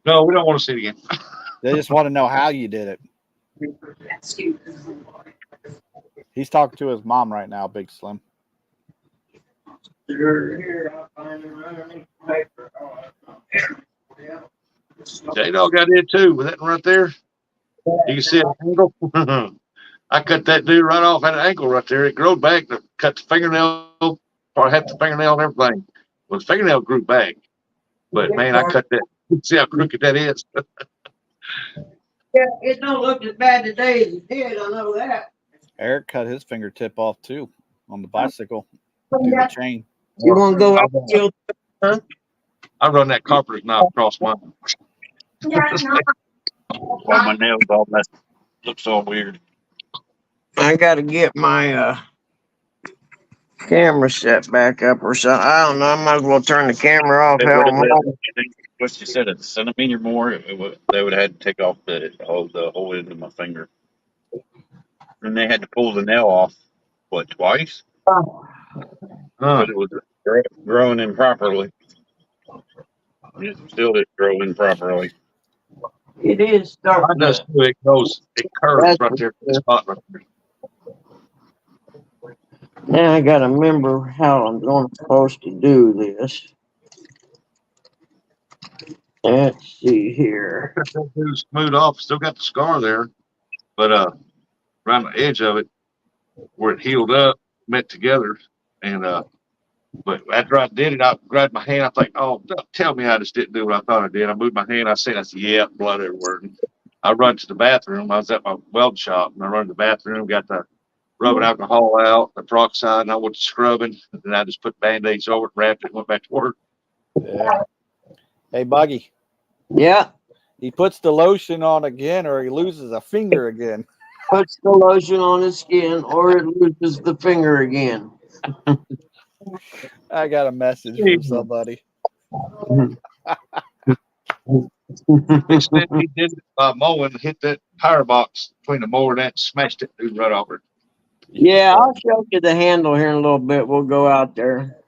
No, we don't want to see it again. They just want to know how you did it. He's talking to his mom right now, Big Slim. J-Dog got in too with that one right there. You can see an angle. I cut that dude right off at an ankle right there. It grew back to cut the fingernail, or half the fingernail and everything. Well, the fingernail grew back. But man, I cut that. See how crooked that is? Yeah, it don't look as bad today as it did. I know that. Eric cut his fingertip off too on the bicycle through the chain. You want to go out and kill? Huh? I run that carpenter's knife across mine. Why my nails all messed. Looks all weird. I got to get my camera set back up or something. I don't know. I might as well turn the camera off. They Hell, would have, no. I think what you said, a centimeter more, they would have had to take off the whole end of my finger. And they had to pull the nail off, what, twice? Huh. But it was growing improperly. It still didn't grow improperly. It is Mine starting does to. too. It goes, it curves That's right there. The spot right there. Now I got to remember how I'm supposed to do this. Let's see here. Cut that dude smooth off. Still got the scar there, but around the edge of it, where it healed up, met together, and but after I did it, I grabbed my hand. I think, oh, don't tell me I just didn't do what I thought I did. I moved my hand. I said, yeah, blood everywhere. And I run to the bathroom. I was at my weld shop, and I run to the bathroom, got the rubbing alcohol out, the peroxide, and I went to scrubbing. And then I just put Band-Aids over it, wrapped it, and went back to work. Yeah. Hey, Buggy. Yeah. He puts the lotion on again, or he loses a finger again. Puts the lotion on his skin, or it loses the finger again. I got a message from somebody. He said he did it by mowing, hit that tire box between the mower and that, smashed it, dude, right off it. Yeah, I'll show you the handle here in a little bit. We'll go out there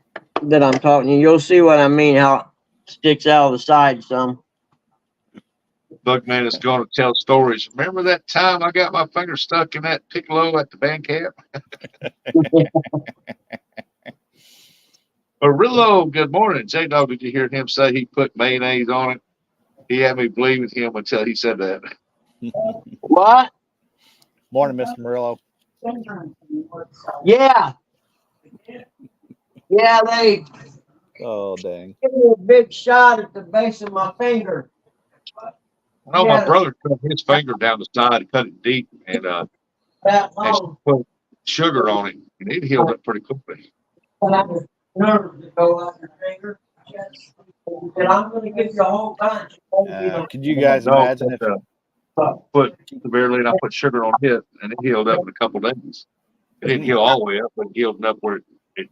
that I'm talking to you. You'll see what I mean, how it sticks out of the side some. Bugman is going to tell stories. Remember that time I got my finger stuck in that piccolo at the band camp? Arillo, good morning. J-Dog, did you hear him say he put mayonnaise on it? He had me believe him until he said that. What? Morning, Mr. Murillo. Yeah. Yeah, they Oh, dang. give me a big shot at the base of my finger. I know my brother cut his finger down the side and cut it deep and That actually long. put sugar on it, and it healed up pretty quickly. And I was nervous to go out your finger. And I'm going to give you a whole bunch. Could you guys No, imagine if put severely, and I put sugar on his, and it healed up in a couple days. It didn't heal all the way up, but it healed enough where it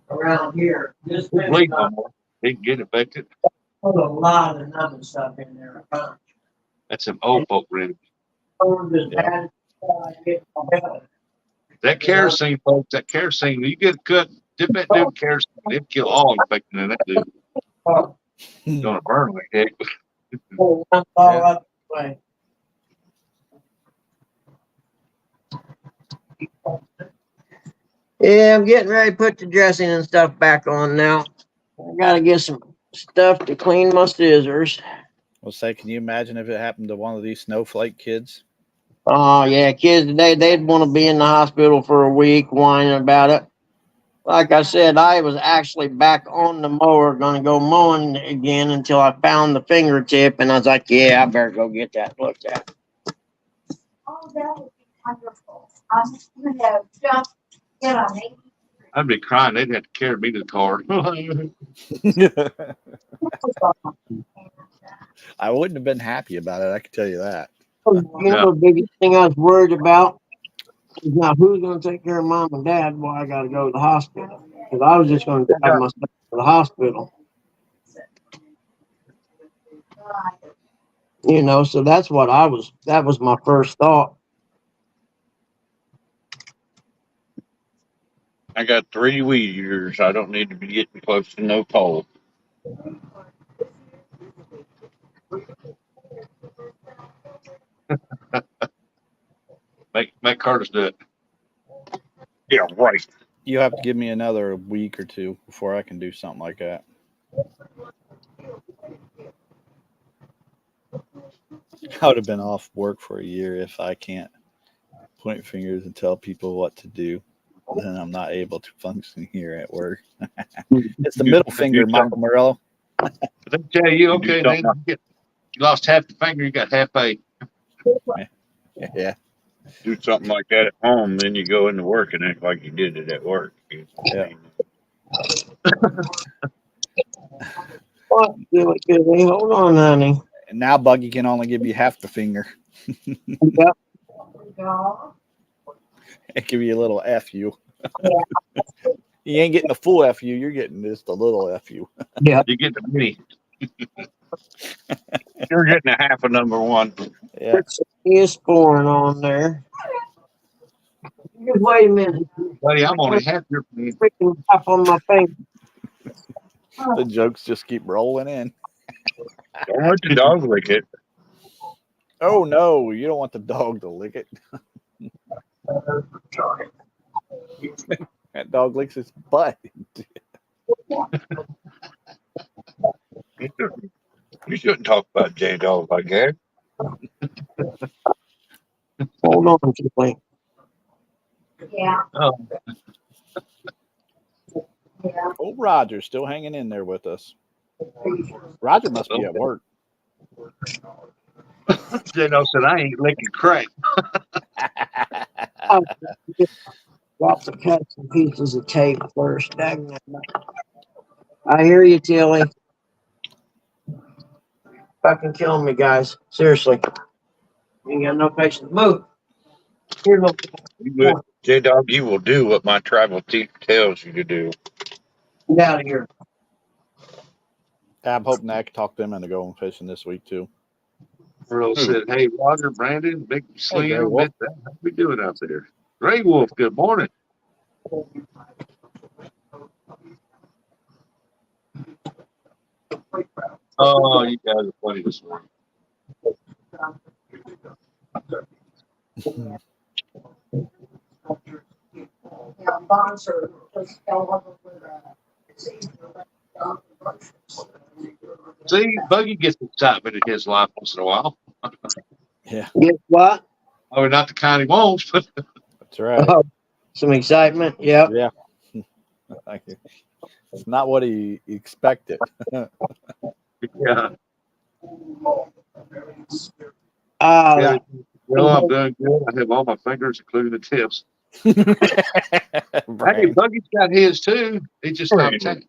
around here. Just bleed no more. He can get infected. put a lot of other stuff in there. That's some old folk remedy. That kerosene, folks, that kerosene, you get cut, dip that dude in kerosene, it'll kill all infection in that dude. It's gonna burn like heck. Yeah, I'm getting ready to put the dressing and stuff back on now. I gotta get some stuff to clean my scissors. I'll say, can you imagine if it happened to one of these snowflake kids? Oh, yeah, kids today, they'd want to be in the hospital for a week whining about it. like I said, I was actually back on the mower, going to go mowing again until I found the fingertip, and I was like, yeah, I better go get that looked at. Oh, that would be wonderful. You know, just get on it. I'd be crying. They'd have to carry me to the car. I wouldn't have been happy about it. I can tell you that. You know, the biggest thing I was worried about is now who's going to take care of mom and dad while I got to go to the hospital. Because I was just going to drive myself to the hospital. You know, so that was my first thought. I got 3 weed eaters. I don't need to be getting close to no pole. Make Curtis do it. Yeah, right. You have to give me another week or two before I can do something like that. I would have been off work for a year if I can't point fingers and tell people what to do. Then I'm not able to function here at work. It's the middle finger, Michael Morello. They tell you, okay, You then you lost half the finger, you got half a. Yeah. do something like that at home, then you go into work and act like you did it at work. Yeah. What? Hold on, honey. And now Buggy can only give you half the finger. Yep. It give you a little FU. You ain't getting a full FU. You're getting just a little FU. Yeah. You get the mini. You're getting a half of number one. Yeah. Is pouring on there. Just wait a minute. Buddy, I'm only half your finger. Freaking tap on my finger. The jokes just keep rolling in. Don't let the dog lick it. Oh no, you don't want the dog to lick it. That dog licks his butt. You shouldn't talk about J Dog like that. Hold on, Julie. Yeah. Oh, Yeah. Oh, Roger's still hanging in there with us. Roger must be at work. J-Dog said, I ain't licking crack. Got to cut some pieces of tape first. Dang it. I hear you, Tilly. Fucking killing me, guys. Seriously. You ain't got no patience. Move. Here, look. J Dog, you will do what my tribal chief tells you to do. Get out of here. I'm hoping I can talk them into going fishing this week too. Earl said, hey, Roger, Brandon, Big Slim, Gray Wolf. how we doing out there? Gray Wolf, good morning. Oh, you guys are funny this morning. Yeah, Banter just fell over with See, Buggy gets excitement in his life once in a while. Yeah, Guess what? Oh, not the kind he wants, but that's right. Some excitement. Yep. Yeah. Thank you. It's not what he expected. yeah. Uh, Well, I'm doing good. I have all my fingers, including the tips. Hey, Buggy's got his too. He just stopped taking.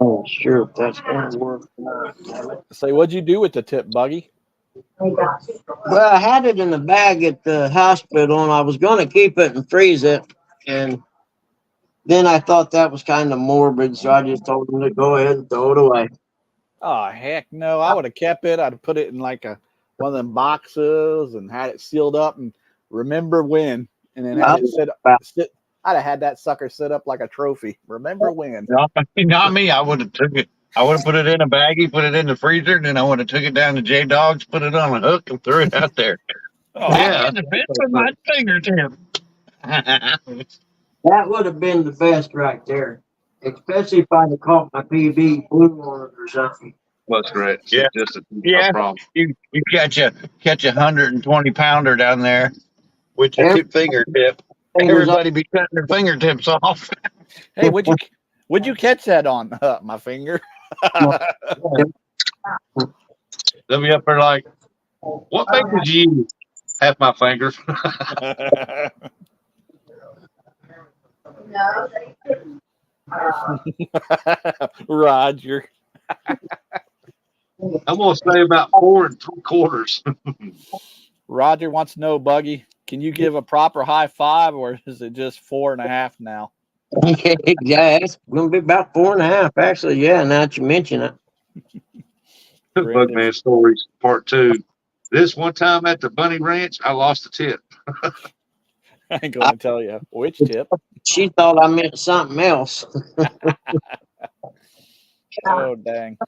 oh, sure. If that's going to work. Say, what'd you do with the tip, Buggy? Well, I had it in the bag at the hospital, and I was going to keep it and freeze it. And then I thought that was kind of morbid, so I just told him to go ahead and throw it away. Oh, heck no. I would have kept it. I'd have put it in like one of them boxes and had it sealed up and remember when. And then had it sit. I'd have had that sucker sit up like a trophy. Remember when? Not me. I would have took it. I would have put it in a baggie, put it in the freezer, and then I would have took it down to J Dog's, put it on a hook, and threw it out there. Oh, Yeah. I get the bit with my fingertip. That would have been the best right there, especially if I'd have caught my PB blue on it or something. That's great. Yeah. Just a Yeah. problem. You catch a 120 pounder down there with your tip fingertip. Everybody be cutting their fingertips off. Hey, would you catch that on my finger? They'll be up there like, what bank did you use? Half my fingers. Roger. I'm gonna say about 4 3/4. Roger wants to know, Buggy, can you give a proper high five, or is it just 4.5 now? Yeah, it's going to be about 4.5, actually. Yeah, now that you mention it. Bugman Stories Part 2. This one time at the Bunny Ranch, I lost a tip. I ain't going to tell you which tip. She thought I meant something else. Oh, dang.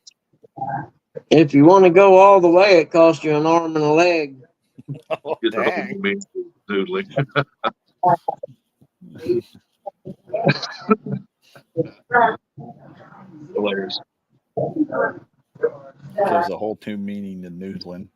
If you want to go all the way, it costs you an arm and a leg. Oh, Get the whole dang. mean doodling. Hilarious. Gives a whole new meaning to noodling.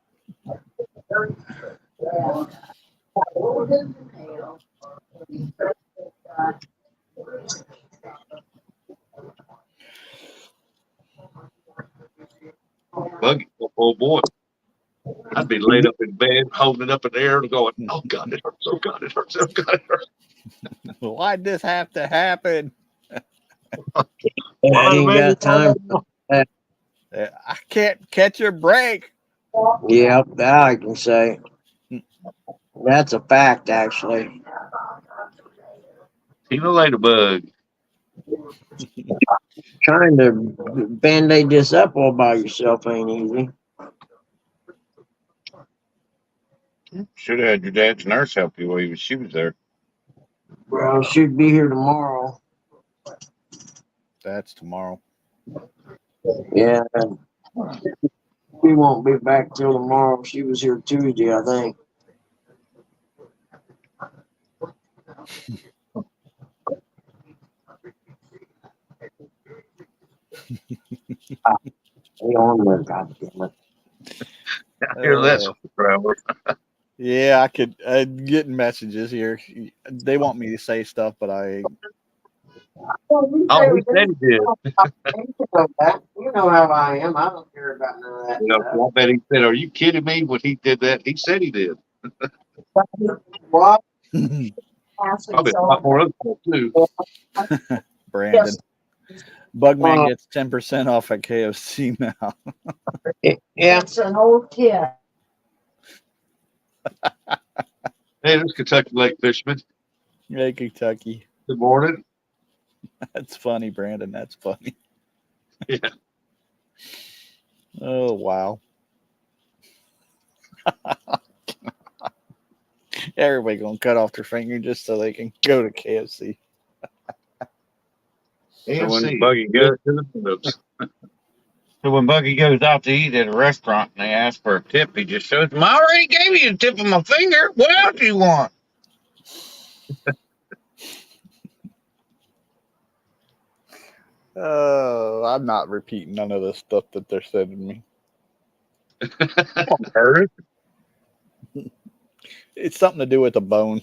Buggy, oh boy. I'd be laid up in bed, holding it up in the air and going, oh God, it hurts. Oh God, it hurts. Oh God, it hurts. Why'd this have to happen? I ain't got time for that. I can't catch a break. Yep, that I can say. That's a fact, actually. Tina Ladybug. Trying to band-aid this up all by yourself ain't easy. Should have had your dad's nurse help you while she was there. Well, she'd be here tomorrow. That's tomorrow. Yeah. She won't be back till tomorrow. She was here Tuesday, I think. On there, goddammit. I hear that, Trevor. Yeah, I could getting messages here. They want me to say stuff, but I Oh, he said he did. You know how I am. I don't care about none of that You know, stuff. I bet he said, are you kidding me when he did that? He said he did. What? Probably a lot more other stuff, too. Brandon. Bugman gets 10% off at KFC now. Yeah. It's an old kid. Hey, this Kentucky Lake Fisherman. Hey, Kentucky. Good morning. That's funny, Brandon. That's funny. Yeah. Oh, wow. Everybody gonna cut off their finger just so they can go to KFC. So when AFC. Buggy goes, To the Phillips. so when Buggy goes out to eat at a restaurant and they ask for a tip, he just shows them, I already gave you a tip of my finger. What else do you want? Oh, I'm not repeating none of the stuff that they're sending me. It's something to do with the bone.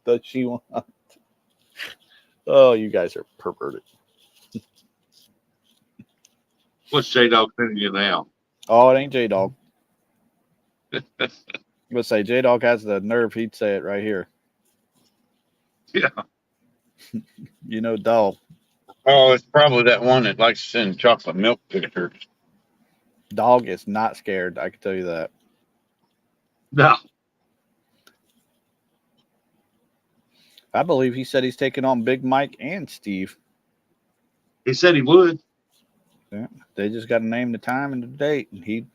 Does she want? Oh, you guys are perverted. What's J-Dog sending you now? Oh, it ain't J-Dog. Let's say J-Dog has the nerve. He'd say it right here. Yeah. You know, dog. Oh, it's probably that one that likes to send chocolate milk pictures. Dog is not scared. I can tell you that. No. I believe he said he's taking on Big Mike and Steve. He said he would. Yeah, they just got to name the time and the date, and he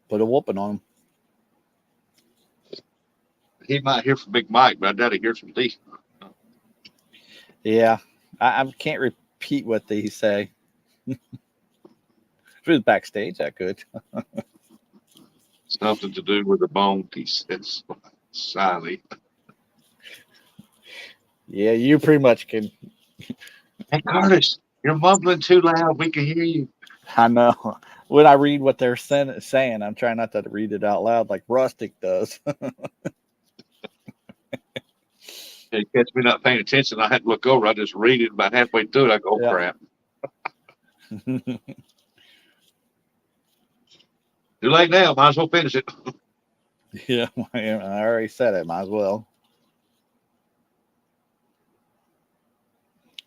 put a whooping on him. He might hear from Big Mike, but I doubt he hears from D. Yeah, I can't repeat what they say. If it was backstage, I could. Something to do with the bone, he says. Shyly. Yeah, you pretty much can. Hey, Curtis, you're mumbling too loud. We can hear you. I know. When I read what they're saying, I'm trying not to read it out loud like Rustic does. It catch me not paying attention. I had to look over. I just read it about halfway through it. I go, oh, Yeah. crap. Too late now. Might as well finish it. Yeah, I already said it. Might as well.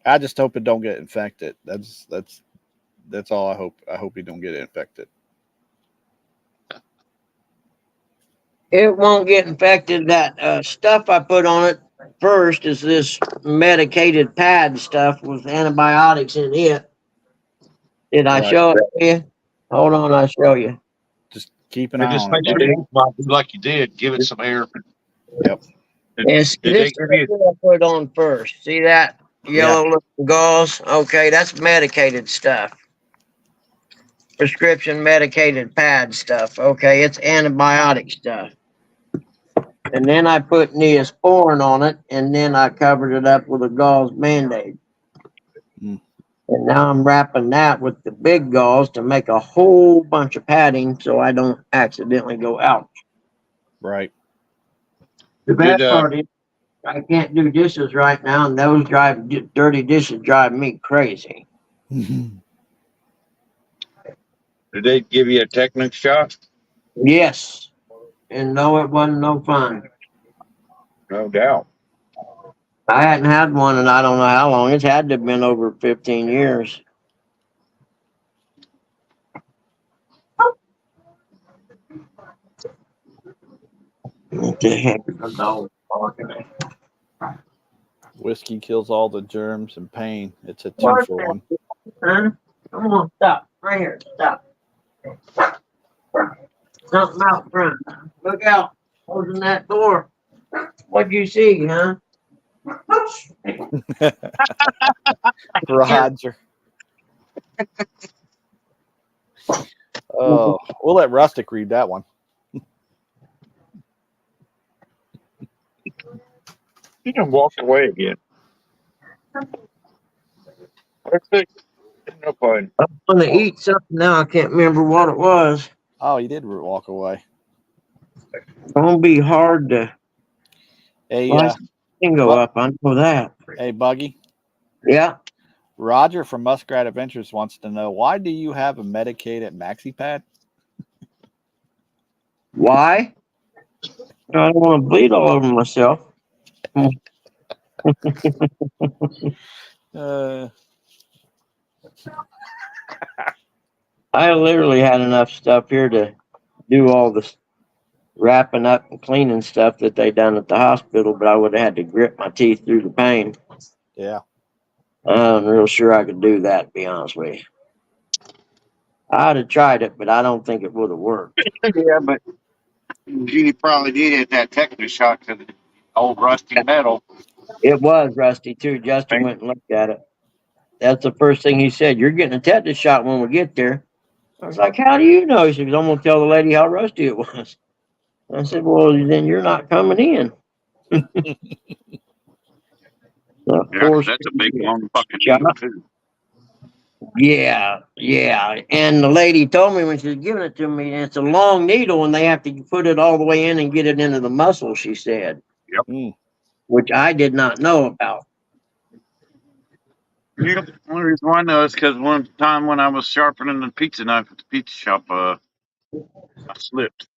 I just hope it don't get infected. That's all I hope. I hope he don't get infected. It won't get infected. That stuff I put on it first is this medicated pad stuff with antibiotics in it. Did I Right. show it to you? Hold on, I'll show you. Just keep an And eye just on it, make sure buddy. you like you did. Give it some air. Yep. Yes, Did this they is give you? what I put on first. See that Yeah. yellow looking gauze? Okay, that's medicated stuff. Prescription medicated pad stuff. Okay, it's antibiotic stuff. And then I put Neosporin on it, and then I covered it up with a gauze Band-Aid. Mm. And now I'm wrapping that with the big gauze to make a whole bunch of padding so I don't accidentally go out. Right. The Did bad part is I can't do dishes right now, and those dirty dishes drive me crazy. did they give you a tetanus shot? Yes, and no, it wasn't no fun. No doubt. I hadn't had one in I don't know how long. It's had to have been over 15 years. What the heck is the dog barking at? Whiskey kills all the germs and pain. It's a 2-for-1. Huh? Come on, stop. Right here, stop. Something out front. Look out. Closing that door. What'd you see, huh? Roger. Oh, we'll let Rustic read that one. You done walked away again. Perfect. No fun. I'm gonna eat something now. I can't remember what it was. Oh, you did walk away. It's gonna be hard to Hey, slice the thing go up. I know that. hey, Buggy. Yeah. Roger from Muskrat Adventures wants to know, why do you have a medicated maxi pad? Why? I don't want to bleed all over myself. I literally had enough stuff here to do all this wrapping up and cleaning stuff that they done at the hospital, but I would have had to grit my teeth through the pain. Yeah. I'm real sure I could do that, to be honest with you. I'd have tried it, but I don't think it would have worked. Yeah, but you probably needed that tetanus shot to the old rusty metal. It was rusty too. Justin went and looked at it. That's the first thing he said. You're getting a tetanus shot when we get there. I was like, how do you know? He said, 'Cause I'm going to tell the lady how rusty it was. I said, well, then you're not coming in. Of Yeah, 'cause course, that's a big long fucking shot. needle too. Yeah, yeah. And the lady told me when she was giving it to me, it's a long needle and they have to put it all the way in and get it into the muscle, she said. Yep. Which I did not know about. Yep. Only reason why I know is because one time when I was sharpening the pizza knife at the pizza shop, I slipped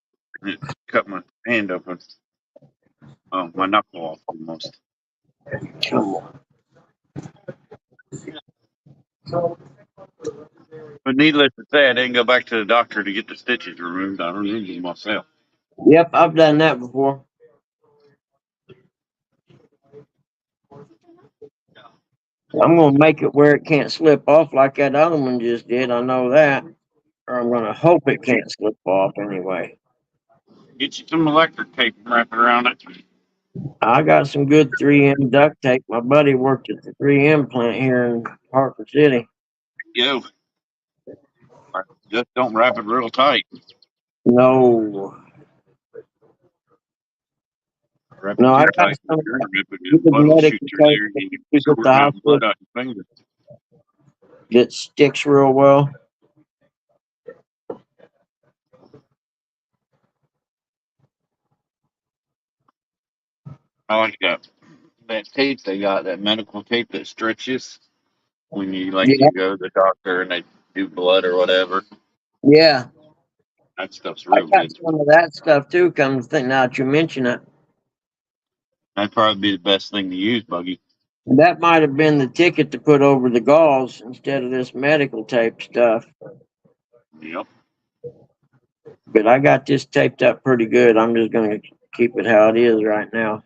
and it cut my hand open. Oh, my knuckle off almost. Come on. But needless to say, I didn't go back to the doctor to get the stitches removed. I removed them myself. Yep, I've done that before. I'm going to make it where it can't slip off like that other one just did. I know that. Or I'm going to hope it can't slip off anyway. Get you some electric tape and wrap it around it. I got some good 3M duct tape. My buddy worked at the 3M plant here in Hartford City. Go. Just don't wrap it real tight. No. Wrap it No, I too got tight. some You're gonna rip it, good and blood will medical shoot through tape there, and that you we use at the squirting out hospital blood out your finger. that sticks real well. I like that. that tape they got, that medical tape that stretches when you Yeah, you go to the doctor and they do blood or whatever. yeah. That stuff's I real got good. some of that stuff too. Come to think now that you mention it, That'd probably be the best thing to use, Buggy. that might have been the ticket to put over the gauze instead of this medical tape stuff. Yep. But I got this taped up pretty good. I'm just going to keep it how it is right now.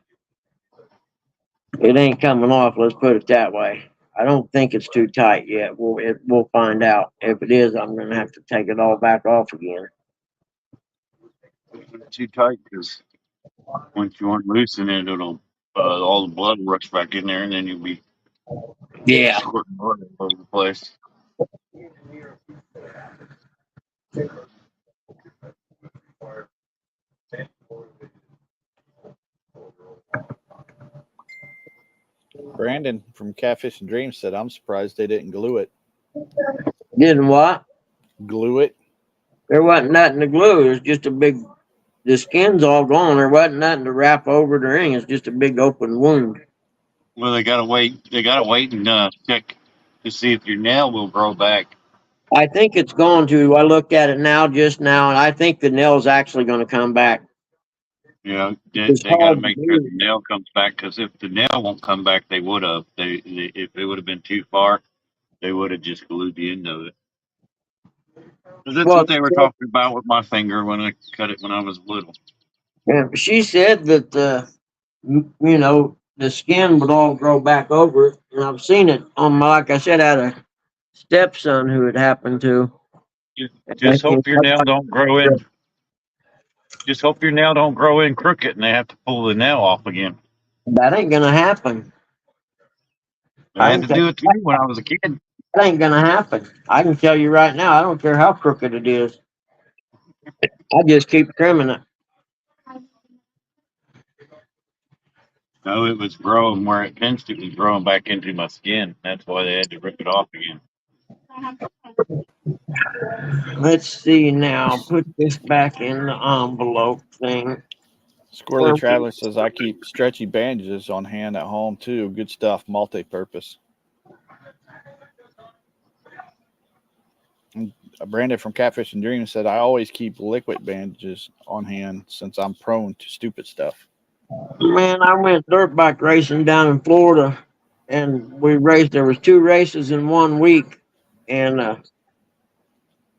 It ain't coming off. Let's put it that way. I don't think it's too tight yet. We'll find out. If it is, I'm going to have to take it all back off again. Too tight because once you unloosen it, it'll all the blood will rush back in there, and then you'll be Yeah. squirting blood all over the place. Brandon from Catfish and Dreams said, "I'm surprised they didn't glue it." Didn't what? Glue it? There wasn't nothing to glue. It's just a big. The skin's all gone. There wasn't nothing to wrap over the ring. It's just a big open wound. Well, they gotta wait. They gotta wait and check to see if your nail will grow back. I think it's going to. I looked at it just now, and I think the nail's actually going to come back. You know, It's they got to hard to make sure do. the nail comes back because if the nail won't come back, they would have. If it would have been too far, they would have just glued the end of it. 'Cause that's Well, what they were talking about with my finger when I cut it when I was little. she said that the skin would all grow back over it, and I've seen it on my. Like I said, I had a stepson who it happened to. Just hope your nail don't grow in. Just hope your nail don't grow in crooked and they have to pull the nail off again. That ain't gonna happen. They I had can to tell do you it to me when I was a kid. that ain't gonna happen. I can tell you right now. I don't care how crooked it is. I just keep trimming it. No, it was growing where it pinched. It was growing back into my skin. That's why they had to rip it off again. Let's see now. Put this back in the envelope thing. Squirrely Traveler says, "I keep stretchy bandages on hand at home too. Good stuff, multi-purpose." And Brandon from Catfish and Dreams said, "I always keep liquid bandages on hand since I'm prone to stupid stuff." Man, I went dirt bike racing down in Florida, and we raced. There was 2 races in 1 week, and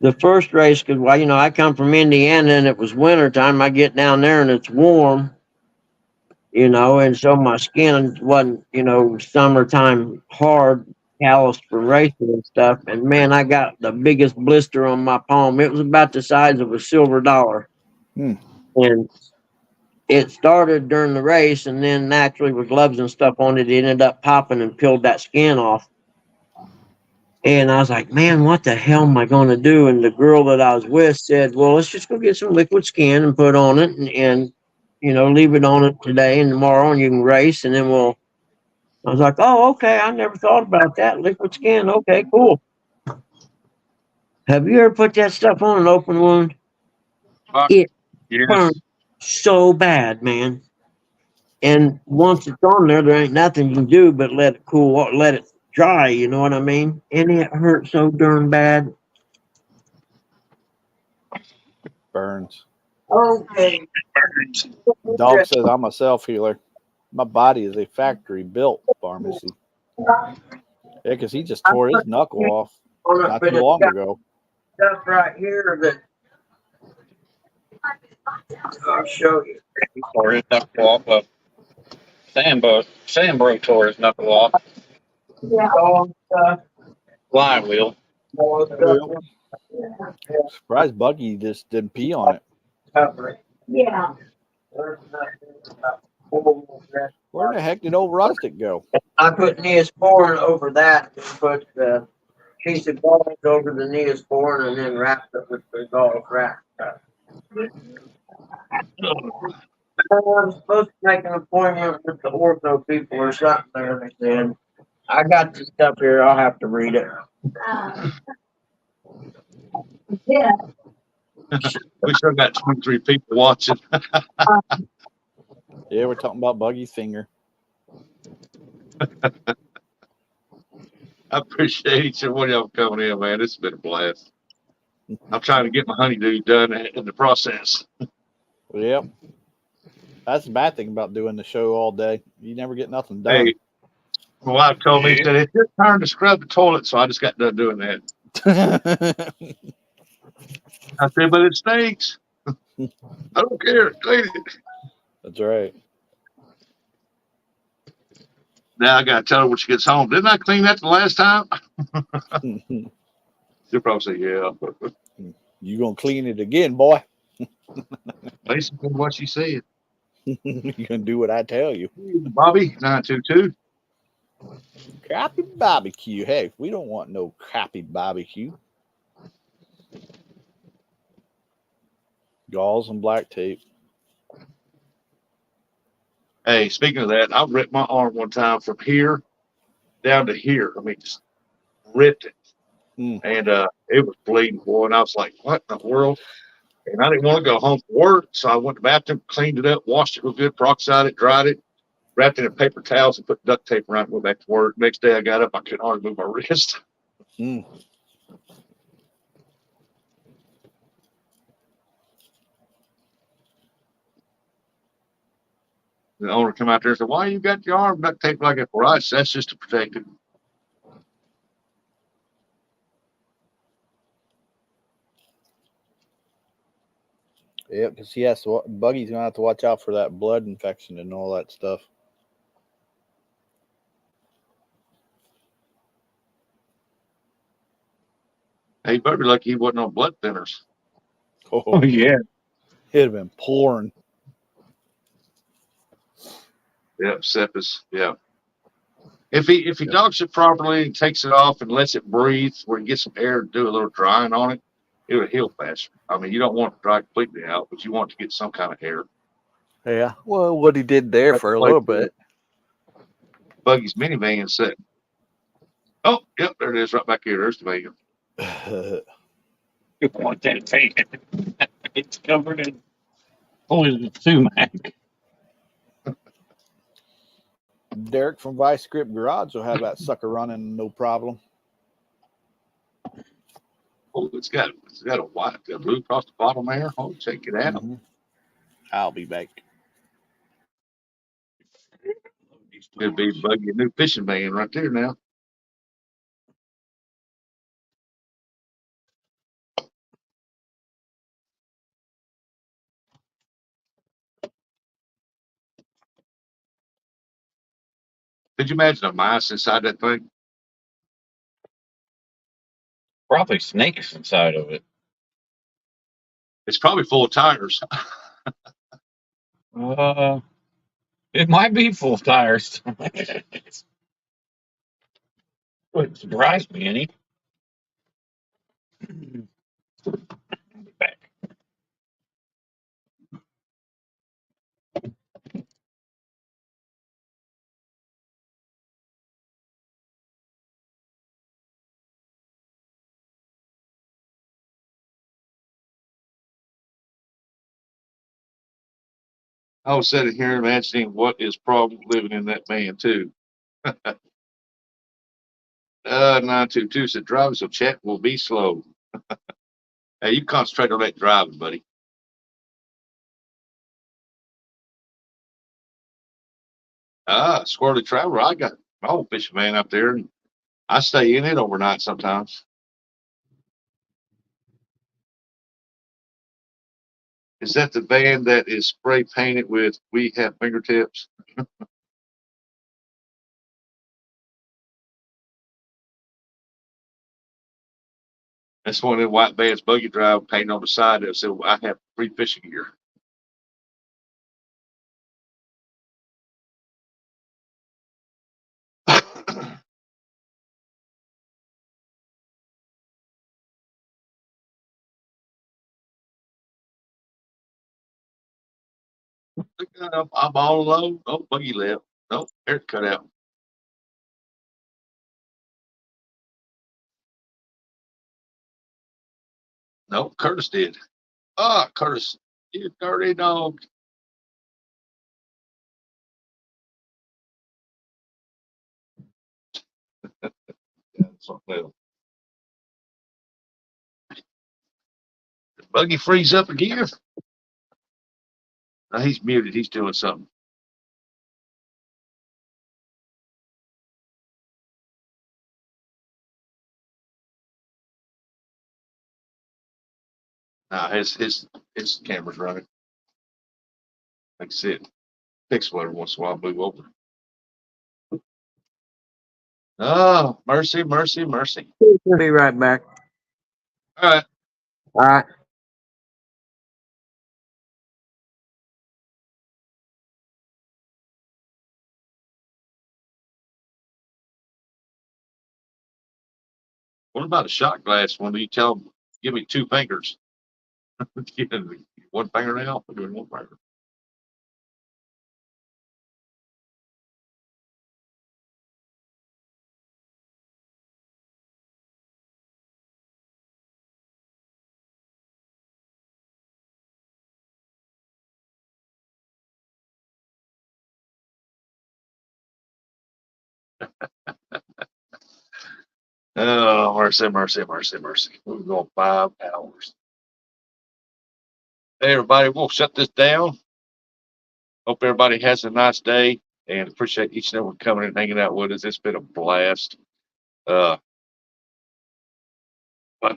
the first race, because I come from Indiana, and it was winter time. I get down there and it's warm, and so my skin wasn't, summertime hard, calloused for racing and stuff. And man, I got the biggest blister on my palm. It was about the size of a silver dollar, Hmm. and it started during the race, and then naturally with gloves and stuff on it, it ended up popping and peeled that skin off. And I was like, man, what the hell am I going to do? And the girl that I was with said, well, let's just go get some liquid skin and put on it and leave it on it today and tomorrow, and you can race. And then I was like, oh, okay. I never thought about that. Liquid skin. Okay, cool. Have you ever put that stuff on an open wound? It burns Yes. so bad, man. And once it's on there, there ain't nothing you can do but let it cool, let it dry. You know what I mean? And it hurt so darn bad. Burns. Okay. Dog says, "I'm a self-healer. My body is a factory-built pharmacy." Yeah, because he just tore his knuckle off not But too it's long got ago. stuff right here that I'll show you. Tore his knuckle off. Sandbro tore his knuckle off. All stuff, Flying wheel. all stuff, Well, surprised Buggy just didn't pee on it. cover. Yeah. Where the heck did old Rustic go? I put Neosporin over that and put the piece of gauze over the Neosporin and then wrapped it with the gauze wrap. I'm supposed to make an appointment with the ortho people or something there, they said. I got the stuff here. I'll have to read it. Yeah. We still got 23 people watching. Yeah, we're talking about Buggy's finger. I appreciate each and one of y'all coming in, man. This has been a blast. I'm trying to get my honeydew done in the process. Yep. That's the bad thing about doing the show all day. You never get nothing done. Hey, my wife told me, Yeah. said, it's your turn to scrub the toilet, so I just got done doing that. I said, but it stinks. I don't care. Clean it. That's right. Now I got to tell her when she gets home. Didn't I clean that the last time? She'll probably say, yeah. You gonna clean it again, boy? Basically what she said. You gonna do what I tell you? Bobby, 922. Crappy barbecue. Hey, we don't want no crappy barbecue. Gauze and black tape. Hey, speaking of that, I ripped my arm one time from here down to here. I mean, just ripped it. Mm. And it was bleeding, boy. And I was like, what in the world? And I didn't want to go home from work. So I went to the bathroom, cleaned it up, washed it real good, peroxide it, dried it, wrapped it in paper towels, and put duct tape around it, went back to work. Next day I got up, I couldn't hardly move my wrist. Mm. The owner come out there and said, why you got your arm duct tape like that? Well, that's just to protect it. Yeah, because he has to. Buggy's gonna have to watch out for that blood infection and all that stuff. Hey, better be lucky he wasn't on blood thinners. Oh, yeah. it'd have been pouring. Yeah, Cephas. Yeah. If he docks it properly and takes it off and lets it breathe where he gets some air to do a little drying on it, it would heal faster. I mean, you don't want it to dry completely out, but you want to get some kind of air. Yeah. Well, what he did there That's for a the place little for bit. Buggy's minivan sitting. Oh, yep, there it is, right back here. There's the van. You want that van? It's covered in poison sumac. Derek from Vice Grip Garage will have that sucker running no problem. Oh, it's got a white, a blue across the bottom there. Oh, check it out. Mm-hmm. I'll be back. It'd be Buggy a new fishing van right there now. Could you imagine a mice inside that thing? Probably snakes inside of it. It's probably full of tires. It might be full tires. Wouldn't surprise me any. Back. I was sitting here imagining what is problem living in that van too. 922 said driving so chat will be slow. Hey, you concentrate on that driving, buddy. Squirrely Traveler. I got my old fishing van up there, and I stay in it overnight sometimes. Is that the van that is spray painted with "We Have Fingertips"? That's one of the white vans Buggy drive painted on the side that said, "I have free fishing gear." I'm all alone. Oh, Buggy left. Nope, hair cut out. Nope, Curtis did. Curtis, you dirty dog. Something else. Did Buggy freeze up again? No, he's muted. He's doing something. His camera's running. Like I said, pixel every once in a while move over. Oh, mercy, mercy, mercy. We'll be right back. All right. All right. What about a shot glass? When you tell them, give me 2 fingers? One fingernail? I'm doing one finger. Oh, mercy, mercy, mercy, mercy. We're going 5 hours. Hey, everybody, we'll shut this down. Hope everybody has a nice day and appreciate each and every one coming and hanging out with us. It's been a blast. About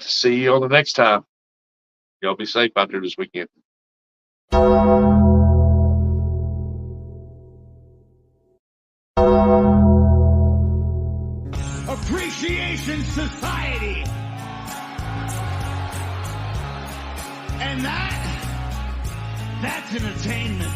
to see you on the next time. Y'all be safe out there this weekend. Appreciation Society. And that's entertainment.